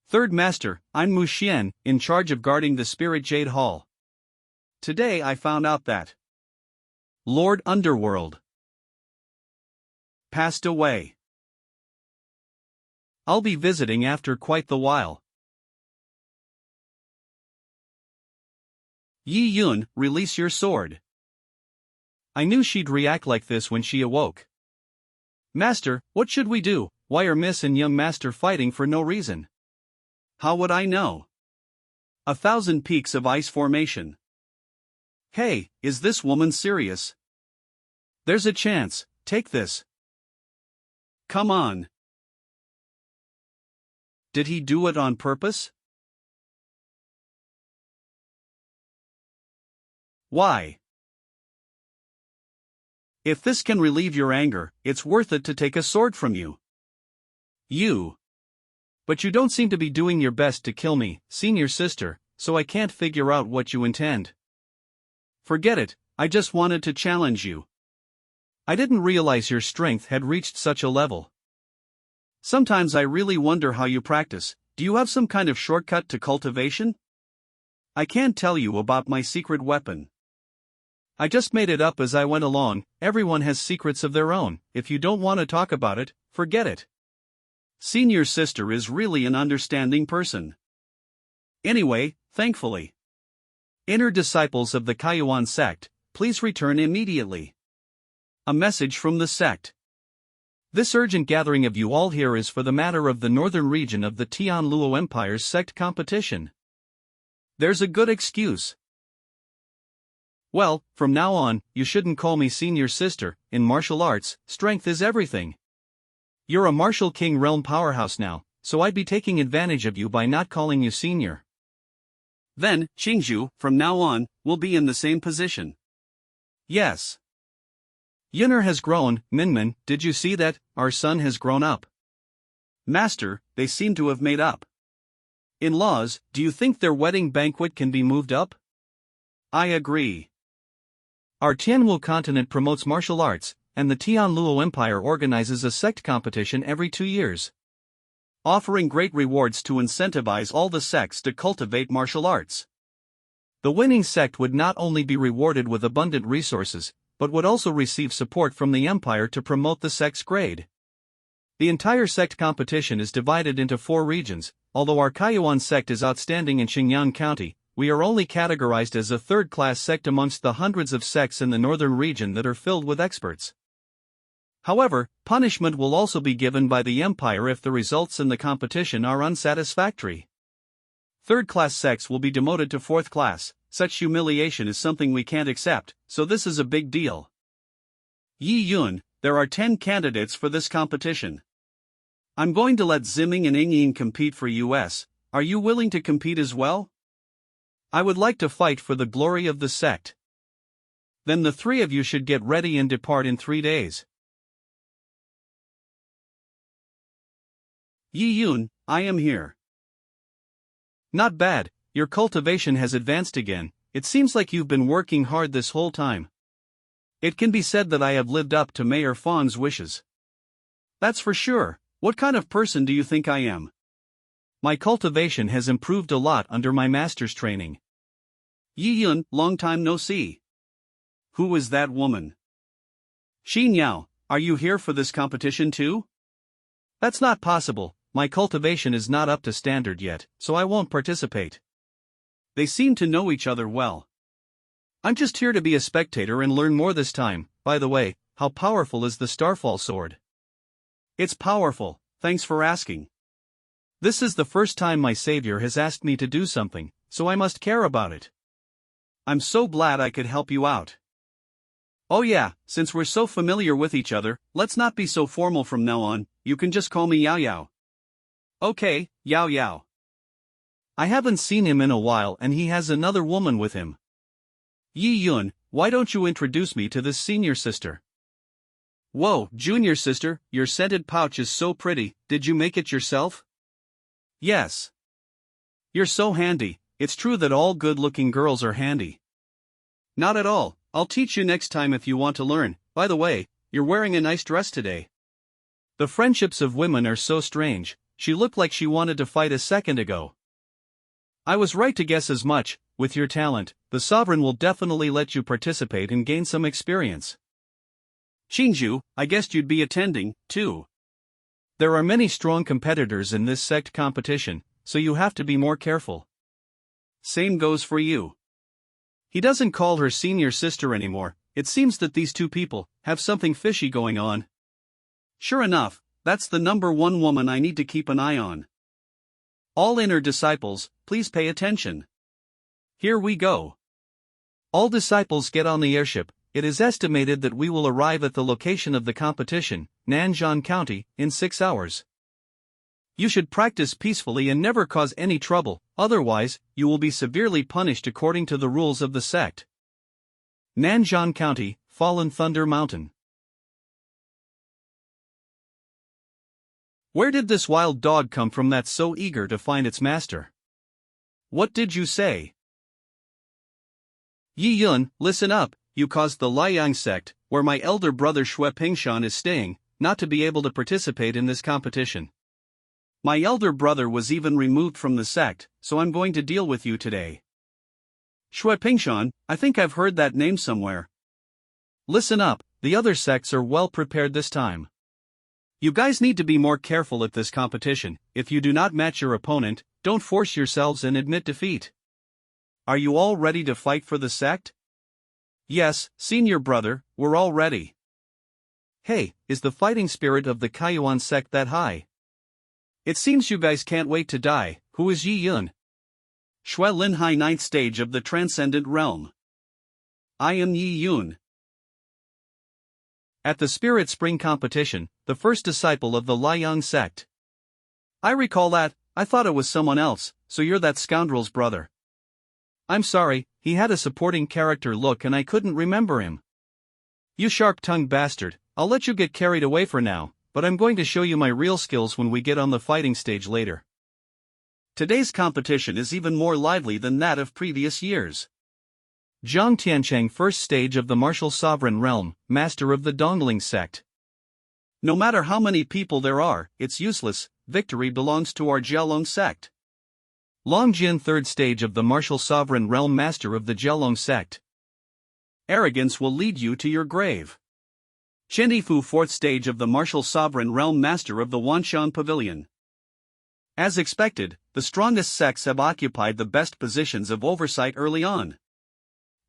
Third Master, I'm Mu Xian, in charge of guarding the Spirit Jade Hall. Today I found out that Lord Underworld passed away. I'll be visiting after quite the while. Yi Yun, release your sword. I knew she'd react like this when she awoke. Master, what should we do? Why are Miss and young Master fighting for no reason? How would I know? 1,000 peaks of ice formation. Hey, is this woman serious? There's a chance, take this. Come on. Did he do it on purpose? Why? If this can relieve your anger, it's worth it to take a sword from you. You. But you don't seem to be doing your best to kill me, senior sister, so I can't figure out what you intend. Forget it, I just wanted to challenge you. I didn't realize your strength had reached such a level. Sometimes I really wonder how you practice. Do you have some kind of shortcut to cultivation? I can't tell you about my secret weapon. I just made it up as I went along. Everyone has secrets of their own. If you don't want to talk about it, forget it. Senior sister is really an understanding person. Anyway, thankfully. Inner disciples of the Kaiyuan sect, please return immediately. A message from the sect. This urgent gathering of you all here is for the matter of the northern region of the Tianluo Empire's sect competition. There's a good excuse. Well, from now on, you shouldn't call me senior sister. In martial arts, strength is everything. You're a martial king realm powerhouse now, so I'd be taking advantage of you by not calling you senior. Then, Qingzhu, from now on, we'll be in the same position. Yes. Yun'er has grown. Minmin, did you see that? Our son has grown up. Master, they seem to have made up. In-laws, do you think their wedding banquet can be moved up? I agree. Our Tianwu continent promotes martial arts, and the Tianluo Empire organizes a sect competition every 2 years, offering great rewards to incentivize all the sects to cultivate martial arts. The winning sect would not only be rewarded with abundant resources, but would also receive support from the empire to promote the sect's grade. The entire sect competition is divided into 4 regions. Although our Kaiyuan sect is outstanding in Xinjiang County, we are only categorized as a third-class sect amongst the hundreds of sects in the northern region that are filled with experts. However, punishment will also be given by the empire if the results in the competition are unsatisfactory. Third-class sects will be demoted to fourth class. Such humiliation is something we can't accept, so this is a big deal. Yi Yun, there are 10 candidates for this competition. I'm going to let Ziming and Yingyin compete for US. Are you willing to compete as well? I would like to fight for the glory of the sect. Then the 3 of you should get ready and depart in 3 days. Yi Yun, I am here. Not bad, your cultivation has advanced again. It seems like you've been working hard this whole time. It can be said that I have lived up to Mayor Fawn's wishes. That's for sure. What kind of person do you think I am? My cultivation has improved a lot under my master's training. Yi Yun, long time no see. Who is that woman? Xin Yao, are you here for this competition too? That's not possible, my cultivation is not up to standard yet, so I won't participate. They seem to know each other well. I'm just here to be a spectator and learn more this time. By the way, how powerful is the Starfall sword? It's powerful, thanks for asking. This is the first time my savior has asked me to do something, so I must care about it. I'm so glad I could help you out. Oh yeah, since we're so familiar with each other, let's not be so formal from now on. You can just call me Yao Yao. Okay, Yao Yao. I haven't seen him in a while and he has another woman with him. Yi Yun, why don't you introduce me to this senior sister? Whoa, junior sister, your scented pouch is so pretty. Did you make it yourself? Yes. You're so handy. It's true that all good-looking girls are handy. Not at all. I'll teach you next time if you want to learn. By the way, you're wearing a nice dress today. The friendships of women are so strange. She looked like she wanted to fight a second ago. I was right to guess as much. With your talent, the sovereign will definitely let you participate and gain some experience. Qingzhu, I guessed you'd be attending, too. There are many strong competitors in this sect competition, so you have to be more careful. Same goes for you. He doesn't call her senior sister anymore. It seems that these 2 people have something fishy going on. Sure enough, that's the number 1 woman I need to keep an eye on. All inner disciples, please pay attention. Here we go. All disciples get on the airship. It is estimated that we will arrive at the location of the competition, Nanzhan County, in 6 hours. You should practice peacefully and never cause any trouble, otherwise, you will be severely punished according to the rules of the sect. Nanzhan County, Fallen Thunder Mountain. Where did this wild dog come from that's so eager to find its master? What did you say? Yi Yun, listen up. You caused the Liang sect, where my elder brother Xue Pingshan is staying, not to be able to participate in this competition. My elder brother was even removed from the sect, so I'm going to deal with you today. Xue Pingshan, I think I've heard that name somewhere. Listen up, the other sects are well prepared this time. You guys need to be more careful at this competition. If you do not match your opponent, don't force yourselves and admit defeat. Are you all ready to fight for the sect? Yes, senior brother, we're all ready. Hey, is the fighting spirit of the Kaiyuan sect that high? It seems you guys can't wait to die. Who is Yi Yun? Shui Linhai, ninth stage of the Transcendent Realm. I am Yi Yun. At the Spirit Spring competition, the first disciple of the Liang sect. I recall that. I thought it was someone else, so you're that scoundrel's brother. I'm sorry, he had a supporting character look and I couldn't remember him. You sharp-tongued bastard, I'll let you get carried away for now, but I'm going to show you my real skills when we get on the fighting stage later. Today's competition is even more lively than that of previous years. Zhang Tiancheng, first stage of the Martial Sovereign Realm, master of the Dongling sect. No matter how many people there are, it's useless, victory belongs to our Jialong sect. Long Jin, third stage of the Martial Sovereign Realm, master of the Jialong sect. Arrogance will lead you to your grave. Chen Yifu, fourth stage of the Martial Sovereign Realm, master of the Wanshan Pavilion. As expected, the strongest sects have occupied the best positions of oversight early on.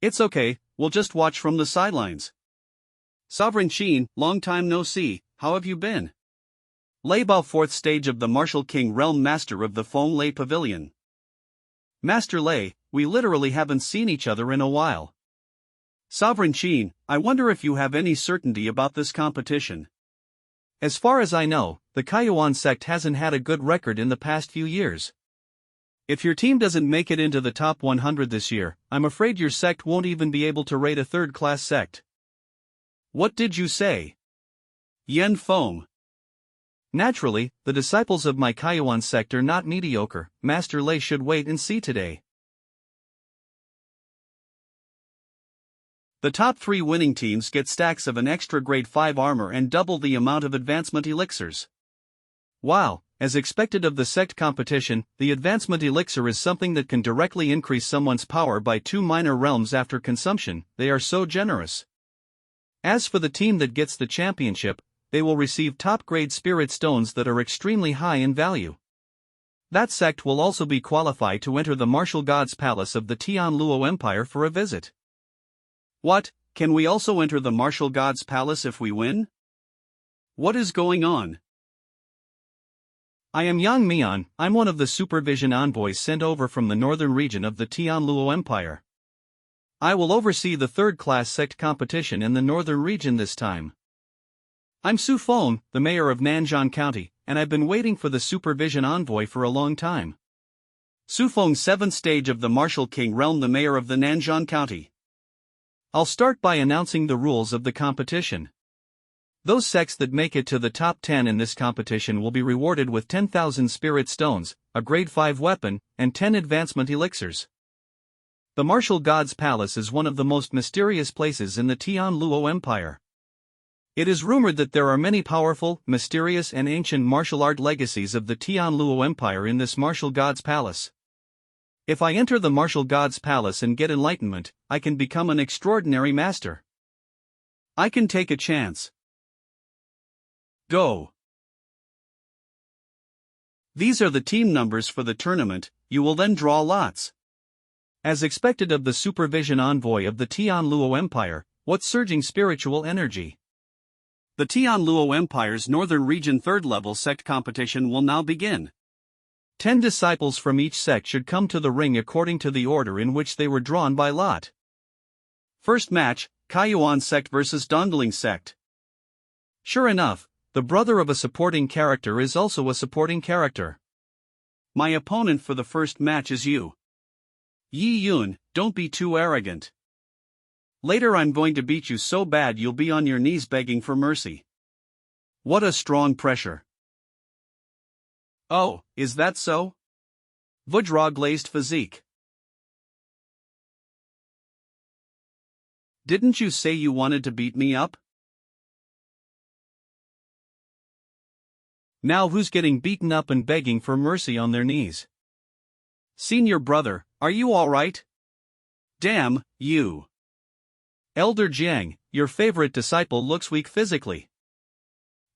It's okay, we'll just watch from the sidelines. Sovereign Qin, long time no see, how have you been? Lei Bao, fourth stage of the Martial King Realm, master of the Feng Lei Pavilion. Master Lei, we literally haven't seen each other in a while. Sovereign Qin, I wonder if you have any certainty about this competition. As far as I know, the Kaiyuan sect hasn't had a good record in the past few years. If your team doesn't make it into the top 100 this year, I'm afraid your sect won't even be able to rate a third-class sect. What did you say? Yen Feng. Naturally, the disciples of my Kaiyuan sect are not mediocre. Master Lei should wait and see today. The top 3 winning teams get stacks of an extra grade 5 armor and double the amount of advancement elixirs. Wow, as expected of the sect competition, the advancement elixir is something that can directly increase someone's power by 2 minor realms after consumption. They are so generous. As for the team that gets the championship, they will receive top-grade spirit stones that are extremely high in value. That sect will also be qualified to enter the Martial Gods Palace of the Tianluo Empire for a visit. What, can we also enter the Martial Gods Palace if we win? What is going on? I am Yang Mian, I'm one of the supervision envoys sent over from the northern region of the Tianluo Empire. I will oversee the third-class sect competition in the northern region this time. I'm Su Feng, the mayor of Nanzhan County, and I've been waiting for the supervision envoy for a long time. Su Feng, 7th stage of the Martial King Realm, the mayor of the Nanzhan County. I'll start by announcing the rules of the competition. Those sects that make it to the top 10 in this competition will be rewarded with 10,000 spirit stones, a grade 5 weapon, and 10 advancement elixirs. The Martial Gods Palace is one of the most mysterious places in the Tianluo Empire. It is rumored that there are many powerful, mysterious and ancient martial art legacies of the Tianluo Empire in this Martial Gods Palace. If I enter the Martial Gods Palace and get enlightenment, I can become an extraordinary master. I can take a chance. Go. These are the team numbers for the tournament. You will then draw lots. As expected of the supervision envoy of the Tianluo Empire, what surging spiritual energy. The Tianluo Empire's northern region third-level sect competition will now begin. 10 disciples from each sect should come to the ring according to the order in which they were drawn by lot. First match, Kaiyuan sect vs Dongling sect. Sure enough, the brother of a supporting character is also a supporting character. My opponent for the first match is you. Yi Yun, don't be too arrogant. Later I'm going to beat you so bad you'll be on your knees begging for mercy. What a strong pressure. Oh, is that so? Vajra glazed physique. Didn't you say you wanted to beat me up? Now who's getting beaten up and begging for mercy on their knees? Senior brother, are you alright? Damn, you. Elder Jiang, your favorite disciple looks weak physically.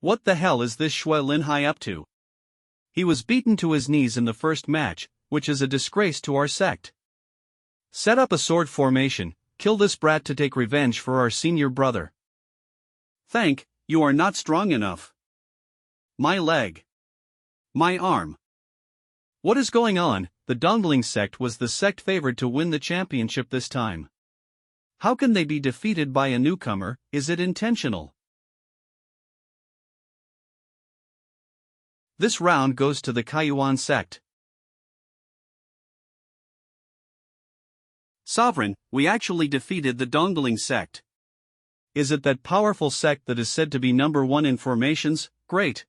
What the hell is this Shui Linhai up to? He was beaten to his knees in the first match, which is a disgrace to our sect. Set up a sword formation, kill this brat to take revenge for our senior brother. Thank you are not strong enough. My leg. My arm. What is going on? The Dongling sect was the sect favored to win the championship this time. How can they be defeated by a newcomer? Is it intentional? This round goes to the Kaiyuan sect. Sovereign, we actually defeated the Dongling sect. Is it that powerful sect that is said to be number one in formations? Great.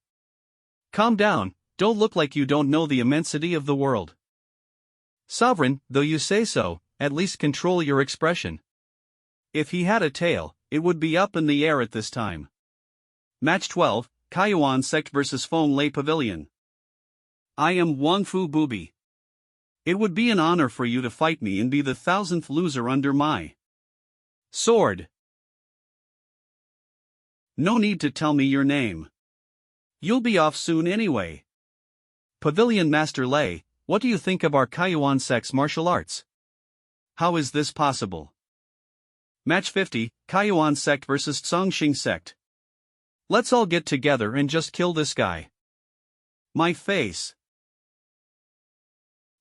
Calm down, don't look like you don't know the immensity of the world. Sovereign, though you say so, at least control your expression. If he had a tail, it would be up in the air at this time. Match 12, Kaiyuan sect vs Feng Lei Pavilion. I am Wang Fu Bubi. It would be an honor for you to fight me and be the 1000th loser under my sword. No need to tell me your name. You'll be off soon anyway. Pavilion Master Lei, what do you think of our Kaiyuan sect's martial arts? How is this possible? Match 50, Kaiyuan sect vs Zhongxing sect. Let's all get together and just kill this guy. My face.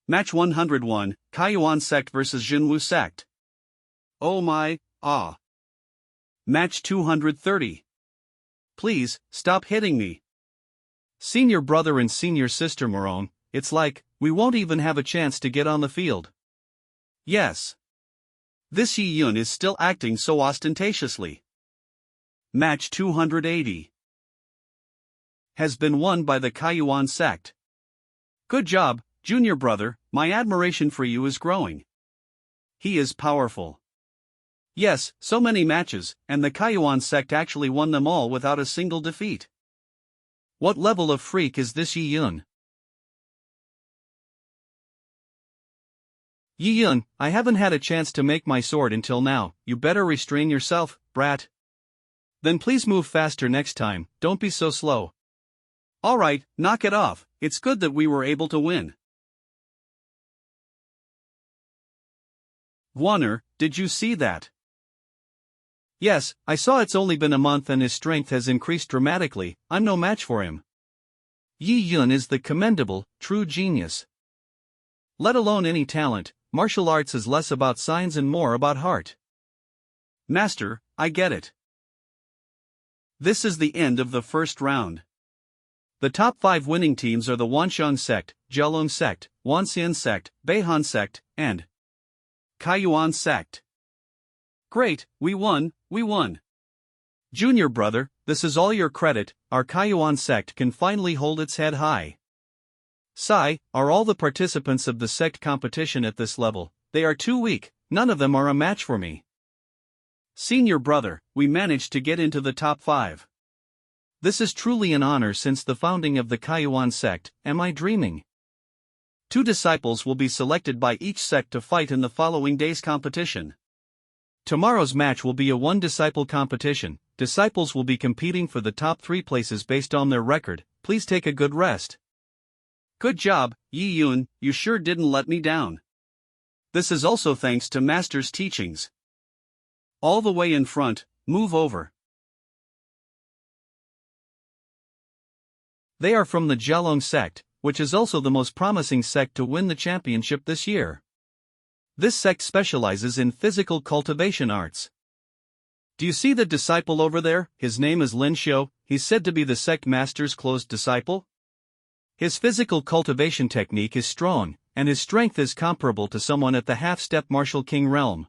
Match 101, Kaiyuan sect vs Jinwu sect. Oh my, ah. Match 230. Please, stop hitting me. Senior brother and senior sister Morone, it's like, we won't even have a chance to get on the field. Yes. This Yi Yun is still acting so ostentatiously. Match 280. Has been won by the Kaiyuan sect. Good job, junior brother, my admiration for you is growing. He is powerful. Yes, so many matches, and the Kaiyuan sect actually won them all without a single defeat. What level of freak is this Yi Yun? Yi Yun, I haven't had a chance to make my sword until now, you better restrain yourself, brat. Then please move faster next time, don't be so slow. Alright, knock it off, it's good that we were able to win. Warner, did you see that? Yes, I saw. It's only been a month and his strength has increased dramatically. I'm no match for him. Yi Yun is the commendable, true genius. Let alone any talent, martial arts is less about signs and more about heart. Master, I get it. This is the end of the first round. The top 5 winning teams are the Wanxiang sect, Jialong sect, Wanxian sect, Beihan sect, and Kaiyuan sect. Great, we won, we won. Junior brother, this is all your credit, our Kaiyuan sect can finally hold its head high. Sigh, are all the participants of the sect competition at this level? They are too weak, none of them are a match for me. Senior brother, we managed to get into the top 5. This is truly an honor since the founding of the Kaiyuan sect. Am I dreaming? 2 disciples will be selected by each sect to fight in the following day's competition. Tomorrow's match will be a 1-disciple competition. Disciples will be competing for the top 3 places based on their record. Please take a good rest. Good job, Yi Yun, you sure didn't let me down. This is also thanks to Master's teachings. All the way in front, move over. They are from the Jialong sect, which is also the most promising sect to win the championship this year. This sect specializes in physical cultivation arts. Do you see the disciple over there? His name is Lin Xiu. He's said to be the sect master's close disciple. His physical cultivation technique is strong, and his strength is comparable to someone at the half-step martial king realm.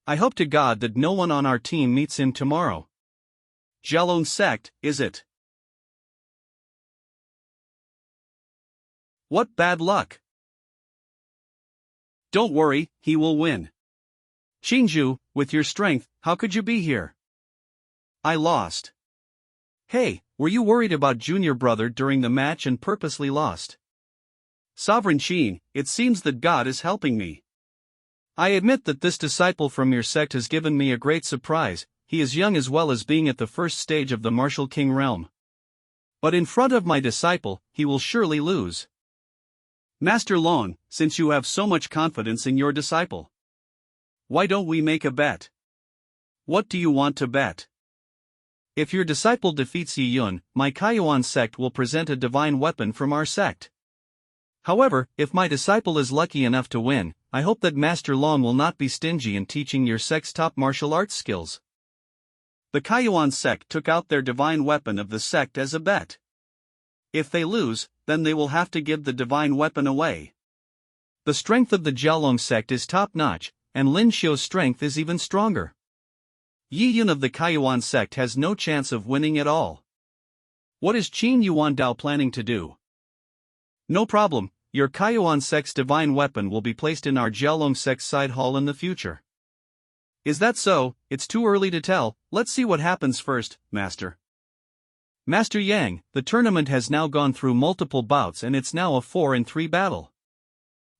I hope to God that no one on our team meets him tomorrow. Jialong sect, is it? What bad luck! Don't worry, he will win. Qingzhu, with your strength, how could you be here? I lost. Hey, were you worried about junior brother during the match and purposely lost? Sovereign Qin, it seems that God is helping me. I admit that this disciple from your sect has given me a great surprise. He is young as well as being at the first stage of the martial king realm. But in front of my disciple, he will surely lose. Master Long, since you have so much confidence in your disciple, why don't we make a bet? What do you want to bet? If your disciple defeats Yi Yun, my Kaiyuan sect will present a divine weapon from our sect. However, if my disciple is lucky enough to win, I hope that Master Long will not be stingy in teaching your sect's top martial arts skills. The Kaiyuan sect took out their divine weapon of the sect as a bet. If they lose, then they will have to give the divine weapon away. The strength of the Jiaolong sect is top-notch, and Lin Xiu's strength is even stronger. Yi Yun of the Kaiyuan sect has no chance of winning at all. What is Qin Yuan Dao planning to do? No problem, your Kaiyuan sect's divine weapon will be placed in our Jiaolong sect's side hall in the future. Is that so? It's too early to tell. Let's see what happens first, Master. Master Yang, the tournament has now gone through multiple bouts and it's now a 4-3 battle.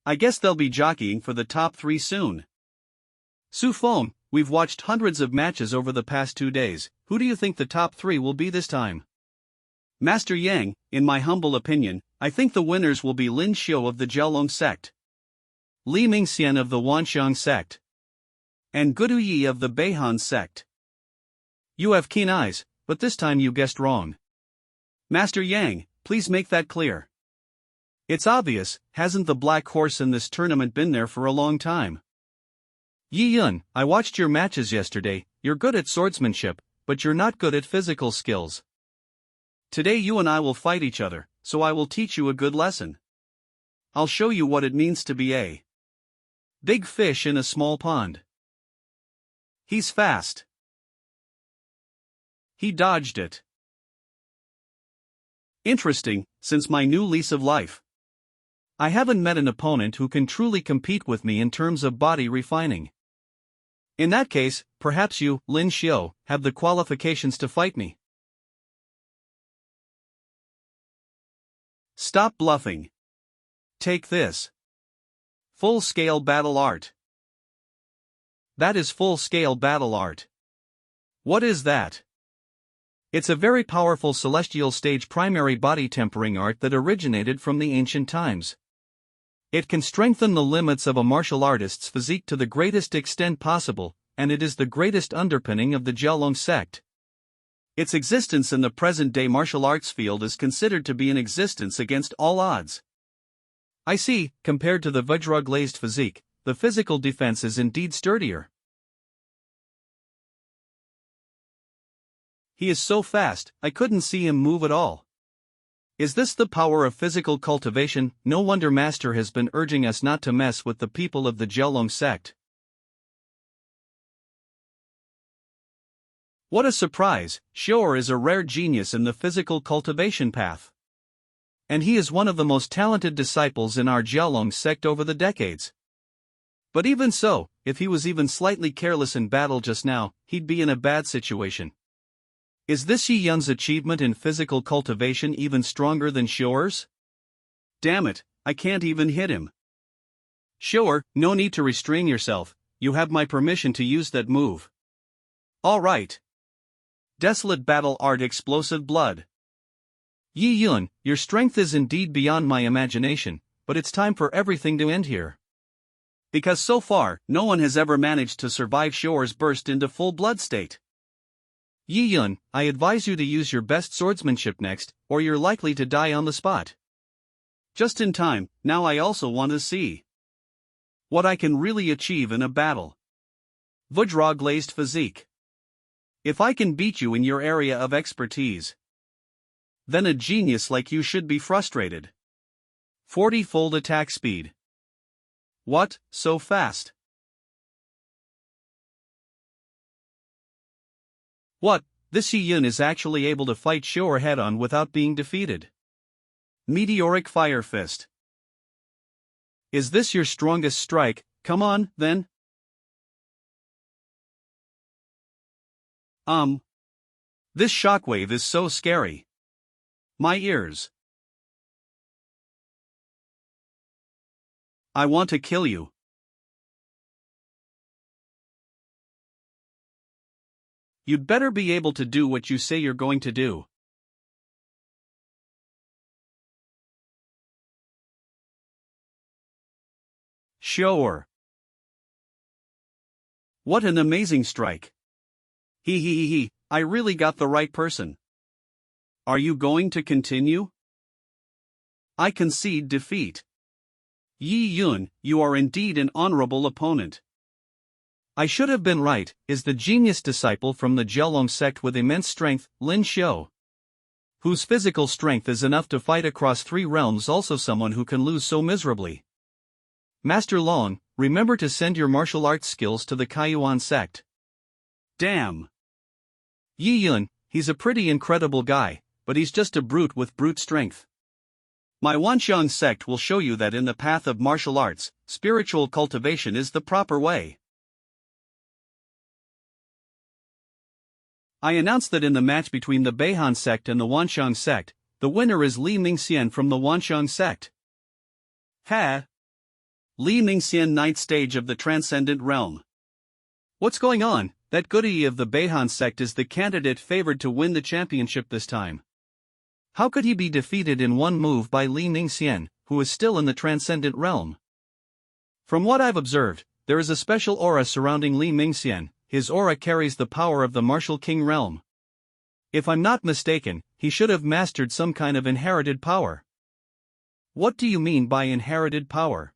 I guess they'll be jockeying for the top 3 soon. Su Feng, we've watched hundreds of matches over the past 2 days. Who do you think the top 3 will be this time? Master Yang, in my humble opinion, I think the winners will be Lin Xiu of the Jiaolong sect, Li Mingxian of the Wanxiang sect, and Gudu Yi of the Beihan sect. You have keen eyes, but this time you guessed wrong. Master Yang, please make that clear. It's obvious, hasn't the black horse in this tournament been there for a long time? Yi Yun, I watched your matches yesterday. You're good at swordsmanship, but you're not good at physical skills. Today you and I will fight each other, so I will teach you a good lesson. I'll show you what it means to be a big fish in a small pond. He's fast. He dodged it. Interesting, since my new lease of life. I haven't met an opponent who can truly compete with me in terms of body refining. In that case, perhaps you, Lin Xiu, have the qualifications to fight me. Stop bluffing. Take this. Full-scale battle art. That is full-scale battle art. What is that? It's a very powerful celestial stage primary body tempering art that originated from the ancient times. It can strengthen the limits of a martial artist's physique to the greatest extent possible, and it is the greatest underpinning of the Jiaolong sect. Its existence in the present-day martial arts field is considered to be an existence against all odds. I see, compared to the Vajra-glazed physique, the physical defense is indeed sturdier. He is so fast, I couldn't see him move at all. Is this the power of physical cultivation? No wonder Master has been urging us not to mess with the people of the Jiaolong sect. What a surprise, Xiu'er is a rare genius in the physical cultivation path. And he is one of the most talented disciples in our Jiaolong sect over the decades. But even so, if he was even slightly careless in battle just now, he'd be in a bad situation. Is this Yi Yun's achievement in physical cultivation even stronger than Xiu'er's? Damn it, I can't even hit him. Xiu'er, no need to restrain yourself, you have my permission to use that move. All right. Desolate battle art explosive blood. Yi Yun, your strength is indeed beyond my imagination, but it's time for everything to end here. Because so far, no one has ever managed to survive Xiu'er's burst into full blood state. Yi Yun, I advise you to use your best swordsmanship next, or you're likely to die on the spot. Just in time, now I also want to see what I can really achieve in a battle. Vajra glazed physique. If I can beat you in your area of expertise, then a genius like you should be frustrated. 40-fold attack speed. What, so fast? What, this Yi Yun is actually able to fight Xiu'er head-on without being defeated. Meteoric Fire Fist. Is this your strongest strike? Come on, then. This shockwave is so scary. My ears. I want to kill you. You'd better be able to do what you say you're going to do. Xiu'er. What an amazing strike. He, I really got the right person. Are you going to continue? I concede defeat. Yi Yun, you are indeed an honorable opponent. I should have been right, is the genius disciple from the Jialong sect with immense strength, Lin Xiu, whose physical strength is enough to fight across 3 realms, also someone who can lose so miserably. Master Long, remember to send your martial arts skills to the Kaiyuan sect. Damn. Yi Yun, he's a pretty incredible guy, but he's just a brute with brute strength. My Wanxiang sect will show you that in the path of martial arts, spiritual cultivation is the proper way. I announce that in the match between the Beihan sect and the Wanxiang sect, the winner is Li Mingxian from the Wanxiang sect. Ha! Li Mingxian, 9th stage of the Transcendent Realm. What's going on? That goodie of the Beihan sect is the candidate favored to win the championship this time. How could he be defeated in one move by Li Mingxian, who is still in the Transcendent Realm? From what I've observed, there is a special aura surrounding Li Mingxian. His aura carries the power of the Martial King realm. If I'm not mistaken, he should have mastered some kind of inherited power. What do you mean by inherited power?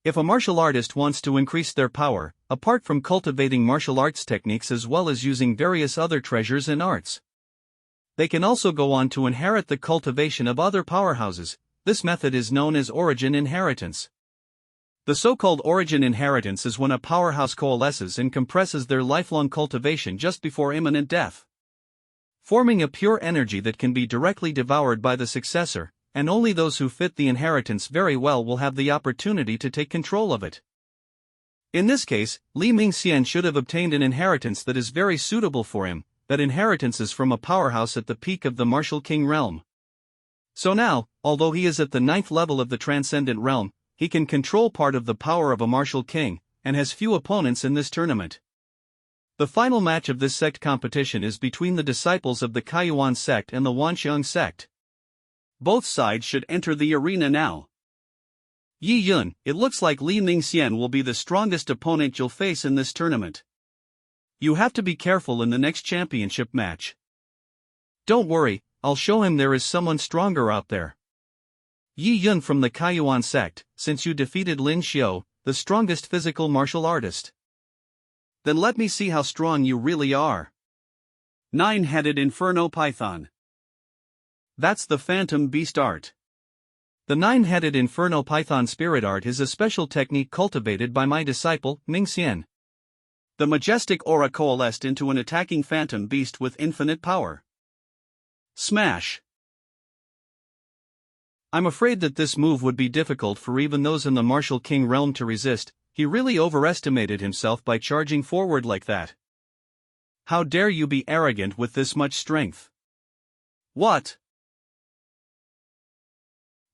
If a martial artist wants to increase their power, apart from cultivating martial arts techniques as well as using various other treasures and arts, they can also go on to inherit the cultivation of other powerhouses. This method is known as origin inheritance. The so-called origin inheritance is when a powerhouse coalesces and compresses their lifelong cultivation just before imminent death, forming a pure energy that can be directly devoured by the successor, and only those who fit the inheritance very well will have the opportunity to take control of it. In this case, Li Mingxian should have obtained an inheritance that is very suitable for him. That inheritance is from a powerhouse at the peak of the Martial King realm. So now, although he is at the 9th level of the Transcendent Realm, he can control part of the power of a Martial King, and has few opponents in this tournament. The final match of this sect competition is between the disciples of the Kaiyuan sect and the Wanxiang sect. Both sides should enter the arena now. Yi Yun, it looks like Li Mingxian will be the strongest opponent you'll face in this tournament. You have to be careful in the next championship match. Don't worry, I'll show him there is someone stronger out there. Yi Yun from the Kaiyuan sect, since you defeated Lin Xiu, the strongest physical martial artist. Then let me see how strong you really are. 9-headed Inferno Python. That's the Phantom Beast art. The 9-headed Inferno Python spirit art is a special technique cultivated by my disciple, Mingxian. The majestic aura coalesced into an attacking phantom beast with infinite power. Smash! I'm afraid that this move would be difficult for even those in the Martial King realm to resist. He really overestimated himself by charging forward like that. How dare you be arrogant with this much strength? What?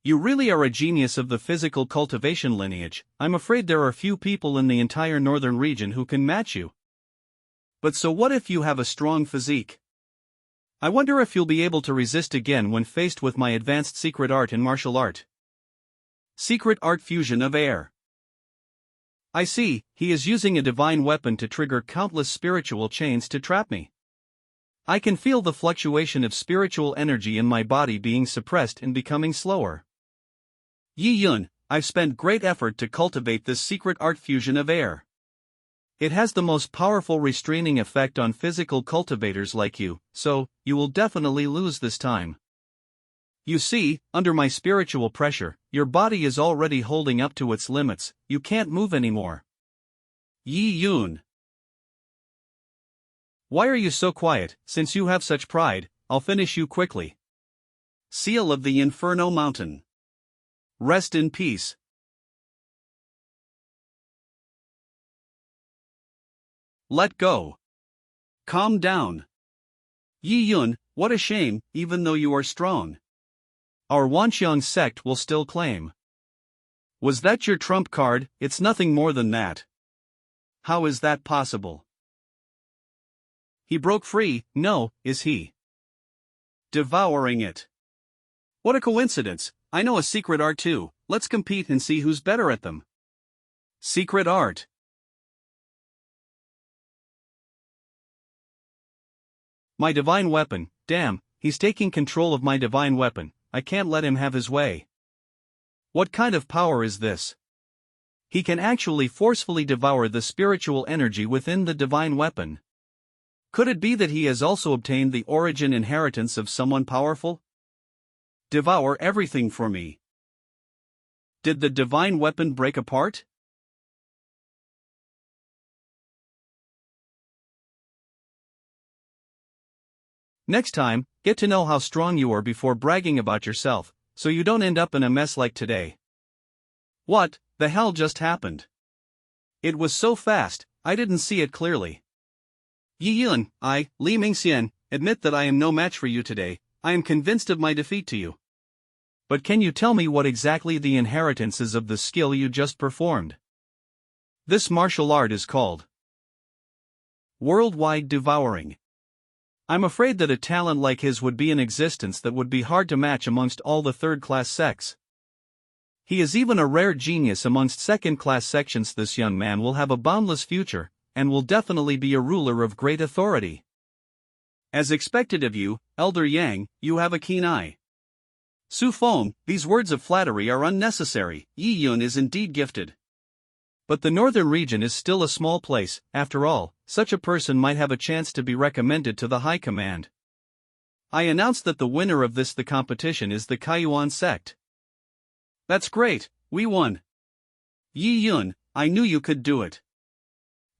You really are a genius of the physical cultivation lineage. I'm afraid there are few people in the entire northern region who can match you. But so what if you have a strong physique? I wonder if you'll be able to resist again when faced with my advanced secret art in martial art. Secret art fusion of air. I see, he is using a divine weapon to trigger countless spiritual chains to trap me. I can feel the fluctuation of spiritual energy in my body being suppressed and becoming slower. Yi Yun, I've spent great effort to cultivate this secret art fusion of air. It has the most powerful restraining effect on physical cultivators like you, so, you will definitely lose this time. You see, under my spiritual pressure, your body is already holding up to its limits, you can't move anymore. Yi Yun. Why are you so quiet? Since you have such pride, I'll finish you quickly. Seal of the Inferno Mountain. Rest in peace. Let go. Calm down. Yi Yun, what a shame, even though you are strong. Our Wanxiang sect will still claim. Was that your trump card? It's nothing more than that. How is that possible? He broke free, no, is he? Devouring it. What a coincidence, I know a secret art too, let's compete and see who's better at them. Secret art. My divine weapon, damn, he's taking control of my divine weapon, I can't let him have his way. What kind of power is this? He can actually forcefully devour the spiritual energy within the divine weapon. Could it be that he has also obtained the origin inheritance of someone powerful? Devour everything for me. Did the divine weapon break apart? Next time, get to know how strong you are before bragging about yourself, so you don't end up in a mess like today. What the hell just happened? It was so fast, I didn't see it clearly. Yi Yun, Li Mingxian, admit that I am no match for you today. I am convinced of my defeat to you. But can you tell me what exactly the inheritance is of the skill you just performed? This martial art is called worldwide devouring. I'm afraid that a talent like his would be in existence that would be hard to match amongst all the third-class sects. He is even a rare genius amongst second-class sections. This young man will have a boundless future, and will definitely be a ruler of great authority. As expected of you, Elder Yang, you have a keen eye. Su Feng, these words of flattery are unnecessary. Yi Yun is indeed gifted. But the northern region is still a small place. After all, such a person might have a chance to be recommended to the high command. I announce that the winner of the competition is the Kaiyuan sect. That's great, we won. Yi Yun, I knew you could do it.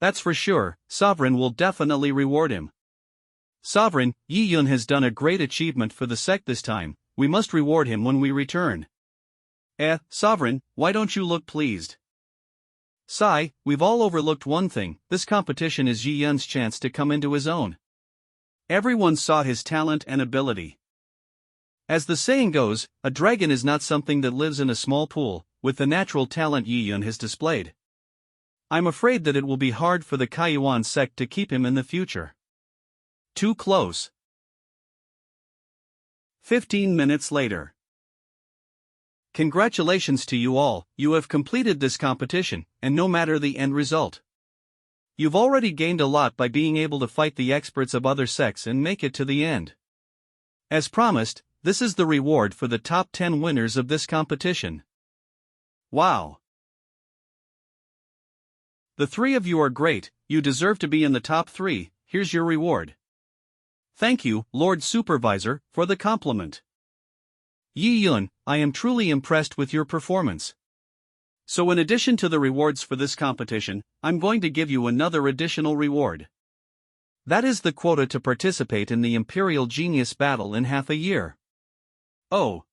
That's for sure, Sovereign will definitely reward him. Sovereign, Yi Yun has done a great achievement for the sect this time, we must reward him when we return. Sovereign, why don't you look pleased? Sigh, we've all overlooked one thing, this competition is Yi Yun's chance to come into his own. Everyone saw his talent and ability. As the saying goes, a dragon is not something that lives in a small pool, with the natural talent Yi Yun has displayed. I'm afraid that it will be hard for the Kaiyuan sect to keep him in the future. Too close. 15 minutes later. Congratulations to you all, you have completed this competition, and no matter the end result. You've already gained a lot by being able to fight the experts of other sects and make it to the end. As promised, this is the reward for the top 10 winners of this competition. Wow! The three of you are great, you deserve to be in the top 3, here's your reward. Thank you, Lord Supervisor, for the compliment. Yi Yun, I am truly impressed with your performance. So in addition to the rewards for this competition, I'm going to give you another additional reward. That is the quota to participate in the Imperial Genius Battle in half a year. Oh.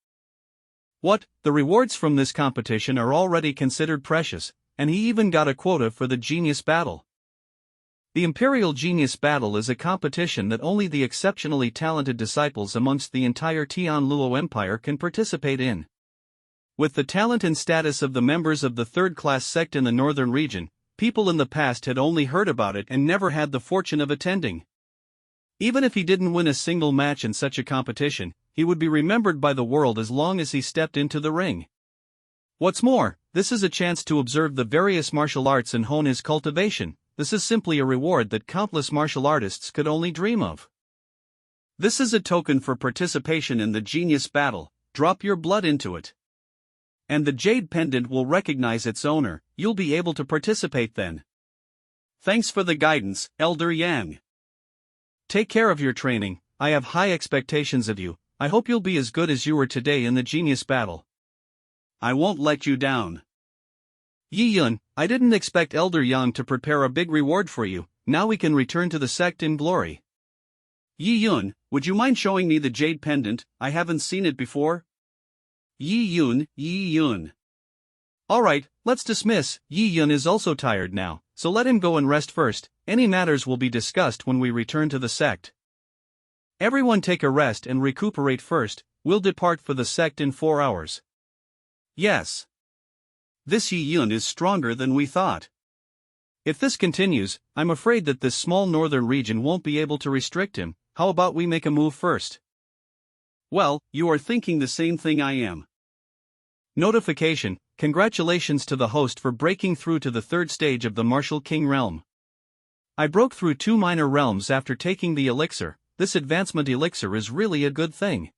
What, the rewards from this competition are already considered precious, and he even got a quota for the Genius Battle. The Imperial Genius Battle is a competition that only the exceptionally talented disciples amongst the entire Tianluo Empire can participate in. With the talent and status of the members of the third-class sect in the northern region, people in the past had only heard about it and never had the fortune of attending. Even if he didn't win a single match in such a competition, he would be remembered by the world as long as he stepped into the ring. What's more, this is a chance to observe the various martial arts and hone his cultivation. This is simply a reward that countless martial artists could only dream of. This is a token for participation in the Genius Battle, drop your blood into it. And the Jade Pendant will recognize its owner, you'll be able to participate then. Thanks for the guidance, Elder Yang. Take care of your training, I have high expectations of you, I hope you'll be as good as you were today in the Genius Battle. I won't let you down. Yi Yun, I didn't expect Elder Yang to prepare a big reward for you, now we can return to the sect in glory. Yi Yun, would you mind showing me the Jade Pendant, I haven't seen it before? Yi Yun. Alright, let's dismiss, Yi Yun is also tired now, so let him go and rest first, any matters will be discussed when we return to the sect. Everyone take a rest and recuperate first, we'll depart for the sect in 4 hours. Yes. This Yi Yun is stronger than we thought. If this continues, I'm afraid that this small northern region won't be able to restrict him, how about we make a move first? Well, you are thinking the same thing I am. Notification, congratulations to the host for breaking through to the 3rd stage of the Martial King realm. I broke through 2 minor realms after taking the elixir, this advancement elixir is really a good thing.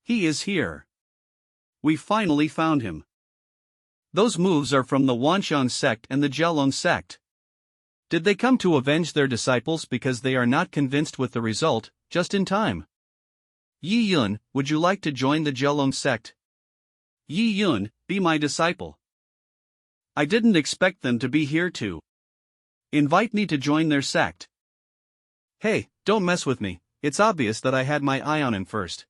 He is here. We finally found him. Those moves are from the Wanxiang sect and the Jialong sect. Did they come to avenge their disciples because they are not convinced with the result, just in time? Yi Yun, would you like to join the Jialong sect? Yi Yun, be my disciple. I didn't expect them to be here to invite me to join their sect. Hey, don't mess with me, it's obvious that I had my eye on him first.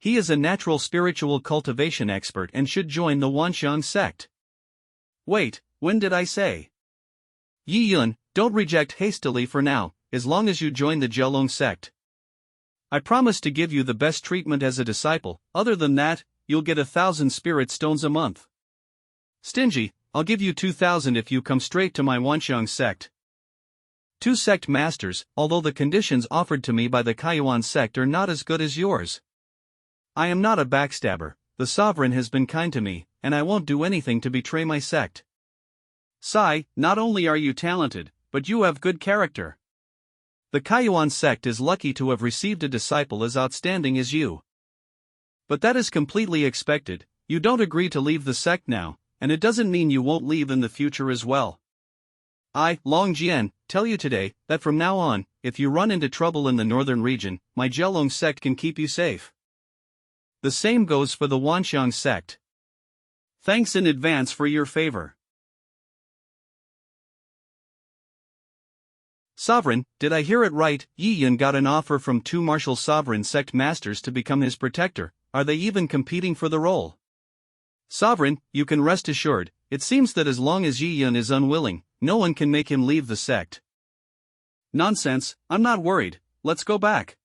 He is a natural spiritual cultivation expert and should join the Wanxiang sect. Wait, when did I say? Yi Yun, don't reject hastily for now, as long as you join the Jialong sect. I promise to give you the best treatment as a disciple, other than that, you'll get 1,000 spirit stones a month. Stingy, I'll give you 2,000 if you come straight to my Wanxiang sect. 2 sect masters, although the conditions offered to me by the Kaiyuan sect are not as good as yours. I am not a backstabber, the sovereign has been kind to me, and I won't do anything to betray my sect. Sai, not only are you talented, but you have good character. The Kaiyuan sect is lucky to have received a disciple as outstanding as you. But that is completely expected, you don't agree to leave the sect now, and it doesn't mean you won't leave in the future as well. I, Long Jian, tell you today, that from now on, if you run into trouble in the northern region, my Jialong sect can keep you safe. The same goes for the Wanxiang sect. Thanks in advance for your favor. Sovereign, did I hear it right? Yi Yun got an offer from 2 martial sovereign sect masters to become his protector. Are they even competing for the role? Sovereign, you can rest assured, it seems that as long as Yi Yun is unwilling, no one can make him leave the sect. Nonsense, I'm not worried, let's go back.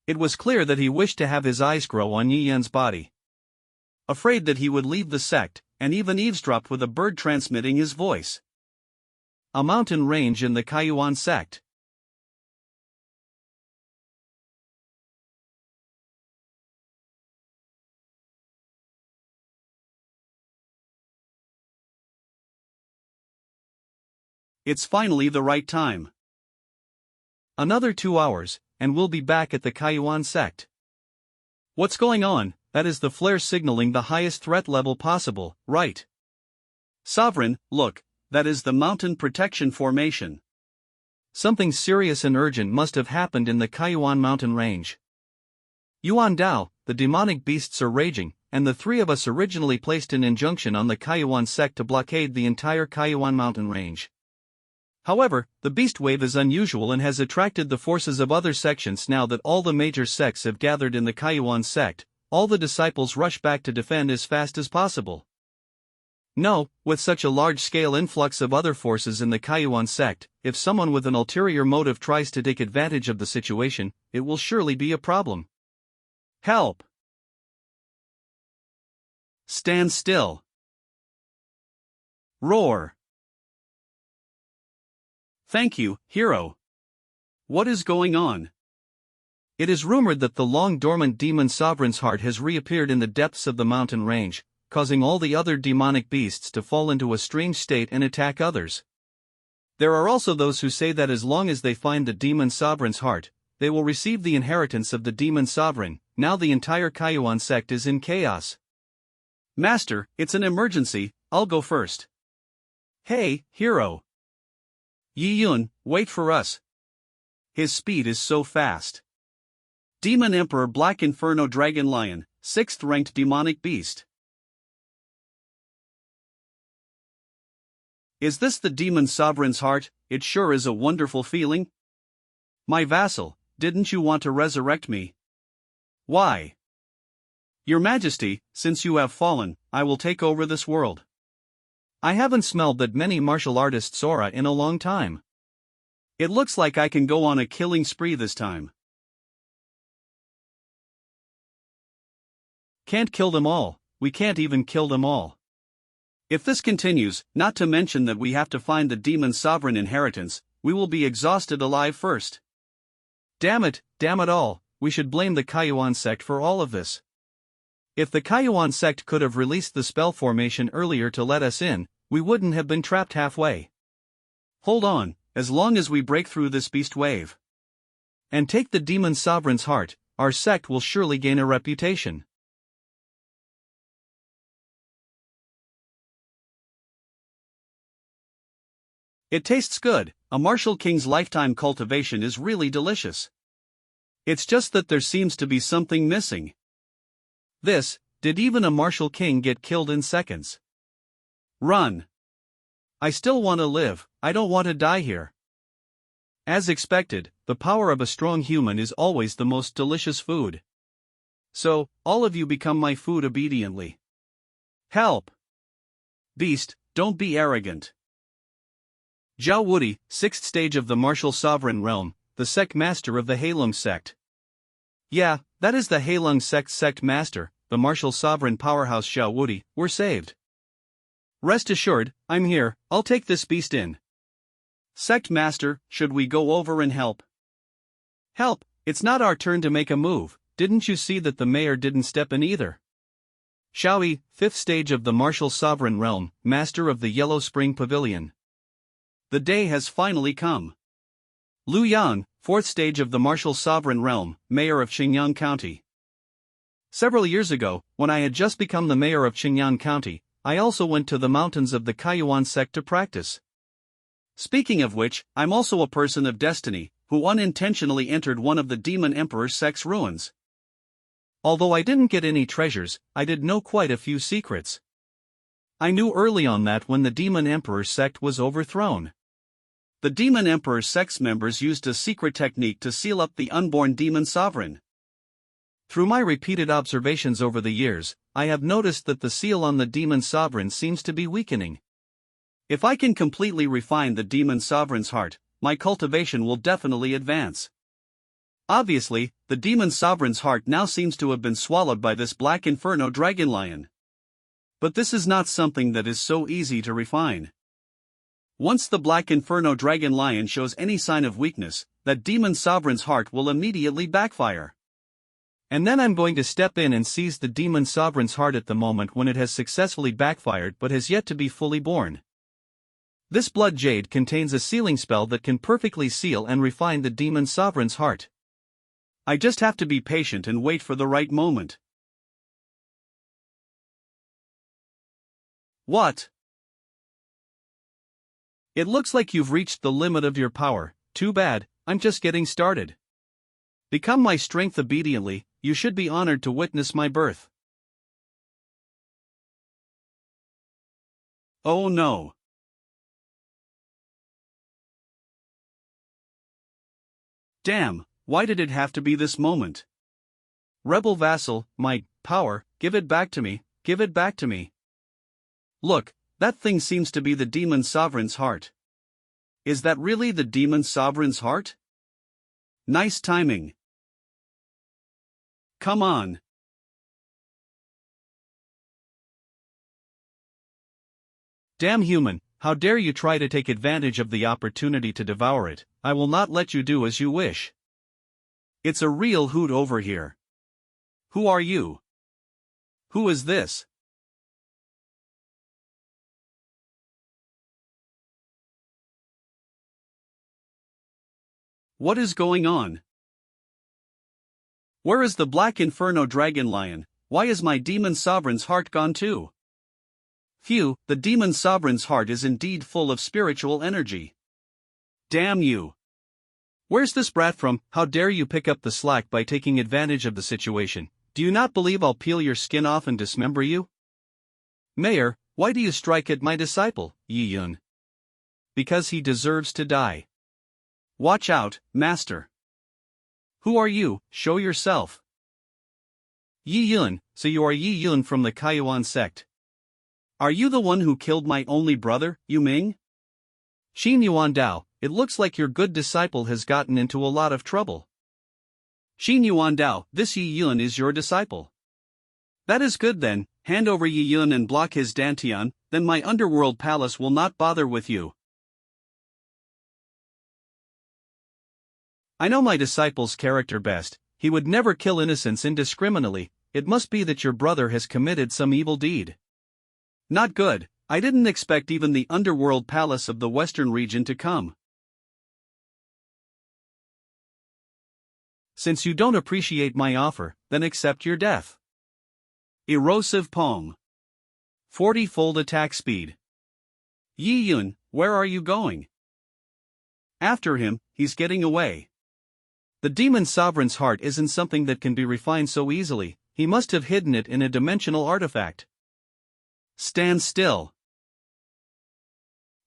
It was clear that he wished to have his eyes grow on Yi Yun's body. Afraid that he would leave the sect, and even eavesdropped with a bird transmitting his voice. A mountain range in the Kaiyuan sect. It's finally the right time. Another 2 hours, and we'll be back at the Kaiyuan sect. What's going on? That is the flare signaling the highest threat level possible, right? Sovereign, look, that is the mountain protection formation. Something serious and urgent must have happened in the Kaiyuan mountain range. Yuan Dao, the demonic beasts are raging, and the 3 of us originally placed an injunction on the Kaiyuan sect to blockade the entire Kaiyuan mountain range. However, the beast wave is unusual and has attracted the forces of other sections. Now that all the major sects have gathered in the Kaiyuan sect, all the disciples rush back to defend as fast as possible. No, with such a large-scale influx of other forces in the Kaiyuan sect, if someone with an ulterior motive tries to take advantage of the situation, it will surely be a problem. Help! Stand still. Roar. Thank you, hero. What is going on? It is rumored that the long-dormant demon sovereign's heart has reappeared in the depths of the mountain range, causing all the other demonic beasts to fall into a strange state and attack others. There are also those who say that as long as they find the demon sovereign's heart, they will receive the inheritance of the demon sovereign. Now the entire Kaiyuan sect is in chaos. Master, it's an emergency, I'll go first. Hey, hero. Yi Yun, wait for us. His speed is so fast. Demon Emperor Black Inferno Dragon Lion, 6th ranked demonic beast. Is this the demon sovereign's heart? It sure is a wonderful feeling. My vassal, didn't you want to resurrect me? Why? Your Majesty, since you have fallen, I will take over this world. I haven't smelled that many martial artists' aura in a long time. It looks like I can go on a killing spree this time. Can't kill them all, we can't even kill them all. If this continues, not to mention that we have to find the demon sovereign inheritance, we will be exhausted alive first. Damn it all, we should blame the Kaiyuan sect for all of this. If the Kaiyuan sect could have released the spell formation earlier to let us in, we wouldn't have been trapped halfway. Hold on, as long as we break through this beast wave. And take the demon sovereign's heart, our sect will surely gain a reputation. It tastes good, a martial king's lifetime cultivation is really delicious. It's just that there seems to be something missing. Did even a martial king get killed in seconds? Run. I still want to live, I don't want to die here. As expected, the power of a strong human is always the most delicious food. So, all of you become my food obediently. Help! Beast, don't be arrogant. Zhao Wudi, 6th stage of the martial sovereign realm, the sect master of the Heilung sect. Yeah, that is the Heilung sect master, the martial sovereign powerhouse Zhao Wudi, we're saved. Rest assured, I'm here, I'll take this beast in. Sect master, should we go over and help? Help, it's not our turn to make a move, didn't you see that the mayor didn't step in either? Xiaoyi, 5th stage of the martial sovereign realm, master of the Yellow Spring Pavilion. The day has finally come. Lu Yang, 4th stage of the martial sovereign realm, mayor of Xingyang County. Several years ago, when I had just become the mayor of Xingyang County, I also went to the mountains of the Kaiyuan sect to practice. Speaking of which, I'm also a person of destiny, who unintentionally entered one of the demon emperor sect's ruins. Although I didn't get any treasures, I did know quite a few secrets. I knew early on that when the demon emperor sect was overthrown, the demon emperor sect's members used a secret technique to seal up the unborn demon sovereign. Through my repeated observations over the years, I have noticed that the seal on the demon sovereign seems to be weakening. If I can completely refine the demon sovereign's heart, my cultivation will definitely advance. Obviously, the demon sovereign's heart now seems to have been swallowed by this black inferno dragon lion. But this is not something that is so easy to refine. Once the black inferno dragon lion shows any sign of weakness, that demon sovereign's heart will immediately backfire. And then I'm going to step in and seize the demon sovereign's heart at the moment when it has successfully backfired but has yet to be fully born. This blood jade contains a sealing spell that can perfectly seal and refine the demon sovereign's heart. I just have to be patient and wait for the right moment. What? It looks like you've reached the limit of your power. Too bad, I'm just getting started. Become my strength obediently, you should be honored to witness my birth. Oh no. Damn, why did it have to be this moment? Rebel vassal, my power, give it back to me, give it back to me. Look, that thing seems to be the demon sovereign's heart. Is that really the demon sovereign's heart? Nice timing. Come on. Damn human, how dare you try to take advantage of the opportunity to devour it. I will not let you do as you wish. It's a real hoot over here. Who are you? Who is this? What is going on? Where is the black inferno dragon lion? Why is my demon sovereign's heart gone too? Phew, the demon sovereign's heart is indeed full of spiritual energy. Damn you. Where's this brat from? How dare you pick up the slack by taking advantage of the situation? Do you not believe I'll peel your skin off and dismember you? Mayor, why do you strike at my disciple, Yi Yun? Because he deserves to die. Watch out, master. Who are you? Show yourself. Yi Yun, so you are Yi Yun from the Kaiyuan sect. Are you the one who killed my only brother, Yu Ming? Xin Yuan Dao, it looks like your good disciple has gotten into a lot of trouble. Xin Yuan Dao, this Yi Yun is your disciple. That is good then, hand over Yi Yun and block his dantian, then my underworld palace will not bother with you. I know my disciple's character best, he would never kill innocents indiscriminately. It must be that your brother has committed some evil deed. Not good, I didn't expect even the underworld palace of the western region to come. Since you don't appreciate my offer, then accept your death. Erosive Palm. 40-fold attack speed. Yi Yun, where are you going? After him, he's getting away. The demon sovereign's heart isn't something that can be refined so easily, he must have hidden it in a dimensional artifact. Stand still.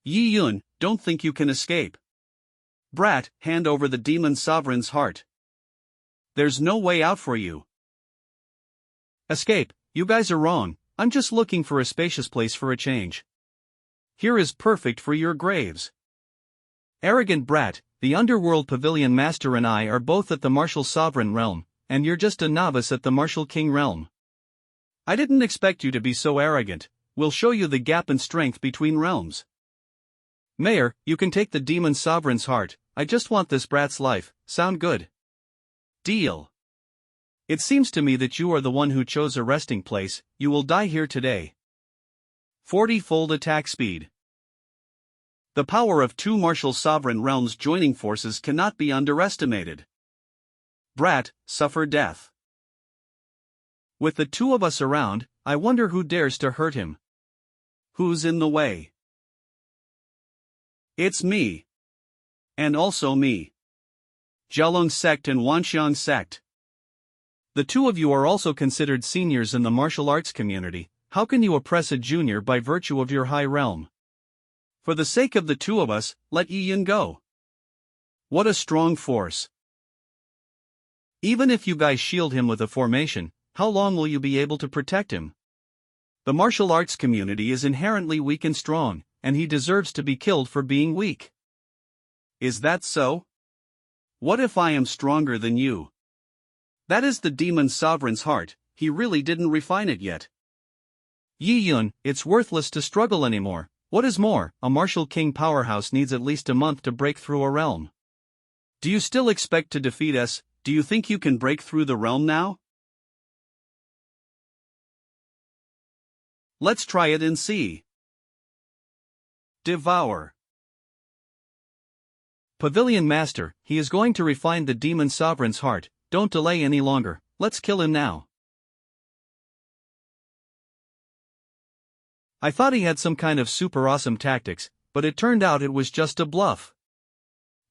Yi Yun, don't think you can escape. Brat, hand over the demon sovereign's heart. There's no way out for you. Escape, you guys are wrong, I'm just looking for a spacious place for a change. Here is perfect for your graves. Arrogant brat, the underworld pavilion master and I are both at the martial sovereign realm, and you're just a novice at the martial king realm. I didn't expect you to be so arrogant, we'll show you the gap in strength between realms. Mayor, you can take the demon sovereign's heart, I just want this brat's life, sound good? Deal. It seems to me that you are the one who chose a resting place, you will die here today. 40-fold attack speed. The power of two martial sovereign realms joining forces cannot be underestimated. Brat, suffer death. With the two of us around, I wonder who dares to hurt him. Who's in the way? It's me. And also me. Jialong sect and Wanxiang sect. The two of you are also considered seniors in the martial arts community, how can you oppress a junior by virtue of your high realm? For the sake of the two of us, let Yi Yun go. What a strong force. Even if you guys shield him with a formation, how long will you be able to protect him? The martial arts community is inherently weak and strong, and he deserves to be killed for being weak. Is that so? What if I am stronger than you? That is the demon sovereign's heart, he really didn't refine it yet. Yi Yun, it's worthless to struggle anymore. What is more, a martial king powerhouse needs at least a month to break through a realm. Do you still expect to defeat us? Do you think you can break through the realm now? Let's try it and see. Devour. Pavilion Master, he is going to refine the demon sovereign's heart, don't delay any longer, let's kill him now. I thought he had some kind of super awesome tactics, but it turned out it was just a bluff.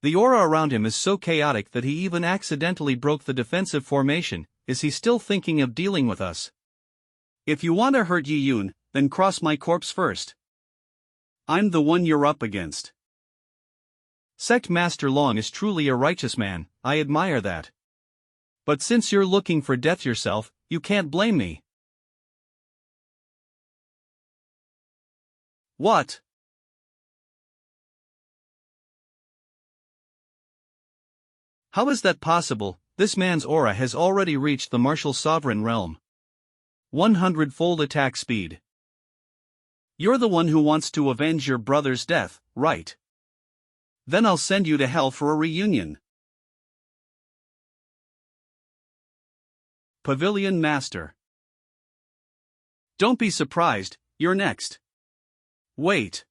The aura around him is so chaotic that he even accidentally broke the defensive formation. Is he still thinking of dealing with us? If you want to hurt Yi Yun, then cross my corpse first. I'm the one you're up against. Sect Master Long is truly a righteous man, I admire that. But since you're looking for death yourself, you can't blame me. What? How is that possible? This man's aura has already reached the martial sovereign realm. 100-fold attack speed. You're the one who wants to avenge your brother's death, right? Then I'll send you to hell for a reunion. Pavilion Master. Don't be surprised, you're next. Wait.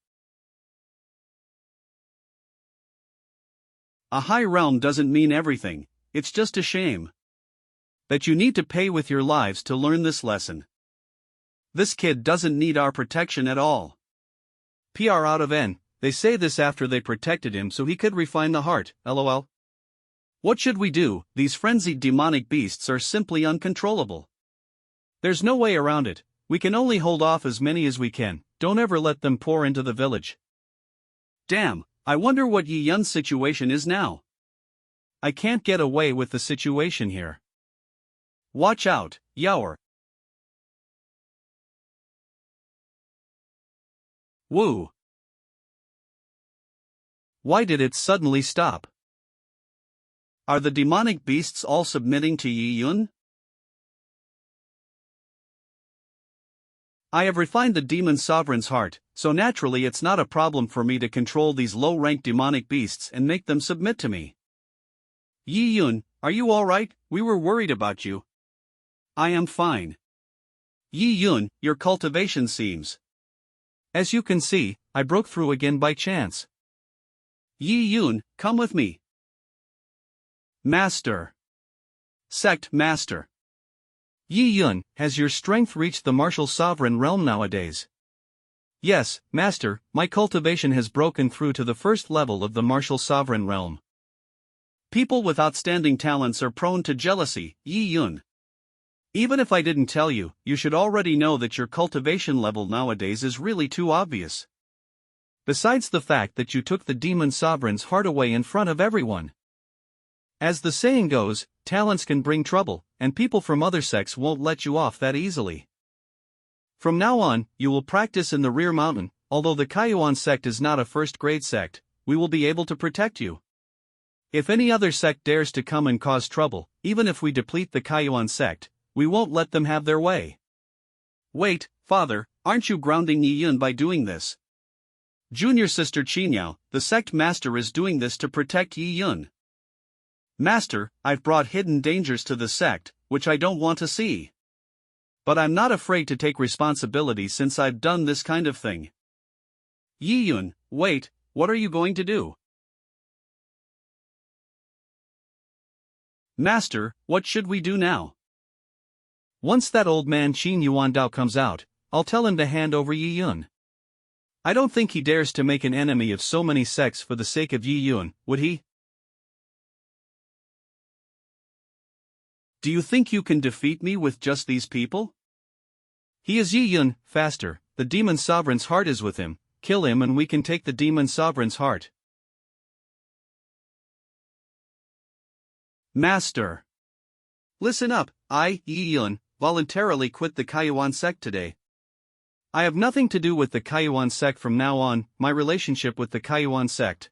A high realm doesn't mean everything, it's just a shame that you need to pay with your lives to learn this lesson. This kid doesn't need our protection at all. PR out of N, they say this after they protected him so he could refine the heart, lol. What should we do? These frenzied demonic beasts are simply uncontrollable. There's no way around it, we can only hold off as many as we can, don't ever let them pour into the village. Damn, I wonder what Yi Yun's situation is now. I can't get away with the situation here. Watch out, Yower. Woo. Why did it suddenly stop? Are the demonic beasts all submitting to Yi Yun? I have refined the demon sovereign's heart, so naturally it's not a problem for me to control these low-ranked demonic beasts and make them submit to me. Yi Yun, are you alright? We were worried about you. I am fine. Yi Yun, your cultivation seems. As you can see, I broke through again by chance. Yi Yun, come with me. Master. Sect Master. Yi Yun, has your strength reached the martial sovereign realm nowadays? Yes, Master, my cultivation has broken through to the first level of the martial sovereign realm. People with outstanding talents are prone to jealousy, Yi Yun. Even if I didn't tell you, you should already know that your cultivation level nowadays is really too obvious. Besides the fact that you took the demon sovereign's heart away in front of everyone. As the saying goes, talents can bring trouble, and people from other sects won't let you off that easily. From now on, you will practice in the rear mountain. Although the Kaiyuan sect is not a first-grade sect, we will be able to protect you. If any other sect dares to come and cause trouble, even if we deplete the Kaiyuan sect, we won't let them have their way. Wait, Father, aren't you grounding Yi Yun by doing this? Junior sister Qinyao, the sect master, is doing this to protect Yi Yun. Master, I've brought hidden dangers to the sect, which I don't want to see. But I'm not afraid to take responsibility since I've done this kind of thing. Yi Yun, wait, what are you going to do? Master, what should we do now? Once that old man Qin Yuandao comes out, I'll tell him to hand over Yi Yun. I don't think he dares to make an enemy of so many sects for the sake of Yi Yun, would he? Do you think you can defeat me with just these people? He is Yi Yun, faster, the demon sovereign's heart is with him, kill him and we can take the demon sovereign's heart. Master. Listen up, I, Yi Yun, voluntarily quit the Kaiyuan sect today. I have nothing to do with the Kaiyuan sect from now on. My relationship with the Kaiyuan sect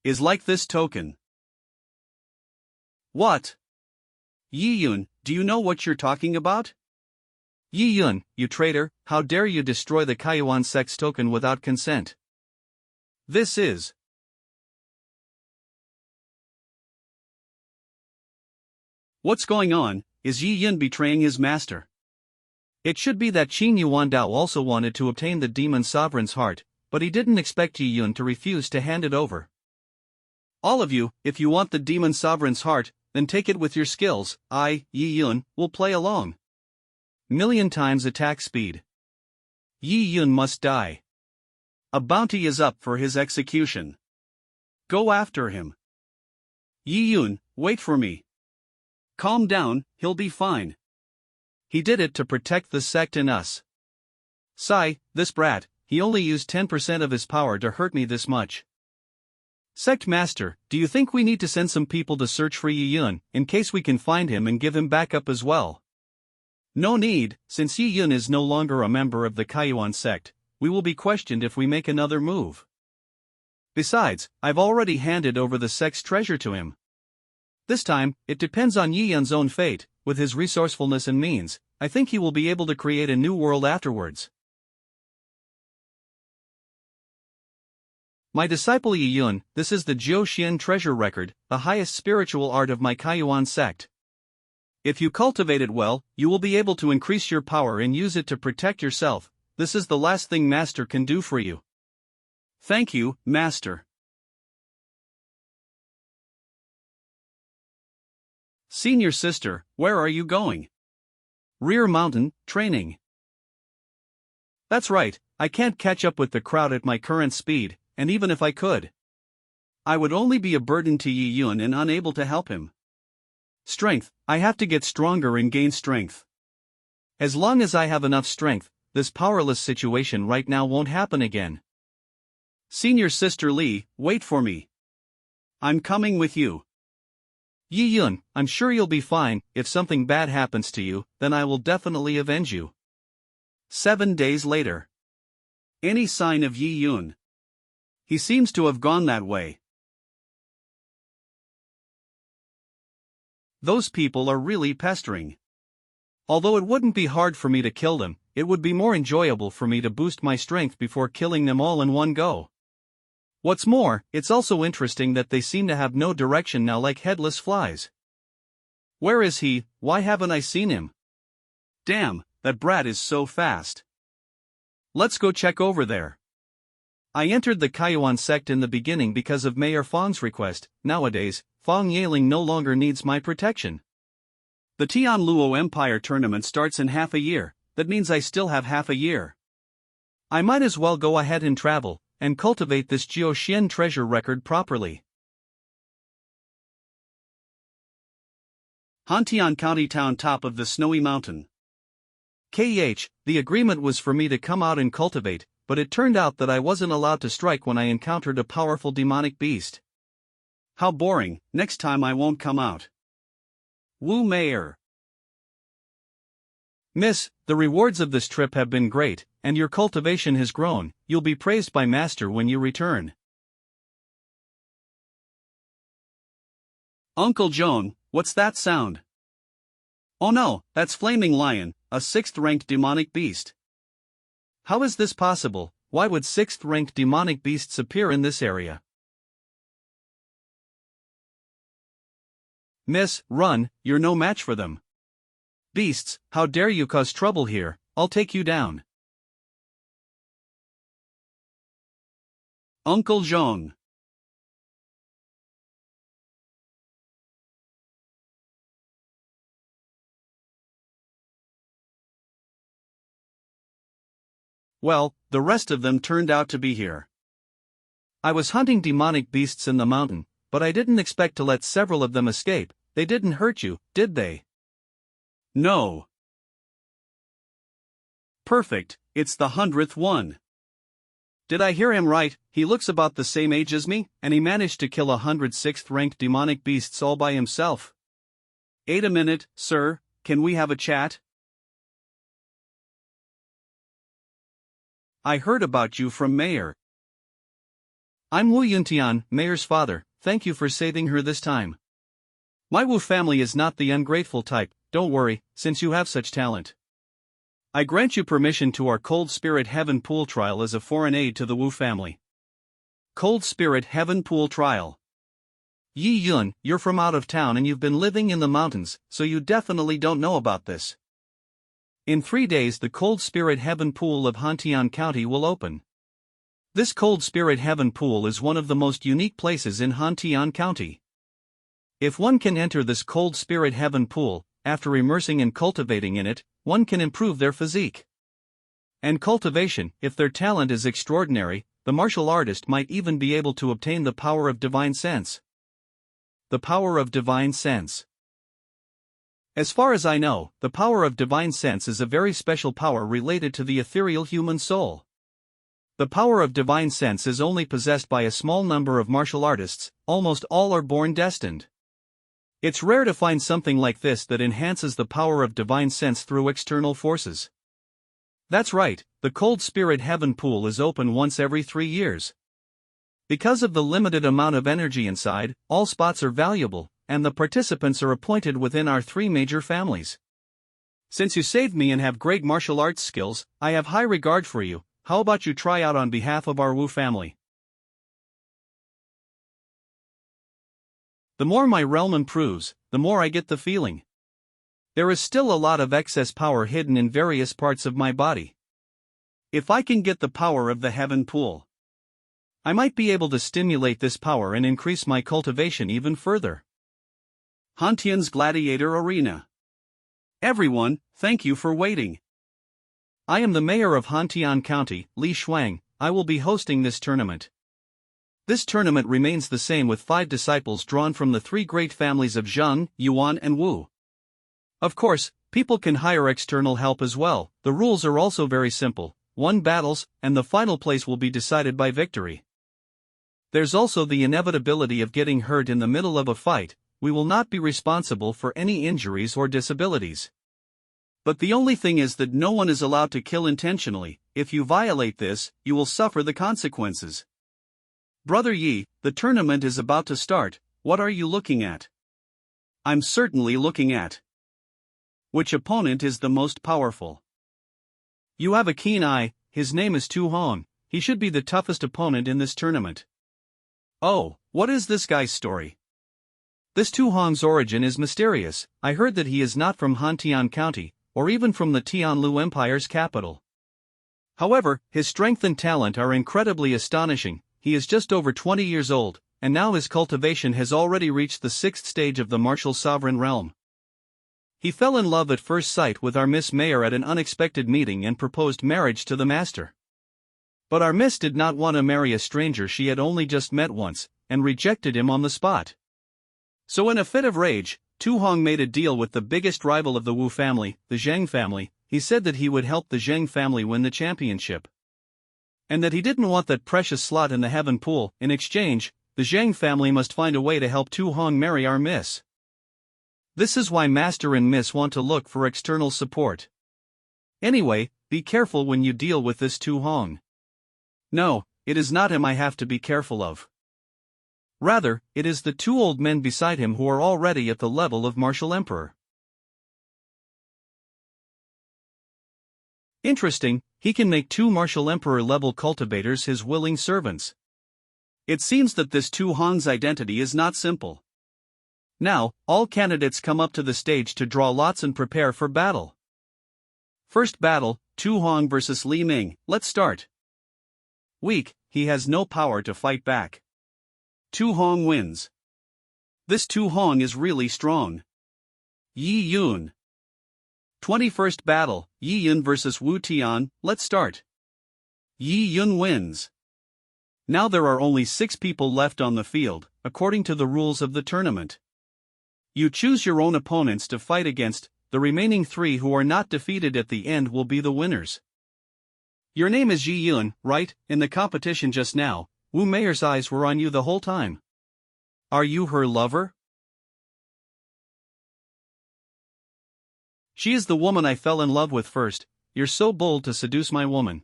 is like this token. What? Yi Yun, do you know what you're talking about? Yi Yun, you traitor, how dare you destroy the Kaiyuan sect's token without consent? This is. What's going on? Is Yi Yun betraying his master? It should be that Qin Yuandao also wanted to obtain the demon sovereign's heart, but he didn't expect Yi Yun to refuse to hand it over. All of you, if you want the demon sovereign's heart, then take it with your skills. I, Yi Yun, will play along. Million times attack speed. Yi Yun must die. A bounty is up for his execution. Go after him. Yi Yun, wait for me. Calm down, he'll be fine. He did it to protect the sect and us. Sigh, this brat, he only used 10% of his power to hurt me this much. Sect Master, do you think we need to send some people to search for Yi Yun, in case we can find him and give him backup as well? No need, since Yi Yun is no longer a member of the Kaiyuan sect, we will be questioned if we make another move. Besides, I've already handed over the sect's treasure to him. This time, it depends on Yi Yun's own fate. With his resourcefulness and means, I think he will be able to create a new world afterwards. My disciple Yi Yun, this is the Jiu Xian treasure record, the highest spiritual art of my Kaiyuan sect. If you cultivate it well, you will be able to increase your power and use it to protect yourself. This is the last thing Master can do for you. Thank you, Master. Senior sister, where are you going? Rear mountain, training. That's right, I can't catch up with the crowd at my current speed. And even if I could, I would only be a burden to Yi Yun and unable to help him. Strength, I have to get stronger and gain strength. As long as I have enough strength, this powerless situation right now won't happen again. Senior sister Li, wait for me. I'm coming with you. Yi Yun, I'm sure you'll be fine. If something bad happens to you, then I will definitely avenge you. 7 days later. Any sign of Yi Yun? He seems to have gone that way. Those people are really pestering. Although it wouldn't be hard for me to kill them, it would be more enjoyable for me to boost my strength before killing them all in one go. What's more, it's also interesting that they seem to have no direction now, like headless flies. Where is he? Why haven't I seen him? Damn, that brat is so fast. Let's go check over there. I entered the Kaiyuan sect in the beginning because of Mayor Fong's request. Nowadays, Fong Yaling no longer needs my protection. The Tianluo Empire tournament starts in half a year, that means I still have half a year. I might as well go ahead and travel, and cultivate this Jiuxian treasure record properly. Hantian County town top of the snowy mountain. The agreement was for me to come out and cultivate, but it turned out that I wasn't allowed to strike when I encountered a powerful demonic beast. How boring, next time I won't come out. Wu Mayor. Miss, the rewards of this trip have been great, and your cultivation has grown. You'll be praised by Master when you return. Uncle Joan, what's that sound? Oh no, that's Flaming Lion, a 6th-ranked demonic beast. How is this possible? Why would 6th-ranked demonic beasts appear in this area? Miss, run, you're no match for them. Beasts, how dare you cause trouble here, I'll take you down. Uncle Jean. Well, the rest of them turned out to be here. I was hunting demonic beasts in the mountain, but I didn't expect to let several of them escape. They didn't hurt you, did they? No. Perfect, it's the 100th one. Did I hear him right? He looks about the same age as me, and he managed to kill 106th-ranked demonic beasts all by himself. Wait a minute, sir, can we have a chat? I heard about you from Mayor. I'm Wu Yuntian, Mayor's father. Thank you for saving her this time. My Wu family is not the ungrateful type, don't worry, since you have such talent. I grant you permission to our Cold Spirit Heaven Pool trial as a foreign aid to the Wu family. Cold Spirit Heaven Pool trial. Yi Yun, you're from out of town and you've been living in the mountains, so you definitely don't know about this. In 3 days the Cold Spirit Heaven Pool of Hantian County will open. This Cold Spirit Heaven Pool is one of the most unique places in Hantian County. If one can enter this Cold Spirit Heaven Pool, after immersing and cultivating in it, one can improve their physique. And cultivation, if their talent is extraordinary, the martial artist might even be able to obtain the power of divine sense. The power of divine sense. As far as I know, the power of divine sense is a very special power related to the ethereal human soul. The power of divine sense is only possessed by a small number of martial artists, almost all are born destined. It's rare to find something like this that enhances the power of divine sense through external forces. That's right, the Cold Spirit Heaven Pool is open once every 3 years. Because of the limited amount of energy inside, all spots are valuable, and the participants are appointed within our 3 major families. Since you saved me and have great martial arts skills, I have high regard for you. How about you try out on behalf of our Wu family? The more my realm improves, the more I get the feeling. There is still a lot of excess power hidden in various parts of my body. If I can get the power of the Heaven Pool, I might be able to stimulate this power and increase my cultivation even further. Hantian's Gladiator Arena. Everyone, thank you for waiting. I am the mayor of Hantian County, Li Shuang. I will be hosting this tournament. This tournament remains the same with 5 disciples drawn from the 3 great families of Zheng, Yuan and Wu. Of course, people can hire external help as well. The rules are also very simple. 1 battles, and the final place will be decided by victory. There's also the inevitability of getting hurt in the middle of a fight. We will not be responsible for any injuries or disabilities. But the only thing is that no one is allowed to kill intentionally. If you violate this, you will suffer the consequences. Brother Yi, the tournament is about to start. What are you looking at? I'm certainly looking at which opponent is the most powerful. You have a keen eye. His name is Tu Hong. He should be the toughest opponent in this tournament. Oh, what is this guy's story? This Tu Hong's origin is mysterious. I heard that he is not from Hantian County, or even from the Tianlu Empire's capital. However, his strength and talent are incredibly astonishing. He is just over 20 years old, and now his cultivation has already reached the 6th stage of the martial sovereign realm. He fell in love at first sight with our Miss Mayor at an unexpected meeting and proposed marriage to the master. But our Miss did not want to marry a stranger she had only just met once, and rejected him on the spot. So in a fit of rage, Tu Hong made a deal with the biggest rival of the Wu family, the Zheng family. He said that he would help the Zheng family win the championship. And that he didn't want that precious slot in the heaven pool. In exchange, the Zheng family must find a way to help Tu Hong marry our Miss. This is why Master and Miss want to look for external support. Anyway, be careful when you deal with this Tu Hong. No, it is not him I have to be careful of. Rather, it is the two old men beside him who are already at the level of Martial Emperor. Interesting, he can make two Martial Emperor level cultivators his willing servants. It seems that this Tu Hong's identity is not simple. Now, all candidates come up to the stage to draw lots and prepare for battle. First battle, Tu Hong vs Li Ming. Let's start. Weak, he has no power to fight back. Tu Hong wins. This Tu Hong is really strong. Yi Yun. 21st battle, Yi Yun vs Wu Tian. Let's start. Yi Yun wins. Now there are only 6 people left on the field, according to the rules of the tournament. You choose your own opponents to fight against. The remaining 3 who are not defeated at the end will be the winners. Your name is Yi Yun, right? In the competition just now, Wu Mayor's eyes were on you the whole time. Are you her lover? She is the woman I fell in love with first. You're so bold to seduce my woman.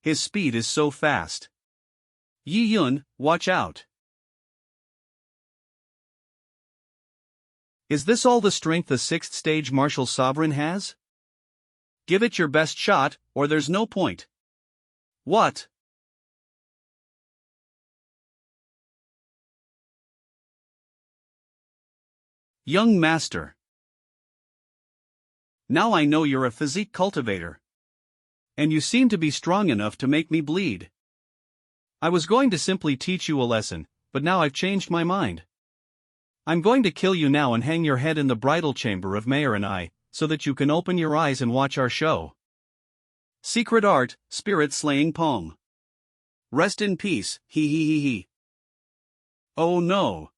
His speed is so fast. Yi Yun, watch out. Is this all the strength the 6th stage martial sovereign has? Give it your best shot, or there's no point. What? Young master. Now I know you're a physique cultivator. And you seem to be strong enough to make me bleed. I was going to simply teach you a lesson, but now I've changed my mind. I'm going to kill you now and hang your head in the bridal chamber of Mayor and I, so that you can open your eyes and watch our show. Secret art, spirit slaying poem. Rest in peace, he he he he. Oh no.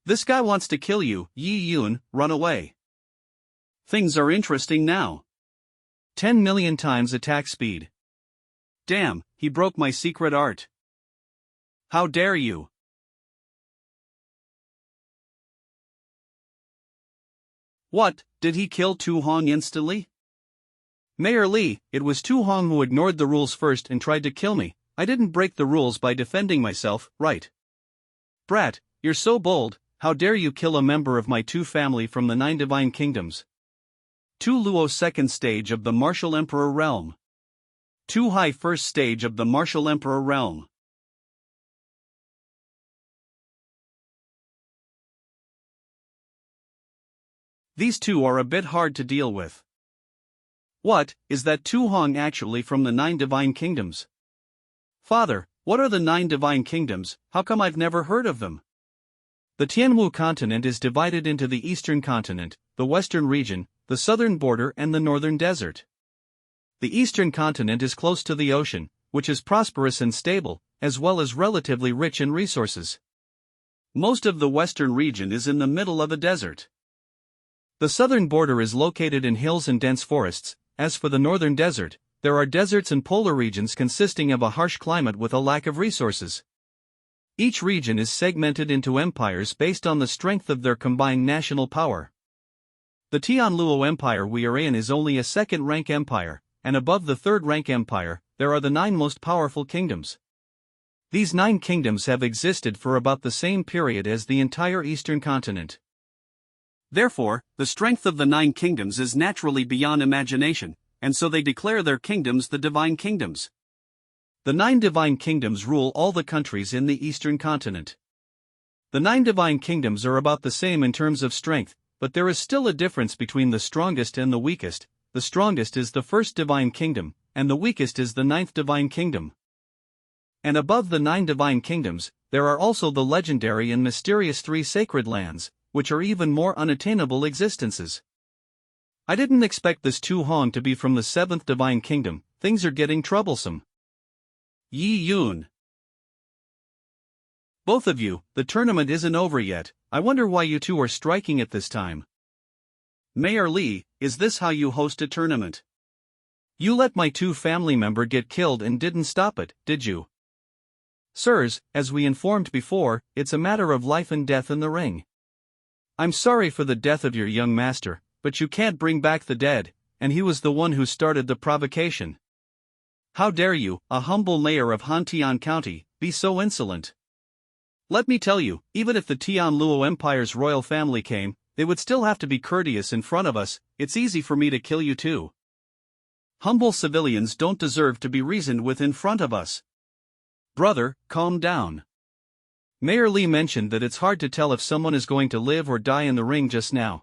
This guy wants to kill you, Yi Yun, run away. Things are interesting now. 10 million times attack speed. Damn, he broke my secret art. How dare you? What, did he kill Tu Hong instantly? Mayor Li, it was Tu Hong who ignored the rules first and tried to kill me. I didn't break the rules by defending myself, right? Brat, you're so bold, how dare you kill a member of my Tu family from the 9 divine kingdoms? Tu Luo 2nd stage of the Martial Emperor realm. Tu Hai 1st stage of the Martial Emperor realm. These two are a bit hard to deal with. What, is that Tu Hong actually from the 9 divine kingdoms? Father, what are the 9 divine kingdoms? How come I've never heard of them? The Tianwu continent is divided into the eastern continent, the western region, the southern border and the northern desert. The eastern continent is close to the ocean, which is prosperous and stable, as well as relatively rich in resources. Most of the western region is in the middle of a desert. The southern border is located in hills and dense forests. As for the northern desert, there are deserts and polar regions consisting of a harsh climate with a lack of resources. Each region is segmented into empires based on the strength of their combined national power. The Tianluo Empire we are in is only a 2nd-rank empire, and above the 3rd-rank empire, there are the 9 most powerful kingdoms. These 9 kingdoms have existed for about the same period as the entire eastern continent. Therefore, the strength of the 9 kingdoms is naturally beyond imagination, and so they declare their kingdoms the divine kingdoms. The 9 divine kingdoms rule all the countries in the eastern continent. The 9 divine kingdoms are about the same in terms of strength, but there is still a difference between the strongest and the weakest. The strongest is the 1st divine kingdom, and the weakest is the 9th divine kingdom. And above the 9 divine kingdoms, there are also the legendary and mysterious 3 sacred lands, which are even more unattainable existences. I didn't expect this Tu Hong to be from the 7th Divine Kingdom. Things are getting troublesome. Yi Yun. Both of you, the tournament isn't over yet. I wonder why you two are striking at this time. Mayor Li, is this how you host a tournament? You let my two family member get killed and didn't stop it, did you? Sirs, as we informed before, it's a matter of life and death in the ring. I'm sorry for the death of your young master, but you can't bring back the dead, and he was the one who started the provocation. How dare you, a humble mayor of Hantian County, be so insolent? Let me tell you, even if the Tianluo Empire's royal family came, they would still have to be courteous in front of us. It's easy for me to kill you too. Humble civilians don't deserve to be reasoned with in front of us. Brother, calm down. Mayor Li mentioned that it's hard to tell if someone is going to live or die in the ring just now.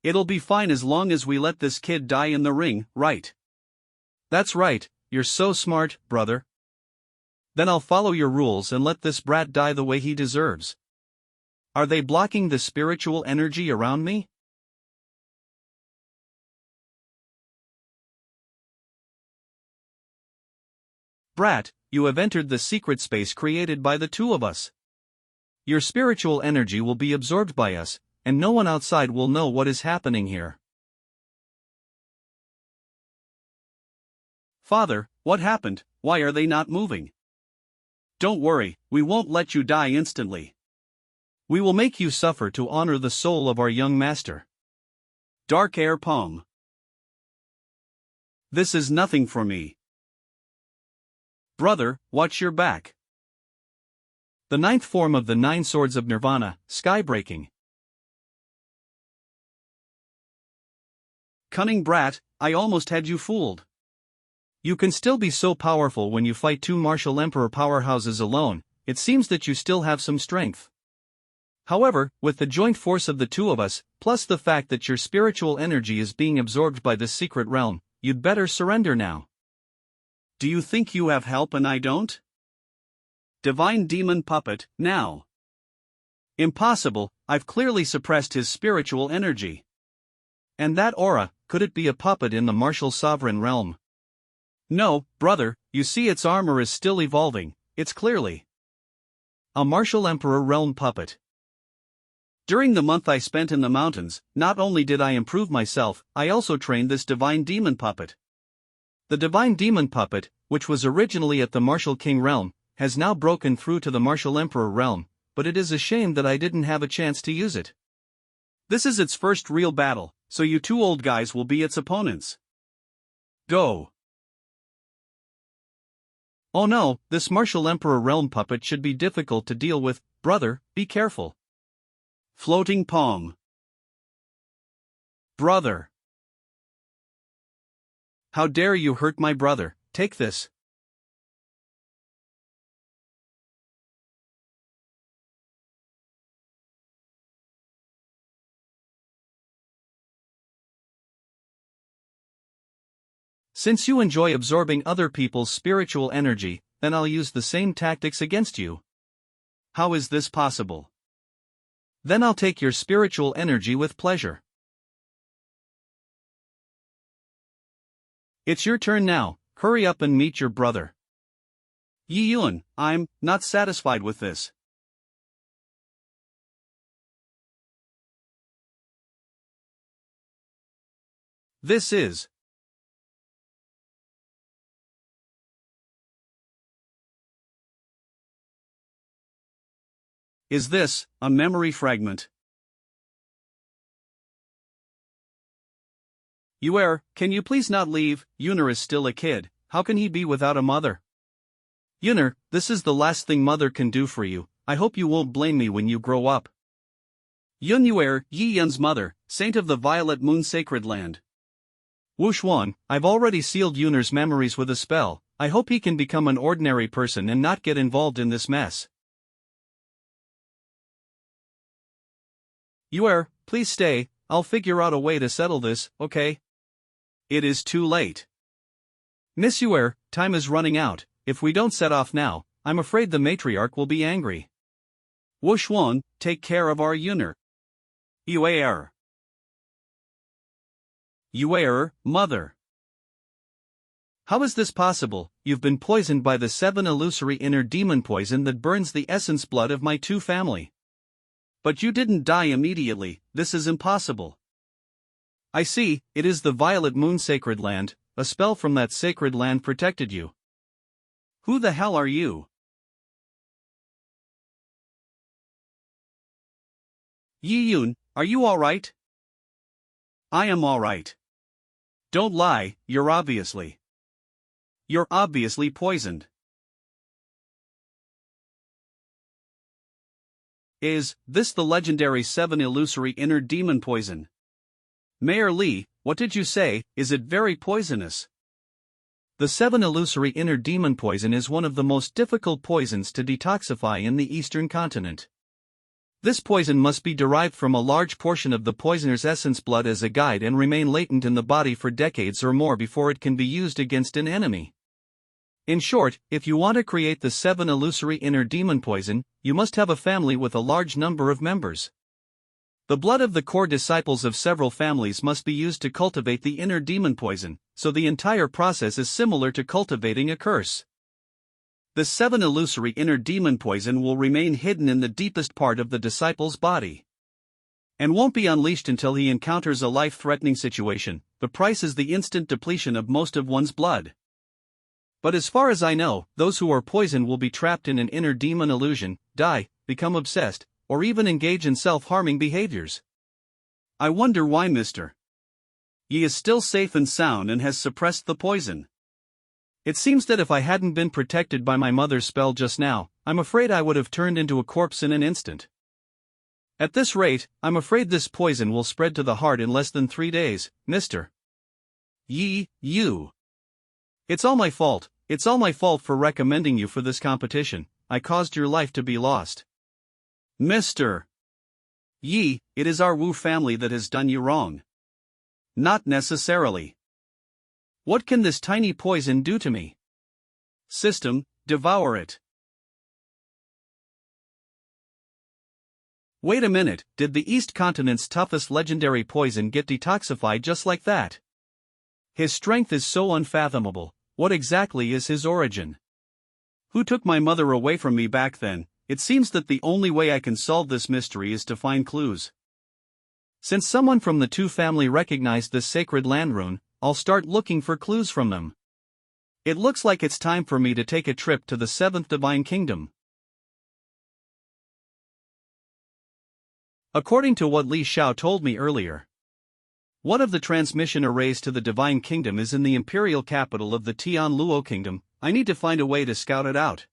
It'll be fine as long as we let this kid die in the ring, right? That's right, you're so smart, brother. Then I'll follow your rules and let this brat die the way he deserves. Are they blocking the spiritual energy around me? Brat, you have entered the secret space created by the two of us. Your spiritual energy will be absorbed by us, and no one outside will know what is happening here. Father, what happened? Why are they not moving? Don't worry, we won't let you die instantly. We will make you suffer to honor the soul of our young master. Dark Air Poem. This is nothing for me. Brother, watch your back. The 9th form of the 9 swords of Nirvana, Skybreaking. Cunning brat, I almost had you fooled. You can still be so powerful when you fight 2 martial emperor powerhouses alone. It seems that you still have some strength. However, with the joint force of the two of us, plus the fact that your spiritual energy is being absorbed by this secret realm, you'd better surrender now. Do you think you have help and I don't? Divine Demon Puppet, now. Impossible, I've clearly suppressed his spiritual energy. And that aura, could it be a puppet in the martial sovereign realm? No, brother, you see its armor is still evolving, it's clearly a martial emperor realm puppet. During the month I spent in the mountains, not only did I improve myself, I also trained this divine demon puppet. The divine demon puppet, which was originally at the martial king realm, has now broken through to the martial emperor realm, but it is a shame that I didn't have a chance to use it. This is its first real battle, so you two old guys will be its opponents. Go. Oh no, this martial emperor realm puppet should be difficult to deal with. Brother, be careful. Floating palm. Brother. How dare you hurt my brother, take this. Since you enjoy absorbing other people's spiritual energy, then I'll use the same tactics against you. How is this possible? Then I'll take your spiritual energy with pleasure. It's your turn now, hurry up and meet your brother. Yi Yun, I'm not satisfied with this. This is. Is this a memory fragment? Yuer, can you please not leave? Yuner is still a kid, how can he be without a mother? Yuner, this is the last thing mother can do for you, I hope you won't blame me when you grow up. Yun Yuer, Yi Yun's mother, saint of the Violet Moon Sacred Land. Wuxia, I've already sealed Yuner's memories with a spell, I hope he can become an ordinary person and not get involved in this mess. Yuer, please stay, I'll figure out a way to settle this, okay? It is too late. Miss Yuer, time is running out, if we don't set off now, I'm afraid the matriarch will be angry. Wuxia, take care of our Yuner. Yuer. Yuer, mother. How is this possible? You've been poisoned by the 7 illusory inner demon poison that burns the essence blood of my 2 family. But you didn't die immediately, this is impossible. I see, it is the Violet Moon Sacred Land, a spell from that sacred land protected you. Who the hell are you? Yi Yun, are you alright? I am alright. Don't lie, you're obviously poisoned. Is this the legendary 7 illusory inner demon poison? Mayor Li, what did you say, is it very poisonous? The 7 illusory inner demon poison is one of the most difficult poisons to detoxify in the eastern continent. This poison must be derived from a large portion of the poisoner's essence blood as a guide and remain latent in the body for decades or more before it can be used against an enemy. In short, if you want to create the 7 illusory inner demon poison, you must have a family with a large number of members. The blood of the core disciples of several families must be used to cultivate the inner demon poison, so the entire process is similar to cultivating a curse. The 7 illusory inner demon poison will remain hidden in the deepest part of the disciple's body, and won't be unleashed until he encounters a life-threatening situation. The price is the instant depletion of most of one's blood. But as far as I know, those who are poisoned will be trapped in an inner demon illusion, die, become obsessed, or even engage in self-harming behaviors. I wonder why Mr. Yi is still safe and sound and has suppressed the poison. It seems that if I hadn't been protected by my mother's spell just now, I'm afraid I would have turned into a corpse in an instant. At this rate, I'm afraid this poison will spread to the heart in less than 3 days, Mr. Yi, you. It's all my fault for recommending you for this competition. I caused your life to be lost. Mr. Yi, it is our Wu family that has done you wrong. Not necessarily. What can this tiny poison do to me? System, devour it. Wait a minute, did the East Continent's toughest legendary poison get detoxified just like that? His strength is so unfathomable. What exactly is his origin? Who took my mother away from me back then? It seems that the only way I can solve this mystery is to find clues. Since someone from the 2 family recognized this sacred land rune, I'll start looking for clues from them. It looks like it's time for me to take a trip to the 7th Divine Kingdom. According to what Li Xiao told me earlier, one of the transmission arrays to the Divine Kingdom is in the imperial capital of the Tianluo Kingdom. I need to find a way to scout it out.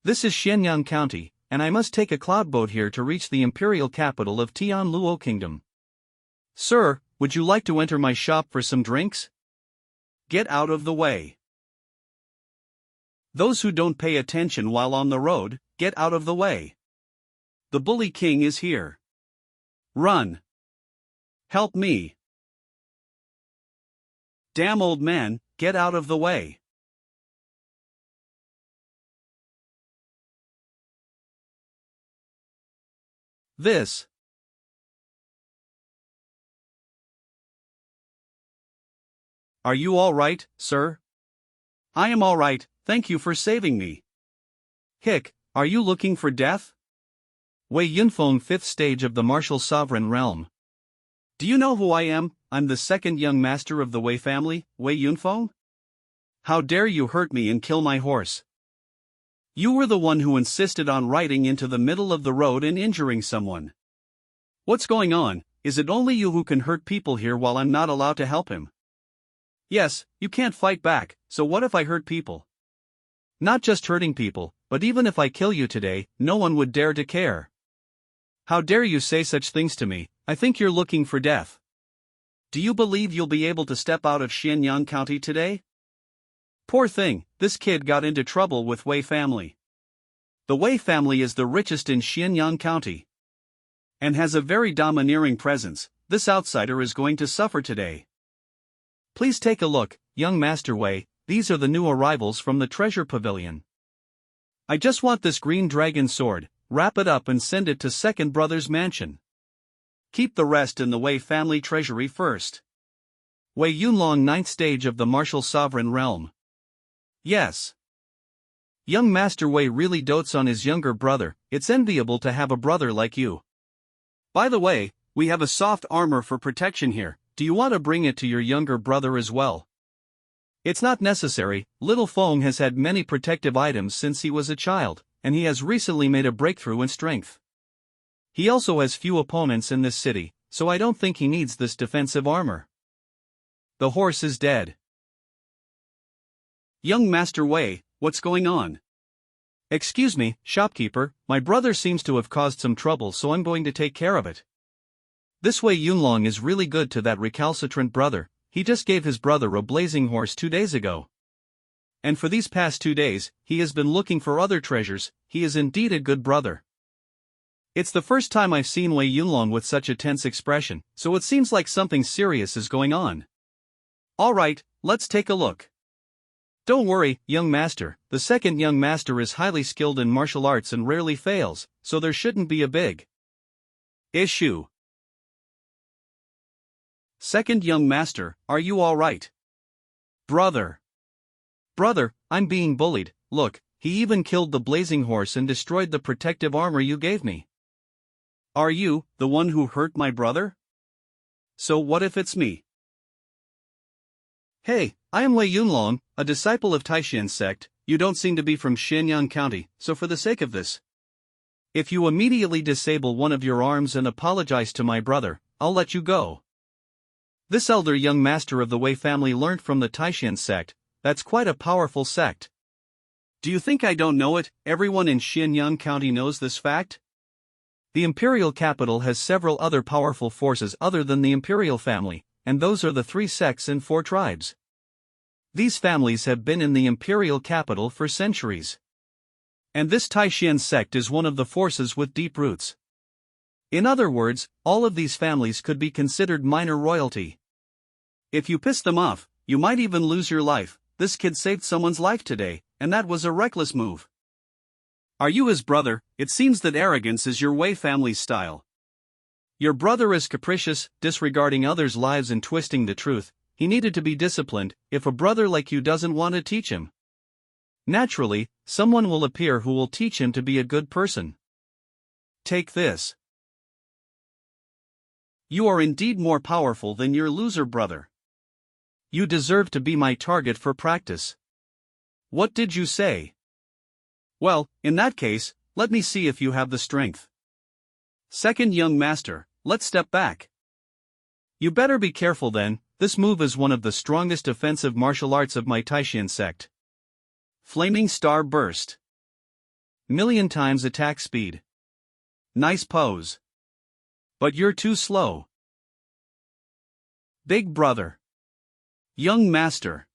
This is Xianxia County, and I must take a cloud boat here to reach the imperial capital of Tianluo Kingdom. Sir, would you like to enter my shop for some drinks? Get out of the way. Those who don't pay attention while on the road, get out of the way. The Bully King is here. Run. Help me. Damn old man, get out of the way. This. Are you all right, sir? I am all right, thank you for saving me. Hick, are you looking for death? Wei Yunfeng, 5th stage of the martial sovereign realm. Do you know who I am? I'm the 2nd young master of the Wei family, Wei Yunfeng? How dare you hurt me and kill my horse? You were the one who insisted on riding into the middle of the road and injuring someone. What's going on? Is it only you who can hurt people here while I'm not allowed to help him? Yes, you can't fight back, so what if I hurt people? Not just hurting people, but even if I kill you today, no one would dare to care. How dare you say such things to me? I think you're looking for death. Do you believe you'll be able to step out of Xianxia County today? Poor thing, this kid got into trouble with Wei family. The Wei family is the richest in Xianxia County and has a very domineering presence. This outsider is going to suffer today. Please take a look, young Master Wei, these are the new arrivals from the treasure pavilion. I just want this green dragon sword, wrap it up and send it to Second Brother's mansion. Keep the rest in the Wei family treasury first. Wei Yunlong, ninth stage of the martial sovereign realm. Yes. Young Master Wei really dotes on his younger brother. It's enviable to have a brother like you. By the way, we have a soft armor for protection here. Do you want to bring it to your younger brother as well? It's not necessary. Little Feng has had many protective items since he was a child, and he has recently made a breakthrough in strength. He also has few opponents in this city, so I don't think he needs this defensive armor. The horse is dead. Young Master Wei, what's going on? Excuse me, shopkeeper, my brother seems to have caused some trouble, so I'm going to take care of it. This Wei Yunlong is really good to that recalcitrant brother. He just gave his brother a blazing horse 2 days ago. And for these past 2 days, he has been looking for other treasures. He is indeed a good brother. It's the first time I've seen Wei Yunlong with such a tense expression, so it seems like something serious is going on. Alright, let's take a look. Don't worry, young master, the second young master is highly skilled in martial arts and rarely fails, so there shouldn't be a big issue. Second young master, are you alright? Brother, I'm being bullied. Look, he even killed the blazing horse and destroyed the protective armor you gave me. Are you the one who hurt my brother? So what if it's me? Hey, I am Wei Yunlong, a disciple of Taishan sect. You don't seem to be from Xianxia County, so for the sake of this, if you immediately disable one of your arms and apologize to my brother, I'll let you go. This elder young master of the Wei family learned from the Taishan sect. That's quite a powerful sect. Do you think I don't know it? Everyone in Xianxia County knows this fact. The imperial capital has several other powerful forces other than the imperial family, and those are the 3 sects and 4 tribes. These families have been in the imperial capital for centuries. And this Taishan sect is one of the forces with deep roots. In other words, all of these families could be considered minor royalty. If you piss them off, you might even lose your life. This kid saved someone's life today, and that was a reckless move. Are you his brother? It seems that arrogance is your Wei family's style. Your brother is capricious, disregarding others' lives and twisting the truth. He needed to be disciplined. If a brother like you doesn't want to teach him, naturally, someone will appear who will teach him to be a good person. Take this. You are indeed more powerful than your loser brother. You deserve to be my target for practice. What did you say? Well, in that case, let me see if you have the strength. Second young master, let's step back. You better be careful then. This move is one of the strongest offensive martial arts of my Taishan sect. Flaming Star Burst. Million times attack speed. Nice pose. But you're too slow. Big brother. Young master.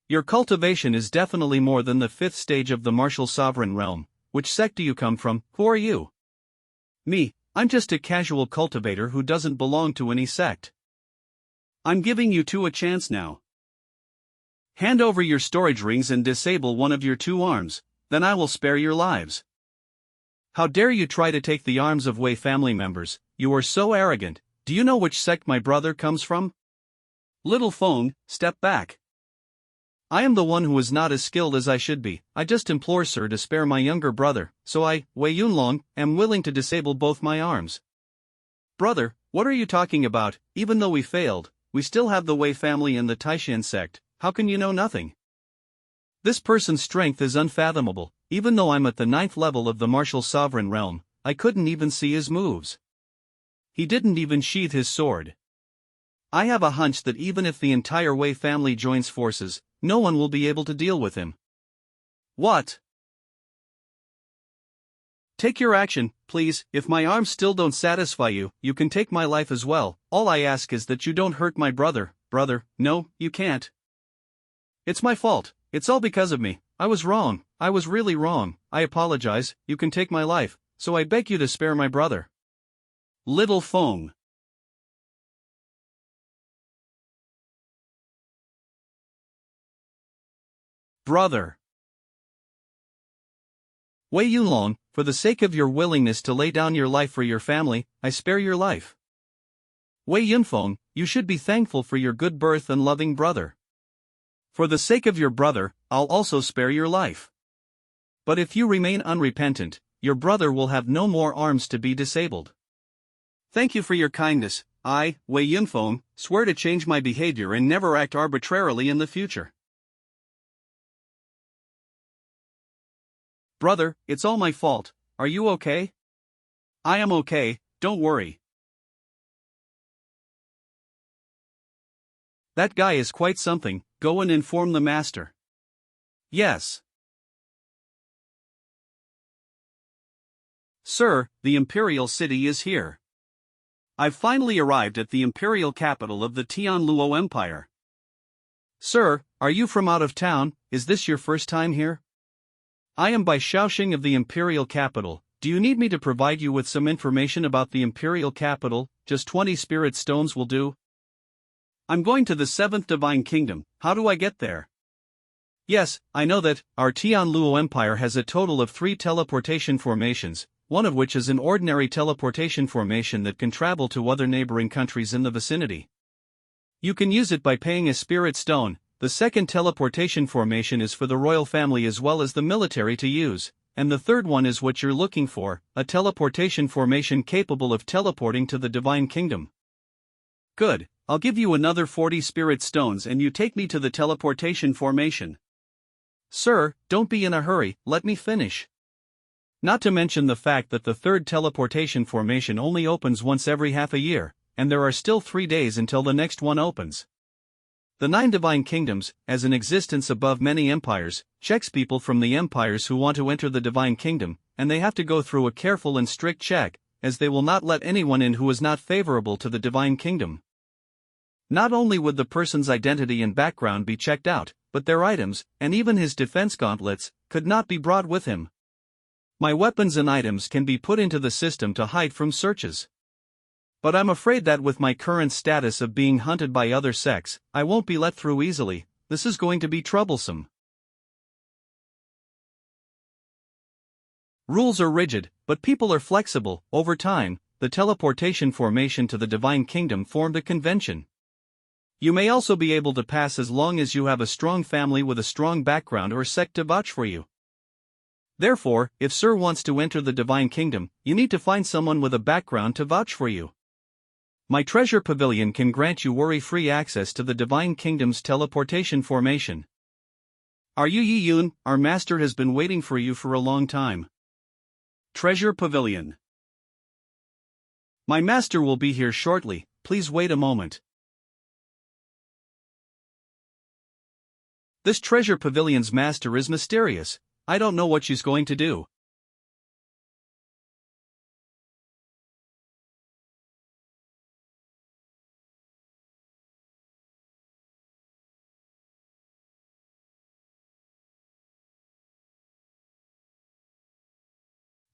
Your cultivation is definitely more than the 5th stage of the martial sovereign realm. Which sect do you come from? Who are you? Me, I'm just a casual cultivator who doesn't belong to any sect. I'm giving you 2 a chance now. Hand over your storage rings and disable one of your 2 arms, then I will spare your lives. How dare you try to take the arms of Wei family members? You are so arrogant. Do you know which sect my brother comes from? Little Feng, step back. I am the one who is not as skilled as I should be. I just implore sir to spare my younger brother, so I, Wei Yunlong, am willing to disable both my arms. Brother, what are you talking about? Even though we failed, we still have the Wei family and the Taishan sect. How can you know nothing? This person's strength is unfathomable. Even though I'm at the 9th level of the martial sovereign realm, I couldn't even see his moves. He didn't even sheath his sword. I have a hunch that even if the entire Wei family joins forces, no one will be able to deal with him. What? Take your action, please. If my arms still don't satisfy you, you can take my life as well. All I ask is that you don't hurt my brother. Brother, no, you can't. It's my fault. It's all because of me. I was wrong. I was really wrong. I apologize. You can take my life, so I beg you to spare my brother. Little Feng. Brother. Wei Yunlong, for the sake of your willingness to lay down your life for your family, I spare your life. Wei Yunfeng, you should be thankful for your good birth and loving brother. For the sake of your brother, I'll also spare your life. But if you remain unrepentant, your brother will have no more arms to be disabled. Thank you for your kindness. I, Wei Yunfeng, swear to change my behavior and never act arbitrarily in the future. Brother, it's all my fault. Are you okay? I am okay, don't worry. That guy is quite something, go and inform the master. Yes. Sir, the imperial city is here. I've finally arrived at the imperial capital of the Tianluo Empire. Sir, are you from out of town? Is this your first time here? I am by Shaoxing of the imperial capital. Do you need me to provide you with some information about the imperial capital? Just 20 spirit stones will do. I'm going to the 7th Divine Kingdom. How do I get there? Yes, I know that. Our Tianluo Empire has a total of 3 teleportation formations, one of which is an ordinary teleportation formation that can travel to other neighboring countries in the vicinity. You can use it by paying a spirit stone. The second teleportation formation is for the royal family as well as the military to use, and the third one is what you're looking for, a teleportation formation capable of teleporting to the Divine Kingdom. Good, I'll give you another 40 spirit stones and you take me to the teleportation formation. Sir, don't be in a hurry, let me finish. Not to mention the fact that the third teleportation formation only opens once every half a year, and there are still 3 days until the next one opens. The 9 divine kingdoms, as an existence above many empires, checks people from the empires who want to enter the divine kingdom, and they have to go through a careful and strict check, as they will not let anyone in who is not favorable to the divine kingdom. Not only would the person's identity and background be checked out, but their items, and even his defense gauntlets, could not be brought with him. My weapons and items can be put into the system to hide from searches. But I'm afraid that with my current status of being hunted by other sects, I won't be let through easily. This is going to be troublesome. Rules are rigid, but people are flexible. Over time, the teleportation formation to the Divine Kingdom formed a convention. You may also be able to pass as long as you have a strong family with a strong background or sect to vouch for you. Therefore, if Sir wants to enter the Divine Kingdom, you need to find someone with a background to vouch for you. My treasure pavilion can grant you worry-free access to the Divine Kingdom's teleportation formation. Are you Yi Yun? Our master has been waiting for you for a long time. Treasure Pavilion. My master will be here shortly, please wait a moment. This treasure pavilion's master is mysterious. I don't know what she's going to do.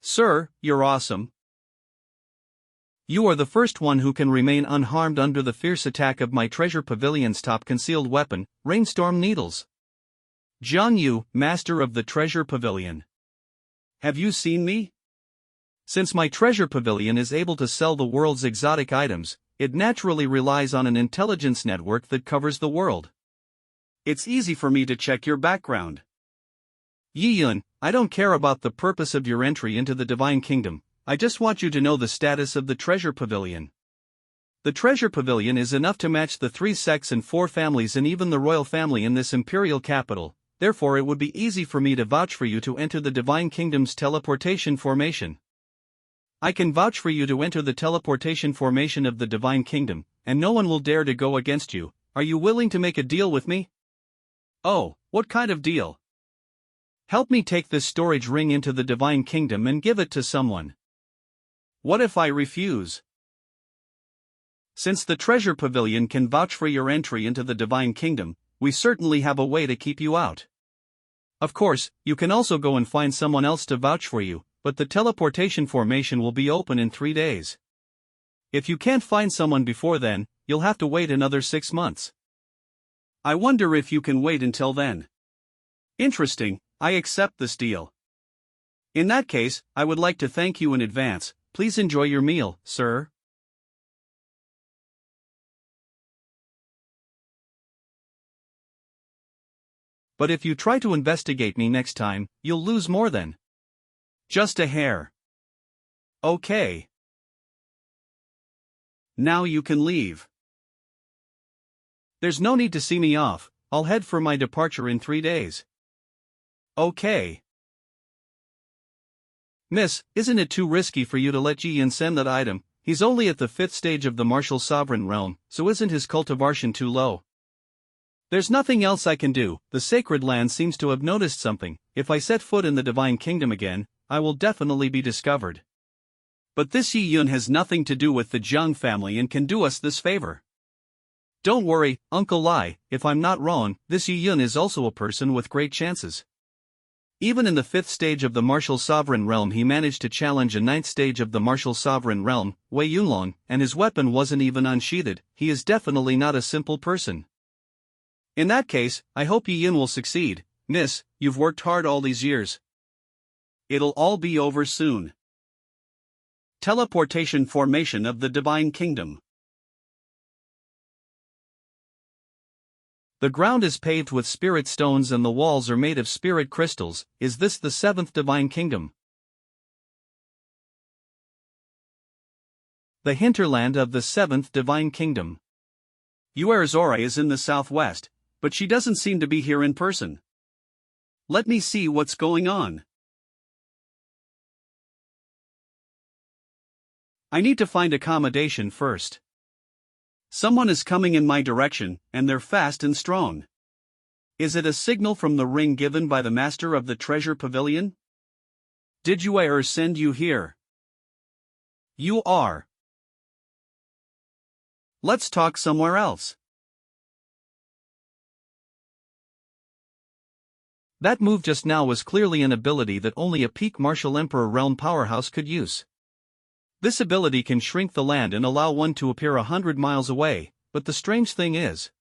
Sir, you're awesome. You are the first one who can remain unharmed under the fierce attack of my treasure pavilion's top concealed weapon, rainstorm needles. Jiang Yu, master of the treasure pavilion. Have you seen me? Since my treasure pavilion is able to sell the world's exotic items, it naturally relies on an intelligence network that covers the world. It's easy for me to check your background. Yi Yun, I don't care about the purpose of your entry into the Divine Kingdom, I just want you to know the status of the treasure pavilion. The treasure pavilion is enough to match the 3 sects and 4 families and even the royal family in this imperial capital, therefore it would be easy for me to vouch for you to enter the Divine Kingdom's teleportation formation. I can vouch for you to enter the teleportation formation of the Divine Kingdom, and no one will dare to go against you. Are you willing to make a deal with me? Oh, what kind of deal? Help me take this storage ring into the Divine Kingdom and give it to someone. What if I refuse? Since the treasure pavilion can vouch for your entry into the Divine Kingdom, we certainly have a way to keep you out. Of course, you can also go and find someone else to vouch for you, but the teleportation formation will be open in 3 days. If you can't find someone before then, you'll have to wait another 6 months. I wonder if you can wait until then. Interesting, I accept this deal. In that case, I would like to thank you in advance. Please enjoy your meal, sir. But if you try to investigate me next time, you'll lose more than just a hair. Okay. Now you can leave. There's no need to see me off. I'll head for my departure in 3 days. Okay. Miss, isn't it too risky for you to let Ji Yin send that item? He's only at the 5th stage of the martial sovereign realm, so isn't his cultivation too low? There's nothing else I can do. The sacred land seems to have noticed something. If I set foot in the divine kingdom again, I will definitely be discovered. But this Yi Yun has nothing to do with the Jiang family and can do us this favor. Don't worry, Uncle Lai, if I'm not wrong, this Yi Yun is also a person with great chances. Even in the 5th stage of the martial sovereign realm he managed to challenge a 9th stage of the martial sovereign realm, Wei Yunlong, and his weapon wasn't even unsheathed. He is definitely not a simple person. In that case, I hope Yi Yin will succeed. Miss, you've worked hard all these years. It'll all be over soon. Teleportation formation of the Divine Kingdom. The ground is paved with spirit stones and the walls are made of spirit crystals. Is this the 7th Divine Kingdom? The hinterland of the 7th Divine Kingdom. Yuerzora is in the southwest, but she doesn't seem to be here in person. Let me see what's going on. I need to find accommodation first. Someone is coming in my direction, and they're fast and strong. Is it a signal from the ring given by the master of the treasure pavilion? Did Yuer send you here? You are. Let's talk somewhere else. That move just now was clearly an ability that only a peak martial emperor realm powerhouse could use. This ability can shrink the land and allow one to appear 100 miles away, but the strange thing is,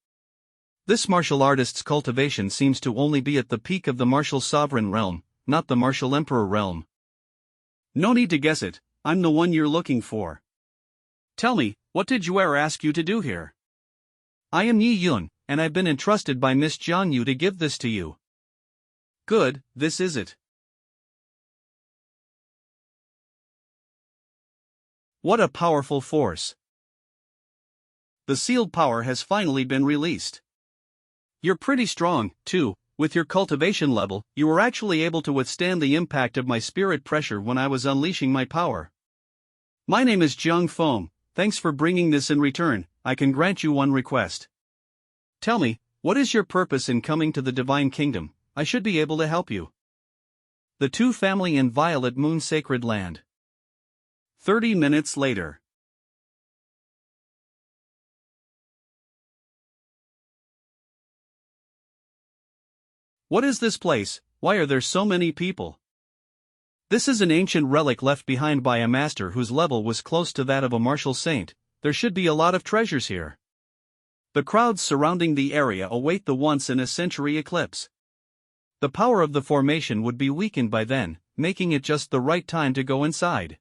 this martial artist's cultivation seems to only be at the peak of the martial sovereign realm, not the martial emperor realm. No need to guess it, I'm the one you're looking for. Tell me, what did Yuer ask you to do here? I am Yi Yun, and I've been entrusted by Miss Jiang Yu to give this to you. Good, this is it. What a powerful force. The sealed power has finally been released. You're pretty strong, too. With your cultivation level, you were actually able to withstand the impact of my spirit pressure when I was unleashing my power. My name is Jiang Feng. Thanks for bringing this in return. I can grant you one request. Tell me, what is your purpose in coming to the Divine Kingdom? I should be able to help you. The Two Family in Violet Moon Sacred Land. 30 minutes later. What is this place? Why are there so many people? This is an ancient relic left behind by a master whose level was close to that of a martial saint. There should be a lot of treasures here. The crowds surrounding the area await the once-in-a-century eclipse. The power of the formation would be weakened by then, making it just the right time to go inside.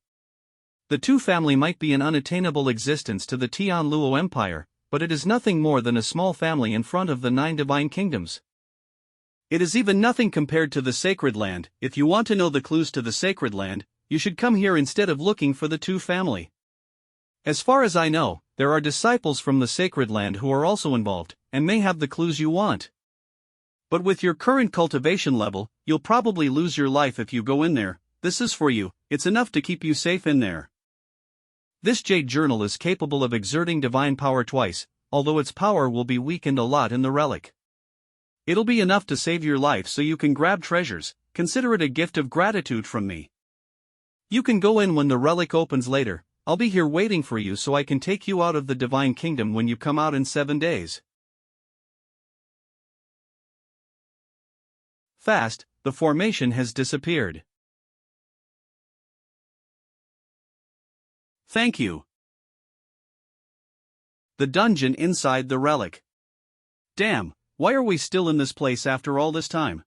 The Two Family might be an unattainable existence to the Tianluo Empire, but it is nothing more than a small family in front of the 9 divine kingdoms. It is even nothing compared to the Sacred Land. If you want to know the clues to the Sacred Land, you should come here instead of looking for the Two Family. As far as I know, there are disciples from the Sacred Land who are also involved, and may have the clues you want. But with your current cultivation level, you'll probably lose your life if you go in there. This is for you, it's enough to keep you safe in there. This jade journal is capable of exerting divine power twice, although its power will be weakened a lot in the relic. It'll be enough to save your life so you can grab treasures. Consider it a gift of gratitude from me. You can go in when the relic opens later. I'll be here waiting for you so I can take you out of the divine kingdom when you come out in 7 days. Fast, the formation has disappeared. Thank you. The dungeon inside the relic. Damn, why are we still in this place after all this time?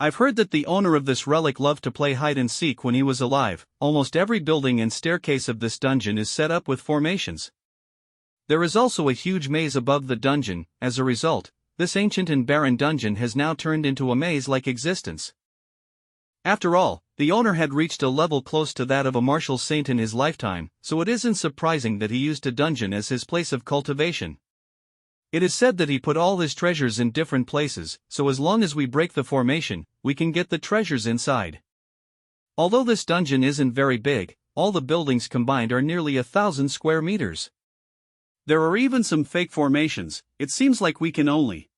I've heard that the owner of this relic loved to play hide and seek when he was alive. Almost every building and staircase of this dungeon is set up with formations. There is also a huge maze above the dungeon. As a result, this ancient and barren dungeon has now turned into a maze-like existence. After all, the owner had reached a level close to that of a martial saint in his lifetime, so it isn't surprising that he used a dungeon as his place of cultivation. It is said that he put all his treasures in different places, so as long as we break the formation, we can get the treasures inside. Although this dungeon isn't very big, all the buildings combined are nearly 1,000 square meters. There are even some fake formations. It seems like we can only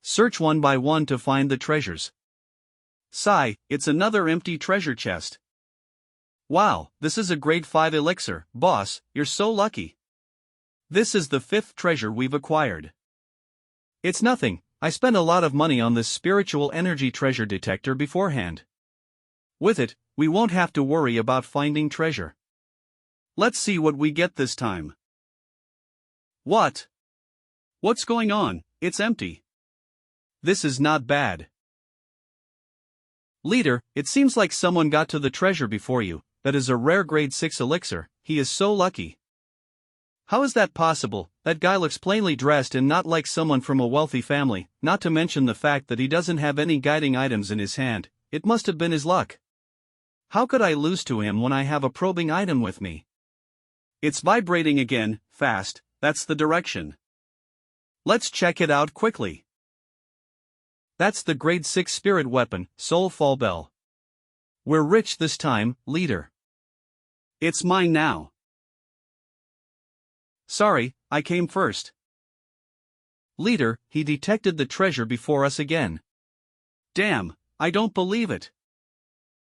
search one by one to find the treasures. Sigh, it's another empty treasure chest. Wow, this is a grade 5 elixir, boss, you're so lucky. This is the 5th treasure we've acquired. It's nothing, I spent a lot of money on this spiritual energy treasure detector beforehand. With it, we won't have to worry about finding treasure. Let's see what we get this time. What? What's going on? It's empty. This is not bad. Leader, it seems like someone got to the treasure before you. That is a rare grade 6 elixir, he is so lucky. How is that possible? That guy looks plainly dressed and not like someone from a wealthy family, not to mention the fact that he doesn't have any guiding items in his hand. It must have been his luck. How could I lose to him when I have a probing item with me? It's vibrating again, fast, that's the direction. Let's check it out quickly. That's the grade 6 spirit weapon, Soul Fall Bell. We're rich this time, leader. It's mine now. Sorry, I came first. Leader, he detected the treasure before us again. Damn, I don't believe it.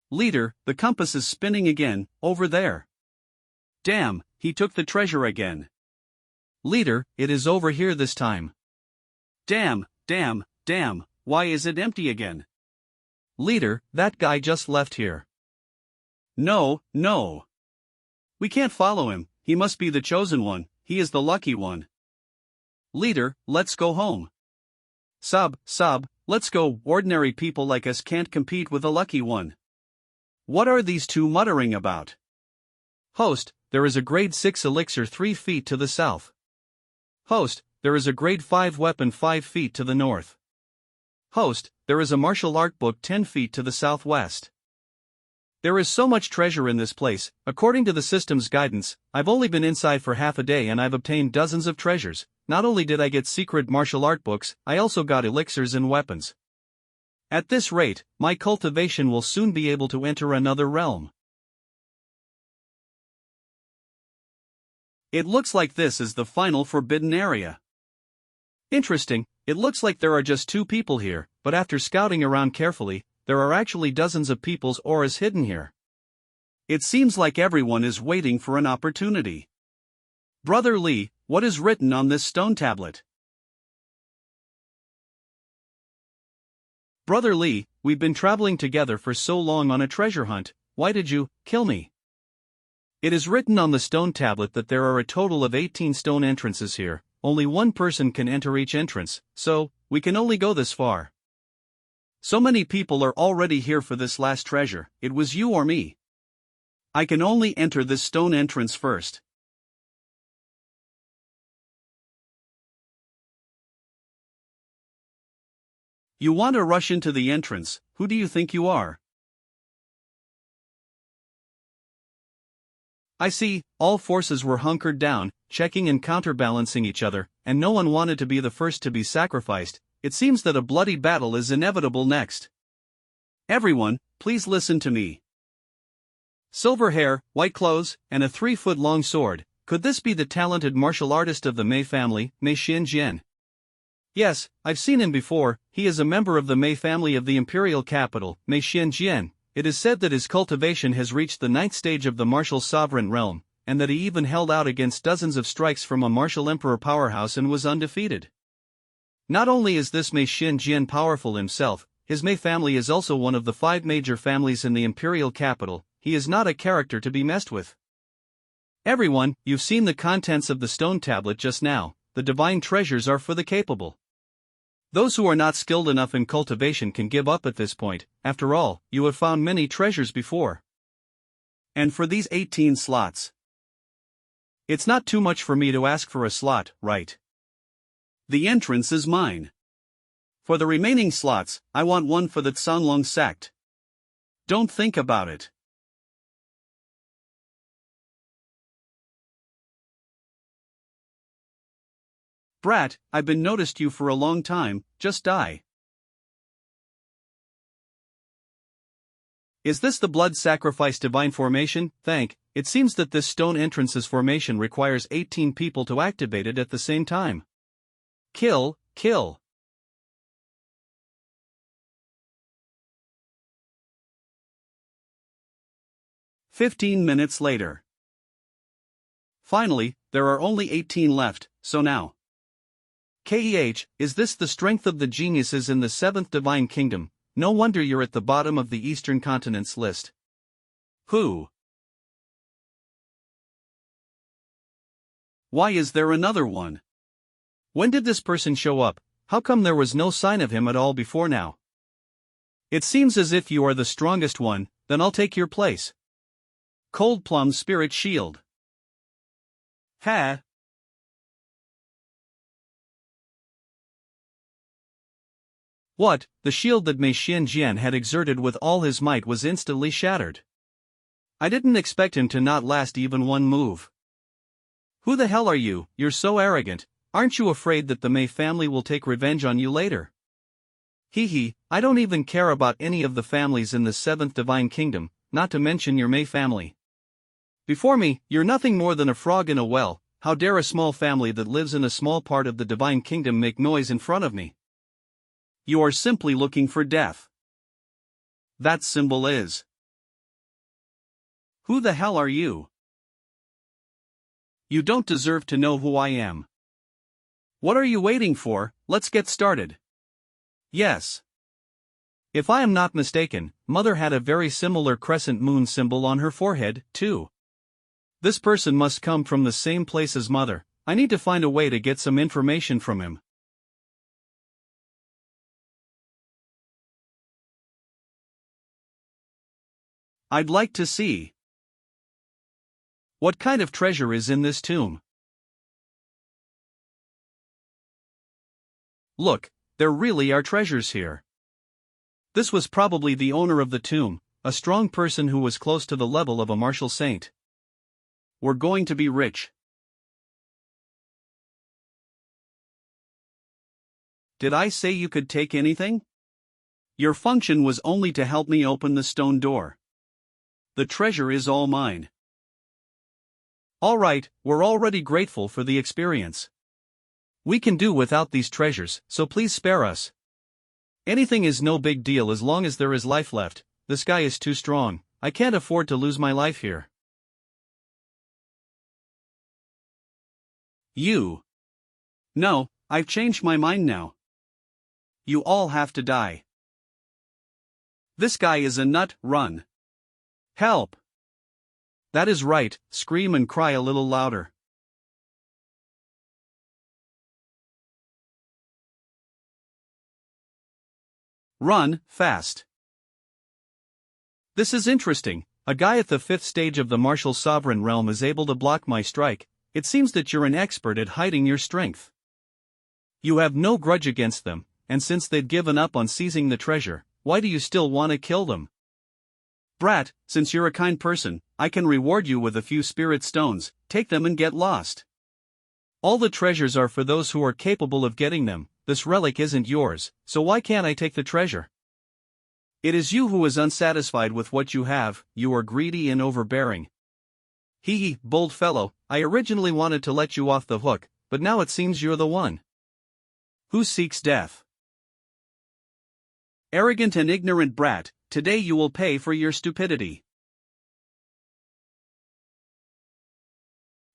Leader, the compass is spinning again, over there. Damn, he took the treasure again. Leader, it is over here this time. Damn, why is it empty again? Leader, that guy just left here. No. We can't follow him, he must be the chosen one. He is the lucky one. Leader, let's go home. Sub, let's go. Ordinary people like us can't compete with a lucky one. What are these two muttering about? Host, there is a grade 6 elixir 3 feet to the south. Host, there is a grade 5 weapon 5 feet to the north. Host, there is a martial art book 10 feet to the southwest. There is so much treasure in this place. According to the system's guidance, I've only been inside for half a day and I've obtained dozens of treasures. Not only did I get secret martial art books, I also got elixirs and weapons. At this rate, my cultivation will soon be able to enter another realm. It looks like this is the final forbidden area. Interesting, it looks like there are just 2 people here, but after scouting around carefully, there are actually dozens of people's auras hidden here. It seems like everyone is waiting for an opportunity. Brother Lee, what is written on this stone tablet? Brother Lee, we've been traveling together for so long on a treasure hunt, why did you kill me? It is written on the stone tablet that there are a total of 18 stone entrances here. Only one person can enter each entrance, so we can only go this far. So many people are already here for this last treasure, it was you or me. I can only enter this stone entrance first. You want to rush into the entrance, who do you think you are? I see, all forces were hunkered down, checking and counterbalancing each other, and no one wanted to be the first to be sacrificed. It seems that a bloody battle is inevitable next. Everyone, please listen to me. Silver hair, white clothes, and a 3-foot-long sword. Could this be the talented martial artist of the Mei family, Mei Xianxia? Yes, I've seen him before. He is a member of the Mei family of the imperial capital, Mei Xianxia. It is said that his cultivation has reached the 9th stage of the martial sovereign realm, and that he even held out against dozens of strikes from a martial emperor powerhouse and was undefeated. Not only is this Mei Xianxia powerful himself, his Mei family is also one of the 5 major families in the imperial capital. He is not a character to be messed with. Everyone, you've seen the contents of the stone tablet just now. The divine treasures are for the capable. Those who are not skilled enough in cultivation can give up at this point. After all, you have found many treasures before. And for these 18 slots, it's not too much for me to ask for a slot, right? The entrance is mine. For the remaining slots, I want one for the Tsanlong sect. Don't think about it. Brat, I've been noticed you for a long time, just die. Is this the blood sacrifice divine formation? It seems that this stone entrance's formation requires 18 people to activate it at the same time. Kill. 15 minutes later. Finally, there are only 18 left, so now. Is this the strength of the geniuses in the 7th Divine Kingdom? No wonder you're at the bottom of the Eastern Continent's list. Who? Why is there another one? When did this person show up? How come there was no sign of him at all before now? It seems as if you are the strongest one, then I'll take your place. Cold Plum Spirit Shield. Ha! What? The shield that Mei Xianjian had exerted with all his might was instantly shattered. I didn't expect him to not last even one move. Who the hell are you? You're so arrogant. Aren't you afraid that the Mei family will take revenge on you later? I don't even care about any of the families in the 7th Divine Kingdom, not to mention your Mei family. Before me, you're nothing more than a frog in a well. How dare a small family that lives in a small part of the Divine Kingdom make noise in front of me? You are simply looking for death. That symbol is. Who the hell are you? You don't deserve to know who I am. What are you waiting for? Let's get started. Yes. If I am not mistaken, Mother had a very similar crescent moon symbol on her forehead, too. This person must come from the same place as Mother. I need to find a way to get some information from him. I'd like to see. What kind of treasure is in this tomb? Look, there really are treasures here. This was probably the owner of the tomb, a strong person who was close to the level of a martial saint. We're going to be rich. Did I say you could take anything? Your function was only to help me open the stone door. The treasure is all mine. All right, we're already grateful for the experience. We can do without these treasures, so please spare us. Anything is no big deal as long as there is life left. This guy is too strong. I can't afford to lose my life here. You. No, I've changed my mind now. You all have to die. This guy is a nut. Run. Help. That is right, scream and cry a little louder. Run, fast. This is interesting. A guy at the 5th stage of the martial sovereign realm is able to block my strike. It seems that you're an expert at hiding your strength. You have no grudge against them, and since they'd given up on seizing the treasure, why do you still want to kill them? Brat, since you're a kind person, I can reward you with a few spirit stones. Take them and get lost. All the treasures are for those who are capable of getting them. This relic isn't yours, so why can't I take the treasure? It is you who is unsatisfied with what you have. You are greedy and overbearing. Bold fellow, I originally wanted to let you off the hook, but now it seems you're the one who seeks death. Arrogant and ignorant brat, today you will pay for your stupidity.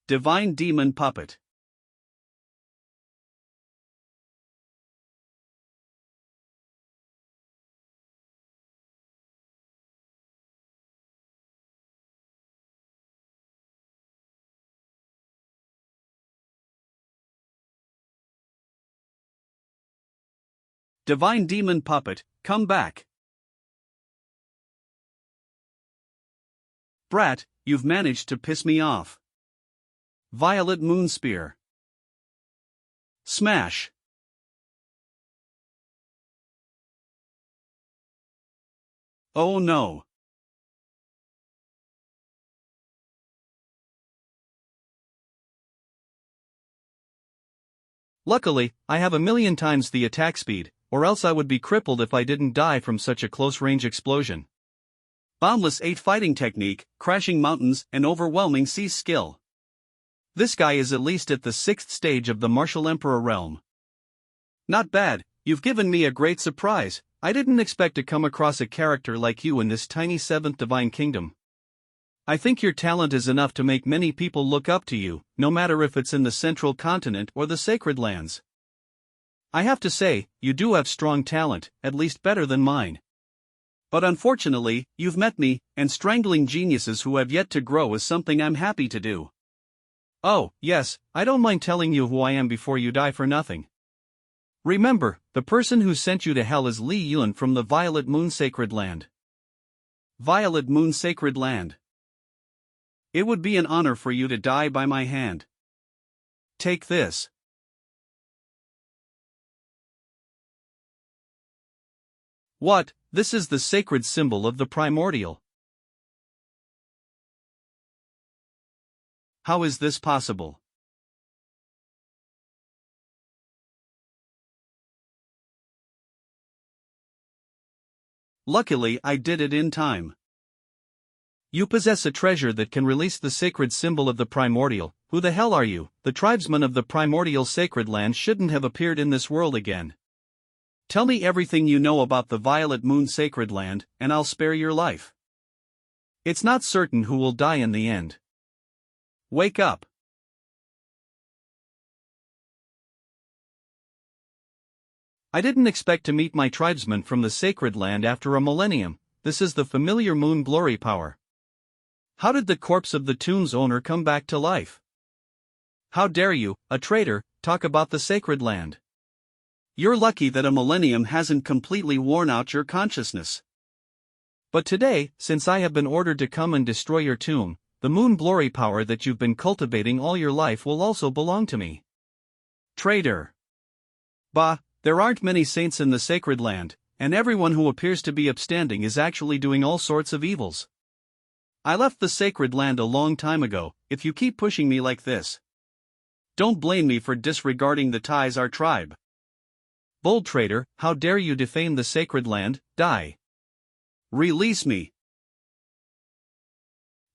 Divine Demon Puppet. Divine demon puppet, come back. Brat, you've managed to piss me off. Violet moon spear. Smash. Oh no. Luckily, I have a million times the attack speed, or else I would be crippled if I didn't die from such a close-range explosion. Boundless 8 fighting technique, crashing mountains, and overwhelming sea skill. This guy is at least at the 6th stage of the Martial Emperor realm. Not bad, you've given me a great surprise. I didn't expect to come across a character like you in this tiny 7th divine kingdom. I think your talent is enough to make many people look up to you, no matter if it's in the central continent or the sacred lands. I have to say, you do have strong talent, at least better than mine. But unfortunately, you've met me, and strangling geniuses who have yet to grow is something I'm happy to do. Oh, yes, I don't mind telling you who I am before you die for nothing. Remember, the person who sent you to hell is Li Yun from the Violet Moon Sacred Land. Violet Moon Sacred Land. It would be an honor for you to die by my hand. Take this. What? This is the sacred symbol of the primordial. How is this possible? Luckily, I did it in time. You possess a treasure that can release the sacred symbol of the primordial. Who the hell are you? The tribesmen of the primordial sacred land shouldn't have appeared in this world again. Tell me everything you know about the Violet Moon Sacred Land, and I'll spare your life. It's not certain who will die in the end. Wake up. I didn't expect to meet my tribesmen from the sacred land after a millennium. This is the familiar moon glory power. How did the corpse of the tomb's owner come back to life? How dare you, a traitor, talk about the sacred land? You're lucky that a millennium hasn't completely worn out your consciousness. But today, since I have been ordered to come and destroy your tomb, the moon glory power that you've been cultivating all your life will also belong to me. Traitor. Bah, there aren't many saints in the sacred land, and everyone who appears to be upstanding is actually doing all sorts of evils. I left the sacred land a long time ago. If you keep pushing me like this, don't blame me for disregarding the ties our tribe. Bold traitor, how dare you defame the sacred land? Die. Release me.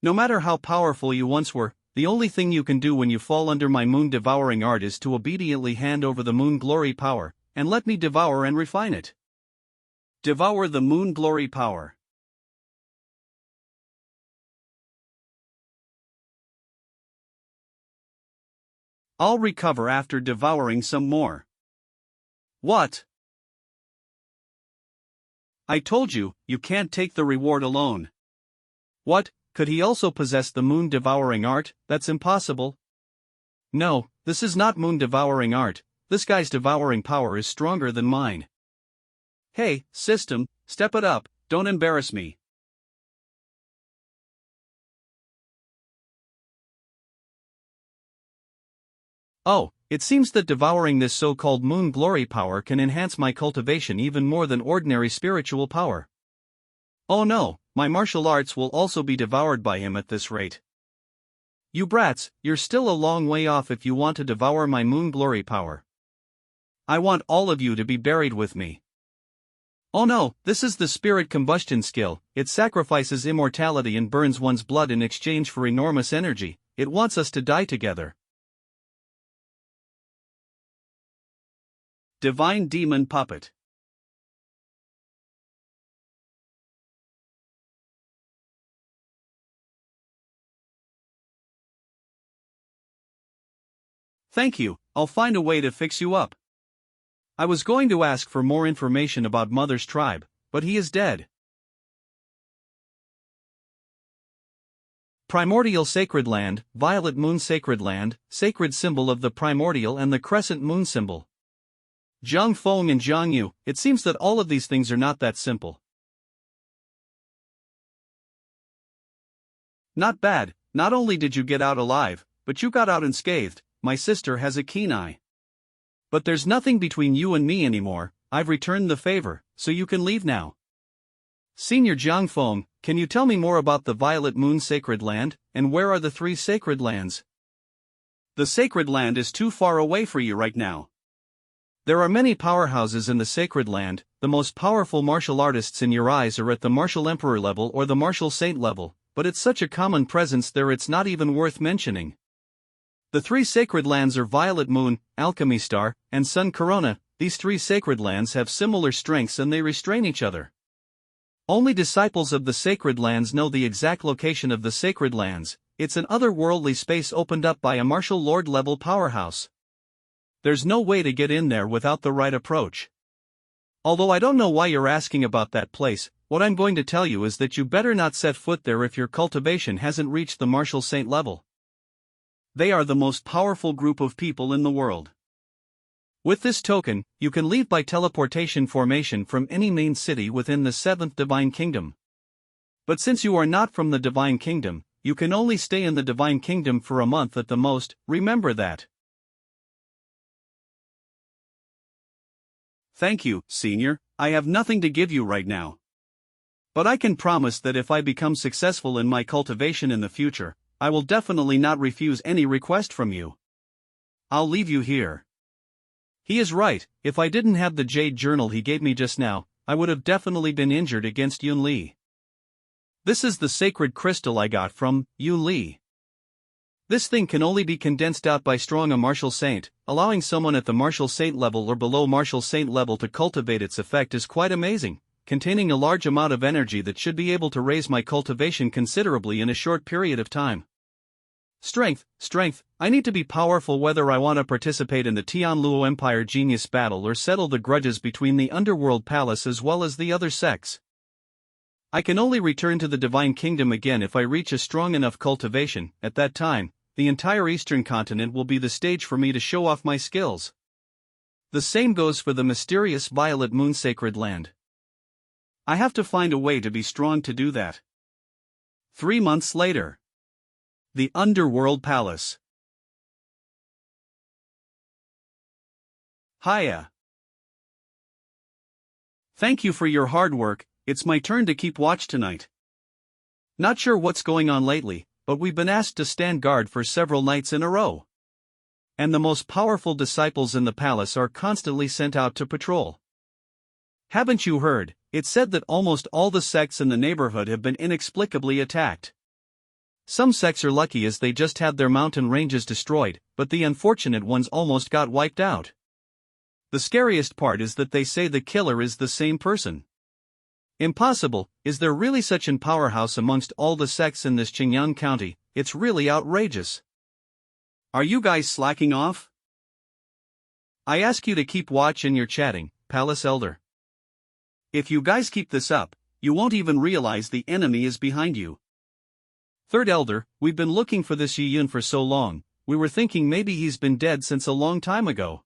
No matter how powerful you once were, the only thing you can do when you fall under my moon-devouring art is to obediently hand over the moon glory power, and let me devour and refine it. Devour the moon glory power. I'll recover after devouring some more. What? I told you, you can't take the reward alone. What, could he also possess the moon-devouring art? That's impossible. No, this is not moon-devouring art. This guy's devouring power is stronger than mine. Hey, system, step it up, don't embarrass me. Oh, it seems that devouring this so-called moon glory power can enhance my cultivation even more than ordinary spiritual power. Oh no, my martial arts will also be devoured by him at this rate. You brats, you're still a long way off if you want to devour my moon glory power. I want all of you to be buried with me. Oh no, this is the spirit combustion skill. It sacrifices immortality and burns one's blood in exchange for enormous energy. It wants us to die together. Divine Demon Puppet. Thank you, I'll find a way to fix you up. I was going to ask for more information about Mother's tribe, but he is dead. Primordial Sacred Land, Violet Moon Sacred Land, sacred symbol of the primordial and the crescent moon symbol. Zhang Feng and Zhang Yu, it seems that all of these things are not that simple. Not bad, not only did you get out alive, but you got out unscathed. My sister has a keen eye. But there's nothing between you and me anymore. I've returned the favor, so you can leave now. Senior Zhang Feng, can you tell me more about the Violet Moon Sacred Land, and where are the 3 sacred lands? The sacred land is too far away for you right now. There are many powerhouses in the sacred land. The most powerful martial artists in your eyes are at the martial emperor level or the martial saint level, but it's such a common presence there it's not even worth mentioning. The 3 sacred lands are Violet Moon, Alchemy Star, and Sun Corona. These 3 sacred lands have similar strengths and they restrain each other. Only disciples of the sacred lands know the exact location of the sacred lands. It's an otherworldly space opened up by a martial lord level powerhouse. There's no way to get in there without the right approach. Although I don't know why you're asking about that place, what I'm going to tell you is that you better not set foot there if your cultivation hasn't reached the martial saint level. They are the most powerful group of people in the world. With this token, you can leave by teleportation formation from any main city within the 7th Divine Kingdom. But since you are not from the Divine Kingdom, you can only stay in the Divine Kingdom for a month at the most, remember that. Thank you, Senior, I have nothing to give you right now. But I can promise that if I become successful in my cultivation in the future, I will definitely not refuse any request from you. I'll leave you here. He is right, if I didn't have the jade journal he gave me just now, I would have definitely been injured against Yun Li. This is the sacred crystal I got from Yun Li. This thing can only be condensed out by strong a martial saint. Allowing someone at the martial saint level or below martial saint level to cultivate its effect is quite amazing, containing a large amount of energy that should be able to raise my cultivation considerably in a short period of time. Strength, I need to be powerful whether I want to participate in the Tianluo Empire Genius Battle or settle the grudges between the Underworld Palace as well as the other sects. I can only return to the Divine Kingdom again if I reach a strong enough cultivation. At that time, the entire Eastern continent will be the stage for me to show off my skills. The same goes for the mysterious Violet Moon Sacred Land. I have to find a way to be strong to do that. 3 months later. The Underworld Palace. Hiya. Thank you for your hard work, it's my turn to keep watch tonight. Not sure what's going on lately, but we've been asked to stand guard for several nights in a row. And the most powerful disciples in the palace are constantly sent out to patrol. Haven't you heard? It's said that almost all the sects in the neighborhood have been inexplicably attacked. Some sects are lucky as they just had their mountain ranges destroyed, but the unfortunate ones almost got wiped out. The scariest part is that they say the killer is the same person. Impossible, is there really such an powerhouse amongst all the sects in this Qingyang County? It's really outrageous. Are you guys slacking off? I ask you to keep watch and you're chatting, Palace Elder. If you guys keep this up, you won't even realize the enemy is behind you. Third Elder, we've been looking for this Yi Yun for so long, we were thinking maybe he's been dead since a long time ago.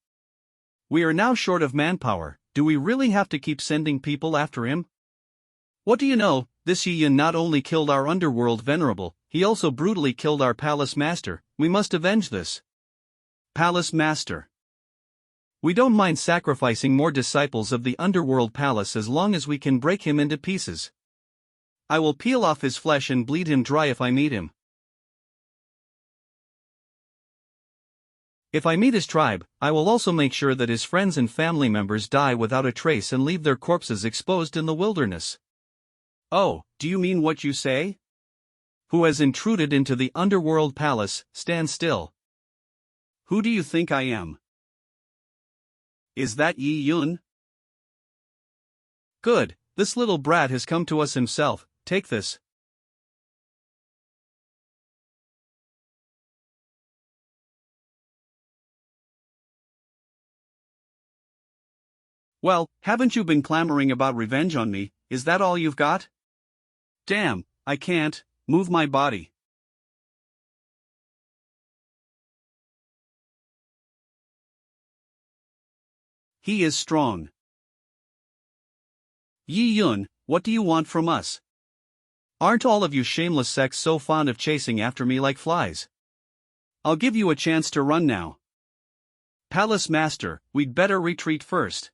We are now short of manpower, do we really have to keep sending people after him? What do you know, this Yi Yun not only killed our underworld venerable, he also brutally killed our palace master, we must avenge this. Palace master. We don't mind sacrificing more disciples of the underworld palace as long as we can break him into pieces. I will peel off his flesh and bleed him dry if I meet him. If I meet his tribe, I will also make sure that his friends and family members die without a trace and leave their corpses exposed in the wilderness. Oh, do you mean what you say? Who has intruded into the underworld palace? Stand still. Who do you think I am? Is that Yi Yun? Good, this little brat has come to us himself. Take this. Well, haven't you been clamoring about revenge on me? Is that all you've got? Damn, I can't move my body. He is strong. Yi Yun, what do you want from us? Aren't all of you shameless sects so fond of chasing after me like flies? I'll give you a chance to run now. Palace Master, we'd better retreat first.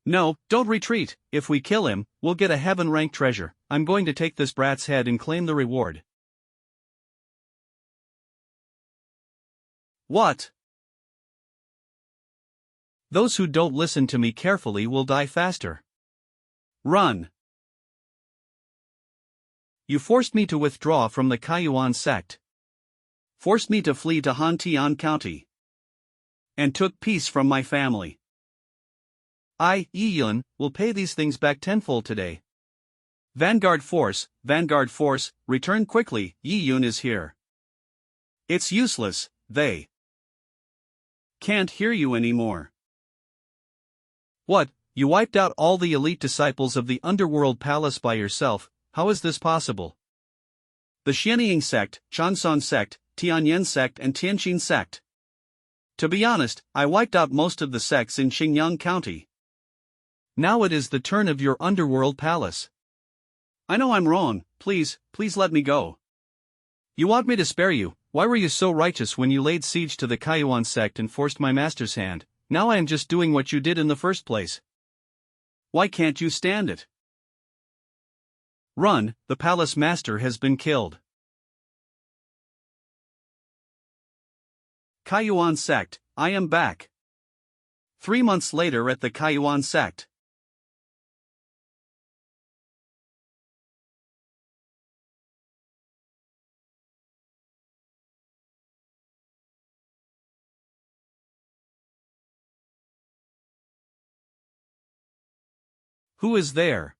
No, don't retreat. If we kill him, we'll get a heaven-rank treasure. I'm going to take this brat's head and claim the reward. What? Those who don't listen to me carefully will die faster. Run. You forced me to withdraw from the Kaiyuan sect. Forced me to flee to Hantian County. And took peace from my family. I, Yi Yun, will pay these things back tenfold today. Vanguard Force, return quickly, Yi Yun is here. It's useless, they can't hear you anymore. What, you wiped out all the elite disciples of the Underworld Palace by yourself? How is this possible? The Xianxia sect, Chanson sect, Tianyan sect and Tianqin sect. To be honest, I wiped out most of the sects in Xinjiang County. Now it is the turn of your Underworld Palace. I know I'm wrong, please let me go. You want me to spare you? Why were you so righteous when you laid siege to the Kaiyuan sect and forced my master's hand? Now I am just doing what you did in the first place. Why can't you stand it? Run, the palace master has been killed. Kaiyuan sect, I am back. 3 months later at the Kaiyuan sect. Who is there?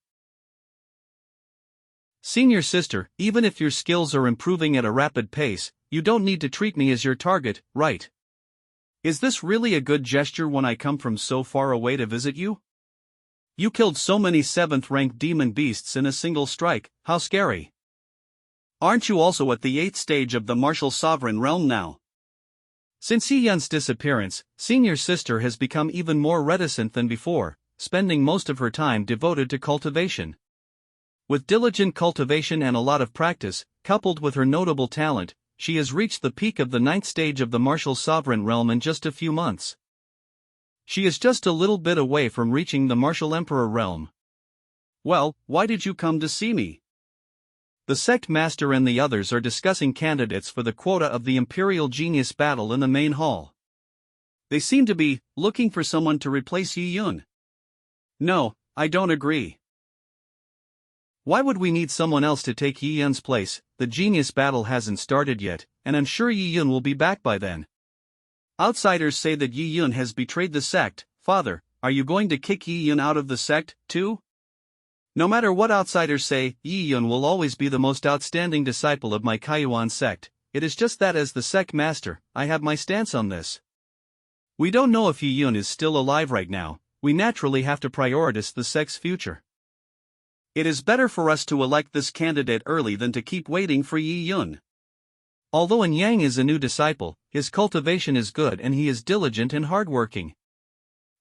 Senior sister, even if your skills are improving at a rapid pace, you don't need to treat me as your target, right? Is this really a good gesture when I come from so far away to visit you? You killed so many 7th-rank demon beasts in a single strike, how scary. Aren't you also at the 8th stage of the martial sovereign realm now? Since Yi Yun's disappearance, senior sister has become even more reticent than before, spending most of her time devoted to cultivation. With diligent cultivation and a lot of practice, coupled with her notable talent, she has reached the peak of the 9th stage of the martial sovereign realm in just a few months. She is just a little bit away from reaching the martial emperor realm. Well, why did you come to see me? The sect master and the others are discussing candidates for the quota of the Imperial Genius Battle in the main hall. They seem to be looking for someone to replace Yi Yun. No, I don't agree. Why would we need someone else to take Yi Yun's place? The genius battle hasn't started yet, and I'm sure Yi Yun will be back by then. Outsiders say that Yi Yun has betrayed the sect. Father, are you going to kick Yi Yun out of the sect, too? No matter what outsiders say, Yi Yun will always be the most outstanding disciple of my Kaiyuan sect. It is just that as the sect master, I have my stance on this. We don't know if Yi Yun is still alive right now. We naturally have to prioritize the sect's future. It is better for us to elect this candidate early than to keep waiting for Yi Yun. Although Yang is a new disciple, his cultivation is good and he is diligent and hardworking.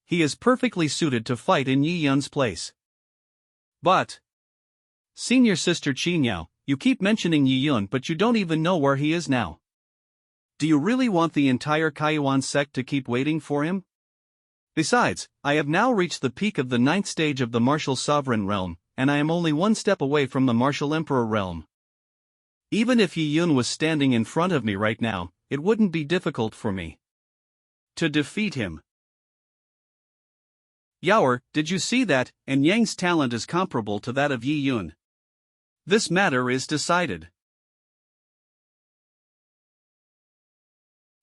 He is perfectly suited to fight in Yi Yun's place. But, senior sister Qinyao, you keep mentioning Yi Yun but you don't even know where he is now. Do you really want the entire Kaiyuan sect to keep waiting for him? Besides, I have now reached the peak of the 9th stage of the martial sovereign realm, and I am only one step away from the martial emperor realm. Even if Yi Yun was standing in front of me right now, it wouldn't be difficult for me to defeat him. Yaoer, did you see that? And Yang's talent is comparable to that of Yi Yun. This matter is decided.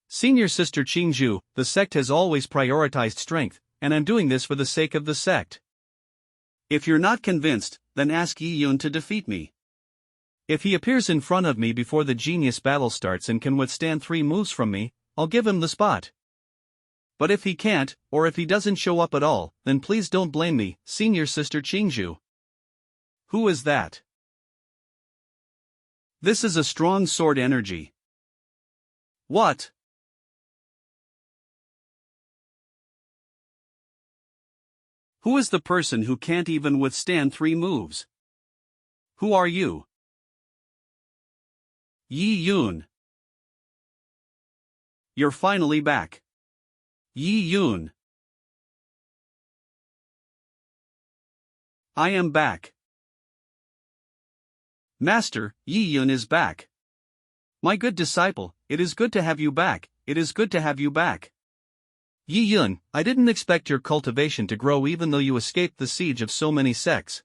Senior sister Qingzhu, the sect has always prioritized strength, and I'm doing this for the sake of the sect. If you're not convinced, then ask Yi Yun to defeat me. If he appears in front of me before the genius battle starts and can withstand 3 moves from me, I'll give him the spot. But if he can't, or if he doesn't show up at all, then please don't blame me, senior sister Qingzhu. Who is that? This is a strong sword energy. What? Who is the person who can't even withstand 3 moves? Who are you? Yi Yun. You're finally back. Yi Yun. I am back. Master, Yi Yun is back. My good disciple, it is good to have you back, it is good to have you back. Yi Yun, I didn't expect your cultivation to grow even though you escaped the siege of so many sects.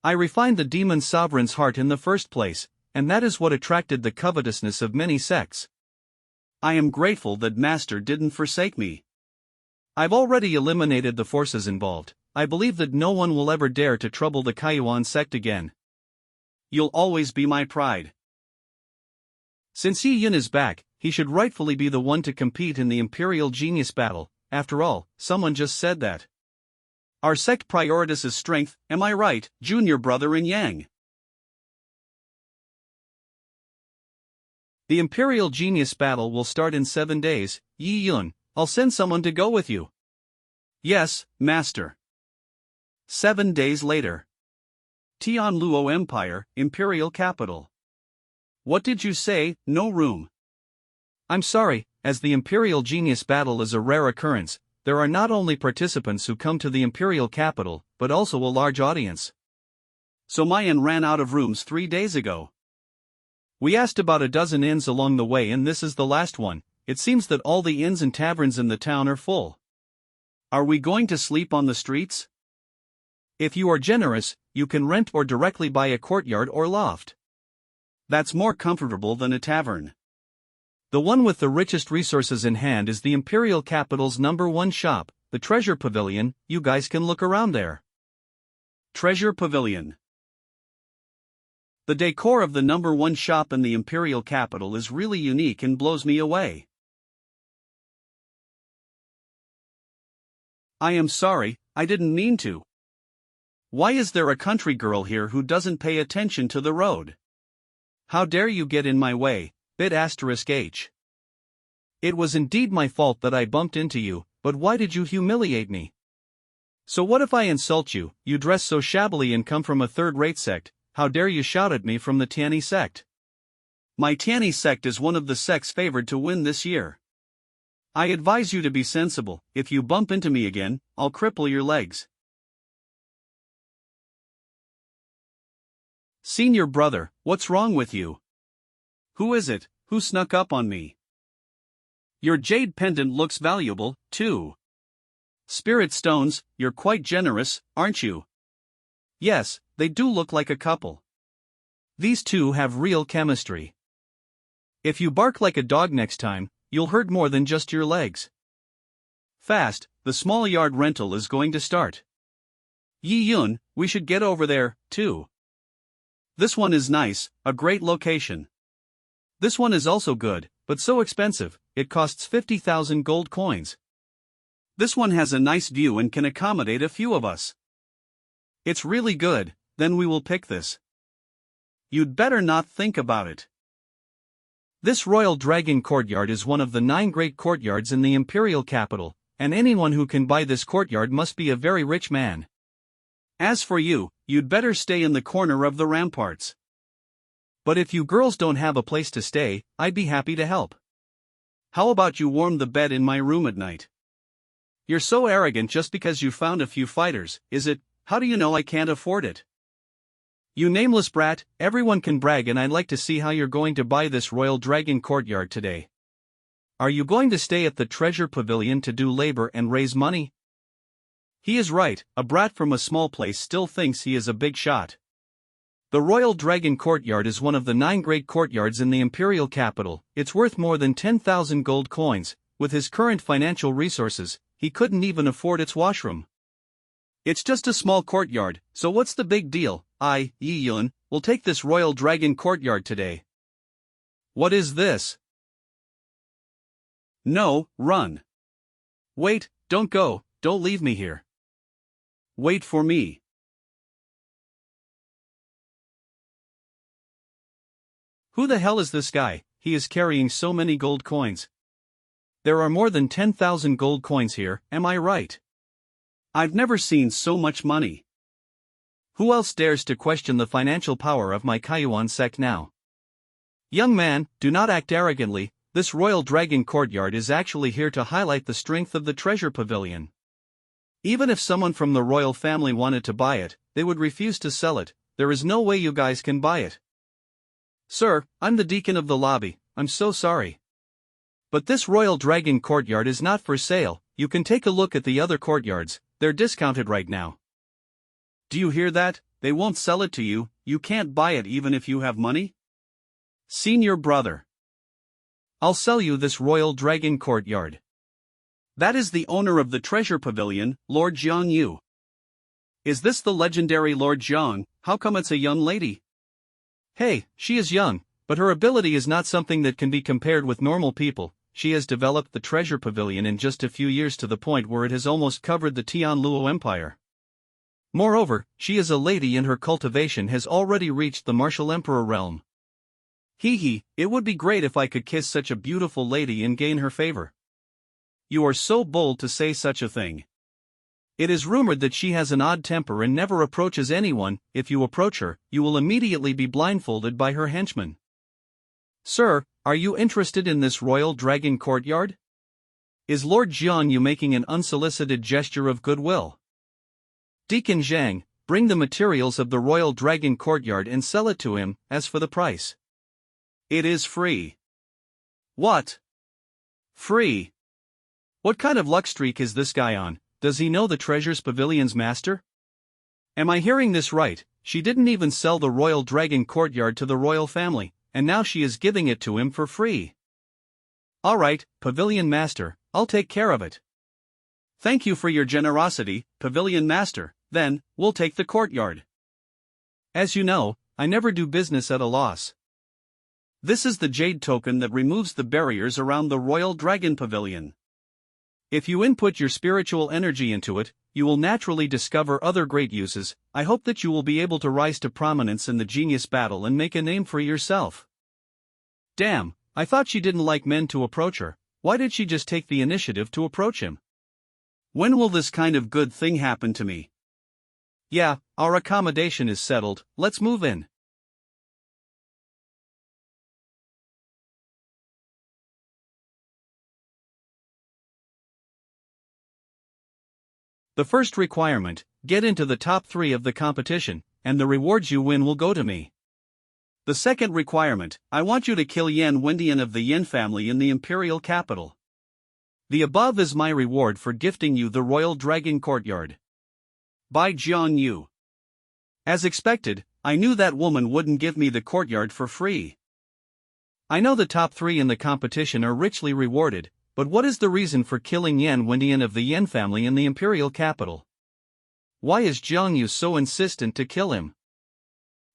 I refined the demon sovereign's heart in the first place, and that is what attracted the covetousness of many sects. I am grateful that Master didn't forsake me. I've already eliminated the forces involved. I believe that no one will ever dare to trouble the Kaiyuan sect again. You'll always be my pride. Since Yi Yun is back, he should rightfully be the one to compete in the Imperial Genius battle. After all, someone just said that. Our sect prioritizes strength, am I right, junior brother in Yang? The Imperial Genius battle will start in 7 days, Yi Yun, I'll send someone to go with you. Yes, Master. 7 days later. Tianluo Empire, Imperial Capital. What did you say, no room? I'm sorry, as the Imperial Genius battle is a rare occurrence, there are not only participants who come to the Imperial Capital, but also a large audience. So Mayan ran out of rooms 3 days ago. We asked about a dozen inns along the way and this is the last one. It seems that all the inns and taverns in the town are full. Are we going to sleep on the streets? If you are generous, you can rent or directly buy a courtyard or loft. That's more comfortable than a tavern. The one with the richest resources in hand is the Imperial Capital's #1 shop, the Treasure Pavilion. You guys can look around there. Treasure Pavilion. The decor of the #1 shop in the Imperial Capital is really unique and blows me away. I am sorry, I didn't mean to. Why is there a country girl here who doesn't pay attention to the road? How dare you get in my way, *H. It was indeed my fault that I bumped into you, but why did you humiliate me? So what if I insult you? You dress so shabbily and come from a third-rate sect. How dare you shout at me from the Tianyi sect? My Tianyi sect is one of the sects favored to win this year. I advise you to be sensible. If you bump into me again, I'll cripple your legs. Senior brother, what's wrong with you? Who is it, who snuck up on me? Your jade pendant looks valuable, too. Spirit stones, you're quite generous, aren't you? Yes, they do look like a couple. These two have real chemistry. If you bark like a dog next time, you'll hurt more than just your legs. Fast, the small yard rental is going to start. Yi Yun, we should get over there, too. This one is nice, a great location. This one is also good, but so expensive, it costs 50,000 gold coins. This one has a nice view and can accommodate a few of us. It's really good, then we will pick this. You'd better not think about it. This Royal Dragon Courtyard is one of the 9 great courtyards in the Imperial Capital, and anyone who can buy this courtyard must be a very rich man. As for you, you'd better stay in the corner of the ramparts. But if you girls don't have a place to stay, I'd be happy to help. How about you warm the bed in my room at night? You're so arrogant just because you found a few fighters, is it? How do you know I can't afford it? You nameless brat, everyone can brag and I'd like to see how you're going to buy this Royal Dragon Courtyard today. Are you going to stay at the Treasure Pavilion to do labor and raise money? He is right, a brat from a small place still thinks he is a big shot. The Royal Dragon Courtyard is one of the 9 great courtyards in the Imperial Capital. It's worth more than 10,000 gold coins. With his current financial resources, he couldn't even afford its washroom. It's just a small courtyard, so what's the big deal? I, Yi Yun, will take this Royal Dragon Courtyard today. What is this? No, run. Wait, don't go, don't leave me here. Wait for me. Who the hell is this guy? He is carrying so many gold coins. There are more than 10,000 gold coins here, am I right? I've never seen so much money. Who else dares to question the financial power of my Kaiyuan sect now? Young man, do not act arrogantly. This royal dragon courtyard is actually here to highlight the strength of the treasure pavilion. Even if someone from the royal family wanted to buy it, they would refuse to sell it. There is no way you guys can buy it. Sir, I'm the deacon of the lobby, I'm so sorry. But this royal dragon courtyard is not for sale. You can take a look at the other courtyards, they're discounted right now. Do you hear that? They won't sell it to you, you can't buy it even if you have money? Senior brother. I'll sell you this royal dragon courtyard. That is the owner of the treasure pavilion, Lord Jiang Yu. Is this the legendary Lord Jiang? How come it's a young lady? Hey, she is young, but her ability is not something that can be compared with normal people. She has developed the treasure pavilion in just a few years to the point where it has almost covered the Tianluo Empire. Moreover, she is a lady and her cultivation has already reached the martial emperor realm. Hee, it would be great if I could kiss such a beautiful lady and gain her favor. You are so bold to say such a thing. It is rumored that she has an odd temper and never approaches anyone. If you approach her, you will immediately be blindfolded by her henchmen. Sir, are you interested in this royal dragon courtyard? Is Lord Jiang Yu making an unsolicited gesture of goodwill? Deacon Zhang, bring the materials of the royal dragon courtyard and sell it to him. As for the price, it is free. What? Free? What kind of luck streak is this guy on? Does he know the treasures pavilion's master? Am I hearing this right? She didn't even sell the royal dragon courtyard to the royal family, and now she is giving it to him for free. Alright, pavilion master, I'll take care of it. Thank you for your generosity, pavilion master. Then, we'll take the courtyard. As you know, I never do business at a loss. This is the jade token that removes the barriers around the royal dragon pavilion. If you input your spiritual energy into it, you will naturally discover other great uses. I hope that you will be able to rise to prominence in the genius battle and make a name for yourself. Damn, I thought she didn't like men to approach her. Why did she just take the initiative to approach him? When will this kind of good thing happen to me? Yeah, our accommodation is settled, let's move in. The first requirement, get into the top 3 of the competition, and the rewards you win will go to me. The second requirement, I want you to kill Yan Wendian of the Yin family in the imperial capital. The above is my reward for gifting you the royal dragon courtyard. By Jiang Yu. As expected, I knew that woman wouldn't give me the courtyard for free. I know the top 3 in the competition are richly rewarded, but what is the reason for killing Yan Wendian of the Yin family in the imperial capital? Why is Jiang Yu so insistent to kill him?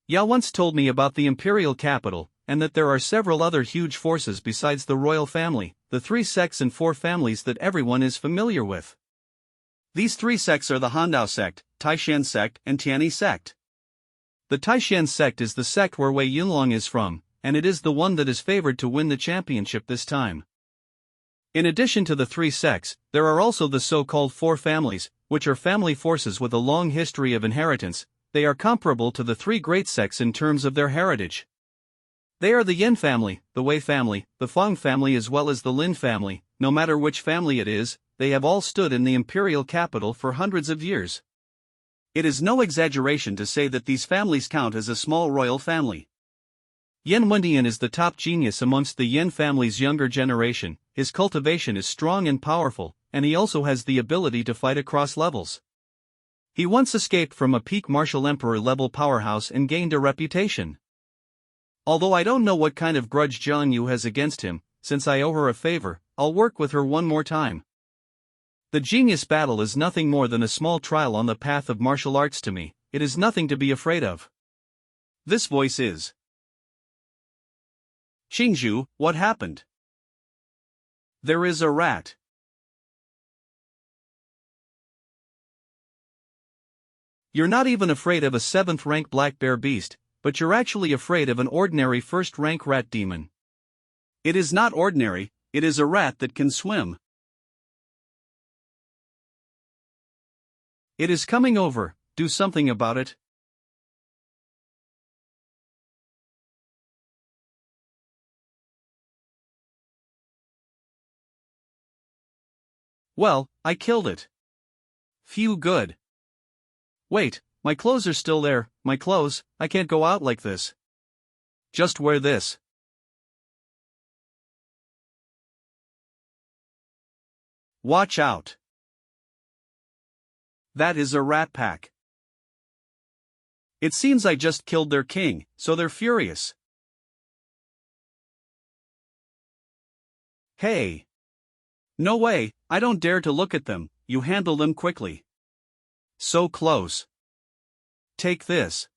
Ya once told me about the imperial capital, and that there are several other huge forces besides the royal family, the 3 sects and 4 families that everyone is familiar with. These 3 sects are the Handao sect, Taishan sect, and Tianyi sect. The Taishan sect is the sect where Wei Yunlong is from, and it is the one that is favored to win the championship this time. In addition to the 3 sects, there are also the so-called 4 families, which are family forces with a long history of inheritance. They are comparable to the 3 great sects in terms of their heritage. They are the Yin family, the Wei family, the Fang family as well as the Lin family. No matter which family it is, they have all stood in the imperial capital for hundreds of years. It is no exaggeration to say that these families count as a small royal family. Yan Wendian is the top genius amongst the Yin family's younger generation. His cultivation is strong and powerful, and he also has the ability to fight across levels. He once escaped from a peak martial emperor level powerhouse and gained a reputation. Although I don't know what kind of grudge Jiang Yu has against him, since I owe her a favor, I'll work with her one more time. The genius battle is nothing more than a small trial on the path of martial arts to me. It is nothing to be afraid of. This voice is Qingzhu. What happened? There is a rat. You're not even afraid of a 7th rank black bear beast, but you're actually afraid of an ordinary 1st rank rat demon. It is not ordinary, it is a rat that can swim. It is coming over, do something about it. Well, I killed it. Phew, good. Wait, my clothes are still there, my clothes, I can't go out like this. Just wear this. Watch out. That is a rat pack. It seems I just killed their king, so they're furious. Hey. No way, I don't dare to look at them, you handle them quickly. So close. Take this.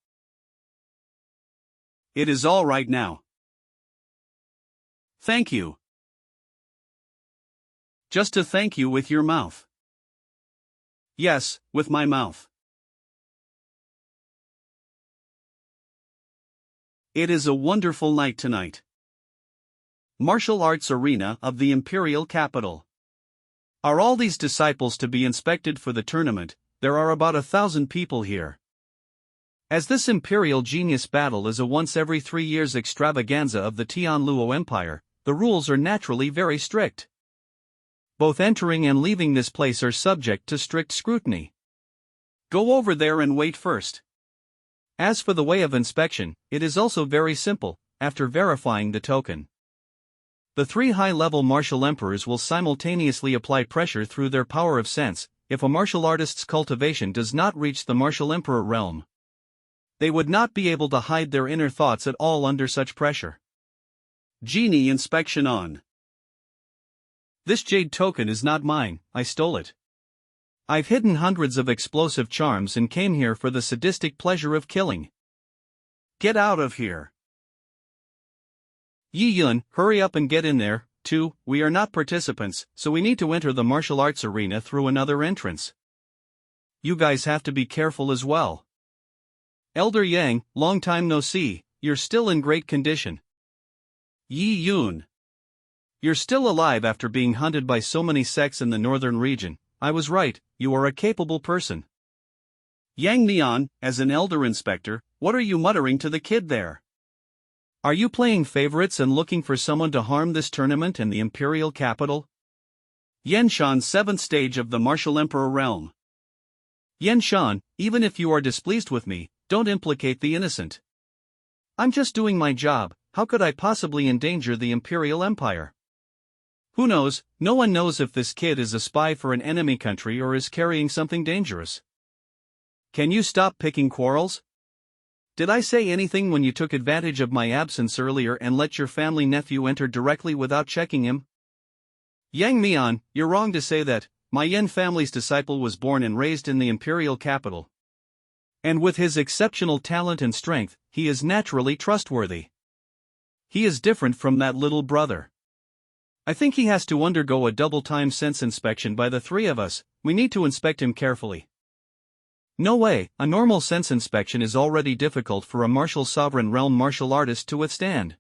It is all right now. Thank you. Just to thank you with your mouth. Yes, with my mouth. It is a wonderful night tonight. Martial arts arena of the imperial capital. Are all these disciples to be inspected for the tournament? There are about 1,000 people here. As this imperial genius battle is a once every 3 years extravaganza of the Tianluo Empire, the rules are naturally very strict. Both entering and leaving this place are subject to strict scrutiny. Go over there and wait first. As for the way of inspection, it is also very simple, after verifying the token. The 3 high-level martial emperors will simultaneously apply pressure through their power of sense, if a martial artist's cultivation does not reach the martial emperor realm. They would not be able to hide their inner thoughts at all under such pressure. Genie inspection on. This jade token is not mine, I stole it. I've hidden hundreds of explosive charms and came here for the sadistic pleasure of killing. Get out of here. Yi Yun, hurry up and get in there. 2. We are not participants, so we need to enter the martial arts arena through another entrance. You guys have to be careful as well. Elder Yang, long time no see, you're still in great condition. Yi Yun. You're still alive after being hunted by so many sects in the northern region. I was right, you are a capable person. Yang Nian, as an elder inspector, what are you muttering to the kid there? Are you playing favorites and looking for someone to harm this tournament in the imperial capital? Yenshan, 7th stage of the martial emperor realm. Yenshan, even if you are displeased with me, don't implicate the innocent. I'm just doing my job, how could I possibly endanger the imperial empire? Who knows, no one knows if this kid is a spy for an enemy country or is carrying something dangerous. Can you stop picking quarrels? Did I say anything when you took advantage of my absence earlier and let your family nephew enter directly without checking him? Yang Mian, you're wrong to say that. My Yen family's disciple was born and raised in the imperial capital. And with his exceptional talent and strength, he is naturally trustworthy. He is different from that little brother. I think he has to undergo a double-time sense inspection by the 3 of us. We need to inspect him carefully. No way, a normal sense inspection is already difficult for a martial sovereign realm martial artist to withstand.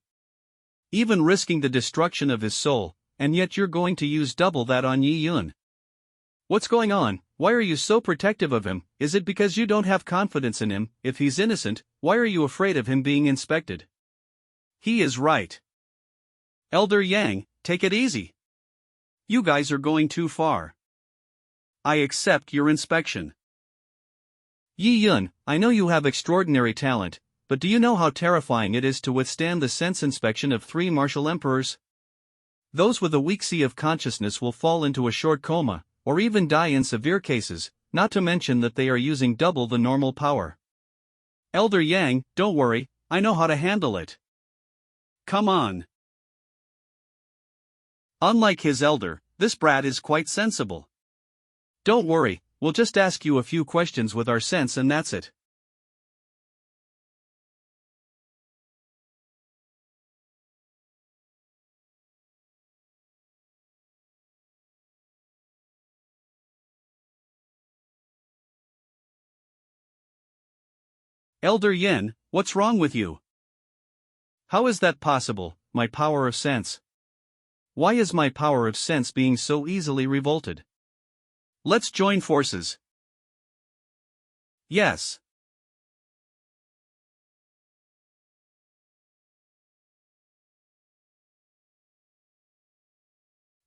Even risking the destruction of his soul, and yet you're going to use double that on Yi Yun. What's going on? Why are you so protective of him? Is it because you don't have confidence in him? If he's innocent, why are you afraid of him being inspected? He is right. Elder Yang, take it easy. You guys are going too far. I accept your inspection. Yi Yun, I know you have extraordinary talent, but do you know how terrifying it is to withstand the sense inspection of 3 martial emperors? Those with a wuxia of consciousness will fall into a short coma, or even die in severe cases, not to mention that they are using double the normal power. Elder Yang, don't worry, I know how to handle it. Come on. Unlike his elder, this brat is quite sensible. Don't worry, we'll just ask you a few questions with our sense and that's it. Elder Yin, what's wrong with you? How is that possible, my power of sense? Why is my power of sense being so easily revolted? Let's join forces. Yes.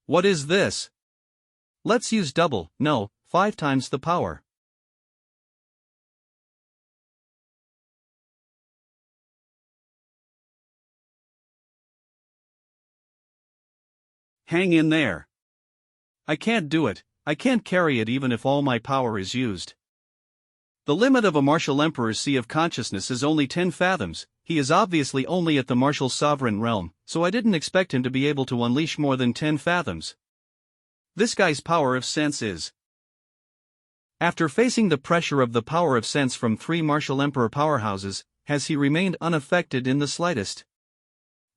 What is this? Let's use double, no, 5 times the power. Hang in there. I can't do it, I can't carry it even if all my power is used. The limit of a martial emperor's sea of consciousness is only 10 fathoms, he is obviously only at the martial sovereign realm, so I didn't expect him to be able to unleash more than 10 fathoms. This guy's power of sense is. After facing the pressure of the power of sense from 3 martial emperor powerhouses, has he remained unaffected in the slightest?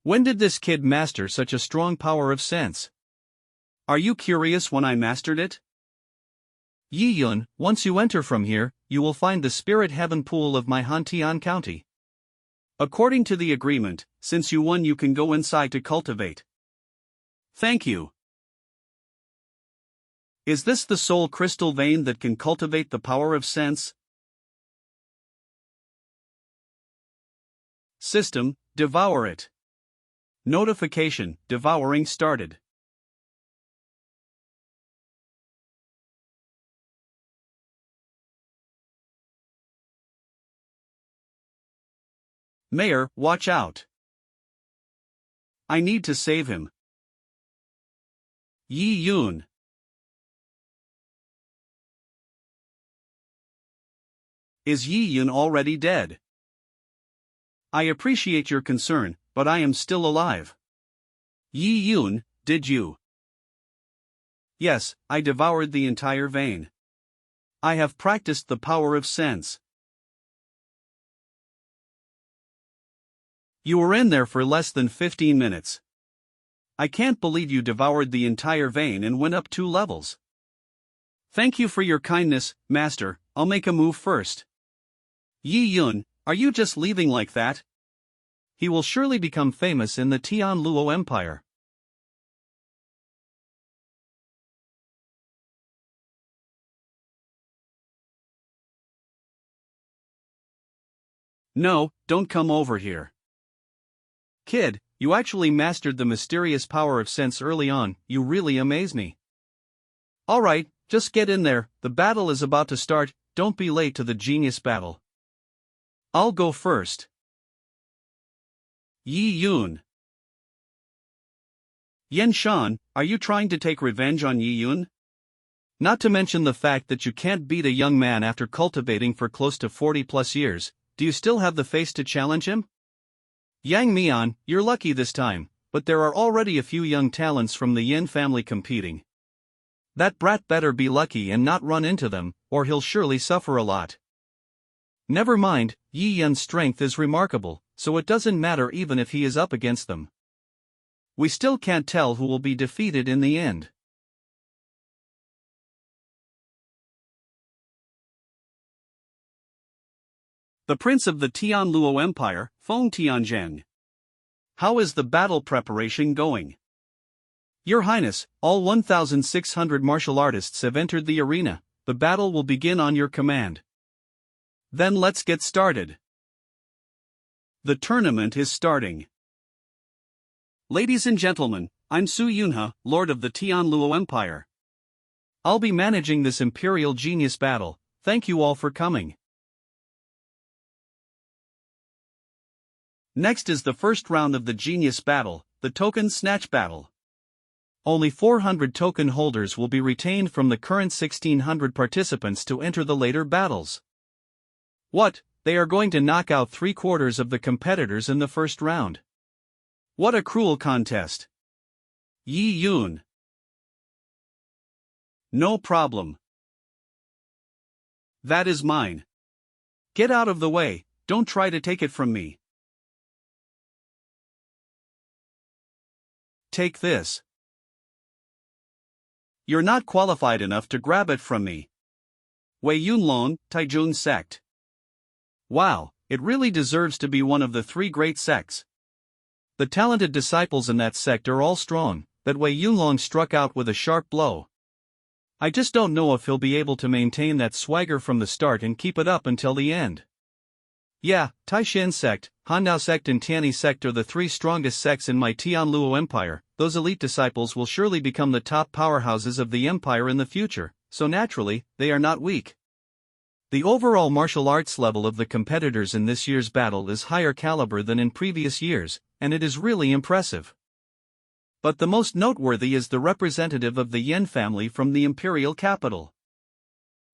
When did this kid master such a strong power of sense? Are you curious when I mastered it? Yi Yun, once you enter from here, you will find the spirit heaven pool of my Hantian County. According to the agreement, since you won you can go inside to cultivate. Thank you. Is this the soul crystal vein that can cultivate the power of sense? System, devour it. Notification, devouring started. Mayor, watch out. I need to save him. Yi Yun. Is Yi Yun already dead? I appreciate your concern, but I am still alive. Yi Yun, did you? Yes, I devoured the entire vein. I have practiced the power of sense. You were in there for less than 15 minutes. I can't believe you devoured the entire vein and went up 2 levels. Thank you for your kindness, Master, I'll make a move first. Yi Yun, are you just leaving like that? He will surely become famous in the Tian Luo Empire. No, don't come over here. Kid, you actually mastered the mysterious power of sense early on, you really amaze me. Alright, just get in there, the battle is about to start, don't be late to the genius battle. I'll go first. Yi Yun. Yen Shan, are you trying to take revenge on Yi Yun? Not to mention the fact that you can't beat a young man after cultivating for close to 40 plus years, do you still have the face to challenge him? Yang Mian, you're lucky this time, but there are already a few young talents from the Yin family competing. That brat better be lucky and not run into them, or he'll surely suffer a lot. Never mind, Yi Yun's strength is remarkable, so it doesn't matter even if he is up against them. We still can't tell who will be defeated in the end. The Prince of the Tian Luo Empire, Feng Tianzheng. How is the battle preparation going? Your Highness, all 1,600 martial artists have entered the arena, the battle will begin on your command. Then let's get started. The tournament is starting. Ladies and gentlemen, I'm Su Yunhe, Lord of the Tian Luo Empire. I'll be managing this Imperial Genius battle, thank you all for coming. Next is the first round of the Genius Battle, the Token Snatch Battle. Only 400 token holders will be retained from the current 1,600 participants to enter the later battles. What, they are going to knock out 3/4 of the competitors in the first round. What a cruel contest. Yi Yun. No problem. That is mine. Get out of the way, don't try to take it from me. Take this. You're not qualified enough to grab it from me. Wei Yunlong, Taijun sect. Wow, it really deserves to be one of the 3 great sects. The talented disciples in that sect are all strong, but Wei Yunlong struck out with a sharp blow. I just don't know if he'll be able to maintain that swagger from the start and keep it up until the end. Yeah, Taishin sect, Handao sect and Tianyi sect are the three strongest sects in my Tianluo empire. Those elite disciples will surely become the top powerhouses of the empire in the future, so naturally, they are not weak. The overall martial arts level of the competitors in this year's battle is higher caliber than in previous years, and it is really impressive. But the most noteworthy is the representative of the Yan family from the imperial capital.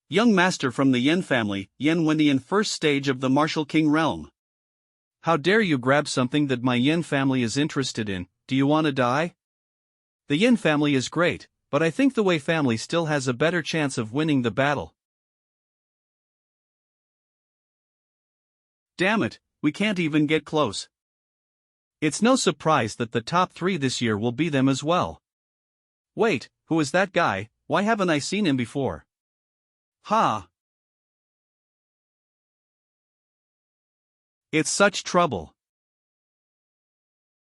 Young master from the Yan family, Yan Wendian, first stage of the martial king realm. How dare you grab something that my Yan family is interested in? Do you want to die? The Yan family is great, but I think the Wei family still has a better chance of winning the battle. Damn it, we can't even get close. It's no surprise that the top three this year will be them as well. Wait, who is that guy? Why haven't I seen him before? Ha! It's such trouble.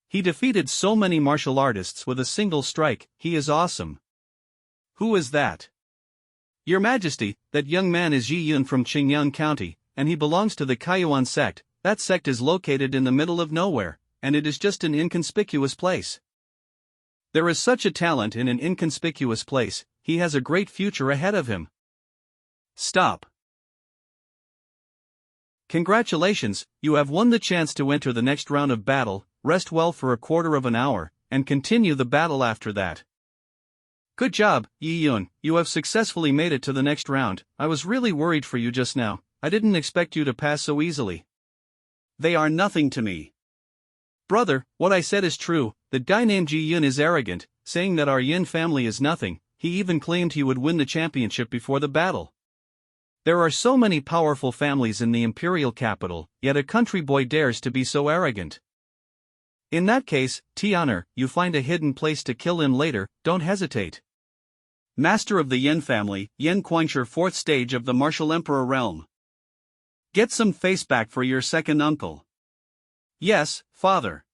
He defeated so many martial artists with a single strike. He is awesome. Who is that? Your Majesty, that young man is Yi Yun from Qingyang County, and he belongs to the Kaiyuan sect. That sect is located in the middle of nowhere, and it is just an inconspicuous place. There is such a talent in an inconspicuous place. He has a great future ahead of him. Stop. Congratulations, you have won the chance to enter the next round of battle. Rest well for a quarter of an hour, and continue the battle after that. Good job, Yi Yun, you have successfully made it to the next round. I was really worried for you just now. I didn't expect you to pass so easily. They are nothing to me. Brother, what I said is true. The guy named Yi Yun is arrogant, saying that our Yin family is nothing. He even claimed he would win the championship before the battle. There are so many powerful families in the imperial capital, yet a country boy dares to be so arrogant. In that case, Tian'er, you find a hidden place to kill him later. Don't hesitate. Master of the Yin family, Yin Quanxia, fourth stage of the martial emperor realm. Get some face back for your second uncle. Yes, father.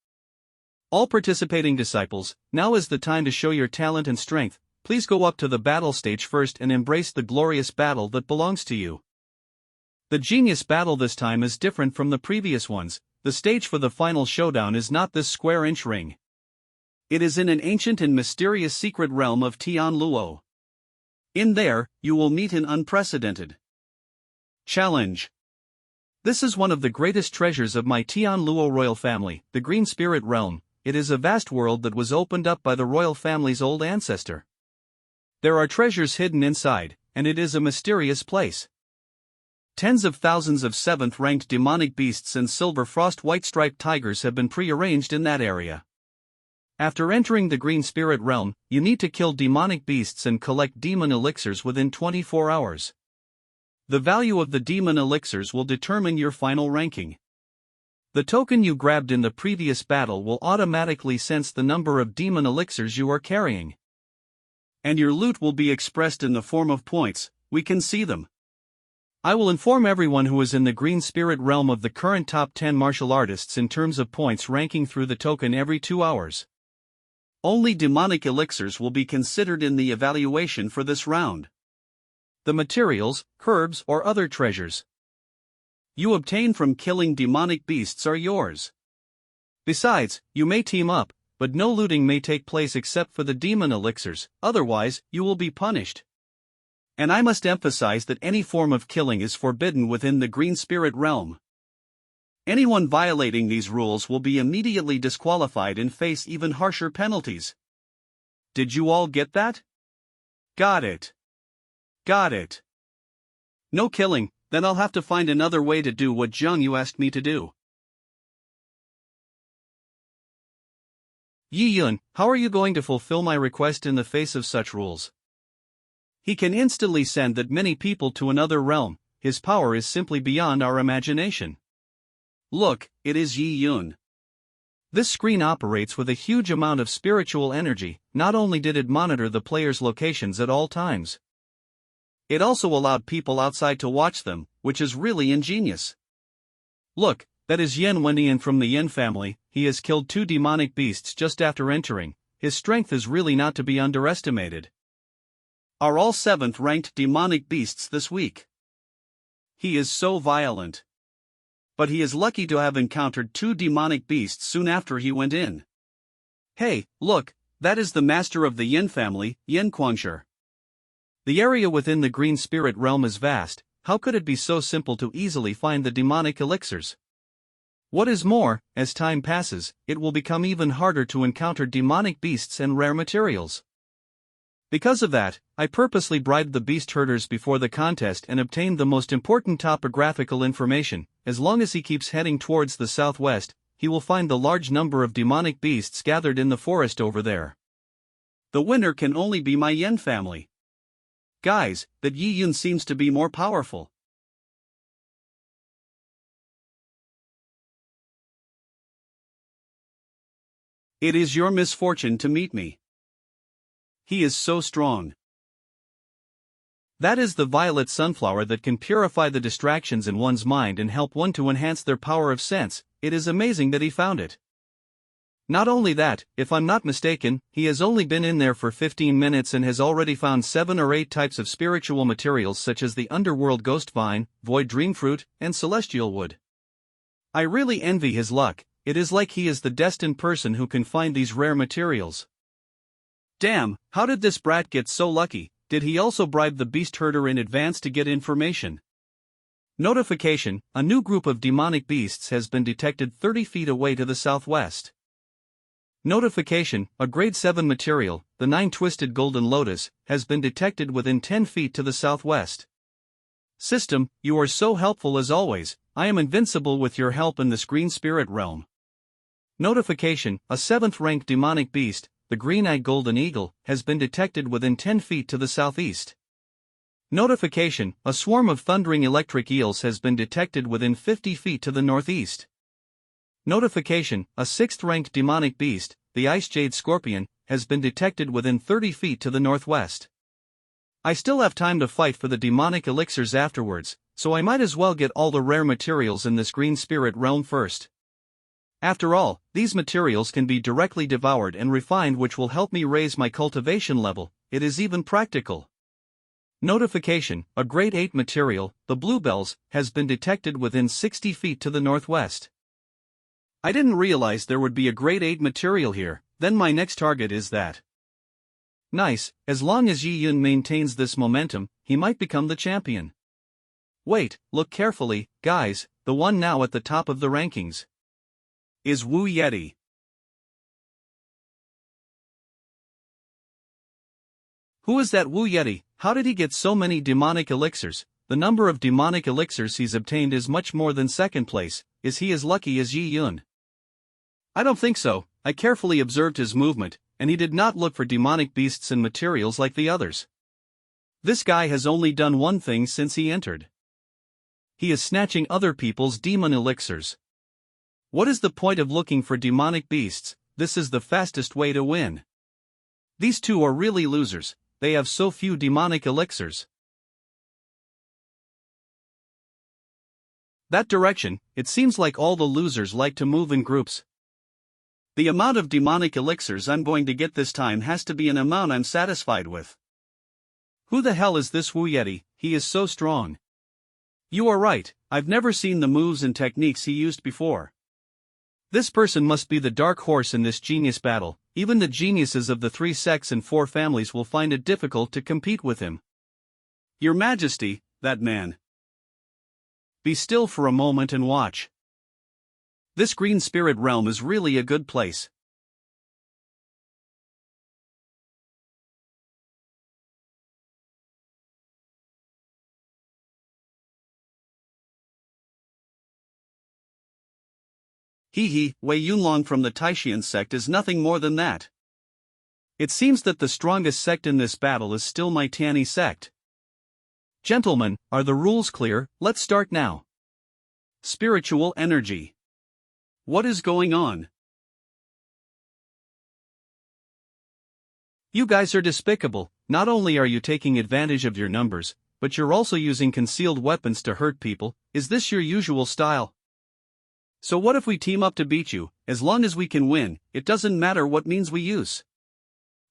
All participating disciples, now is the time to show your talent and strength. Please go up to the battle stage first and embrace the glorious battle that belongs to you. The genius battle this time is different from the previous ones. The stage for the final showdown is not this square-inch ring. It is in an ancient and mysterious secret realm of Tianluo. In there, you will meet an unprecedented challenge. This is one of the greatest treasures of my Tianluo royal family, the Green Spirit Realm. It is a vast world that was opened up by the royal family's old ancestor. There are treasures hidden inside, and it is a mysterious place. Tens of thousands of 7th-ranked demonic beasts and silver frost white-striped tigers have been pre-arranged in that area. After entering the Green Spirit Realm, you need to kill demonic beasts and collect demon elixirs within 24 hours. The value of the demon elixirs will determine your final ranking. The token you grabbed in the previous battle will automatically sense the number of demon elixirs you are carrying. And your loot will be expressed in the form of points. We can see them. I will inform everyone who is in the Green Spirit Realm of the current top 10 martial artists in terms of points ranking through the token every 2 hours. Only demonic elixirs will be considered in the evaluation for this round. The materials, herbs or other treasures you obtain from killing demonic beasts are yours. Besides, you may team up, but no looting may take place except for the demon elixirs, otherwise, you will be punished. And I must emphasize that any form of killing is forbidden within the Green Spirit Realm. Anyone violating these rules will be immediately disqualified and face even harsher penalties. Did you all get that? Got it. Got it. No killing, then I'll have to find another way to do what Zhang Yu asked me to do. Yi Yun, how are you going to fulfill my request in the face of such rules? He can instantly send that many people to another realm. His power is simply beyond our imagination. Look, it is Yi Yun. This screen operates with a huge amount of spiritual energy. Not only did it monitor the player's locations at all times, it also allowed people outside to watch them, which is really ingenious. Look, that is Yan Wendian from the Yin family. He has killed 2 demonic beasts just after entering. His strength is really not to be underestimated. are all 7th ranked demonic beasts this week. He is so violent. But he is lucky to have encountered 2 demonic beasts soon after he went in. Hey, look, that is the master of the Yin family, xianxia. The area within the green spirit realm is vast. How could it be so simple to easily find the demonic elixirs? What is more, as time passes, it will become even harder to encounter demonic beasts and rare materials. Because of that, I purposely bribed the beast herders before the contest and obtained the most important topographical information. As long as he keeps heading towards the southwest, he will find the large number of demonic beasts gathered in the forest over there. The winner can only be my Yin family. Guys, that Yi Yun seems to be more powerful. It is your misfortune to meet me. He is so strong. That is the violet sunflower that can purify the distractions in one's mind and help one to enhance their power of sense. It is amazing that he found it. Not only that, if I'm not mistaken, he has only been in there for 15 minutes and has already found 7 or 8 types of spiritual materials such as the underworld ghost vine, void dream fruit, and celestial wood. I really envy his luck. It is like he is the destined person who can find these rare materials. Damn, how did this brat get so lucky? Did he also bribe the beast herder in advance to get information? Notification: a new group of demonic beasts has been detected 30 feet away to the southwest. Notification: a grade 7 material, the 9-twisted golden lotus, has been detected within 10 feet to the southwest. System, you are so helpful as always. I am invincible with your help in this green spirit realm. Notification: a 7th ranked demonic beast, the green-eyed golden eagle, has been detected within 10 feet to the southeast. Notification: a swarm of thundering electric eels has been detected within 50 feet to the northeast. Notification: a 6th ranked demonic beast, the ice jade scorpion, has been detected within 30 feet to the northwest. I still have time to fight for the demonic elixirs afterwards, so I might as well get all the rare materials in this green spirit realm first. After all, these materials can be directly devoured and refined, which will help me raise my cultivation level. It is even practical. Notification: a grade 8 material, the bluebells, has been detected within 60 feet to the northwest. I didn't realize there would be a grade 8 material here. Then my next target is that. Nice, as long as Yi Yun maintains this momentum, he might become the champion. Wait, look carefully, guys, the one now at the top of the rankings is Wu Yeti. Who is that Wu Yeti? How did he get so many demonic elixirs? The number of demonic elixirs he's obtained is much more than second place. Is he as lucky as Yi Yun? I don't think so. I carefully observed his movement, and he did not look for demonic beasts and materials like the others. This guy has only done one thing since he entered. He is snatching other people's demon elixirs. What is the point of looking for demonic beasts? This is the fastest way to win. These two are really losers. They have so few demonic elixirs. That direction, it seems like all the losers like to move in groups. The amount of demonic elixirs I'm going to get this time has to be an amount I'm satisfied with. Who the hell is this Wu Yeti? He is so strong. You are right, I've never seen the moves and techniques he used before. This person must be the dark horse in this genius battle. Even the geniuses of the 3 sects and 4 families will find it difficult to compete with him. Your Majesty, that man. Be still for a moment and watch. This green spirit realm is really a good place. Wei Yunlong from the Taishian sect is nothing more than that. It seems that the strongest sect in this battle is still my Tianyi sect. Gentlemen, are the rules clear? Let's start now. Spiritual energy. What is going on? You guys are despicable. Not only are you taking advantage of your numbers, but you're also using concealed weapons to hurt people. Is this your usual style? So what if we team up to beat you? As long as we can win, it doesn't matter what means we use.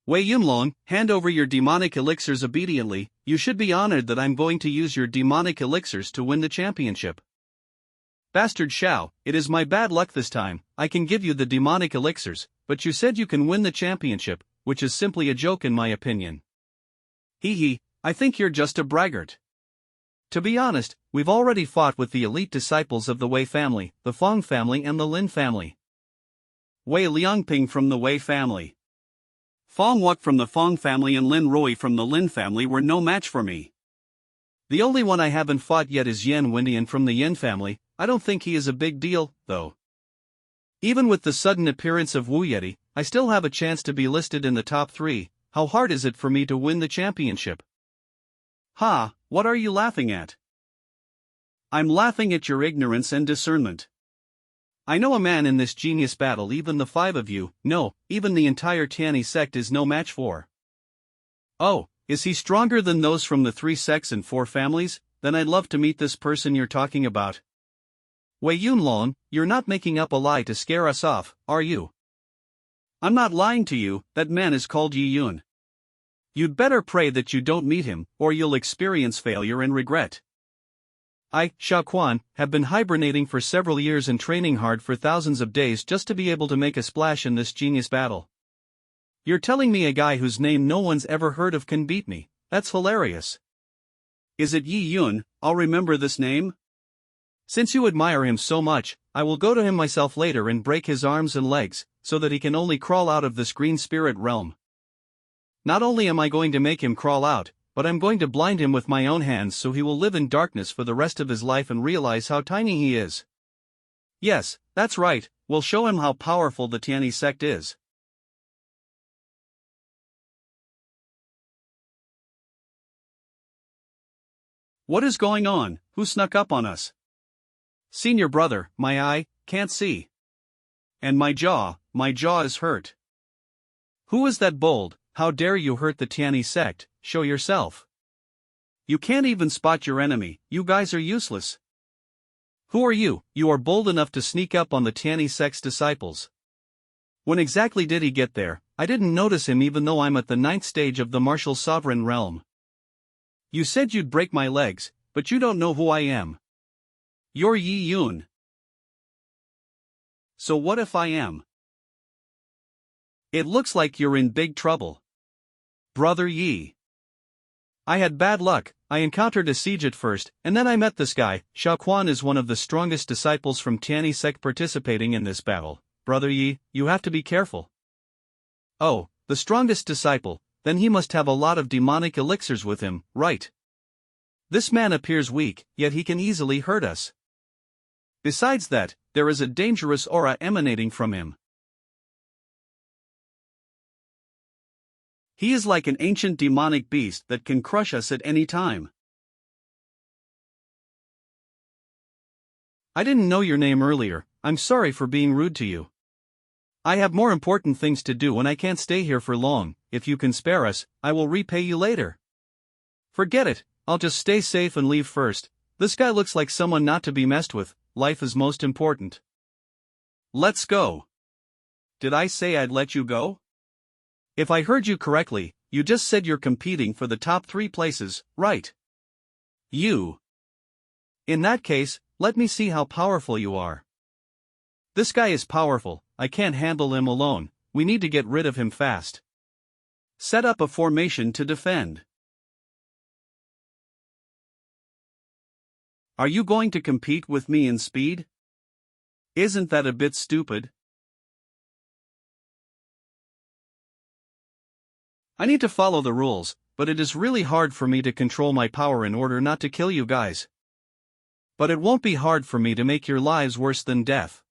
Wei Yunlong, hand over your demonic elixirs obediently. You should be honored that I'm going to use your demonic elixirs to win the championship. Bastard Xiao, it is my bad luck this time. I can give you the demonic elixirs, but you said you can win the championship, which is simply a joke in my opinion. Hee hee, I think you're just a braggart. To be honest, we've already fought with the elite disciples of the Wei family, the Feng family and the Lin family. Wei Liangping from the Wei family. Feng Wuk from the Feng family and Lin Rui from the Lin family were no match for me. The only one I haven't fought yet is Yan Wendian from the Yin family. I don't think he is a big deal, though. Even with the sudden appearance of Wu Yeti, I still have a chance to be listed in the top 3. How hard is it for me to win the championship? Ha, what are you laughing at? I'm laughing at your ignorance and discernment. I know a man in this genius battle even the 5 of you, no, even the entire Tianyi sect is no match for. Oh, is he stronger than those from the 3 sects and 4 families? Then I'd love to meet this person you're talking about. Wei Yunlong, you're not making up a lie to scare us off, are you? I'm not lying to you, that man is called Yi Yun. You'd better pray that you don't meet him, or you'll experience failure and regret. I, Xiaoquan, have been hibernating for several years and training hard for thousands of days just to be able to make a splash in this genius battle. You're telling me a guy whose name no one's ever heard of can beat me? That's hilarious. Is it Yi Yun? I'll remember this name. Since you admire him so much, I will go to him myself later and break his arms and legs, so that he can only crawl out of this green spirit realm. Not only am I going to make him crawl out, but I'm going to blind him with my own hands so he will live in darkness for the rest of his life and realize how tiny he is. Yes, that's right, we'll show him how powerful the Tianyi sect is. What is going on? Who snuck up on us? Senior brother, my eye can't see. And my jaw is hurt. Who is that bold? How dare you hurt the Tianyi sect? Show yourself. You can't even spot your enemy, you guys are useless. Who are you? You are bold enough to sneak up on the Tianyi sect's disciples. When exactly did he get there? I didn't notice him even though I'm at the 9th stage of the martial sovereign realm. You said you'd break my legs, but you don't know who I am. You're Yi Yun. So what if I am? It looks like you're in big trouble. Brother Yi. I had bad luck. I encountered a siege at first, and then I met this guy. Xiaoquan is one of the strongest disciples from Tianyi sect participating in this battle. Brother Yi, you have to be careful. Oh, the strongest disciple, then he must have a lot of demonic elixirs with him, right? This man appears weak, yet he can easily hurt us. Besides that, there is a dangerous aura emanating from him. He is like an ancient demonic beast that can crush us at any time. I didn't know your name earlier. I'm sorry for being rude to you. I have more important things to do and I can't stay here for long. If you can spare us, I will repay you later. Forget it, I'll just stay safe and leave first. This guy looks like someone not to be messed with. Life is most important. Let's go. Did I say I'd let you go? If I heard you correctly, you just said you're competing for the top 3 places, right? You. In that case, let me see how powerful you are. This guy is powerful, I can't handle him alone, we need to get rid of him fast. Set up a formation to defend. Are you going to compete with me in speed? Isn't that a bit stupid? I need to follow the rules, but it is really hard for me to control my power in order not to kill you guys. But it won't be hard for me to make your lives worse than death.